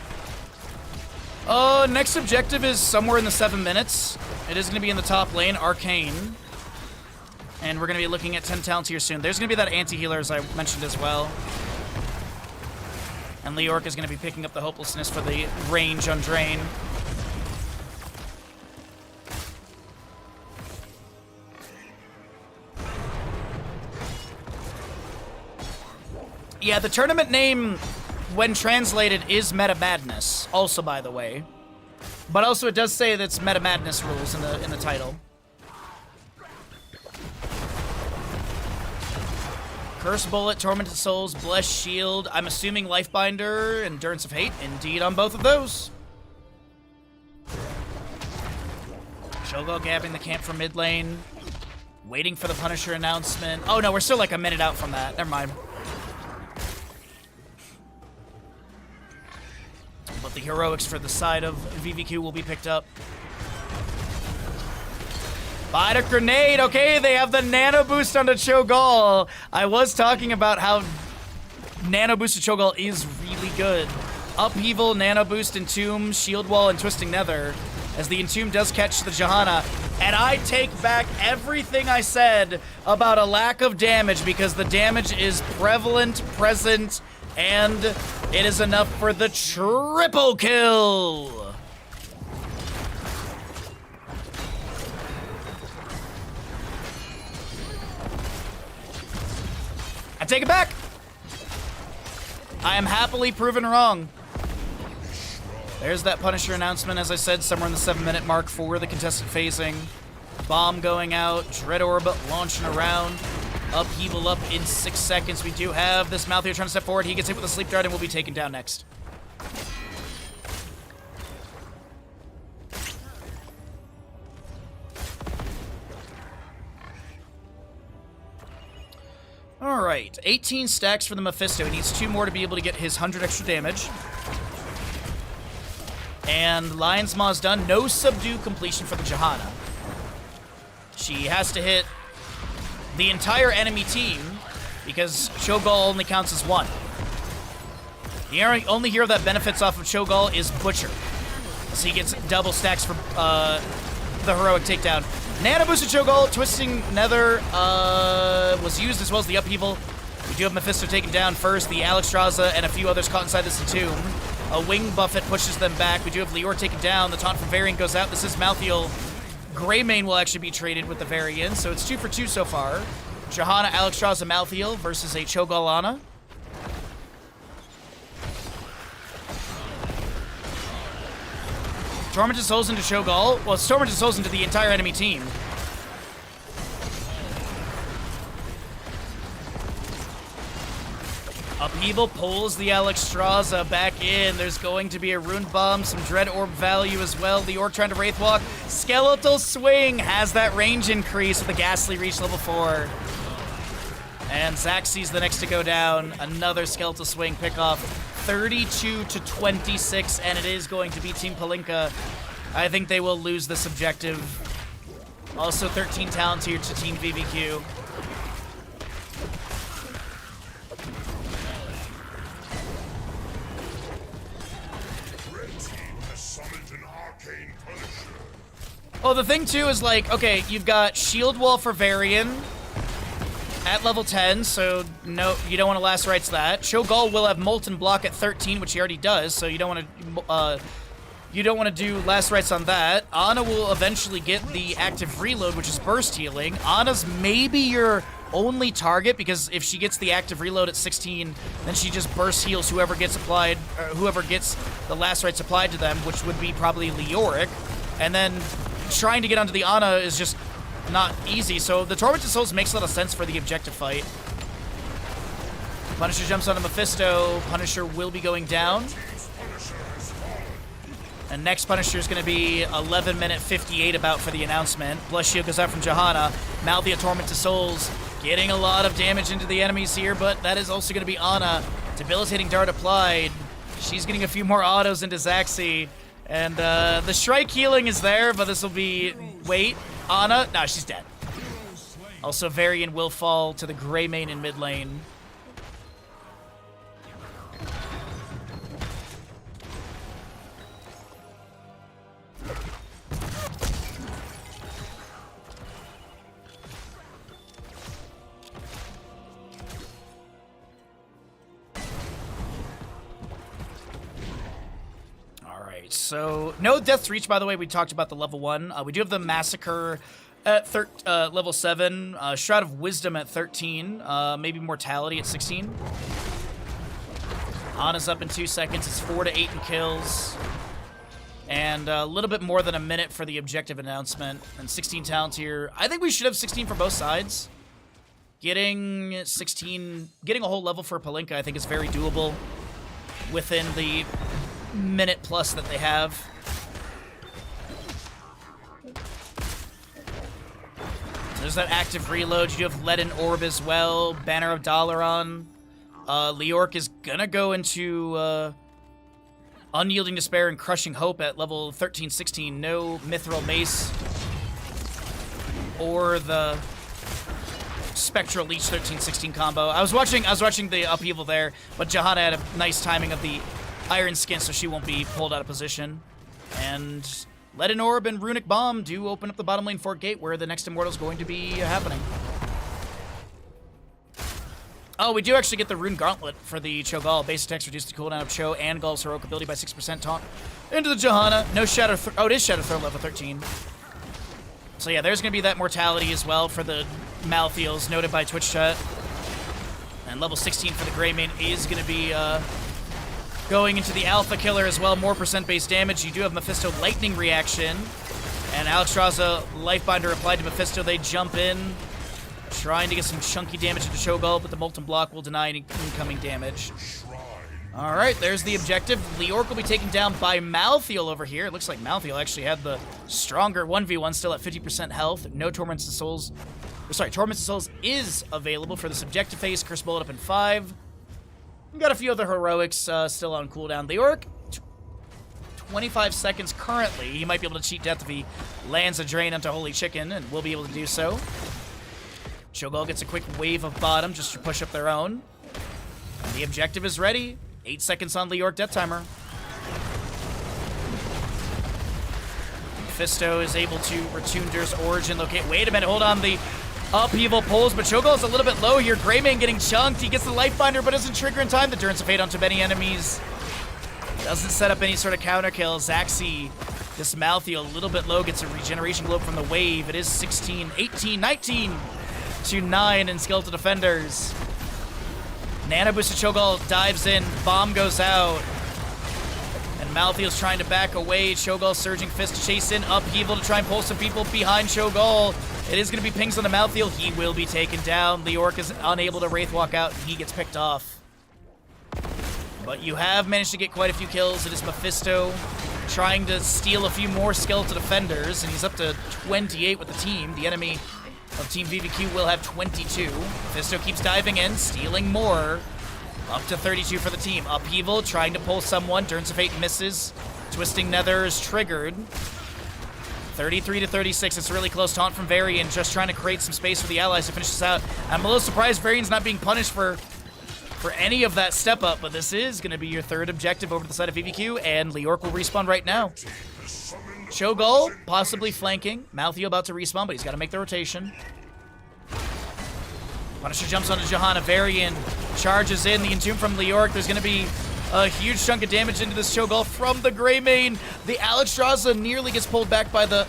Next objective is somewhere in the 7 minutes. It is going to be in the top lane, Arcane. And we're going to be looking at 10 talents here soon. There's going to be that anti-healer, as I mentioned as well. And Leoric is going to be picking up the hopelessness for the range on Drain. Yeah, the tournament name, when translated, is Meta Madness. Also, by the way. But also, it does say that it's Meta Madness rules in the title. Curse Bullet, Tormented Souls, Blessed Shield. I'm assuming Lifebinder, Endurance of Hate. Indeed, on both of those. Cho'Gall gapping the camp from mid lane. Waiting for the Punisher announcement. Oh no, we're still like a minute out from that. Never mind. But the heroics for the side of VVQ will be picked up. Bite a grenade. Okay, they have the nano boost onto Cho'Gall. I was talking about how nano boost to Cho'Gall is really good. Upheaval, nano boost, Entomb, shield wall, and twisting nether. As the Entomb does catch the Johanna. And I take back everything I said about a lack of damage because the damage is prevalent, present, and it is enough for the triple kill. I take it back. I am happily proven wrong. There's that Punisher announcement, as I said, somewhere in the 7-minute mark for the contestant phasing. Bomb going out, Dread Orb launching around. Upheaval up in 6 seconds. We do have this Malthael trying to step forward. He gets hit with a sleep dart and will be taken down next. Alright, 18 stacks for the Mephisto. He needs 2 more to be able to get his 100 extra damage. And Lion's Maw's done. No subdue completion for the Johanna. She has to hit the entire enemy team because Cho'Gall only counts as 1. The only hero that benefits off of Cho'Gall is Butcher. So he gets double stacks for the heroic takedown. Nano boosted Cho'Gall, Twisting Nether was used as well as the Upheaval. We do have Mephisto taken down first, the Alexstrasza and a few others caught inside this Entomb. A Wing Buffet pushes them back. We do have Lior taken down. The taunt from Varian goes out. This is Malthael. Greymane will actually be traded with the Varian, so it's 2 for 2 so far. Johanna, Alexstrasza, Malthael versus a Cho'Gall Ana. Tormented Souls into Cho'Gall. Well, it's Tormented Souls into the entire enemy team. Upheaval pulls the Alexstrasza back in. There's going to be a Rune Bomb, some Dread Orb value as well. The Orc trying to Wraith Walk. Skeletal Swing has that range increase with the Ghastly Reach level 4. And Xaxey's the next to go down. Another Skeletal Swing pickoff. 32-26, and it is going to be Team Palinka. I think they will lose this objective. Also 13 talents here to Team VVQ. Well, the thing too is like, okay, you've got Shield Wall for Varian at level 10, so no, you don't want to last rights that. Cho'Gall will have Molten Block at 13, which he already does, so you don't want to do last rights on that. Ana will eventually get the active reload, which is burst healing. Ana's maybe your only target because if she gets the active reload at 16, then she just burst heals whoever gets applied, or whoever gets the last rights applied to them, which would be probably Leoric, and then trying to get onto the Ana is just not easy, so the Tormented Souls makes a lot of sense for the objective fight. Punisher jumps onto Mephisto. Punisher will be going down. And next Punisher is going to be 11 minute 58 about for the announcement. Bless Shield goes out from Johanna. Malthael Tormented Souls getting a lot of damage into the enemies here, but that is also going to be Ana. Debilitating Dart applied. She's getting a few more autos into Xaxey. And the Shrike healing is there, but this will be... Wait, Ana? No, she's dead. Also, Varian will fall to the Greymane in mid lane. So, no Death's Reach, by the way. We talked about the level 1. We do have the Massacre at level 7. Shroud of Wisdom at 13. Maybe Mortality at 16. Ana's up in 2 seconds. It's 4 to 8 in kills. And a little bit more than a minute for the objective announcement. And 16 talents here. I think we should have 16 for both sides. Getting 16... Getting a whole level for Palinka, I think, is very doable within the minute plus that they have. There's that active reload. You do have Leaden Orb as well. Banner of Dalaran. Leoric is gonna go into Unyielding Despair and Crushing Hope at level 13-16. No Mithril Mace or the Spectral Leech 13-16 combo. I was watching the upheaval there, but Johanna had a nice timing of the Iron Skin, so she won't be pulled out of position. And Leaden Orb and Runic Bomb do open up the bottom lane fort gate where the next Immortal is going to be happening. Oh, we do actually get the Rune Gauntlet for the Cho'Gall. Base attacks reduce the cooldown of Cho and Gall's heroic ability by 6%. Taunt into the Johanna. No Shadow oh, it is Shadow Throw level 13. So yeah, there's going to be that mortality as well for the Malthaels, noted by Twitch chat. And level 16 for the Greymane is going to be going into the Alpha Killer as well. More percent-based damage. You do have Mephisto Lightning Reaction. And Alexstrasza Lifebinder applied to Mephisto. They jump in, trying to get some chunky damage into Cho'Gall, but the Molten Block will deny any incoming damage. All right, there's the objective. Leorc will be taken down by Malthael over here. It looks like Malthael actually had the stronger 1v1, still at 50% health. No Tormented Souls. Sorry, Tormented Souls is available for this objective phase. Curse Bullet up in 5. We've got a few other heroics still on cooldown. Leorc, 25 seconds currently. He might be able to cheat death if he lands a drain onto Holy Chicken, and will be able to do so. Cho'Gall gets a quick wave of bottom just to push up their own. And the objective is ready. 8 seconds on Leorc Death Timer. Mephisto is able to retune Dur's origin locate. Wait a minute, hold on. The upheaval pulls, but Cho'Gall's a little bit low here. Greymane getting chunked. He gets the Lifebinder, but doesn't trigger in time. The Durance of Fate onto many enemies. Doesn't set up any sort of counter kill. Zaxi, this Malthael, a little bit low, gets a regeneration globe from the wave. It is 16, 18, 19 to 9 in Skeletal Defenders. Nano Boosted Cho'Gall dives in, bomb goes out. And Malthael's trying to back away. Cho'Gall Surging Fist to chase in, upheaval to try and pull some people behind Cho'Gall. It is going to be pings on the Malthael. He will be taken down. Leorc is unable to Wraith Walk out, and he gets picked off. But you have managed to get quite a few kills. It is Mephisto trying to steal a few more Skeletal Defenders, and he's up to 28 with the team. The enemy of Team VVQ will have 22. Mephisto keeps diving in, stealing more. Up to 32 for the team. Upheaval, trying to pull someone. Durance of Fate misses. Twisting Nether is triggered. 33 to 36. It's really close. Taunt from Varian, just trying to create some space for the allies to finish this out. I'm a little surprised Varian's not being punished for any of that step up, but this is going to be your third objective over to the side of VVQ, and Leorc will respawn right now. Cho'Gall possibly flanking. Malthael about to respawn, but he's got to make the rotation. Punisher jumps onto Johanna. Varian charges in. The Entomb from Leorc. There's going to be a huge chunk of damage into this Cho'Gall from the Greymane. The Alexstrasza nearly gets pulled back by the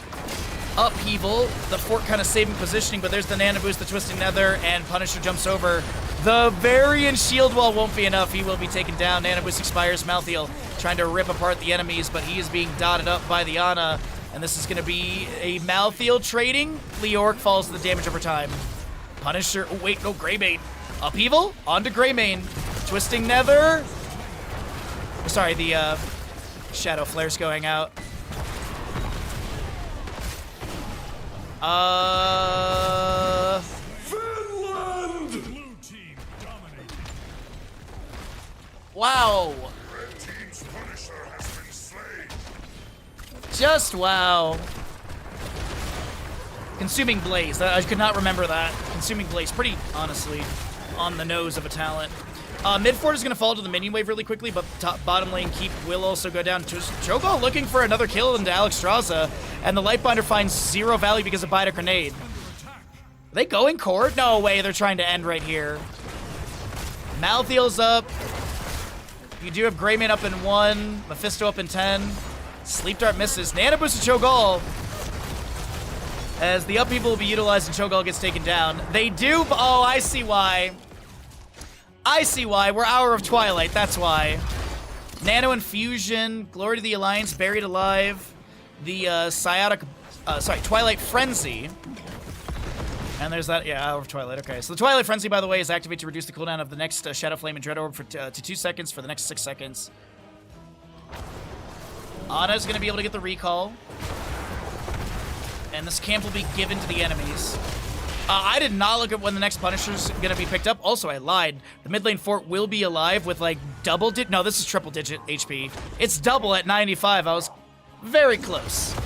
upheaval. The fort kind of saving positioning, but there's the Nano Boost, the Twisting Nether, and Punisher jumps over. The Varian shield wall won't be enough. He will be taken down. Nano Boost expires. Malthael trying to rip apart the enemies, but he is being dotted up by the Ana. And this is going to be a Malthael trading. Leorc falls to the damage over time. Punisher, oh wait, no, Greymane. Upheaval, onto Greymane. Twisting Nether. Sorry, the Shadow Flare's going out. Finland! Blue team dominated. Wow. Red team's Punisher has been slain. Just wow. Consuming Blaze. I could not remember that. Consuming Blaze. Pretty, honestly, on the nose of a talent. Mid fort is going to fall to the minion wave really quickly, but bottom lane keep will also go down. Cho'Gall looking for another kill into Alexstrasza, and the Lightbinder finds 0 value because of Bite a Grenade. Are they going Cord? No way, they're trying to end right here. Malthael's up. You do have Greymane up in 1, Mephisto up in 10. Sleep Dart misses. Nano Boost to Cho'Gall. As the upheaval will be utilized and Cho'Gall gets taken down. They do. Oh, I see why. I see why. We're Hour of Twilight. That's why. Nano Infusion. Glory to the Alliance. Buried Alive. The Twilight Frenzy. And there's that. Yeah, Hour of Twilight. Okay. So the Twilight Frenzy, by the way, is activated to reduce the cooldown of the next Shadow Flame and Dread Orb to 2 seconds for the next 6 seconds. Ana's going to be able to get the recall. And this camp will be given to the enemies. I did not look at when the next Punisher's going to be picked up. Also, I lied. The mid lane fort will be alive with like double digit. No, this is triple digit HP. It's double at 95. I was very close.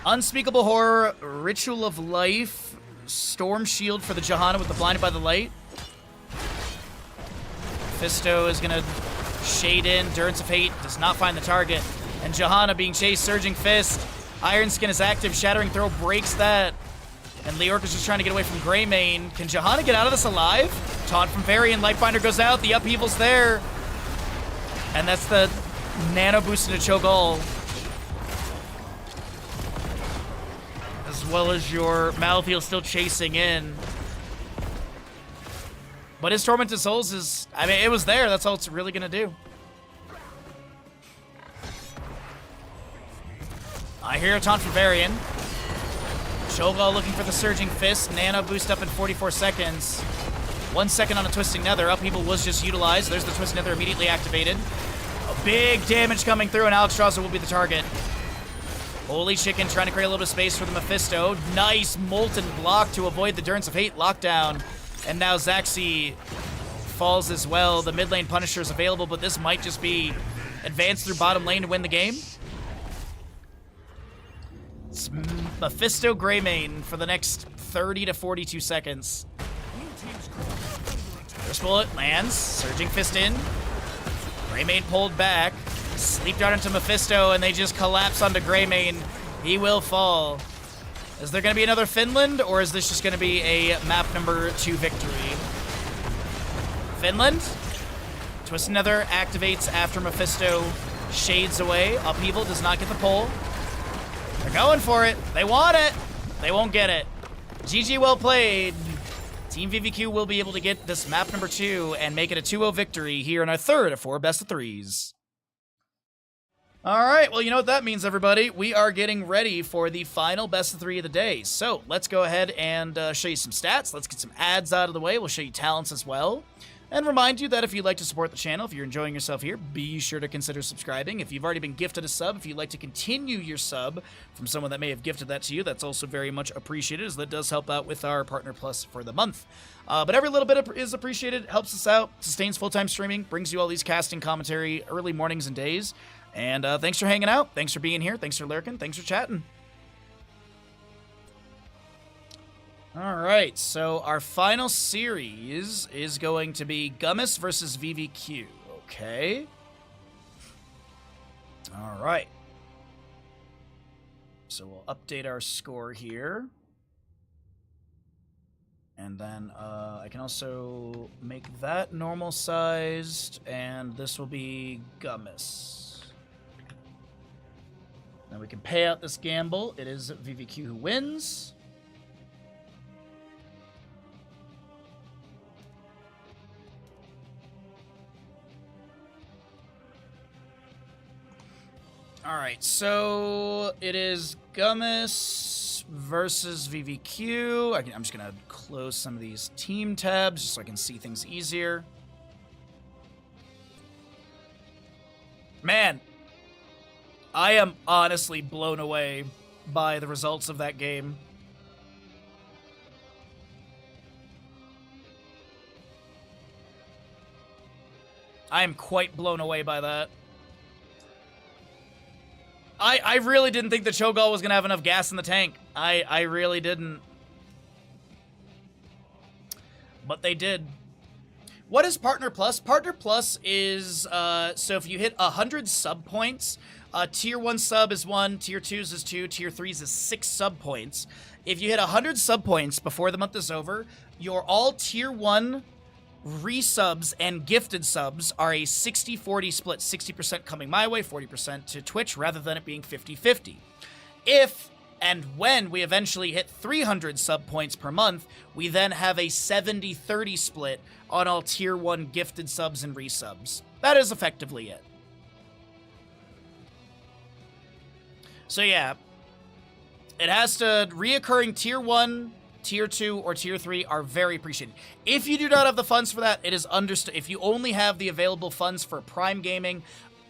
Unspeakable Horror, Ritual of Life, Storm Shield for the Johanna with the Blinded by the Light. Mephisto is going to shade in. Durance of Hate does not find the target. And Johanna being chased. Surging Fist. Iron Skin is active. Shattering Throw breaks that. And Leorc is just trying to get away from Greymane. Can Johanna get out of this alive? Taunt from Varian. Lightbinder goes out. The upheaval's there. And that's the Nano Boost into Cho'Gall. As well as your Malthael still chasing in. But his Tormented Souls is, I mean, it was there. That's all it's really going to do. I hear a taunt from Varian. Cho'Gall looking for the Surging Fist. Nano boost up in 44 seconds. 1 second on a Twisting Nether. Upheaval was just utilized. There's the Twisting Nether immediately activated. A big damage coming through, and Alexstrasza will be the target. Holy Chicken trying to create a little bit of space for the Mephisto. Nice Molten block to avoid the Durance of Hate lockdown. And now Zaxi falls as well. The mid lane Punisher is available, but this might just be advanced through bottom lane to win the game. It's Mephisto Greymane for the next 30 to 42 seconds. First bullet lands. Surging Fist in. Greymane pulled back. Sleep Dart into Mephisto, and they just collapse onto Greymane. He will fall. Is there going to be another Finland, or is this just going to be a map number 2 victory? Finland. Twisted Nether activates after Mephisto shades away. Upheaval does not get the pull. They're going for it. They want it. They won't get it. GG, well played. Team VVQ will be able to get this map number 2 and make it a 2-0 victory here in our third of 4 best of 3s. All right, well, you know what that means, everybody. We are getting ready for the final best of 3 of the day. So let's go ahead and show you some stats. Let's get some ads out of the way. We'll show you talents as well. And remind you that if you'd like to support the channel, if you're enjoying yourself here, be sure to consider subscribing. If you've already been gifted a sub, if you'd like to continue your sub from someone that may have gifted that to you, that's also very much appreciated, as that does help out with our Partner Plus for the month. But every little bit is appreciated, helps us out, sustains full-time streaming, brings you all these casting commentary early mornings and days. And thanks for hanging out. Thanks for being here. Thanks for lurking. Thanks for chatting. All right, so our final series is going to be Gummis versus VVQ. Okay. All right. So we'll update our score here. And then I can also make that normal sized, and this will be Gummis. Now we can pay out this gamble. It is VVQ who wins. Alright, so it is Gummis versus VVQ. I'm just going to close some of these team tabs just so I can see things easier. Man, I am honestly blown away by the results of that game. I am quite blown away by that. I really didn't think the Cho'Gall was going to have enough gas in the tank. I really didn't. But they did. What is Partner Plus? Partner Plus is, so if you hit 100 sub points, Tier 1 sub is 1, Tier 2s is 2, Tier 3s is 6 sub points. If you hit 100 sub points before the month is over, your all Tier 1 resubs and gifted subs are a 60-40 split, 60% coming my way, 40% to Twitch, rather than it being 50-50. If and when we eventually hit 300 sub points per month, we then have a 70-30 split on all Tier 1 gifted subs and resubs. That is effectively it. So yeah, it has to, reoccurring Tier 1, Tier 2, or Tier 3 are very appreciated. If you do not have the funds for that, it is understood. If you only have the available funds for Prime Gaming,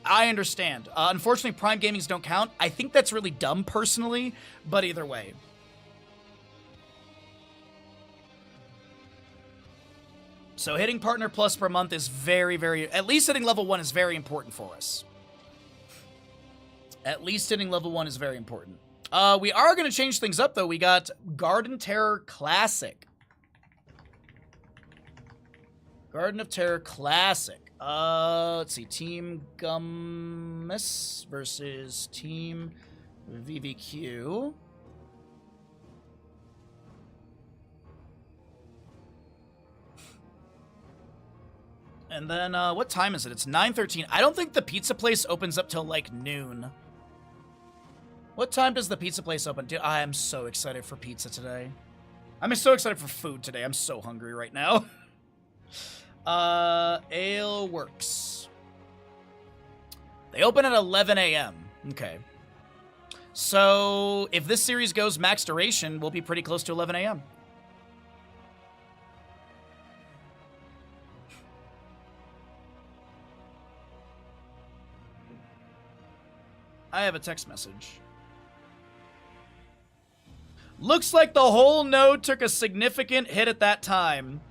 I understand. Unfortunately, Prime Gamings don't count. I think that's really dumb, personally, but either way. So hitting Partner Plus per month is very, very... At least hitting level 1 is very important for us. At least hitting level 1 is very important. We are going to change things up, though. We got Garden Terror Classic. Garden of Terror Classic. Let's see. Team Gummis versus Team VVQ. And then, what time is it? It's 9:13. I don't think the pizza place opens up till, like, noon. What time does the pizza place open? Dude, I am so excited for pizza today. I'm so excited for food today. I'm so hungry right now. Ale Works. They open at 11 a.m. Okay. So, if this series goes max duration, we'll be pretty close to 11 a.m. I have a text message. Looks like the whole node took a significant hit at that time.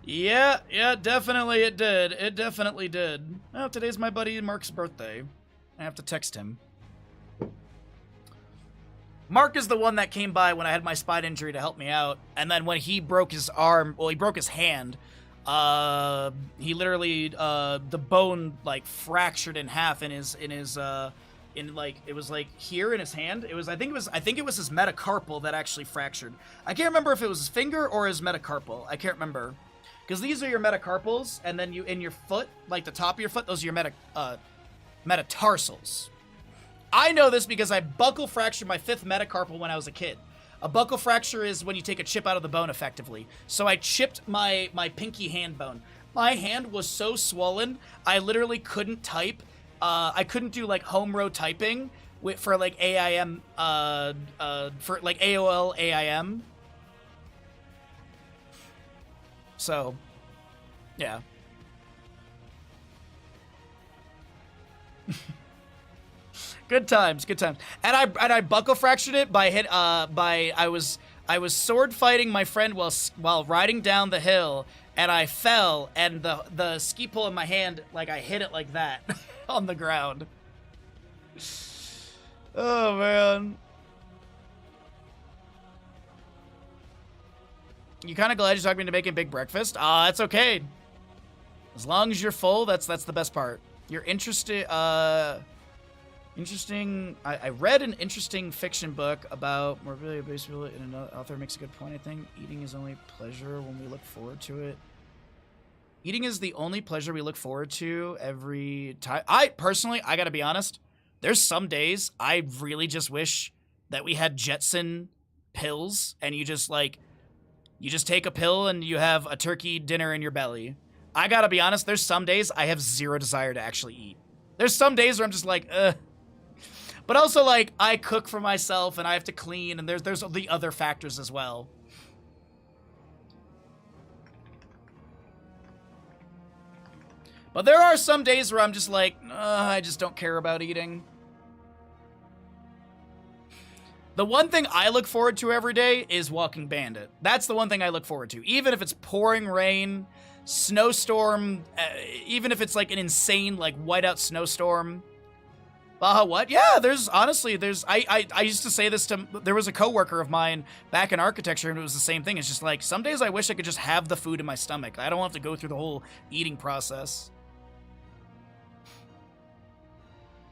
Yeah, definitely it did. It definitely did. Oh, today's my buddy Mark's birthday. I have to text him. Mark is the one that came by when I had my spine injury to help me out, and then when he broke his arm, well, he broke his hand. He literally, the bone like fractured in half in his, like, it was like here in his hand. It was, I think it was his metacarpal that actually fractured. I can't remember if it was his finger or his metacarpal. I can't remember. Because these are your metacarpals, and then you, in your foot, like the top of your foot, those are your metatarsals. I know this because I buccal fractured my 5th metacarpal when I was a kid. A buccal fracture is when you take a chip out of the bone effectively. So I chipped my pinky hand bone. My hand was so swollen, I literally couldn't type. I couldn't do like home row typing for like AIM, for like AOL AIM. So, yeah. Good times, good times. And I buccal fractured it by I was sword fighting my friend while riding down the hill, and I fell, and the ski pole in my hand, like I hit it like that on the ground. Oh man. You kind of glad you talked me into making big breakfast? That's okay. As long as you're full, that's the best part. You're interested, interesting. I read an interesting fiction book about morbidity basically, and another author makes a good point, I think. Eating is only pleasure when we look forward to it. Eating is the only pleasure we look forward to every time. I gotta be honest, there's some days I really just wish that we had Jetson pills, and you just take a pill and you have a turkey dinner in your belly. I gotta be honest, there's some days I have zero desire to actually eat. There's some days where I'm just like, ugh. But also, like, I cook for myself and I have to clean, and there's the other factors as well. But there are some days where I'm just like, I just don't care about eating. The one thing I look forward to every day is Walking Bandit. That's the one thing I look forward to. Even if it's pouring rain, snowstorm, even if it's like an insane, like, whiteout snowstorm. What? Yeah, I used to say this to, there was a coworker of mine back in architecture, and it was the same thing. It's just like, some days I wish I could just have the food in my stomach. I don't have to go through the whole eating process.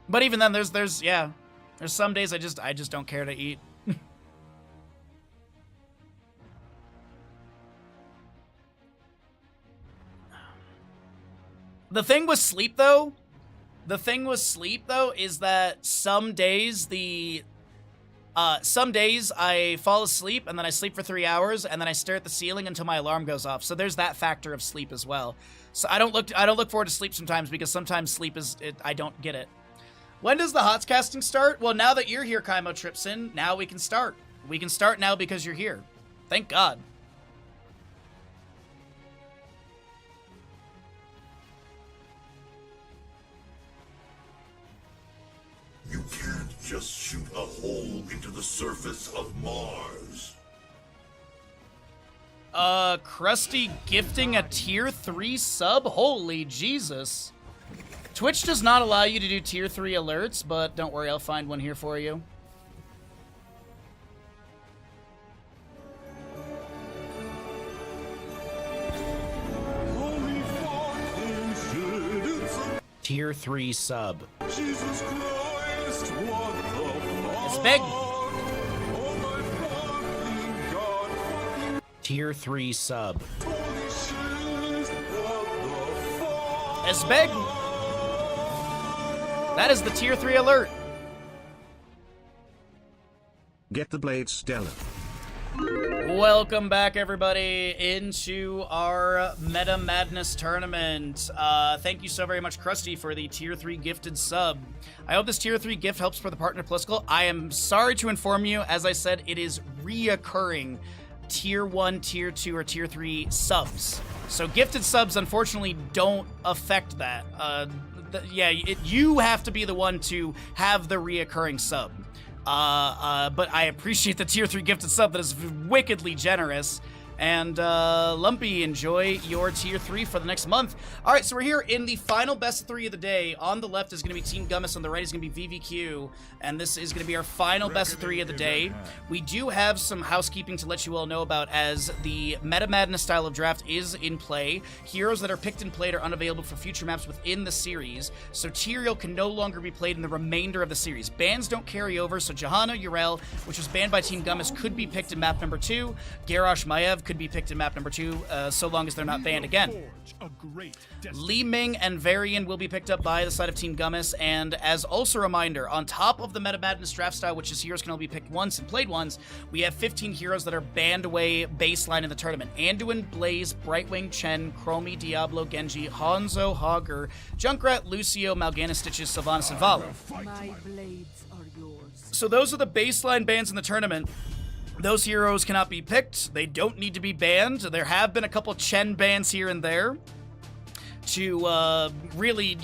But even then, there's some days I just don't care to eat. The thing with sleep though is that some days I fall asleep and then I sleep for 3 hours and then I stare at the ceiling until my alarm goes off. So there's that factor of sleep as well. So I don't look forward to sleep sometimes, because sometimes sleep I don't get it. When does the HOTS casting start? Well, now that you're here, Kaimo Tripson, now we can start. We can start now because you're here. Thank God. You can't just shoot a hole into the surface of Mars. Krusty gifting a tier 3 sub? Holy Jesus. Twitch does not allow you to do tier 3 alerts, but don't worry, I'll find one here for you. Tier 3 sub. Jesus Christ, what the fuck? It's big. Oh my fucking God. Tier 3 sub. Holy shit, what the fuck? It's big. That is the tier 3 alert. Get the blade Stella. Welcome back, everybody, into our Meta Madness tournament. Thank you so very much, Krusty, for the Tier 3 gifted sub. I hope this Tier 3 gift helps for the Partner Plus goal. I am sorry to inform you, as I said, it is reoccurring Tier 1, Tier 2, or Tier 3 subs. So gifted subs, unfortunately, don't affect that. You have to be the one to have the reoccurring sub. But I appreciate the Tier 3 gifted sub. That is wickedly generous. And, Lumpy, enjoy your Tier 3 for the next month. All right, so we're here in the final best of 3 of the day. On the left is going to be Team Gummis. On the right is going to be VVQ. And this is going to be our final best of 3 of the day. We do have some housekeeping to let you all know about, as the Meta Madness style of draft is in play. Heroes that are picked and played are unavailable for future maps within the series. So Tyrael can no longer be played in the remainder of the series. Bans don't carry over, so Johanna Yrel, which was banned by Team Gummis, could be picked in map number 2. Garrosh Maev could be picked in map number 2, so long as they're not banned again. Li Ming and Varian will be picked up by the side of Team Gummis, and as also a reminder, on top of the Meta Madness draft style, which is heroes can only be picked once and played once, we have 15 heroes that are banned away baseline in the tournament. Anduin, Blaze, Brightwing, Chen, Chromie, Diablo, Genji, Hanzo, Hogger, Junkrat, Lucio, Mal'Ganis, Stitches, Sylvanas, and Valo. My blades are yours. So those are the baseline bans in the tournament. Those heroes cannot be picked. They don't need to be banned. There have been a couple Chen bans here and there to really,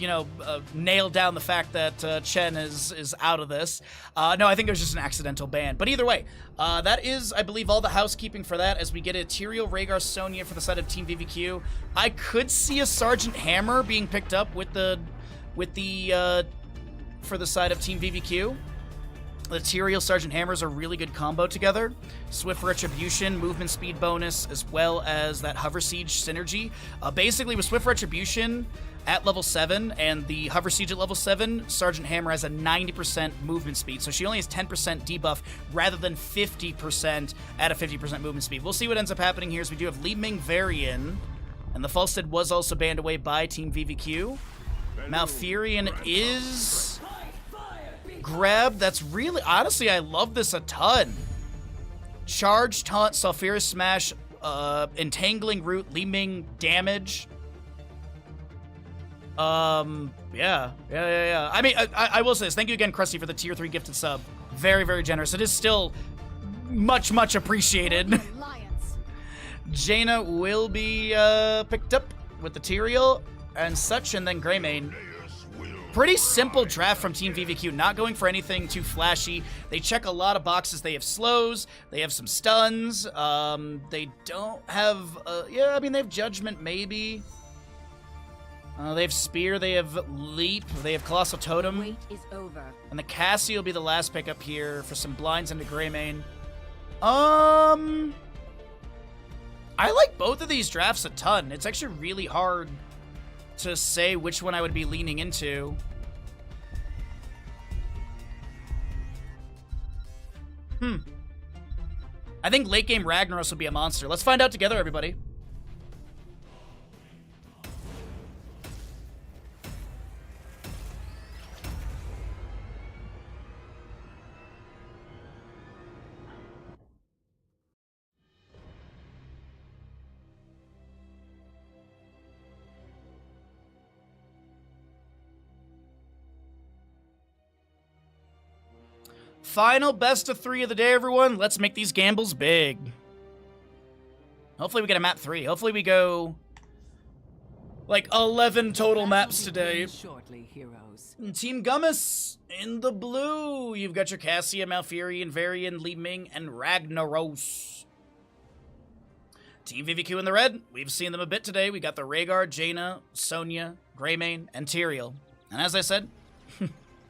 nail down the fact that Chen is out of this. No, I think it was just an accidental ban. But either way, that is, I believe, all the housekeeping for that, as we get a Tyrael, Rhaegar, Sonya for the side of Team VVQ. I could see a Sergeant Hammer being picked up for the side of Team VVQ. The Tyrael Sergeant Hammers are a really good combo together. Swift Retribution, movement speed bonus, as well as that Hover Siege synergy. Basically, with Swift Retribution at level 7 and the Hover Siege at level 7, Sergeant Hammer has a 90% movement speed. So she only has 10% debuff rather than 50% at a 50% movement speed. We'll see what ends up happening here, as we do have Li Ming Varian. And the Falstead was also banned away by Team VVQ. Malfurion is grabbed. That's really, honestly, I love this a ton. Charge, Taunt, Sulfurous Smash, Entangling Root, Li Ming damage. Yeah. I mean, I will say this. Thank you again, Krusty, for the Tier 3 gifted sub. Very, very generous. It is still much, much appreciated. Jaina will be picked up with the Tyrael and such, and then Greymane. Pretty simple draft from Team VVQ, not going for anything too flashy. They check a lot of boxes. They have slows, they have some stuns, they don't have, they have Judgment maybe. They have Spear, they have Leap, they have Colossal Totem. Wait is over. And the Cassie will be the last pickup here for some blinds into Greymane. I like both of these drafts a ton. It's actually really hard to say which one I would be leaning into. I think late game Ragnaros will be a monster. Let's find out together, everybody. Final best of 3 of the day, everyone. Let's make these gambles big. Hopefully we get a map 3. Hopefully we go like 11 total maps today. Shortly, heroes. Team Gummis in the blue. You've got your Cassia, Malfurion, Varian, Li Ming, and Ragnaros. Team VVQ in the red. We've seen them a bit today. We got the Rhaegar, Jaina, Sonya, Greymane, and Tyrael. And as I said,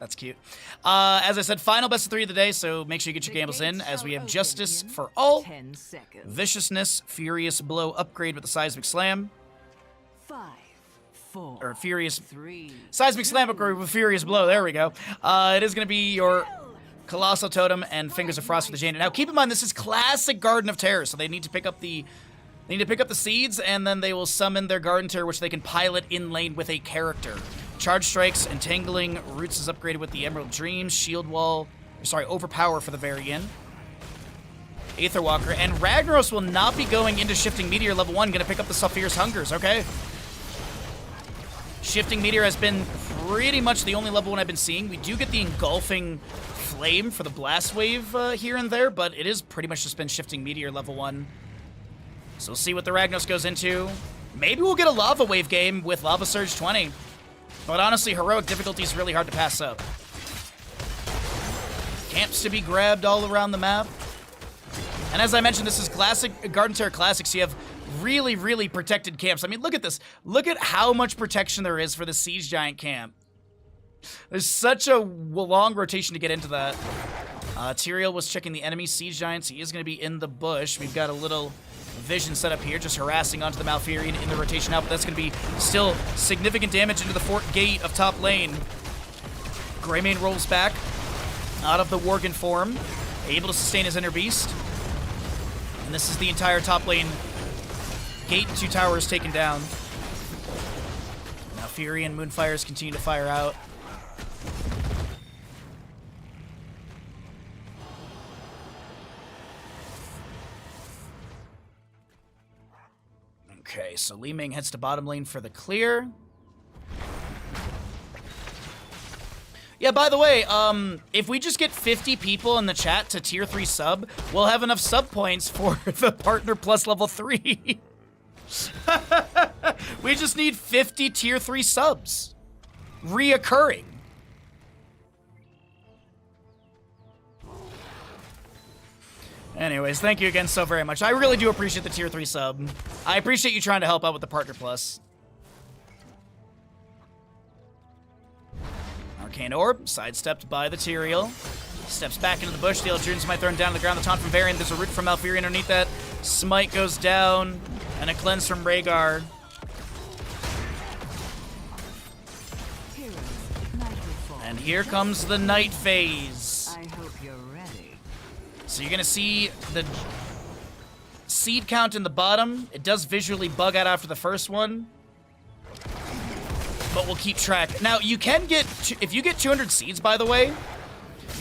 that's cute. As I said, final best of 3 of the day, so make sure you get your gambles in, as we have Justice for All, 10 seconds. Viciousness, Furious Blow upgrade with the Seismic Slam, 5, 4, or Furious 3. Seismic Slam upgrade with Furious Blow. There we go. It is going to be your Colossal Totem and Fingers of Frost for the Jaina. Now, keep in mind, this is classic Garden of Terror, so they need to pick up the seeds, and then they will summon their Garden Terror, which they can pilot in lane with a character. Charge Strikes, Entangling Roots is upgraded with the Emerald Dreams, Shield Wall, sorry, Overpower for the Varian. Aetherwalker, and Ragnaros will not be going into Shifting Meteor level 1, gonna pick up the Sulfurous Hungers, okay. Shifting Meteor has been pretty much the only level 1 I've been seeing. We do get the Engulfing Flame for the Blast Wave here and there, but it is pretty much just been Shifting Meteor level 1. So we'll see what the Ragnaros goes into. Maybe we'll get a Lava Wave game with Lava Surge 20. But honestly, Heroic difficulty is really hard to pass up. Camps to be grabbed all around the map. And as I mentioned, this is classic Garden Terror Classic, so you have really, really protected camps. I mean, look at this. Look at how much protection there is for the Siege Giant camp. There's such a long rotation to get into that. Tyrael was checking the enemy Siege Giants. He is going to be in the bush. We've got a little vision set up here, just harassing onto the Malfurion in the rotation out, but that's going to be still significant damage into the fort gate of top lane. Greymane rolls back out of the Worgen form, able to sustain his Inner Beast. And this is the entire top lane. Gate and 2 towers taken down. Malfurion, Moonfires continue to fire out. Okay, so Li Ming heads to bottom lane for the clear. Yeah, by the way, if we just get 50 people in the chat to tier 3 sub, we'll have enough sub points for the Partner Plus level 3. We just need 50 tier 3 subs. Reoccurring. Anyways, thank you again so very much. I really do appreciate the tier 3 sub. I appreciate you trying to help out with the Partner Plus. Arcane Orb, sidestepped by the Tyrael. Steps back into the bush. The Eldrunes might throw him down to the ground. The taunt from Varian. There's a root from Malfurion underneath that. Smite goes down. And a cleanse from Rhaegar. And here comes the night phase. I hope you're ready. So you're going to see the seed count in the bottom. It does visually bug out after the first one. But we'll keep track. Now, you can get, if you get 200 seeds, by the way,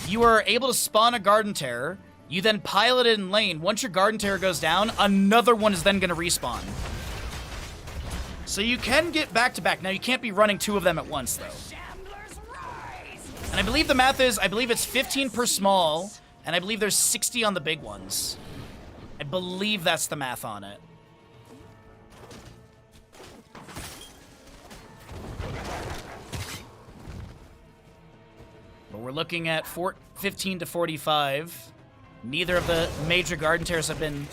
you are able to spawn a Garden Terror. You then pilot it in lane. Once your Garden Terror goes down, another one is then going to respawn. So you can get back-to-back. Now, you can't be running 2 of them at once, though. And I believe the math is, I believe it's 15 per small, and I believe there's 60 on the big ones. I believe that's the math on it. But we're looking at 15 to 45. Neither of the major Garden Terrors have been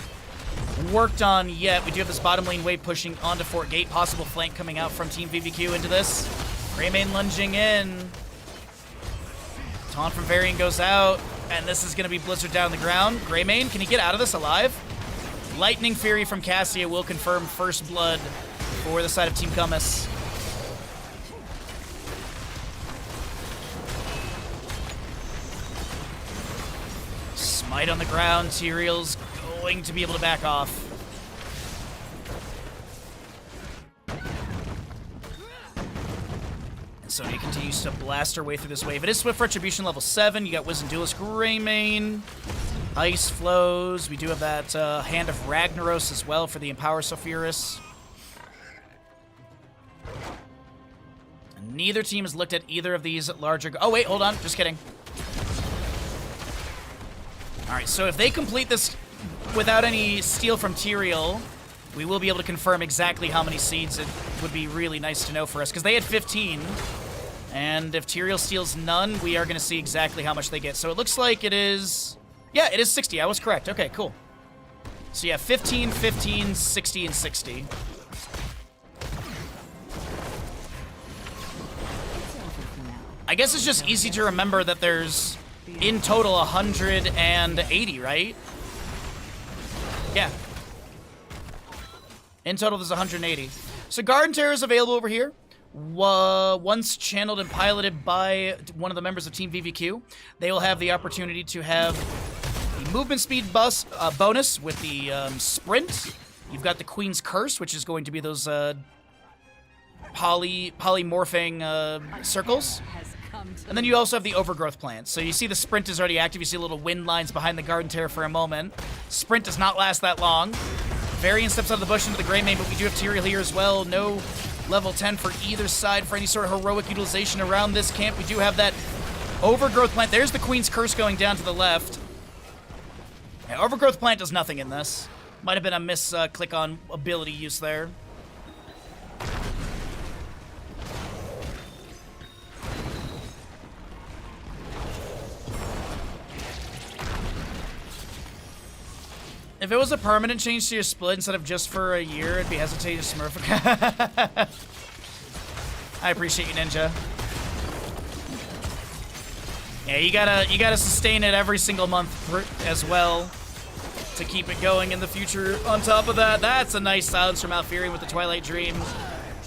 worked on yet. We do have this bottom lane wave pushing onto Fort Gate. Possible flank coming out from Team VVQ into this. Greymane lunging in. Taunt from Varian goes out. And this is going to be Blizzard down on the ground. Greymane, can he get out of this alive? Lightning Fury from Cassia will confirm first blood for the side of Team Kummis. Smite on the ground. Tyrael's going to be able to back off. And so he continues to blast her way through this wave. It is Swift Retribution level 7. You got Wisdom Duelist Greymane. Ice flows. We do have that Hand of Ragnaros as well for the Empower Sulfurous. Neither team has looked at either of these larger... Oh, wait, hold on. Just kidding. All right, so if they complete this without any steal from Tyrael, we will be able to confirm exactly how many seeds. It would be really nice to know for us, because they had 15. And if Tyrael steals none, we are going to see exactly how much they get. So it looks like it is... Yeah, it is 60. I was correct. Okay, cool. So yeah, 15, 15, 60, and 60. I guess it's just easy to remember that there's, in total, 180, right? Yeah. In total, there's 180. So Garden Terror is available over here. Once channeled and piloted by one of the members of Team VVQ, they will have the opportunity to have the movement speed bonus with the sprint. You've got the Queen's Curse, which is going to be those polymorphing circles. And then you also have the overgrowth plants. So you see the sprint is already active. You see little wind lines behind the Garden Terror for a moment. Sprint does not last that long. Varian steps out of the bush into the Grey Mane, but we do have Tyrael here as well. No level 10 for either side for any sort of heroic utilization around this camp. We do have that overgrowth plant. There's the Queen's Curse going down to the left. Yeah, overgrowth plant does nothing in this. Might have been a misclick on ability use there. If it was a permanent change to your split instead of just for a year, I'd be hesitating to smurf. I appreciate you, Ninja. Yeah, you gotta sustain it every single month as well to keep it going in the future. On top of that, that's a nice silence from Malfurion with the Twilight Dream.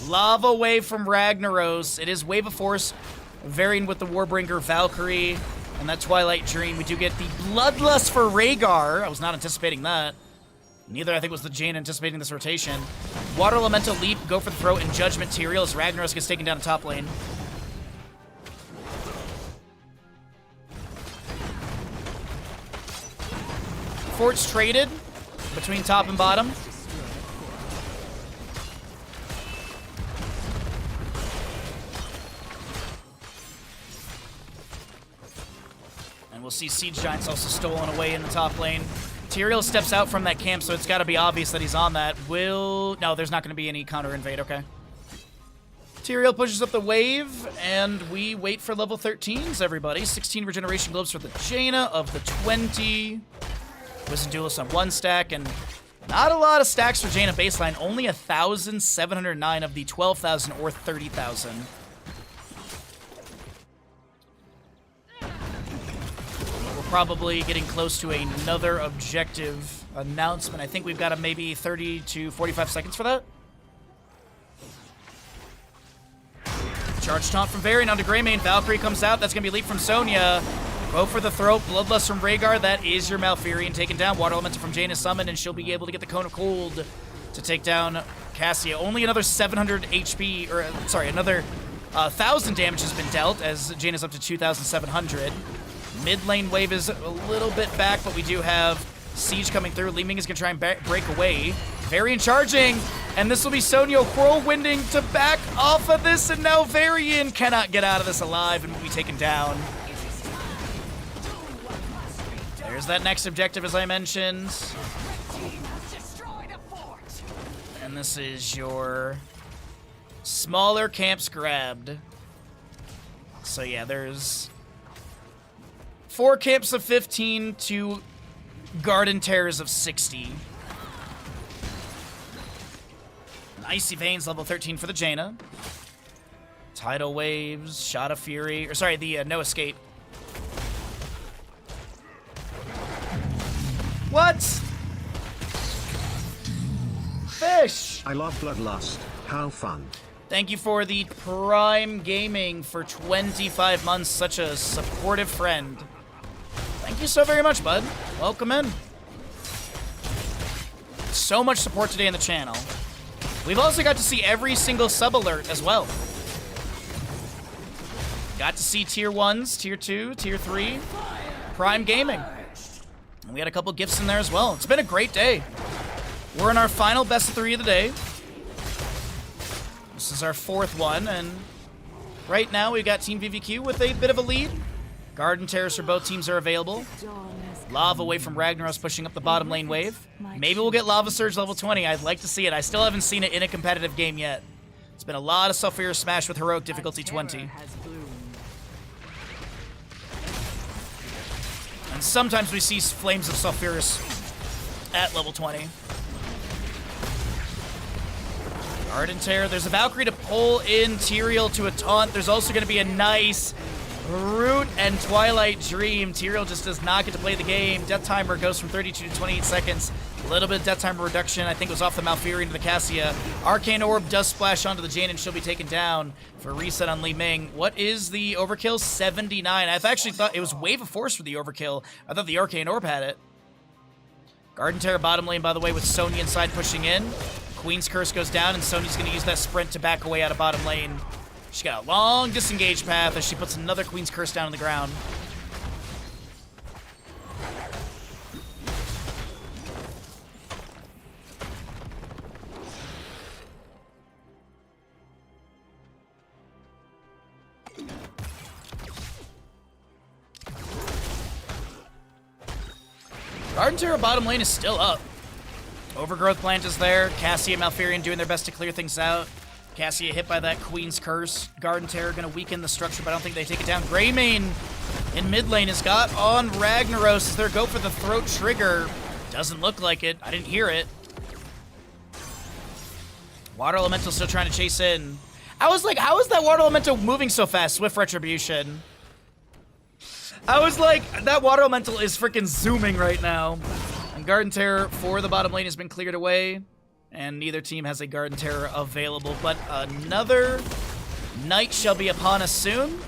Lava Wave from Ragnaros. It is Wave of Force, varying with the Warbringer Valkyrie. And that Twilight Dream, we do get the Bloodlust for Rhaegar. I was not anticipating that. Neither, I think, was the Jane anticipating this rotation. Water Elemental Leap, go for the throat, and Judgment Tyrael as Ragnaros gets taken down to top lane. Forts traded between top and bottom. We'll see Siege Giants also stolen away in the top lane. Tyrael steps out from that camp, so it's got to be obvious that he's on that. No, there's not going to be any counter-invade, okay. Tyrael pushes up the wave, and we wait for level 13s, everybody. 16 regeneration globes for the Jaina of the 20. Wisdom Duelist on 1 stack, and not a lot of stacks for Jaina baseline. Only 1,709 of the 12,000 or 30,000. Probably getting close to another objective announcement. I think we've got maybe 30 to 45 seconds for that. Charge taunt from Varian onto Greymane. Valkyrie comes out. That's going to be leap from Sonya. Go for the throat. Bloodlust from Rhaegar. That is your Malfurion taken down. Water Elemental from Jaina summoned, and she'll be able to get the Cone of Cold to take down Cassia. Only another 700 HP, or sorry, another 1,000 damage has been dealt as Jaina's up to 2,700. Mid lane wave is a little bit back, but we do have Siege coming through. Li Ming is going to try and break away. Varian charging, and this will be Sonya whirlwinding to back off of this, and now Varian cannot get out of this alive and will be taken down. There's that next objective, as I mentioned. And this is your smaller camps grabbed. So yeah, there's 4 camps of 15 to Garden Terrors of 60. Icy Veins, level 13 for the Jaina. Tidal Waves, Shot of Fury, or sorry, the No Escape. What? Fish! I love Bloodlust. How fun. Thank you for the Prime Gaming for 25 months. Such a supportive friend. Thank you so very much, bud. Welcome in. So much support today in the channel. We've also got to see every single sub alert as well. Got to see tier 1s, tier 2, tier 3, Prime Gaming. And we had a couple gifts in there as well. It's been a great day. We're in our final best of 3 of the day. This is our 4th one, and right now we've got Team VVQ with a bit of a lead. Garden Terrors for both teams are available. Lava away from Ragnaros pushing up the bottom lane wave. Maybe we'll get Lava Surge level 20. I'd like to see it. I still haven't seen it in a competitive game yet. It's been a lot of Sulfurous Smash with Heroic difficulty 20. And sometimes we see Flames of Sulfurous at level 20. Garden Terror. There's a Valkyrie to pull in Tyrael to a taunt. There's also going to be a nice Root and Twilight Dream. Tyrael just does not get to play the game. Death timer goes from 32 to 28 seconds. A little bit of death timer reduction. I think it was off the Malfurion to the Cassia. Arcane Orb does splash onto the Jane, and she'll be taken down for a reset on Li Ming. What is the overkill? 79. I've actually thought it was Wave of Force for the overkill. I thought the Arcane Orb had it. Garden Terror bottom lane, by the way, with Sonya inside pushing in. Queen's Curse goes down, and Sonya's going to use that sprint to back away out of bottom lane. She got a long disengage path as she puts another Queen's Curse down on the ground. Garden Terror bottom lane is still up. Overgrowth Plant is there. Cassia and Malfurion doing their best to clear things out. Cassia hit by that Queen's Curse. Garden Terror going to weaken the structure, but I don't think they take it down. Greymane in mid lane has got on Ragnaros as their go for the throat trigger. Doesn't look like it. I didn't hear it. Water Elemental still trying to chase in. I was like, how is that Water Elemental moving so fast? Swift Retribution. I was like, that Water Elemental is freaking zooming right now. And Garden Terror for the bottom lane has been cleared away. And neither team has a Garden Terror available. But another night shall be upon us soon.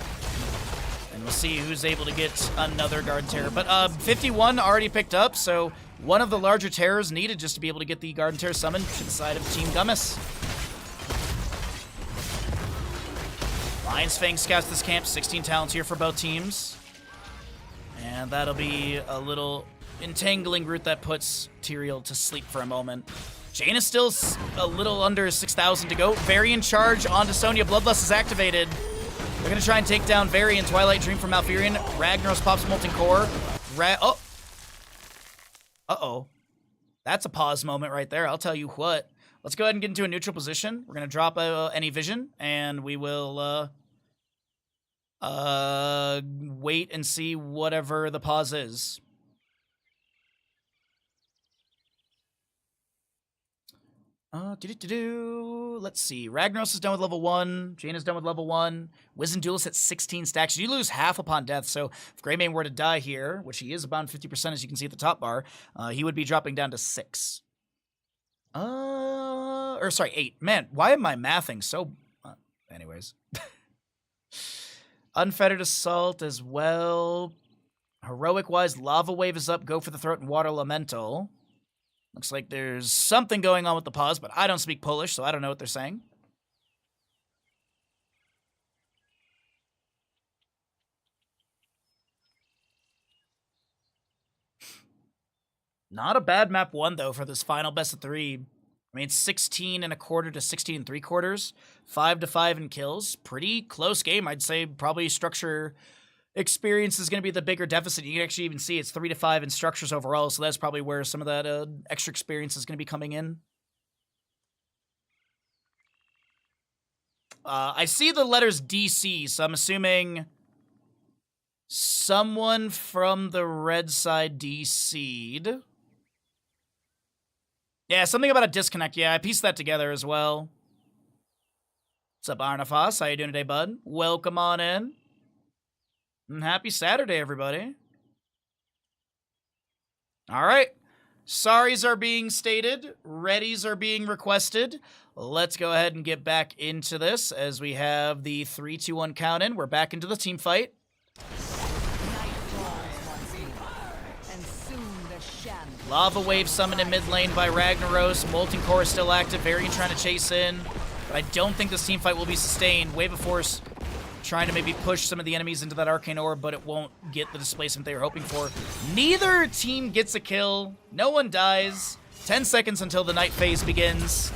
And we'll see who's able to get another Garden Terror. But 51 already picked up, so one of the larger terrors needed just to be able to get the Garden Terror summoned to the side of Team Gummis. Lion's Fang scouts this camp. 16 talents here for both teams. And that'll be a little entangling route that puts Tyrael to sleep for a moment. Jaina is still a little under 6,000 to go. Varian charge onto Sonya. Bloodlust is activated. They're going to try and take down Varian. Twilight Dream from Malfurion. Ragnaros pops Molten Core. Oh. Uh-oh. That's a pause moment right there. I'll tell you what. Let's go ahead and get into a neutral position. We're going to drop any vision, and we will wait and see whatever the pause is. Let's see. Ragnaros is done with level 1. Jaina's done with level 1. Wizened Duelist at 16 stacks. You lose half upon death, so if Greymane were to die here, which he is about 50% as you can see at the top bar, he would be dropping down to 6. Or sorry, 8. Man, why am I mathing so... anyways. Unfettered Assault as well. Heroic-wise, Lava Wave is up. Go for the Throat and Water Elemental. Looks like there's something going on with the pause, but I don't speak Polish, so I don't know what they're saying. Not a bad map 1, though, for this final best of 3. I mean, it's 16 1/4 to 16 3/4. 5 to 5 in kills. Pretty close game. I'd say probably structure experience is going to be the bigger deficit. You can actually even see it's 3 to 5 in structures overall, so that's probably where some of that extra experience is going to be coming in. I see the letters DC, so I'm assuming someone from the red side DC'd. Yeah, something about a disconnect. Yeah, I pieced that together as well. What's up, Arnafas? How you doing today, bud? Welcome on in. And happy Saturday, everybody. All right. Sorries are being stated. Readies are being requested. Let's go ahead and get back into this as we have the 3, 2, 1 count in. We're back into the team fight. Lava Wave summoned in mid lane by Ragnaros. Molten Core is still active. Varian trying to chase in. But I don't think this team fight will be sustained. Wave of Force trying to maybe push some of the enemies into that Arcane Orb, but it won't get the displacement they were hoping for. Neither team gets a kill. No one dies. 10 seconds until the night phase begins.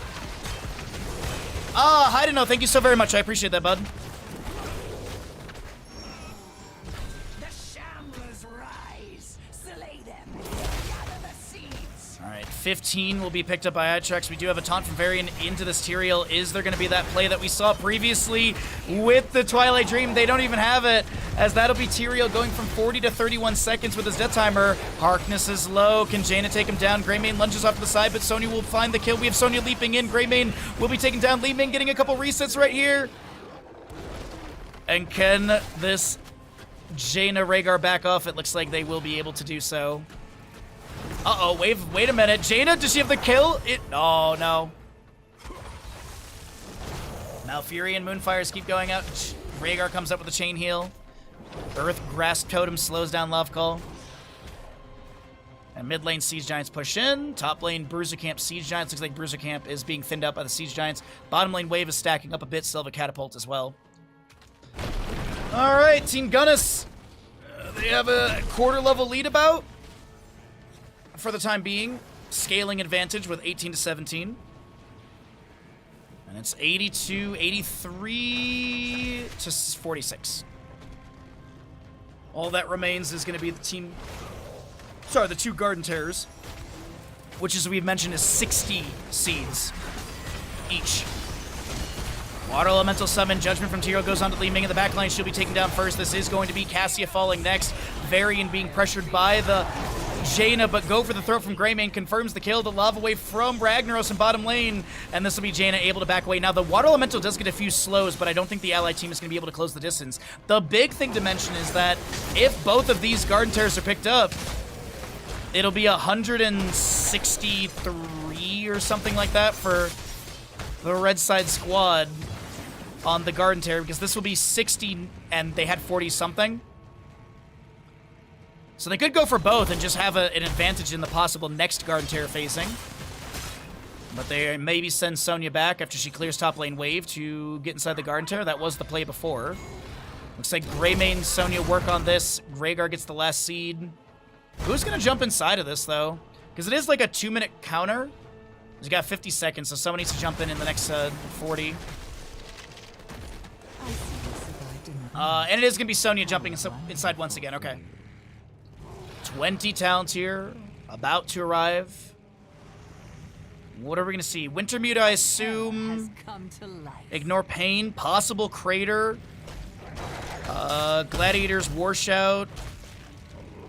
Hi to know. Thank you so very much. I appreciate that, bud. The Shamblers rise. Slay them. Gather the seeds. All right, 15 will be picked up by Atrax. We do have a taunt from Varian into this Tyrael. Is there going to be that play that we saw previously with the Twilight Dream? They don't even have it, as that'll be Tyrael going from 40 to 31 seconds with his death timer. Harkness is low. Can Jaina take him down? Greymane lunges off to the side, but Sonya will find the kill. We have Sonya leaping in. Greymane will be taken down. Leaping, getting a couple resets right here. And can this Jaina Rhaegar back off? It looks like they will be able to do so. Uh-oh, wait a minute. Jaina, does she have the kill? Oh, no. Malfurion Moonfires keep going out. Rhaegar comes up with a chain heal. Earth Grasp Totem slows down Love Call. And mid lane Siege Giants push in. Top lane Bruiser Camp Siege Giants. Looks like Bruiser Camp is being thinned out by the Siege Giants. Bottom lane Wave is stacking up a bit. Still have a Catapult as well. All right, Team Gunnis. They have a quarter level lead about for the time being. Scaling advantage with 18 to 17. And it's 82, 83 to 46. All that remains is going to be the team... Sorry, the two Garden Terrors. Which, as we've mentioned, is 60 seeds each. Water Elemental Summon, Judgment from Tyrael goes on to Li Ming in the backline. She'll be taken down first. This is going to be Cassia falling next. Varian being pressured by the Jaina, but go for the throat from Greymane confirms the kill. The lava wave from Ragnaros in bottom lane, and this will be Jaina able to back away. Now, the Water Elemental does get a few slows, but I don't think the allied team is going to be able to close the distance. The big thing to mention is that if both of these Garden Terrors are picked up, it'll be 163 or something like that for the red side squad on the Garden Terror, because this will be 60 and they had 40 something. So they could go for both and just have an advantage in the possible next Garden Terror facing. But they maybe send Sonya back after she clears top lane wave to get inside the Garden Terror. That was the play before. Looks like Greymane, Sonya work on this. Rhaegar gets the last seed. Who's going to jump inside of this, though? Because it is like a 2-minute counter. He's got 50 seconds, so someone needs to jump in the next 40. And it is going to be Sonya jumping inside once again. Okay. 20 talents here. About to arrive. What are we going to see? Wintermute, I assume. Ignore Pain. Possible Crater. Gladiator's War Shout.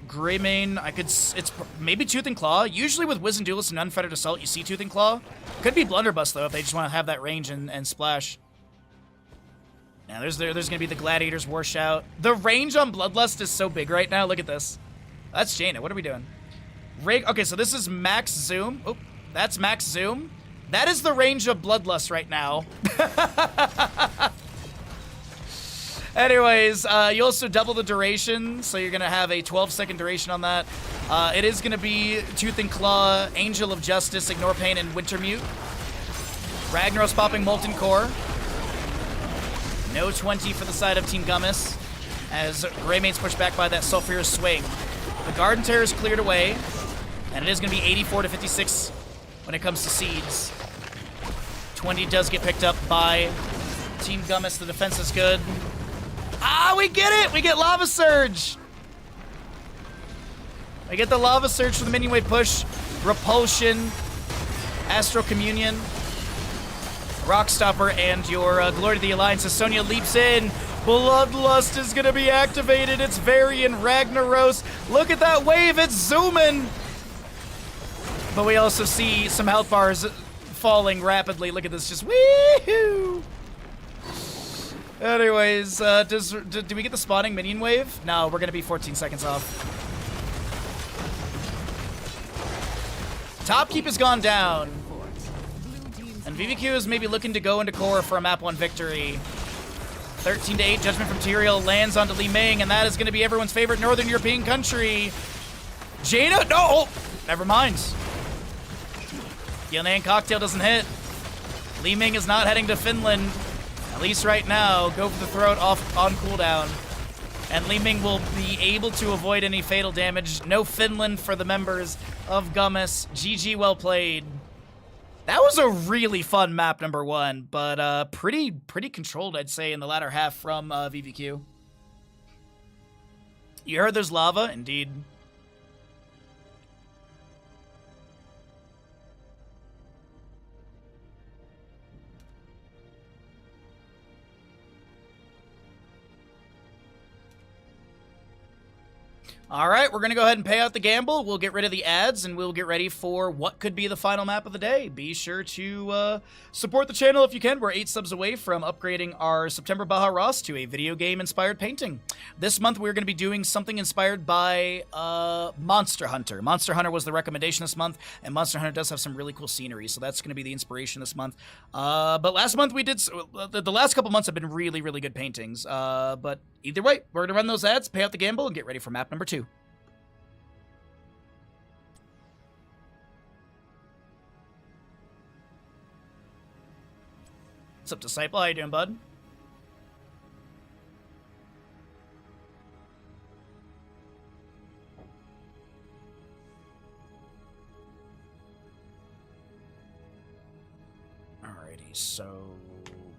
Greymane, it's maybe Tooth and Claw. Usually with Wizened Duelist and Unfettered Assault, you see Tooth and Claw. Could be Blunderbuss, though, if they just want to have that range and splash. Now, there's going to be the Gladiator's War Shout. The range on Bloodlust is so big right now. Look at this. That's Jaina. What are we doing? Okay, so this is max zoom. Oh, that's max zoom. That is the range of Bloodlust right now. Anyways, you also double the duration, so you're going to have a 12-second duration on that. It is going to be Tooth and Claw, Angel of Justice, Ignore Pain, and Wintermute. Ragnaros popping Molten Core. No 20 for the side of Team Gummis, as Greymane's pushed back by that Sulfurous Swing. The Garden Terror is cleared away, and it is going to be 84 to 56 when it comes to seeds. 20 does get picked up by Team Gummis. The defense is good. Ah, we get it! We get Lava Surge! We get the Lava Surge for the minion wave push. Repulsion. Astral Communion. Rock Stopper, and your Glory to the Alliance as Sonya leaps in. Bloodlust is going to be activated. It's Varian, Ragnaros. Look at that wave. It's zooming. But we also see some health bars falling rapidly. Look at this. Just wee-hoo! Anyways, do we get the spawning minion wave? No, we're going to be 14 seconds off. Top keep has gone down. And VVQ is maybe looking to go into core for a map 1 victory. 13 to 8, Judgment from Tyrael lands onto Li Ming, and that is going to be everyone's favorite Northern European country. Jaina? No! Oh, never mind. Yelnan Cocktail doesn't hit. Li Ming is not heading to Finland. At least right now, go for the throat off on cooldown. And Li Ming will be able to avoid any fatal damage. No Finland for the members of Gummis. GG, well played. That was a really fun map, number 1, but pretty controlled, I'd say, in the latter half from VVQ. You heard there's lava? Indeed. All right, we're going to go ahead and pay out the gamble. We'll get rid of the ads, and we'll get ready for what could be the final map of the day. Be sure to support the channel if you can. We're 8 subs away from upgrading our September Baja Ross to a video game-inspired painting. This month, we're going to be doing something inspired by Monster Hunter. Monster Hunter was the recommendation this month, and Monster Hunter does have some really cool scenery, so that's going to be the inspiration this month. But last month, we did... The last couple months have been really, really good paintings. But either way, we're going to run those ads, pay out the gamble, and get ready for map number 2. What's up, Disciple? How you doing, bud? So,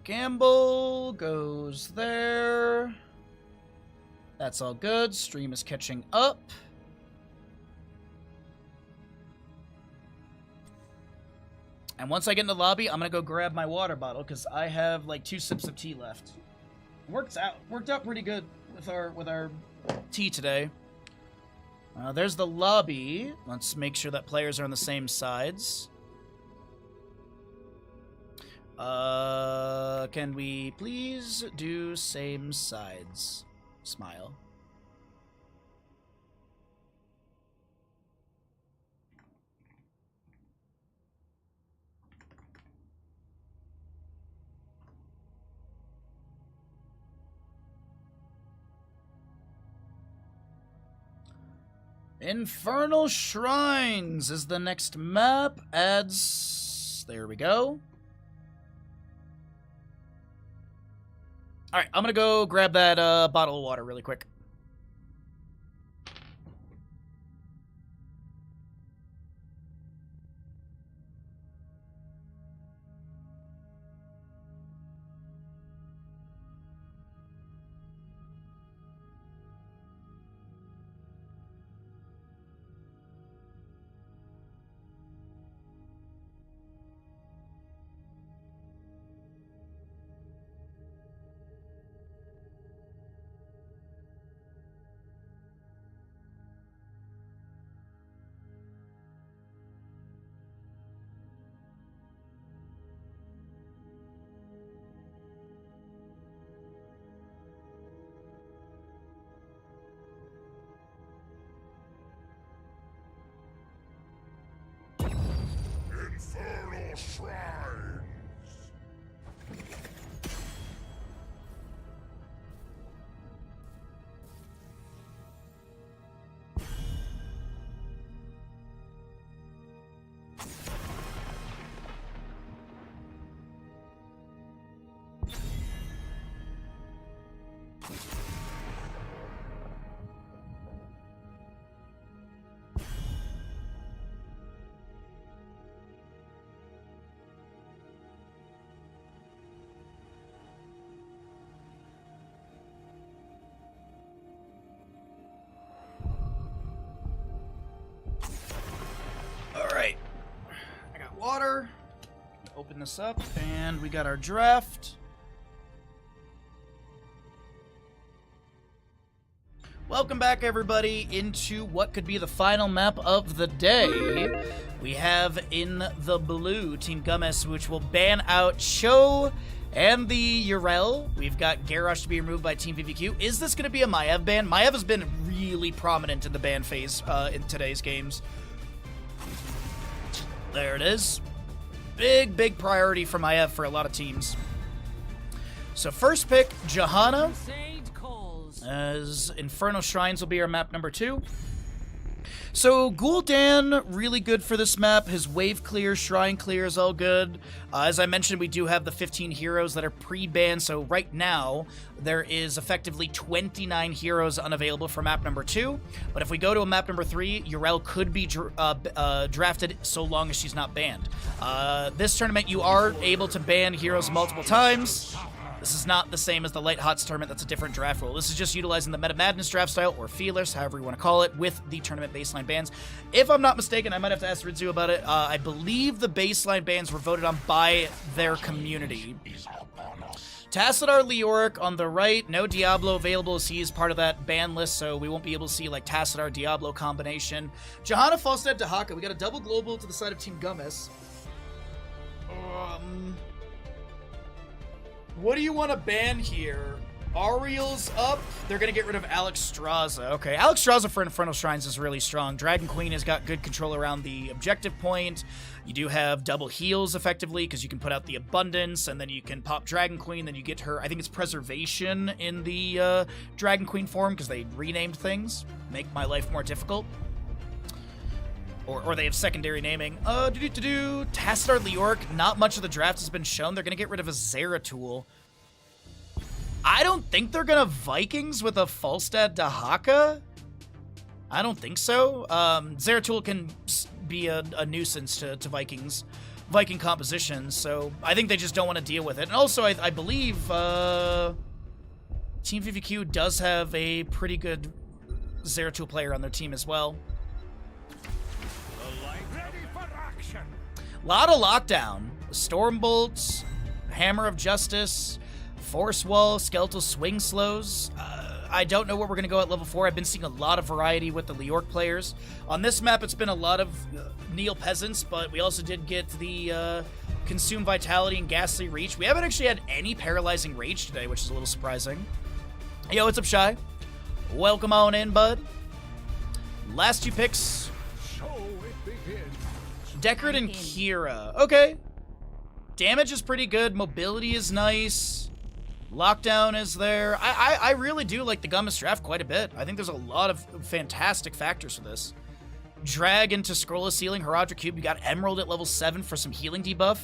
Gamble goes there. That's all good. Stream is catching up. And once I get in the lobby, I'm gonna go grab my water bottle because I have like 2 sips of tea left. Worked out pretty good with our tea today. There's the lobby. Let's make sure that players are on the same sides. Can we please do same sides? Smile. Infernal Shrines is the next map. Adds... There we go. Alright, I'm gonna go grab that bottle of water really quick. Infernal Shrines! Alright. I got water. Open this up, and we got our draft. Welcome back, everybody, into what could be the final map of the day. We have in the blue Team Gummis, which will ban out Cho and the Urel. We've got Garrosh to be removed by Team VVQ. Is this going to be a Maiev ban? Maiev has been really prominent in the ban phase in today's games. There it is. Big priority for Maiev for a lot of teams. So first pick, Johanna, as Infernal Shrines will be our map number 2. So Gul'dan, really good for this map. His wave clear, shrine clear is all good. As I mentioned, we do have the 15 heroes that are pre-banned, so right now there is effectively 29 heroes unavailable for map number 2. But if we go to a map number 3, Urel could be drafted so long as she's not banned. This tournament, you are able to ban heroes multiple times. This is not the same as the Light Hots tournament. That's a different draft rule. This is just utilizing the Meta Madness draft style, or Feelers, however you want to call it, with the tournament baseline bans. If I'm not mistaken, I might have to ask Ridzu about it. I believe the baseline bans were voted on by their community. Tassadar Leoric on the right. No Diablo available as he is part of that ban list, so we won't be able to see like Tassadar Diablo combination. Johanna Falstad Dahaka. We got a double global to the side of Team Gummis. What do you want to ban here? Ariel's up. They're going to get rid of Alex Straza. Okay, Alex Straza for Infernal Shrines is really strong. Dragon Queen has got good control around the objective point. You do have double heals, effectively, because you can put out the Abundance, and then you can pop Dragon Queen, then you get her, I think it's Preservation in the Dragon Queen form, because they renamed things. Make my life more difficult. Or they have secondary naming. Tassadar Leoric, not much of the draft has been shown. They're going to get rid of a Zeratul. I don't think they're going to Vikings with a Falstad Dahaka. I don't think so. Zeratul can be a nuisance to Vikings Viking composition, so I think they just don't want to deal with it. And also, I believe Team VVQ does have a pretty good Zeratul player on their team as well. A lot of lockdown. Stormbolts, Hammer of Justice, Force Wall, Skeletal Swing Slows. I don't know where we're going to go at level 4. I've been seeing a lot of variety with the Leorc players. On this map, it's been a lot of Neil Peasants, but we also did get the Consume Vitality and Ghastly Reach. We haven't actually had any Paralyzing Rage today, which is a little surprising. Yo, what's up, Shy? Welcome on in, bud. Last 2 picks. Deckard and Kira. Okay. Damage is pretty good. Mobility is nice. Lockdown is there. I really do like the Gummis draft quite a bit. I think there's a lot of fantastic factors for this. Drag into Scrollless Ceiling, Haradra Cube. You got Emerald at level 7 for some healing debuff.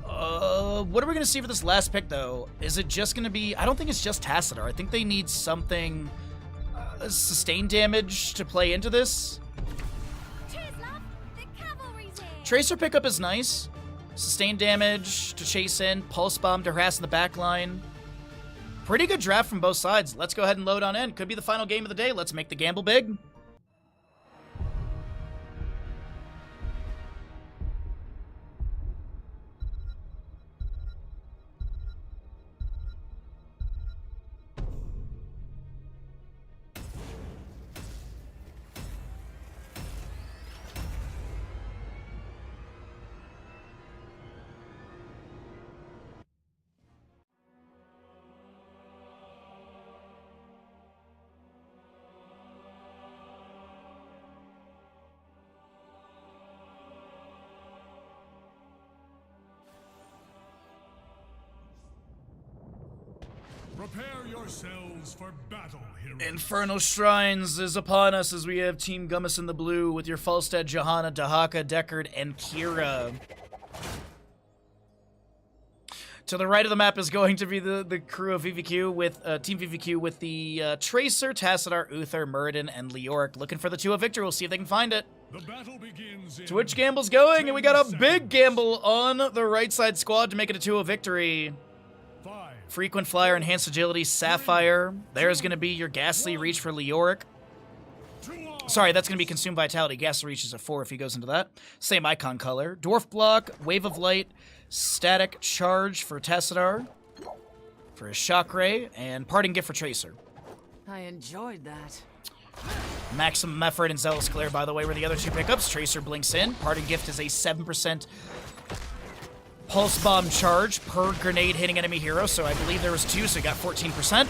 What are we going to see for this last pick, though? Is it just going to be... I don't think it's just Tassadar. I think they need something... sustained damage to play into this. Tracer pickup is nice. Sustained damage to chase in. Pulse Bomb to harass in the back line. Pretty good draft from both sides. Let's go ahead and load on in. Could be the final game of the day. Let's make the gamble big. Prepare yourselves for battle, heroes. Infernal Shrines is upon us as we have Team Gummis in the blue with your Falstad, Johanna, Dahaka, Deckard, and Kira. To the right of the map is going to be the crew of VVQ with Team VVQ with the Tracer, Tassadar, Uther, Muradin, and Leoric. Looking for the 2 of victory. We'll see if they can find it. The battle begins in Twitch gamble's going, and we got a big gamble on the right side squad to make it a 2 of victory. 5, Frequent Flyer, Enhanced Agility, Sapphire. There's going to be your Ghastly Reach for Leoric. 2 on. Sorry, that's going to be Consume Vitality. Ghastly Reach is a 4 if he goes into that. Same icon color. Dwarf Block, Wave of Light, Static Charge for Tassadar, for his Shock Ray, and Parting Gift for Tracer. I enjoyed that. Maximum Effort and Zealous Glare, by the way, were the other 2 pickups. Tracer blinks in. Parting Gift is a 7% Pulse Bomb charge per grenade hitting enemy hero, so I believe there was 2, so he got 14%.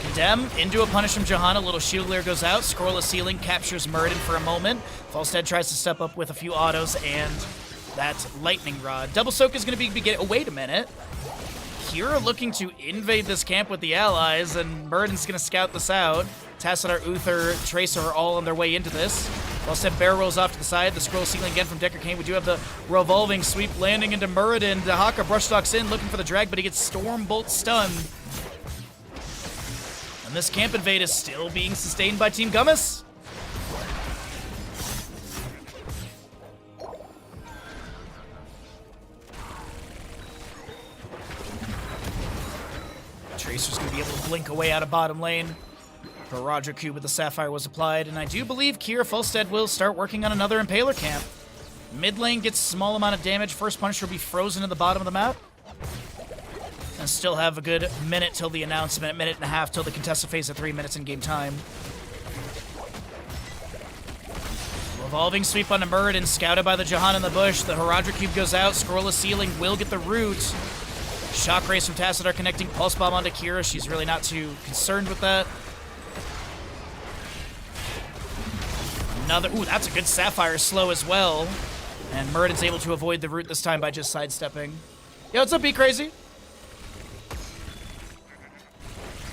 Condemn, into a Punish from Johanna, little shield glare goes out, Scrollless Ceiling captures Muradin for a moment. Falstead tries to step up with a few autos, and that Lightning Rod. Double Soak is going to be oh, wait a minute. Kira looking to invade this camp with the allies, and Muradin's going to scout this out. Tassadar, Uther, Tracer are all on their way into this. Falstead bear rolls off to the side. The Scroll Ceiling again from Deckard Cain. We do have the revolving sweep landing into Muradin. Dahaka brush stalks in, looking for the drag, but he gets Stormbolt stunned. And this camp invade is still being sustained by Team Gummis. Tracer's going to be able to blink away out of bottom lane. Haradra Cube with the Sapphire was applied, and I do believe Kira Falstead will start working on another Impaler camp. Mid lane gets small amount of damage. First Punisher will be frozen in the bottom of the map. And still have a good minute till the announcement, minute and a half till the contested phase at 3 minutes in game time. Revolving sweep onto Muradin, scouted by the Johanna in the bush. The Haradra Cube goes out. Scrollless Ceiling will get the root. Shock Race from Tassadar connecting Pulse Bomb onto Kira. She's really not too concerned with that. Another, ooh, that's a good Sapphire slow as well. And Muradin's able to avoid the root this time by just sidestepping. Yo, what's up, Be Crazy?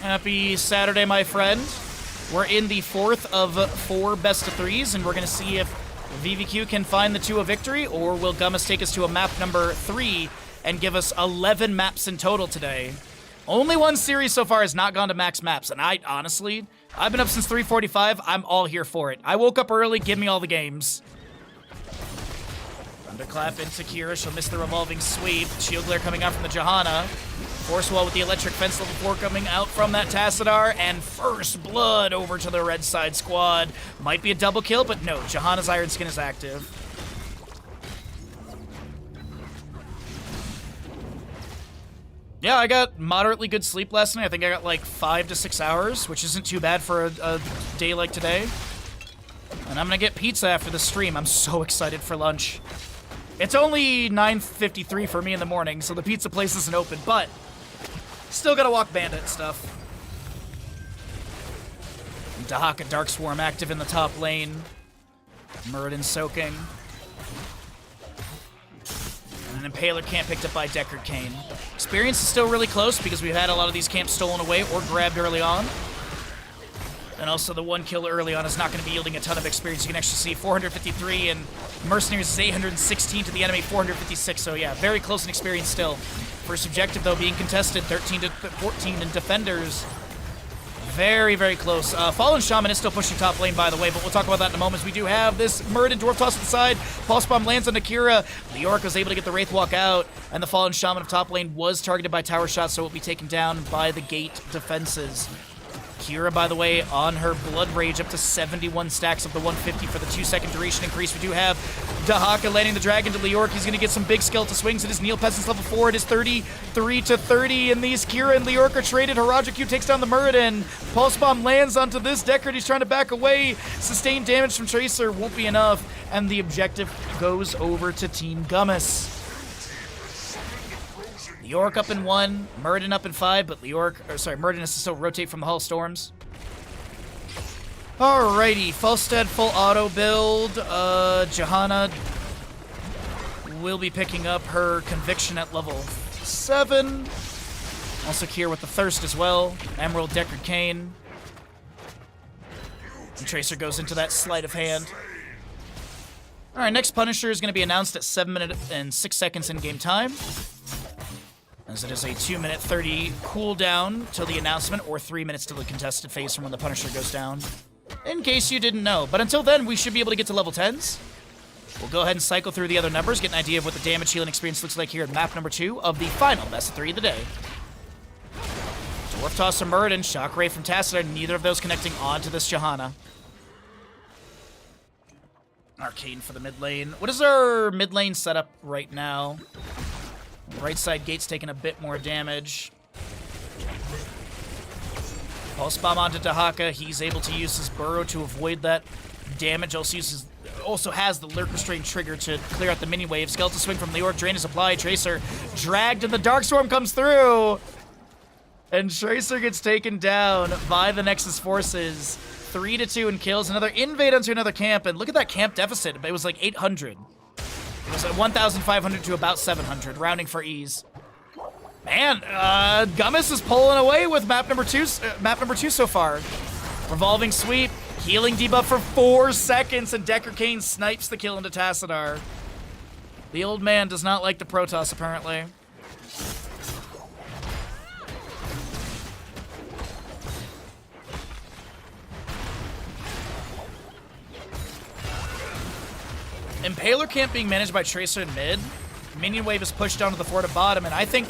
Happy Saturday, my friend. We're in the 4th of 4 best of 3s, and we're going to see if VVQ can find the 2 of victory, or will Gummis take us to a map number 3 and give us 11 maps in total today. Only one series so far has not gone to max maps, and honestly, I've been up since 3:45. I'm all here for it. I woke up early, give me all the games. Underclap into Kira. She'll miss the revolving sweep. Shield glare coming out from the Johanna. Force wall with the electric fence level 4 coming out from that Tassadar. And first blood over to the red side squad. Might be a double kill, but no. Johanna's Iron Skin is active. Yeah, I got moderately good sleep last night. I think I got like 5 to 6 hours, which isn't too bad for a day like today. And I'm gonna get pizza after the stream. I'm so excited for lunch. It's only 9:53 for me in the morning, so the pizza place isn't open, but still gotta walk Bandit stuff. Dahaka Dark Swarm active in the top lane. Muradin soaking. And an Impaler camp picked up by Deckard Cain. Experience is still really close because we've had a lot of these camps stolen away or grabbed early on. And also the one kill early on is not going to be yielding a ton of experience. You can actually see 453 and Mercenaries is 816 to the enemy, 456. So yeah, very close in experience still. First objective though being contested, 13 to 14 in Defenders. Very, very close. Fallen Shaman is still pushing top lane, by the way, but we'll talk about that in a moment. As we do have this Muradin Dwarf Toss to the side. Pulse Bomb lands on Akira. Leoric was able to get the Wraith Walk out, and the Fallen Shaman of top lane was targeted by tower shots, so it will be taken down by the gate defenses. Kira, by the way, on her Blood Rage up to 71 stacks of the 150 for the 2-second duration increase. We do have Dahaka landing the Dragon to Leoric. He's going to get some big skeletal swings. It is Neil Peasant's level 4. It is 33 to 30, and these Kira and Leoric are traded. Harajuku takes down the Muradin. Pulse Bomb lands onto this Deckard. He's trying to back away. Sustained damage from Tracer won't be enough, and the objective goes over to Team Gummis. Leoric up in 1, Muradin up in 5, but Muradin has to still rotate from the Hall of Storms. Alrighty, Falstad full auto build. Johanna will be picking up her Conviction at level 7. Also Kier with the Thirst as well. Emerald, Deckard Cain. And Tracer goes into that Sleight of Hand. Alright, next Punisher is going to be announced at 7 minutes and 6 seconds in game time, as it is a 2-minute 30 cooldown till the announcement, or 3 minutes till the contested phase from when the Punisher goes down. In case you didn't know. But until then, we should be able to get to level 10s. We'll go ahead and cycle through the other numbers, get an idea of what the damage healing experience looks like here at map number 2 of the final best of 3 of the day. Dwarf Toss from Muradin, Shockwave from Tassadar, neither of those connecting onto this Johanna. Arcane for the mid lane. What is our mid lane setup right now? Right side gate's taking a bit more damage. Pulse Bomb onto Dahaka. He's able to use his burrow to avoid that damage. Also has the Lurk Restraint trigger to clear out the mini wave. Skeletal Swing from Leoric. Drain is applied. Tracer dragged, and the Darkstorm comes through. And Tracer gets taken down by the Nexus forces. 3 to 2 and kills. Another invade onto another camp, and look at that camp deficit. It was like 800. It was at 1,500 to about 700, rounding for ease. Man, Gummis is pulling away with map number two so far. Revolving sweep, healing debuff for 4 seconds, and Deckard Cain snipes the kill into Tassadar. The old man does not like the Protoss, apparently. Impaler camp being managed by Tracer in mid. Minion wave is pushed down to the fort at bottom, and I think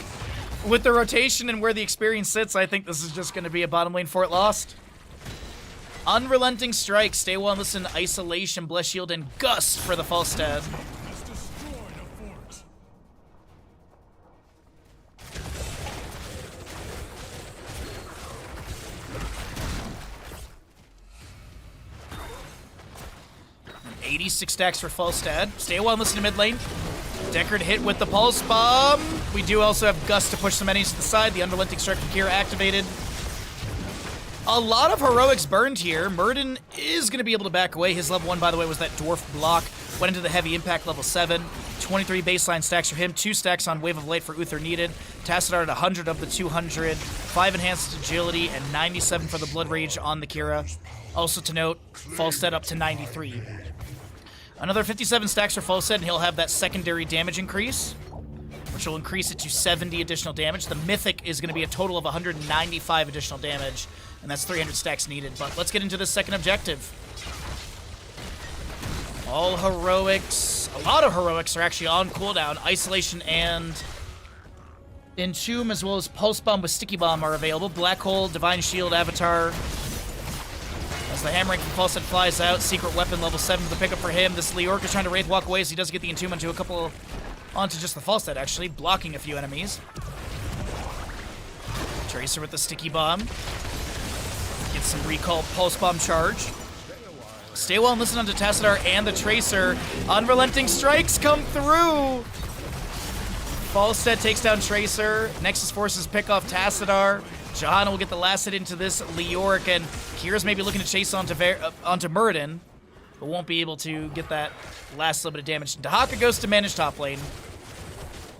with the rotation and where the experience sits, I think this is just going to be a bottom lane fort lost. Unrelenting Strike, Stay Well and Listen, Isolation, Bless Shield, and Gust for the Falstad. Has destroyed a fort. And 86 stacks for Falstad. Stay Well and Listen to mid lane. Deckard hit with the Pulse Bomb. We do also have Gust to push some enemies to the side. The Unrelenting Strike from Kira activated. A lot of heroics burned here. Muradin is going to be able to back away. His level 1, by the way, was that Dwarf Block. Went into the Heavy Impact level 7. 23 baseline stacks for him. 2 stacks on Wave of Light for Uther needed. Tassadar at 100 of the 200. 5 enhanced agility and 97 for the Blood Rage on the Kira. Also to note, Falstad up to 93. Another 57 stacks for Falstad, and he'll have that secondary damage increase, which will increase it to 70 additional damage. The Mythic is going to be a total of 195 additional damage, and that's 300 stacks needed. But let's get into the second objective. All heroics, a lot of heroics are actually on cooldown. Isolation and Entomb, as well as Pulse Bomb with Sticky Bomb are available. Black Hole, Divine Shield, Avatar. As the Hammering from Falsehead flies out, Secret Weapon level 7 for the pickup for him. This Leoric is trying to Wraith Walk away, so he does get the Entomb onto just the Falsehead, actually, blocking a few enemies. Tracer with the Sticky Bomb. Gets some recall Pulse Bomb charge. Stay well and listen onto Tassadar and the Tracer. Unrelenting strikes come through! Falstead takes down Tracer. Nexus forces pick off Tassadar. Johanna will get the last hit into this Leoric, and Kira's maybe looking to chase onto Muradin, but won't be able to get that last little bit of damage. Dahaka goes to manage top lane.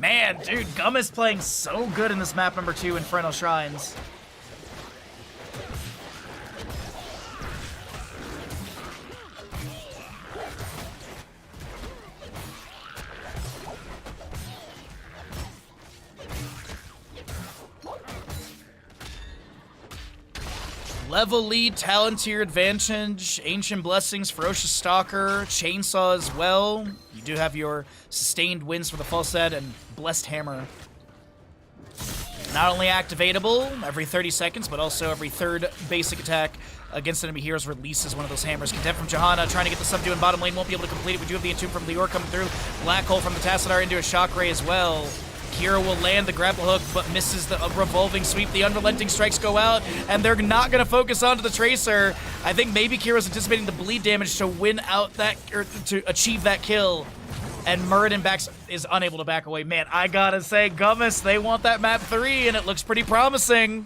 Man, dude, Gum is playing so good in this map number 2, Infernal Shrines. Level lead, talent tier advantage, Ancient Blessings, Ferocious Stalker, Chainsaw as well. You do have your sustained wins for the Falsehead and Blessed Hammer. Not only activatable every 30 seconds, but also every third basic attack against enemy heroes releases one of those hammers. Contempt from Johanna, trying to get the subdue in bottom lane, won't be able to complete it. We do have the Entomb from Leoric coming through. Black Hole from the Tassadar into a Shock Ray as well. Kira will land the grapple hook, but misses the revolving sweep. The unrelenting strikes go out, and they're not going to focus onto the Tracer. I think maybe Kira's anticipating the bleed damage to win out that, or to achieve that kill. And Muradin is unable to back away. Man, I gotta say, Gummis, they want that map 3, and it looks pretty promising.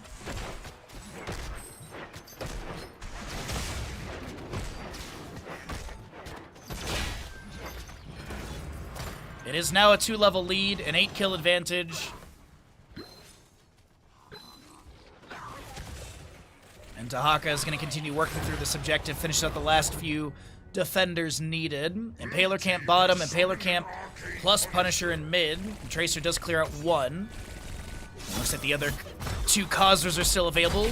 It is now a 2-level lead, an 8-kill advantage. And Dahaka is going to continue working through this objective, finish out the last few defenders needed. Impaler Camp bottom, Impaler Camp plus Punisher in mid. Tracer does clear out 1. Looks like the other 2 causers are still available.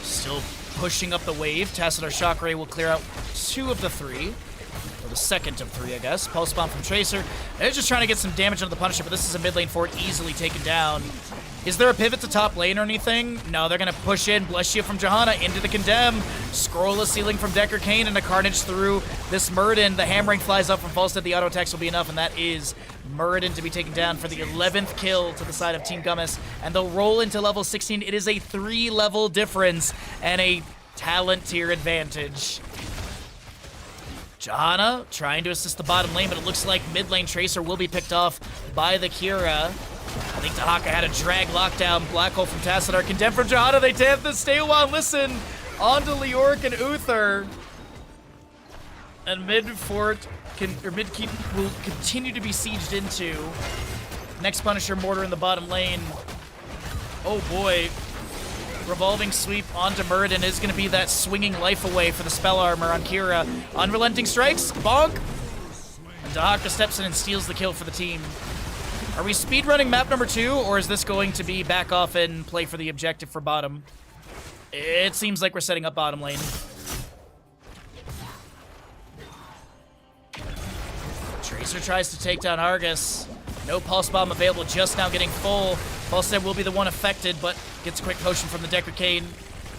Still pushing up the wave. Tassadar Shock Ray will clear out 2 of the 3. Or the second of 3, I guess. Pulse Bomb from Tracer. They're just trying to get some damage onto the Punisher, but this is a mid lane fort easily taken down. Is there a pivot to top lane or anything? No, they're going to push in. Bless Shield from Johanna into the Condemn. Scroll a ceiling from Decker Kane and a Carnage through this Muradin. The Hammering flies up from Falstead. The auto attacks will be enough, and that is Muradin to be taken down for the 11th kill to the side of Team Gummis. And they'll roll into level 16. It is a 3-level difference and a talent tier advantage. Johanna trying to assist the bottom lane, but it looks like mid lane Tracer will be picked off by the Kira. I think Dahaka had a drag lockdown. Black Hole from Tassadar. Condemned from Johanna. They have to stay a while. Listen. On to Leoric and Uther. And mid fort mid keep will continue to be sieged into. Next Punisher Mortar in the bottom lane. Oh boy. Revolving sweep onto Muradin is going to be that swinging life away for the spell armor on Kira. Unrelenting strikes. Bonk. And Dahaka steps in and steals the kill for the team. Are we speedrunning map number 2, or is this going to be back off and play for the objective for bottom? It seems like we're setting up bottom lane. Tracer tries to take down Argus. No Pulse Bomb available, just now getting full. Falstead will be the one affected, but gets a quick potion from the Decker Kane.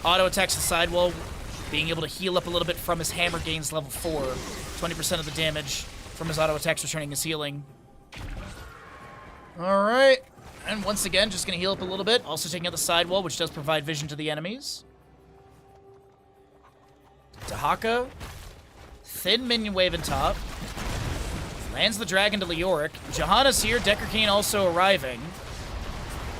Auto attacks the sidewall, being able to heal up a little bit from his hammer gains level 4. 20% of the damage from his auto attacks returning his healing. Alright, and once again, just going to heal up a little bit. Also taking out the sidewall, which does provide vision to the enemies. Dahaka. Thin minion wave in top. Lands the dragon to Leoric. Johanna's here, Decker Kane also arriving.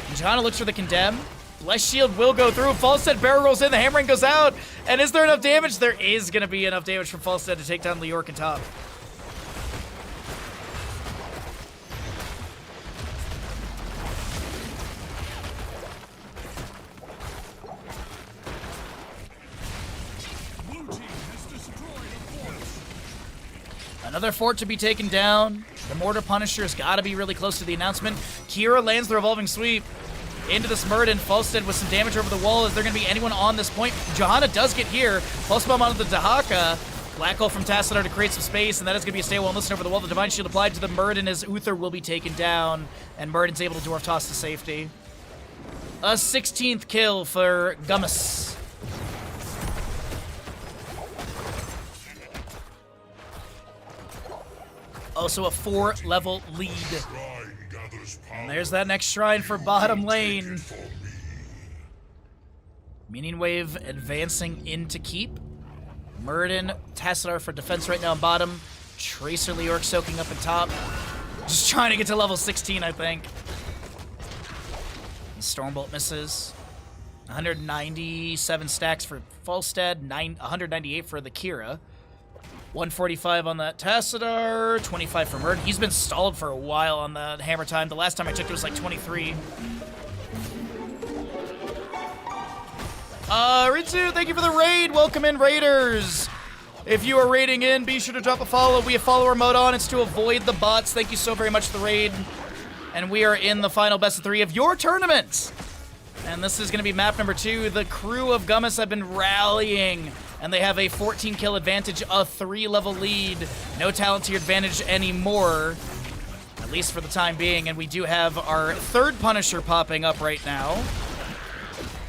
And Johanna looks for the Condemn. Bless Shield will go through. Falstead barrel rolls in, the Hammering goes out. And is there enough damage? There is going to be enough damage from Falstead to take down Leoric in top. Another fort to be taken down. The Mortar Punisher's got to be really close to the announcement. Kira lands the revolving sweep into this Muradin. Falstead with some damage over the wall. Is there going to be anyone on this point? Johanna does get here. Pulse Bomb onto the Dahaka. Black hole from Tassadar to create some space, and that is going to be a stay while listen over the wall. The Divine Shield applied to the Muradin as Uther will be taken down, and Muradin's able to Dwarf Toss to safety. A 16th kill for Gummis. Also a 4-level lead. And there's that next shrine for bottom lane. Minion wave advancing into keep. Muradin, Tassadar for defense right now on bottom. Tracer Leorc soaking up in top. Just trying to get to level 16, I think. Stormbolt misses. 197 stacks for Falstad, 198 for the Kira. 145 on that Tassadar, 25 for Muradin. He's been stalled for a while on the hammer time. The last time I checked it was like 23. Ritsu, thank you for the raid. Welcome in, Raiders. If you are raiding in, be sure to drop a follow. We have follower mode on. It's to avoid the bots. Thank you so very much for the raid. And we are in the final best of 3 of your tournament. And this is going to be map number 2. The crew of Gummis have been rallying, and they have a 14 kill advantage, a 3-level lead. No talent tier advantage anymore, at least for the time being. And we do have our third Punisher popping up right now.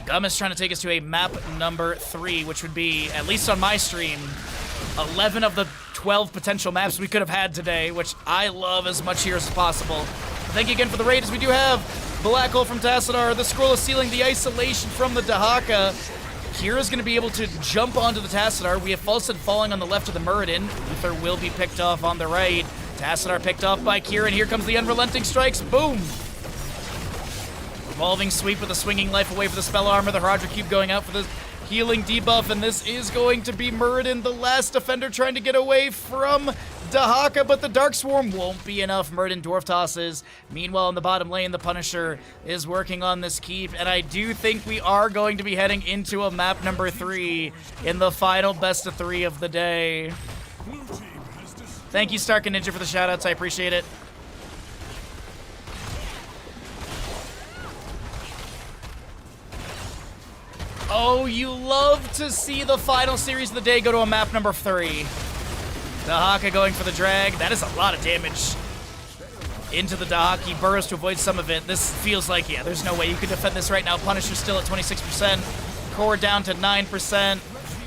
Gummis trying to take us to a map number 3, which would be, at least on my stream, 11 of the 12 potential maps we could have had today, which I love as much here as possible. Thank you again for the raid, as we do have Black Hole from Tassadar, the Scroll of Sealing, the Isolation from the Dahaka. Kira's going to be able to jump onto the Tassadar. We have Falstad falling on the left of the Muradin. Uther will be picked off on the right. Tassadar picked off by Kira, and here comes the Unrelenting Strikes. Boom! Revolving Sweep with a Swinging Life away for the Spell Armor. The Hydra Cube going out for the healing debuff, and this is going to be Muradin, the last defender trying to get away from Dahaka, but the Dark Swarm won't be enough. Muradin Dwarf tosses. Meanwhile, in the bottom lane, the Punisher is working on this keep, and I do think we are going to be heading into a map number 3 in the final best of 3 of the day. Thank you, Stark and Ninja, for the shoutouts. I appreciate it. Oh, you love to see the final series of the day go to a map number 3. Dahaka going for the drag. That is a lot of damage into the Dahaka. He burrows to avoid some of it. This feels like, yeah, there's no way you could defend this right now. Punisher still at 26%. Core down to 9%.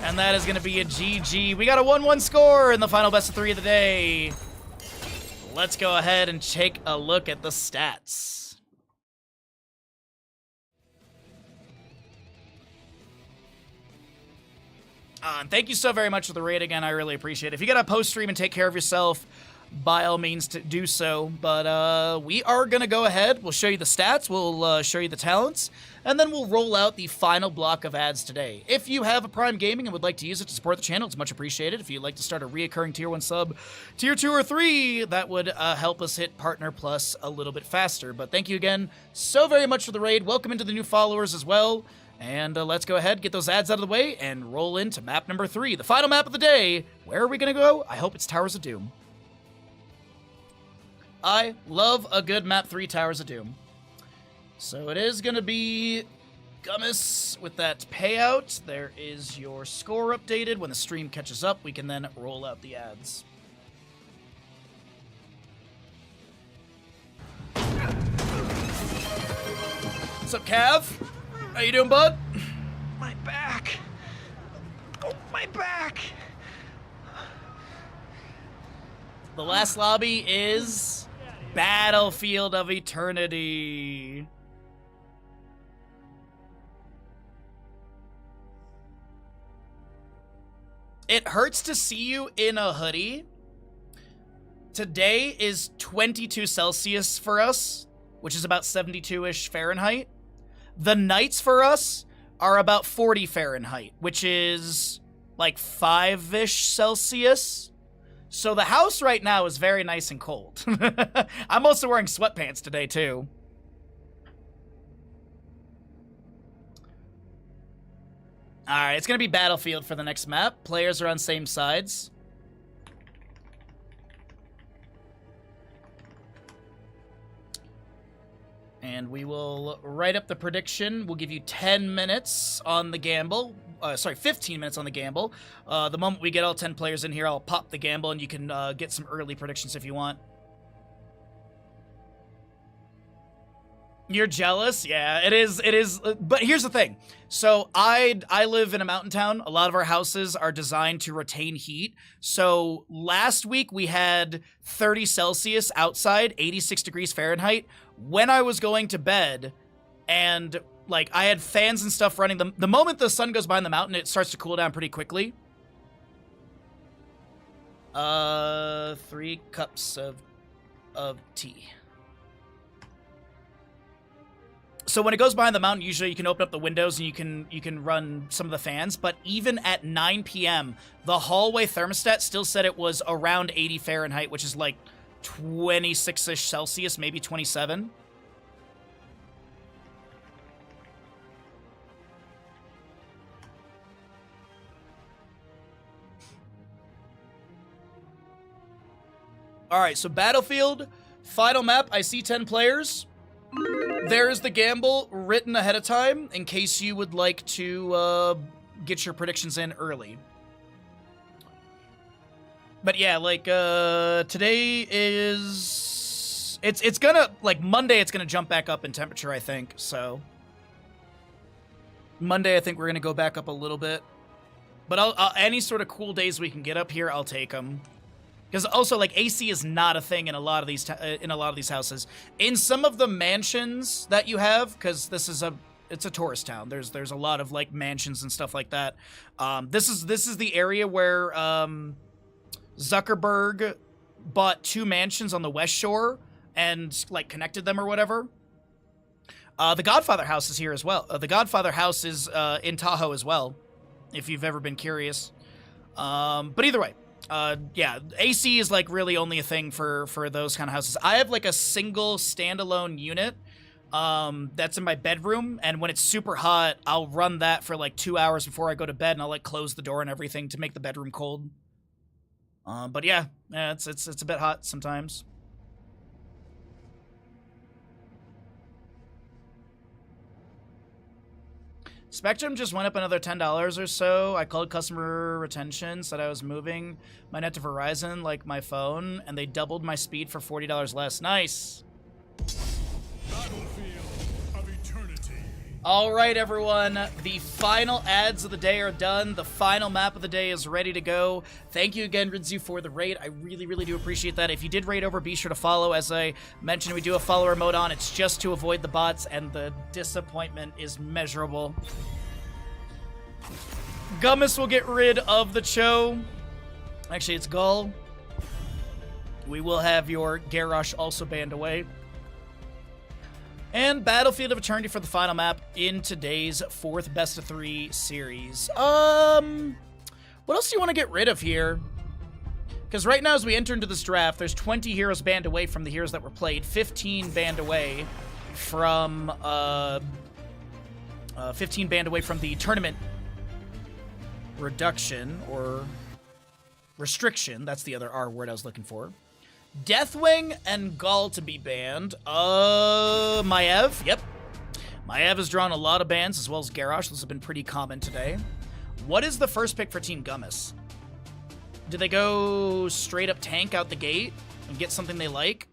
And that is going to be a GG. We got a 1-1 score in the final best of 3 of the day. Let's go ahead and take a look at the stats. And thank you so very much for the raid again. I really appreciate it. If you got to post stream and take care of yourself, by all means to do so. But we are going to go ahead. We'll show you the stats. We'll show you the talents. And then we'll roll out the final block of ads today. If you have a Prime Gaming and would like to use it to support the channel, it's much appreciated. If you'd like to start a reoccurring Tier 1 sub, Tier 2 or 3, that would help us hit Partner Plus a little bit faster. But thank you again so very much for the raid. Welcome into the new followers as well. And let's go ahead, get those ads out of the way, and roll into map number 3, the final map of the day. Where are we going to go? I hope it's Towers of Doom. I love a good map 3, Towers of Doom. So it is going to be Gummis with that payout. There is your score updated. When the stream catches up, we can then roll out the ads. What's up, Cav? How you doing, bud? My back. Oh, my back. The last lobby is Battlefield of Eternity. It hurts to see you in a hoodie. Today is 22 Celsius for us, which is about 72-ish Fahrenheit. The nights for us are about 40 Fahrenheit, which is like 5-ish Celsius. So the house right now is very nice and cold. I'm also wearing sweatpants today, too. Alright, it's going to be Battlefield for the next map. Players are on same sides. And we will write up the prediction. We'll give you 10 minutes on the gamble. 15 minutes on the gamble. The moment we get all 10 players in here, I'll pop the gamble, and you can get some early predictions if you want. You're jealous? Yeah, it is. It is. But here's the thing. So I live in a mountain town. A lot of our houses are designed to retain heat. So last week we had 30 Celsius outside, 86 degrees Fahrenheit. When I was going to bed, and like I had fans and stuff running, the moment the sun goes behind the mountain, it starts to cool down pretty quickly. 3 cups of tea. So when it goes behind the mountain, usually you can open up the windows and you can run some of the fans. But even at 9 p.m., the hallway thermostat still said it was around 80 Fahrenheit, which is like 26-ish Celsius, maybe 27. All right, so Battlefield, final map. I see 10 players. There is the gamble written ahead of time in case you would like to get your predictions in early. But yeah, like today is it's gonna, like, Monday it's gonna jump back up in temperature, I think. So Monday I think we're gonna go back up a little bit. But I'll any sort of cool days we can get up here, I'll take them. Because also, like, AC is not a thing in a lot of these houses. In some of the mansions that you have, because it's a tourist town. There's a lot of like mansions and stuff like that. This is the area where Zuckerberg bought 2 mansions on the West Shore and like connected them or whatever. The Godfather house is here as well. The Godfather house is in Tahoe as well, if you've ever been curious. But either way. Yeah, AC is like really only a thing for those kind of houses. I have like a single standalone unit that's in my bedroom, and when it's super hot, I'll run that for like 2 hours before I go to bed, and I'll like close the door and everything to make the bedroom cold. But yeah, it's a bit hot sometimes. Spectrum just went up another $10 or so. I called customer retention, said I was moving my net to Verizon like my phone, and they doubled my speed for $40 less. Nice. Battlefield of eternity. All right, everyone. The final ads of the day are done. The final map of the day is ready to go. Thank you again, Ridzu, for the raid. I really, really do appreciate that. If you did raid over, be sure to follow. As I mentioned, we do a follower mode on. It's just to avoid the bots, and the disappointment is measurable. Gummis will get rid of the Cho. Actually, it's Gull. We will have your Garrosh also banned away. And Battlefield of Eternity for the final map in today's 4th best of 3 series. What else do you want to get rid of here? Because right now, as we enter into this draft, there's 20 heroes banned away from the heroes that were played, 15 banned away from 15 banned away from the tournament reduction or restriction. That's the other R word I was looking for. Deathwing and Gall to be banned. Maev. Yep. Maev has drawn a lot of bans, as well as Garrosh. Those have been pretty common today. What is the first pick for Team Gummis? Do they go straight up tank out the gate and get something they like?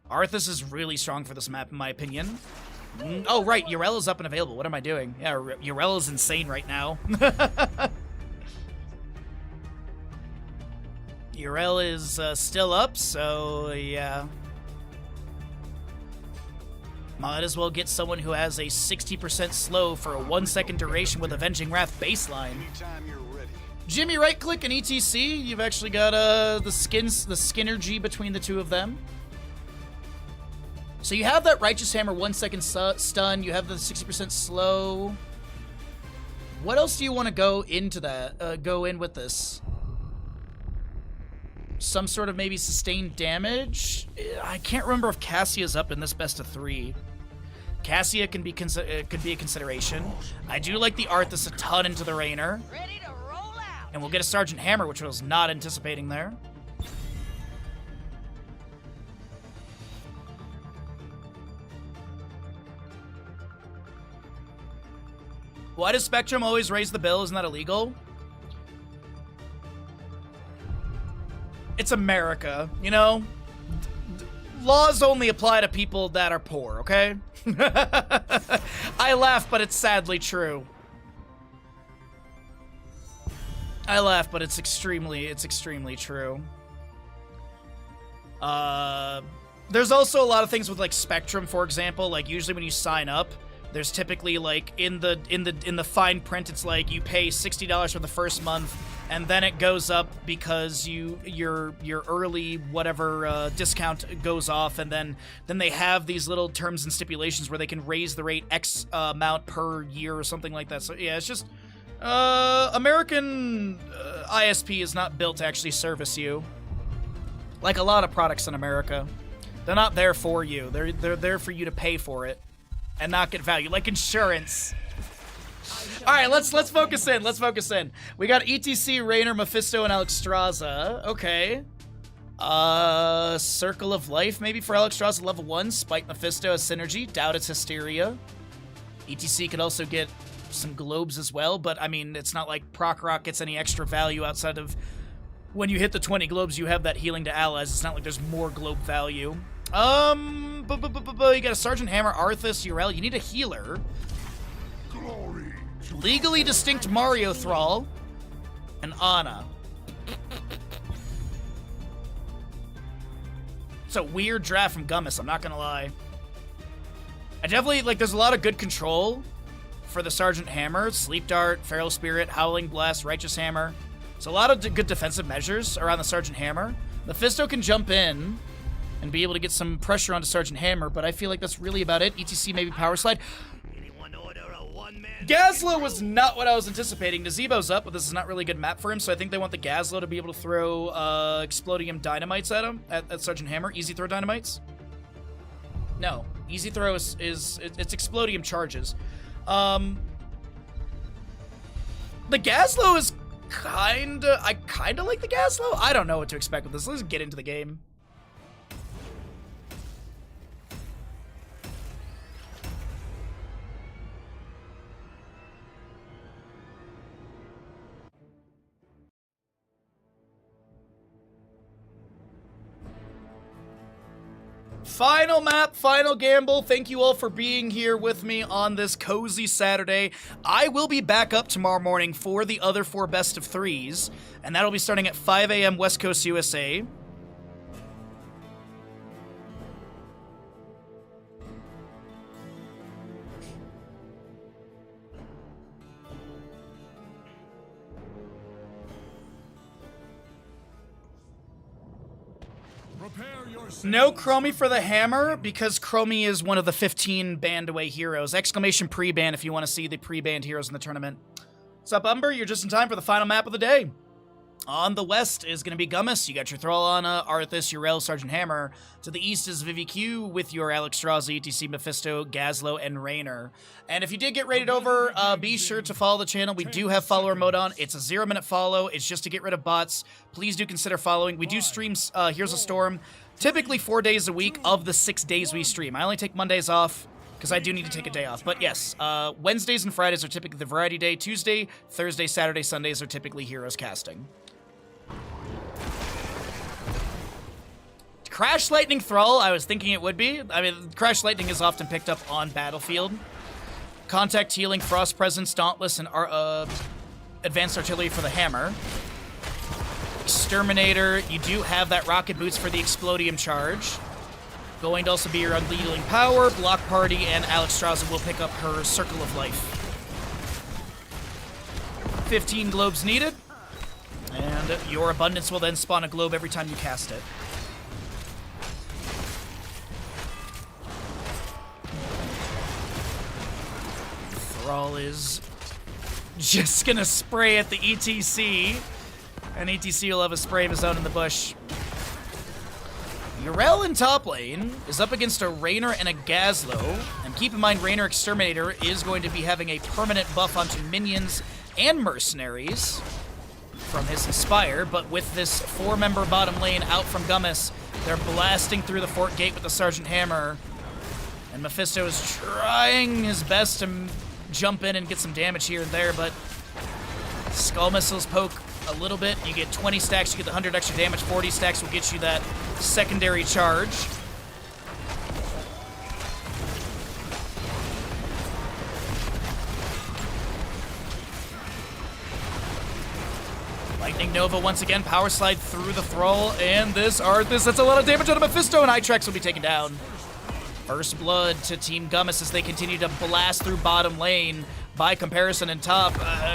Arthas is really strong for this map, in my opinion. Oh, right. Urella's up and available. What am I doing? Yeah, Urella's insane right now. Urel is still up, so yeah. Might as well get someone who has a 60% slow for a 1-second duration with Avenging Wrath baseline. Jimmy, right-click and ETC. You've actually got the Skinergy between the two of them. So you have that Righteous Hammer 1-second stun. You have the 60% slow. What else do you want to go into that? Go in with this? Some sort of maybe sustained damage? I can't remember if Cassia's up in this best of 3. Cassia could be a consideration. I do like the Arthas a ton into the Rainer. Ready to roll out. And we'll get a Sergeant Hammer, which I was not anticipating there. Why does Spectrum always raise the bill? Isn't that illegal? It's America, you know? Laws only apply to people that are poor, okay? I laugh, but it's sadly true. I laugh, but it's extremely true. There's also a lot of things with like Spectrum, for example. Like usually when you sign up, there's typically like in the fine print, it's like you pay $60 for the first month, and then it goes up because your early whatever discount goes off, and then they have these little terms and stipulations where they can raise the rate X amount per year or something like that. So yeah, it's just American ISP is not built to actually service you. Like a lot of products in America, they're not there for you. They're there for you to pay for it and not get value, like insurance. All right, let's focus in. Let's focus in. We got ETC, Raynor, Mephisto, and Alexstrasza. Okay. Circle of Life maybe for Alexstrasza, level 1. Spite Mephisto has synergy. Doubt it's Hysteria. ETC could also get some globes as well, but I mean, it's not like Proc Rock gets any extra value outside of when you hit the 20 globes, you have that healing to allies. It's not like there's more globe value. You got a Sergeant Hammer, Arthas, Urel. You need a healer. Legally distinct Mario Thrall, and Ana. It's a weird draft from Gummis, I'm not gonna lie. I definitely, like, there's a lot of good control for the Sergeant Hammer. Sleep Dart, Feral Spirit, Howling Blast, Righteous Hammer. So a lot of good defensive measures around the Sergeant Hammer. Mephisto can jump in and be able to get some pressure onto Sergeant Hammer, but I feel like that's really about it. ETC maybe Power Slide. Gazlowe was not what I was anticipating. Nazebo's up, but this is not really a good map for him, so I think they want the Gazlowe to be able to throw Explodium Dynamites at him, at Sergeant Hammer. Easy throw Dynamites? No. Easy throw it's Explodium charges. The Gazlowe is I kinda like the Gazlowe. I don't know what to expect with this. Let's get into the game. Final map, final gamble. Thank you all for being here with me on this cozy Saturday. I will be back up tomorrow morning for the other 4 best of 3s, and that'll be starting at 5 a.m. West Coast USA. No Chromie for the hammer, because Chromie is one of the 15 banned away heroes. Exclamation pre-ban if you want to see the pre-banned heroes in the tournament. What's up, Umber? You're just in time for the final map of the day. On the west is going to be Gummis. You got your Thrallana, Arthas, Urel, Sergeant Hammer. To the east is VVQ with your Alexstrasza, ETC, Mephisto, Gazlowe, and Raynor. And if you did get raided over, be sure to follow the channel. We do have follower mode on. It's a 0-minute follow. It's just to get rid of bots. Please do consider following. We do stream Here's a Storm typically 4 days a week of the 6 days we stream. I only take Mondays off because I do need to take a day off. But yes, Wednesdays and Fridays are typically the variety day. Tuesday, Thursday, Saturday, Sundays are typically Heroes casting. Crash Lightning Thrall, I was thinking it would be. I mean, Crash Lightning is often picked up on Battlefield. Contact Healing, Frost Presence, Dauntless, and Advanced Artillery for the Hammer. Exterminator, you do have that Rocket Boots for the Explodium charge. Going to also be your Unleading Power. Block Party, and Alexstrasza will pick up her Circle of Life. 15 globes needed. And your Abundance will then spawn a globe every time you cast it. Thrall is just gonna spray at the ETC, and ETC will have a spray of his own in the bush. Urel in top lane is up against a Raynor and a Gazlowe, and keep in mind Raynor Exterminator is going to be having a permanent buff onto minions and mercenaries from his Inspire, but with this 4-member bottom lane out from Gummis, they're blasting through the fort gate with the Sergeant Hammer, and Mephisto is trying his best to jump in and get some damage here and there, but Skull Missiles poke a little bit. You get 20 stacks, you get the 100 extra damage. 40 stacks will get you that secondary charge. Lightning Nova once again, power slide through the Thrall, and this Arthas, that's a lot of damage on a Mephisto, and Itrex will be taken down. First blood to Team Gummis as they continue to blast through bottom lane. By comparison in top,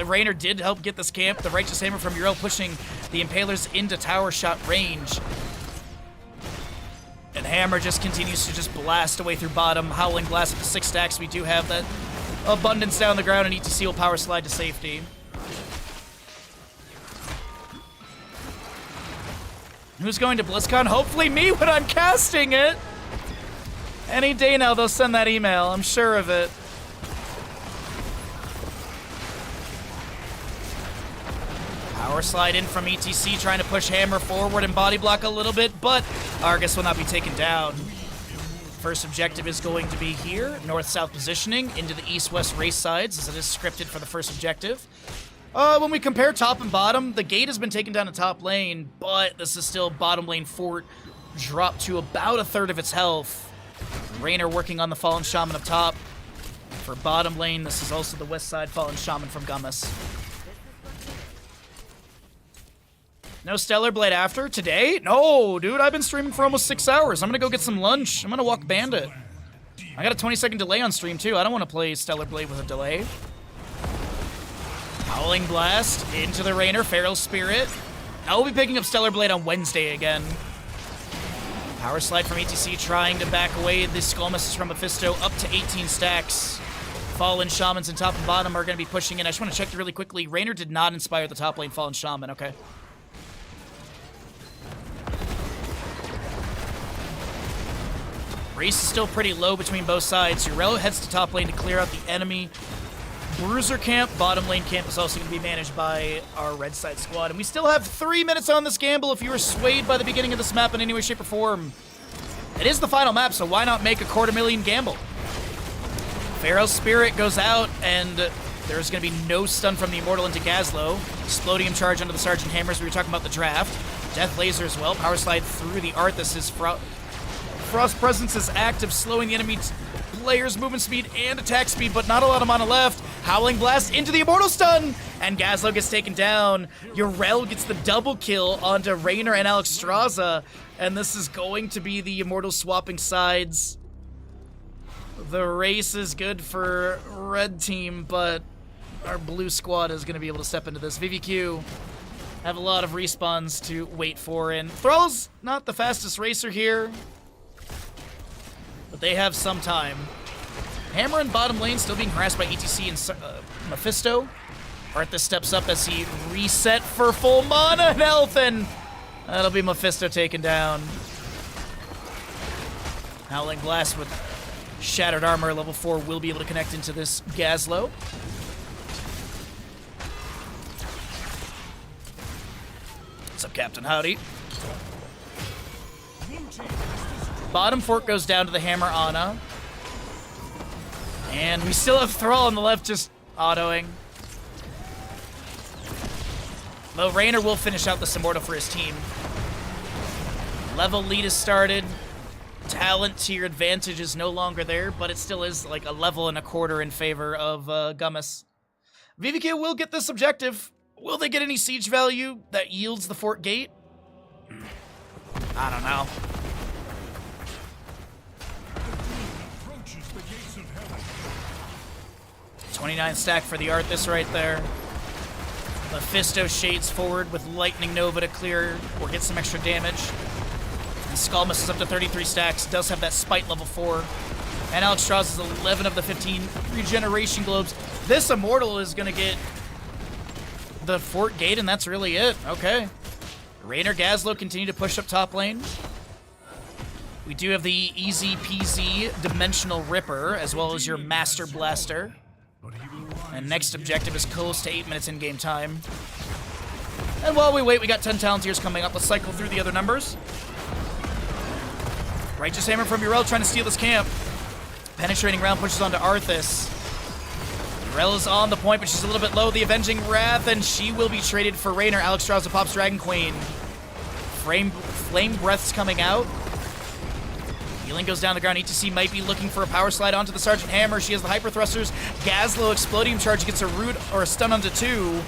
Raynor did help get this camp. The Righteous Hammer from Uriel pushing the Impalers into tower shot range. And Hammer just continues to just blast away through bottom. Howling Blast with the 6 stacks. We do have that abundance down the ground, and ETC will power slide to safety. Who's going to BlizzCon? Hopefully me when I'm casting it. Any day now they'll send that email, I'm sure of it. Power slide in from ETC, trying to push Hammer forward and body block a little bit, but Argus will not be taken down. First objective is going to be here, north-south positioning into the east-west race sides, as it is scripted for the first objective. When we compare top and bottom, the gate has been taken down to top lane, but this is still bottom lane fort dropped to about a third of its health. Raynor working on the Fallen Shaman up top. For bottom lane, this is also the west side Fallen Shaman from Gummis. No Stellar Blade after? Today? No, dude, I've been streaming for almost 6 hours. I'm gonna go get some lunch. I'm gonna walk Bandit. I got a 20-second delay on stream, too. I don't want to play Stellar Blade with a delay. Howling Blast into the Raynor, Feral Spirit. I will be picking up Stellar Blade on Wednesday again. Power slide from ETC trying to back away the Skull Missiles from Mephisto up to 18 stacks. Fallen Shamans in top and bottom are going to be pushing in. I just want to check really quickly. Raynor did not inspire the top lane Fallen Shaman, okay. Race is still pretty low between both sides. Uriel heads to top lane to clear out the enemy. Bruiser camp, bottom lane camp is also going to be managed by our red side squad. And we still have 3 minutes on this gamble if you were swayed by the beginning of this map in any way, shape, or form. It is the final map, so why not make a $250,000 gamble? Feral Spirit goes out, and there's going to be no stun from the Immortal into Gazlo. Explodium charge under the Sergeant Hammers. We were talking about the draft. Death Laser as well. Power slide through the Arthas. His Frost Presence is active, slowing the enemy player's movement speed and attack speed, but not a lot of mana left. Howling Blast into the Immortal stun, and Gazlo gets taken down. Uriel gets the double kill onto Raynor and Alexstrasza, and this is going to be the Immortal swapping sides. The race is good for red team, but our blue squad is going to be able to step into this. VVQ have a lot of respawns to wait for, and Thrall's not the fastest racer here, but they have some time. Hammer in bottom lane still being harassed by ETC and Mephisto. Arthas steps up as he reset for full mana and health, and that'll be Mephisto taken down. Howling Blast with Shattered Armor, level 4, will be able to connect into this Gazlo. What's up, Captain Howdy? Bottom fort goes down to the Hammer Ana. And we still have Thrall on the left just autoing. Though Raynor will finish out this Immortal for his team. Level lead is started. Talent tier advantage is no longer there, but it still is like a level and a quarter in favor of Gummis. VVQ will get this objective. Will they get any siege value that yields the fort gate? I don't know. 29 stack for the Arthas right there. Mephisto shades forward with Lightning Nova to clear or get some extra damage. And Skullmus is up to 33 stacks, does have that Spite level 4. And Alexstrasza is 11 of the 15 regeneration globes. This Immortal is going to get the fort gate, and that's really it. Okay. Raynor Gazlo continue to push up top lane. We do have the easy peasy Dimensional Ripper, as well as your Master Blaster. And next objective is close to 8 minutes in game time. And while we wait, we got 10 Talontiers coming up. Let's cycle through the other numbers. Righteous Hammer from Uriel trying to steal this camp. Penetrating round pushes onto Arthas. Rel is on the point, but she's a little bit low. The Avenging Wrath, and she will be traded for Raynor. Alex draws the pops Dragon Queen. Flame Breath's coming out. Healing goes down the ground. ETC might be looking for a power slide onto the Sergeant Hammer. She has the Hyper Thrusters. Gazlo Explodium Charge gets a root or a stun onto 2.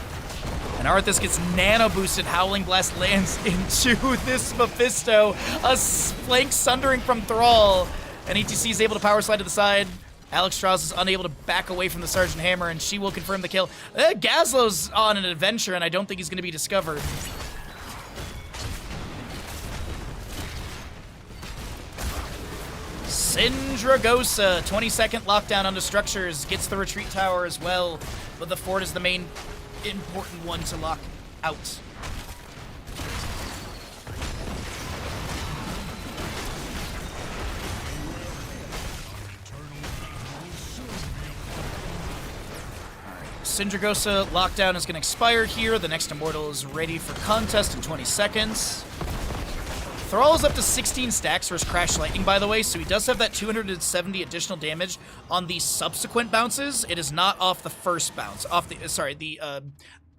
And Arthas gets nano boosted. Howling Blast lands into this Mephisto. A flank sundering from Thrall. And ETC is able to power slide to the side. Alex Strauss is unable to back away from the Sergeant Hammer, and she will confirm the kill. Gazlo's on an adventure, and I don't think he's going to be discovered. Syndragosa, 20-second lockdown onto structures, gets the retreat tower as well, but the fort is the main important one to lock out. Syndragosa lockdown is going to expire here. The next Immortal is ready for contest in 20 seconds. Thrall is up to 16 stacks for his Crash Lightning, by the way, so he does have that 270 additional damage on the subsequent bounces. It is not off the first bounce.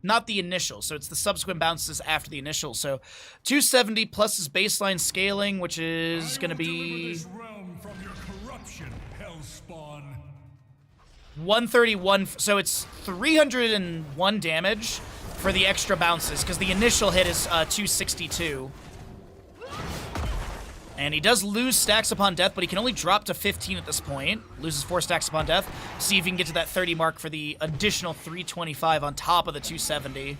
Not the initial, so it's the subsequent bounces after the initial. So 270 plus his baseline scaling, which is going to be 131, so it's 301 damage for the extra bounces, because the initial hit is 262. And he does lose stacks upon death, but he can only drop to 15 at this point. Loses 4 stacks upon death. See if he can get to that 30 mark for the additional 325 on top of the 270.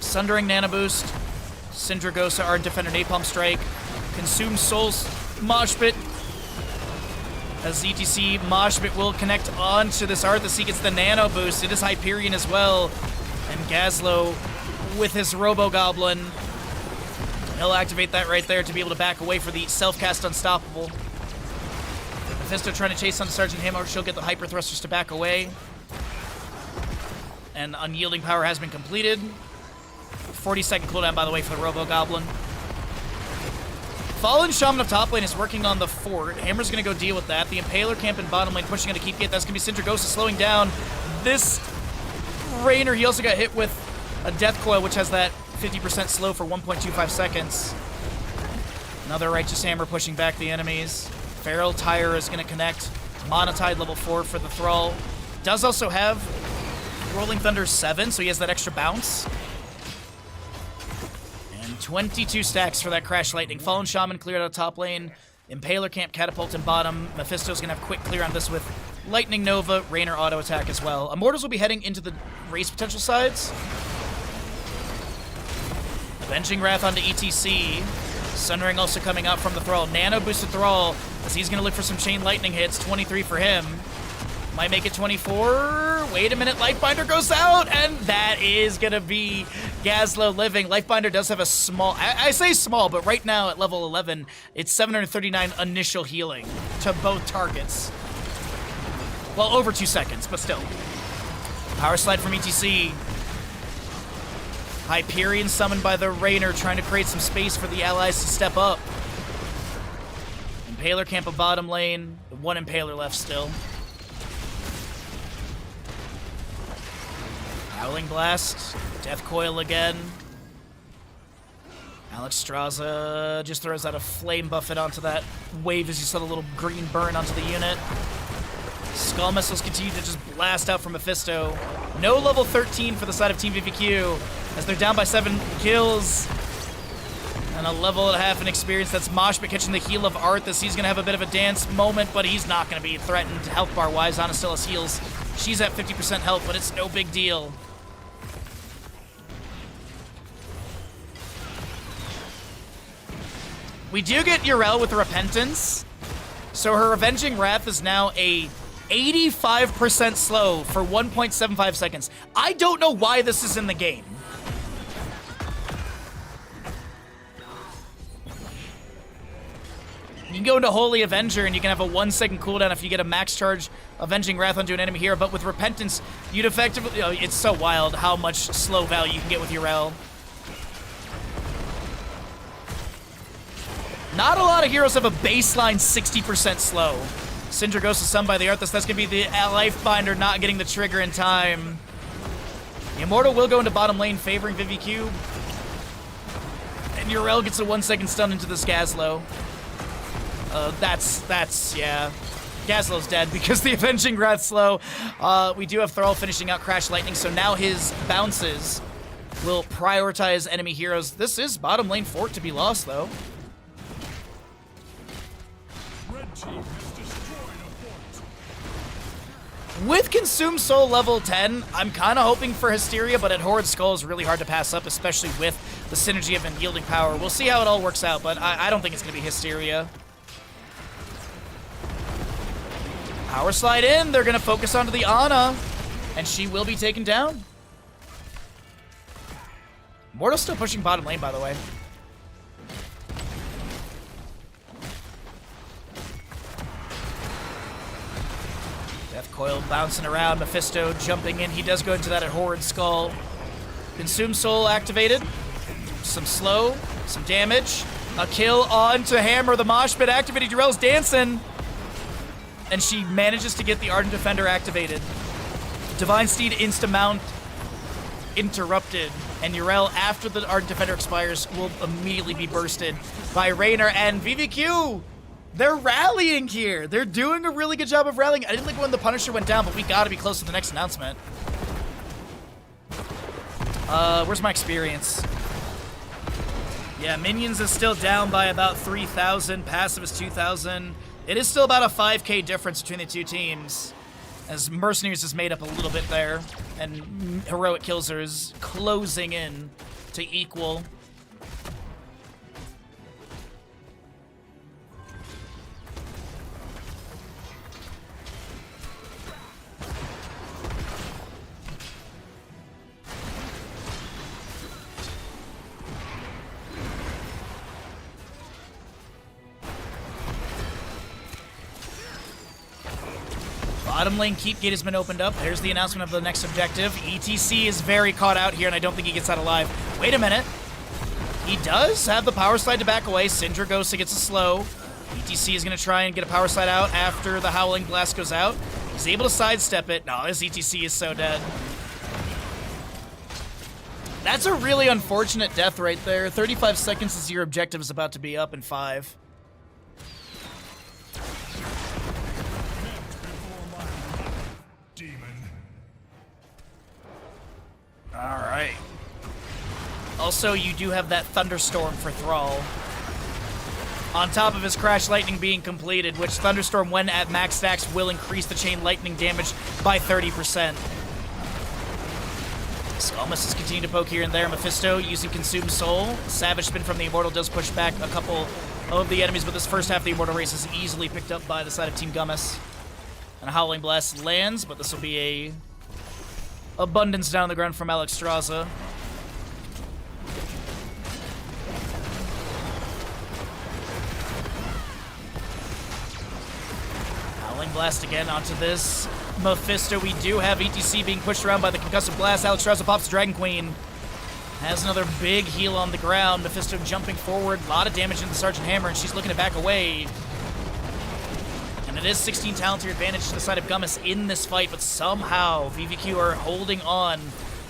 Sundering Nano Boost. Syndragosa, Ardent Defender, Napalm Strike. Consume Souls, Moshpit. As ETC, Moshpit will connect onto this Arthas. He gets the Nano Boost. It is Hyperion as well. And Gazlo with his Robo Goblin. He'll activate that right there to be able to back away for the self-cast Unstoppable. Mephisto trying to chase on Sergeant Hammer. She'll get the Hyper Thrusters to back away. And Unyielding Power has been completed. 40-second cooldown, by the way, for the Robo Goblin. Fallen Shaman of top lane is working on the fort. Hammer's going to go deal with that. The Impaler camp in bottom lane pushing on to keep gate. That's going to be Syndragosa slowing down this Raynor. He also got hit with a Death Coil, which has that 50% slow for 1.25 seconds. Another Righteous Hammer pushing back the enemies. Feral Tire is going to connect. Monotide level 4 for the Thrall. Does also have Rolling Thunder 7, so he has that extra bounce. And 22 stacks for that Crash Lightning. Fallen Shaman cleared out of top lane. Impaler Camp Catapult in bottom. Mephisto's going to have quick clear on this with Lightning Nova, Raynor auto attack as well. Immortals will be heading into the race potential sides. Avenging Wrath onto ETC. Sundering also coming out from the Thrall. Nano boosted Thrall as he's going to look for some Chain Lightning hits. 23 for him. Might make it 24. Wait a minute. Lifebinder goes out, and that is going to be Gazlo living. Lifebinder does have a small... I say small, but right now at level 11, it's 739 initial healing to both targets. Well, over 2 seconds, but still. Power Slide from ETC. Hyperion summoned by the Raynor, trying to create some space for the allies to step up. Impaler camp of bottom lane. 1 Impaler left still. Howling Blast. Death Coil again. Alex Straza just throws out a Flame Buffet onto that wave as you saw the little green burn onto the unit. Skull Missiles continue to just blast out from Mephisto. No level 13 for the side of Team VVQ, as they're down by 7 kills. And a level and a half in experience. That's Moshpit catching the heal of Arthas. He's going to have a bit of a dance moment, but he's not going to be threatened health bar-wise. Ana still has heals. She's at 50% health, but it's no big deal. We do get Yrel with Repentance. So her Avenging Wrath is now a 85% slow for 1.75 seconds. I don't know why this is in the game. You can go into Holy Avenger and you can have a 1 second cooldown if you get a max charge Avenging Wrath onto an enemy hero, but with Repentance, you'd effectively... Oh, it's so wild how much slow value you can get with Yrel. Not a lot of heroes have a baseline 60% slow. Syndra goes to Sun by the Arthas. That's going to be the Life Binder not getting the trigger in time. The Immortal will go into bottom lane, favoring VVQ. And Yrel gets a 1-second stun into this Gazlowe. Yeah. Gazlow's dead because the Avenging Wrath slow. We do have Thrall finishing out Crash Lightning, so now his bounces will prioritize enemy heroes. This is bottom lane fort to be lost, though. Red team has destroyed a fort. With Consume Soul level 10, I'm kind of hoping for Hysteria, but at Horrid Skull is really hard to pass up, especially with the synergy of unyielding power. We'll see how it all works out, but I don't think it's going to be Hysteria. Power slide in. They're going to focus onto the Ana, and she will be taken down. Mortal's still pushing bottom lane, by the way. Death Coil bouncing around. Mephisto jumping in. He does go into that at Horrid Skull. Consume Soul activated. Some slow, some damage. A kill on to Hammer. The Mosh Pit activated. Yrel's dancing. And she manages to get the Ardent Defender activated. Divine Steed insta-mount interrupted. And Yrel, after the Ardent Defender expires, will immediately be bursted by Raynor and VVQ. They're rallying here. They're doing a really good job of rallying. I didn't like when the Punisher went down, but we gotta be close to the next announcement. Where's my experience? Yeah, Minions is still down by about 3,000. Passive is 2,000. It is still about a 5k difference between the two teams, as Mercenaries has made up a little bit there, and Heroic Killser is closing in to equal. Bottom lane Keep Gate has been opened up. There's the announcement of the next objective. ETC is very caught out here, and I don't think he gets out alive. Wait a minute. He does have the power slide to back away. Syndra goes to gets a slow. ETC is going to try and get a power slide out after the Howling Blast goes out. He's able to sidestep it. No, his ETC is so dead. That's a really unfortunate death right there. 35 seconds as your objective is about to be up in 5. All right. Also, you do have that Thunderstorm for Thrall. On top of his Crash Lightning being completed, which Thunderstorm, when at max stacks, will increase the chain lightning damage by 30%. Skullmus is continuing to poke here and there. Mephisto using Consume Soul. Savage Spin from the Immortal does push back a couple of the enemies, but this first half of the Immortal race is easily picked up by the side of Team Gummis. And a Howling Blast lands, but this will be a abundance down the ground from Alex Straza. Howling Blast again onto this Mephisto. We do have ETC being pushed around by the Concussive Blast. Alex Straza pops Dragon Queen. Has another big heal on the ground. Mephisto jumping forward. A lot of damage into the Sergeant Hammer, and she's looking to back away. And it is 16 talent to your advantage to the side of Gummis in this fight, but somehow VVQ are holding on.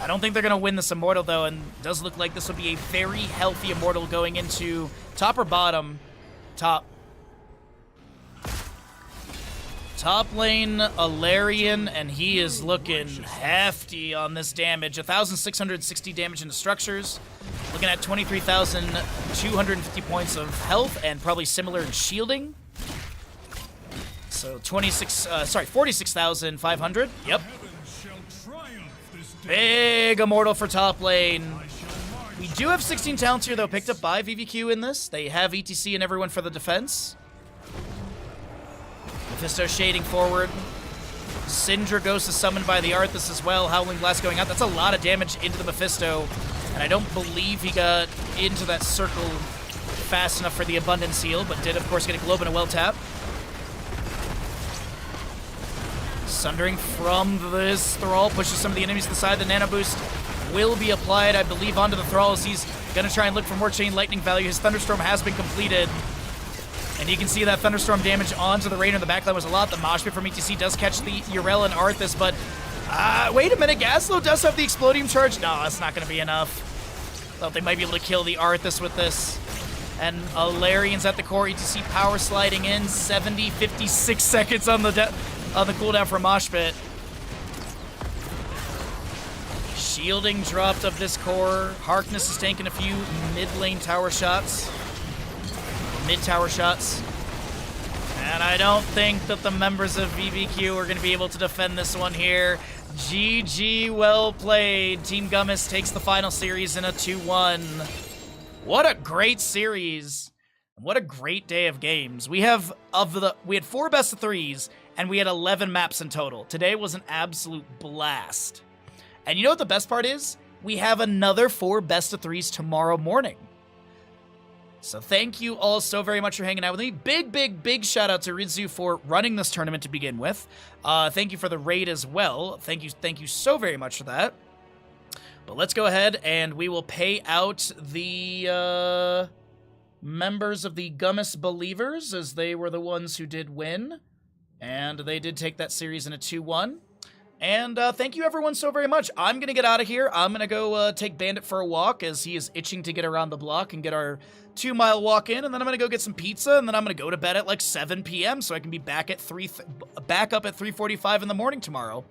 I don't think they're going to win this Immortal, though, and it does look like this will be a very healthy Immortal going into top or bottom. Top. Top lane, Alarian, and he is looking hefty on this damage. 1,660 damage into structures. Looking at 23,250 points of health, and probably similar in shielding. So 46,500. Yep. Big Immortal for top lane. We do have 16 talents here, though, picked up by VVQ in this. They have ETC and everyone for the defense. Mephisto shading forward. Syndra goes to summoned by the Arthas as well. Howling Blast going out. That's a lot of damage into the Mephisto. And I don't believe he got into that circle fast enough for the Abundance heal, but did, of course, get a Globe and a well tap. Sundering from this Thrall pushes some of the enemies to the side. The Nano Boost will be applied, I believe, onto the Thrall as he's going to try and look for more chain lightning value. His Thunderstorm has been completed. And And you can see that Thunderstorm damage onto the Rainer in the backline was a lot. The Mosh Pit from ETC does catch the Yrel and Arthas, but wait a minute, Gaslow does have the Explodium Charge. No, that's not going to be enough. Thought they might be able to kill the Arthas with this. And Alarian's at the core. ETC power sliding in. 70, 56 seconds on the cooldown for Mosh Pit. Shielding dropped of this core. Harkness is taking a few mid-lane tower shots. Mid-tower shots. And I don't think that the members of VBQ are going to be able to defend this one here. GG, well played. Team Gummis takes the final series in a 2-1. What a great series. What a great day of games. We had 4 best of 3s, and we had 11 maps in total. Today was an absolute blast. And you know what the best part is? We have another 4 best of 3s tomorrow morning. So thank you all so very much for hanging out with me. Big shout out to Ridzu for running this tournament to begin with. Thank you for the raid as well. Thank you so very much for that. But let's go ahead and we will pay out the members of the Gummis Believers, as they were the ones who did win. And they did take that series in a 2-1. And thank you everyone so very much. I'm going to get out of here. I'm going to go take Bandit for a walk, as he is itching to get around the block and get our 2-mile walk in. And then I'm going to go get some pizza, and then I'm going to go to bed at like 7 p.m. so I can be back up at 3:45 in the morning tomorrow.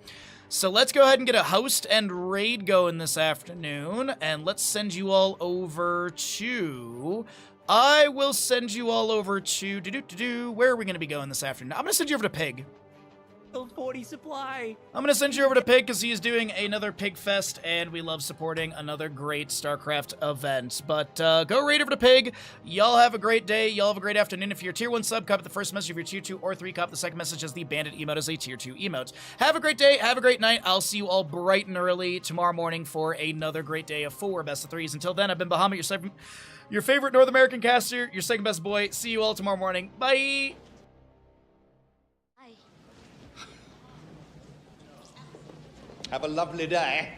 So let's go ahead and get a host and raid going this afternoon. And let's send you all over to... I will send you all over to... Where are we going to be going this afternoon? I'm going to send you over to Pig. 40 supply. I'm going to send you over to Pig because he is doing another Pig Fest, and we love supporting another great StarCraft event. But go right over to Pig. Y'all have a great day. Y'all have a great afternoon. If you're a Tier 1 sub, copy the first message. If you're Tier 2 or 3, copy the second message, as the Bandit emote is a Tier 2 emote. Have a great day. Have a great night. I'll see you all bright and early tomorrow morning for another great day of 4 best of 3s. Until then, I've been Bahamut, your favorite North American caster, your second best boy. See you all tomorrow morning. Bye! Have a lovely day.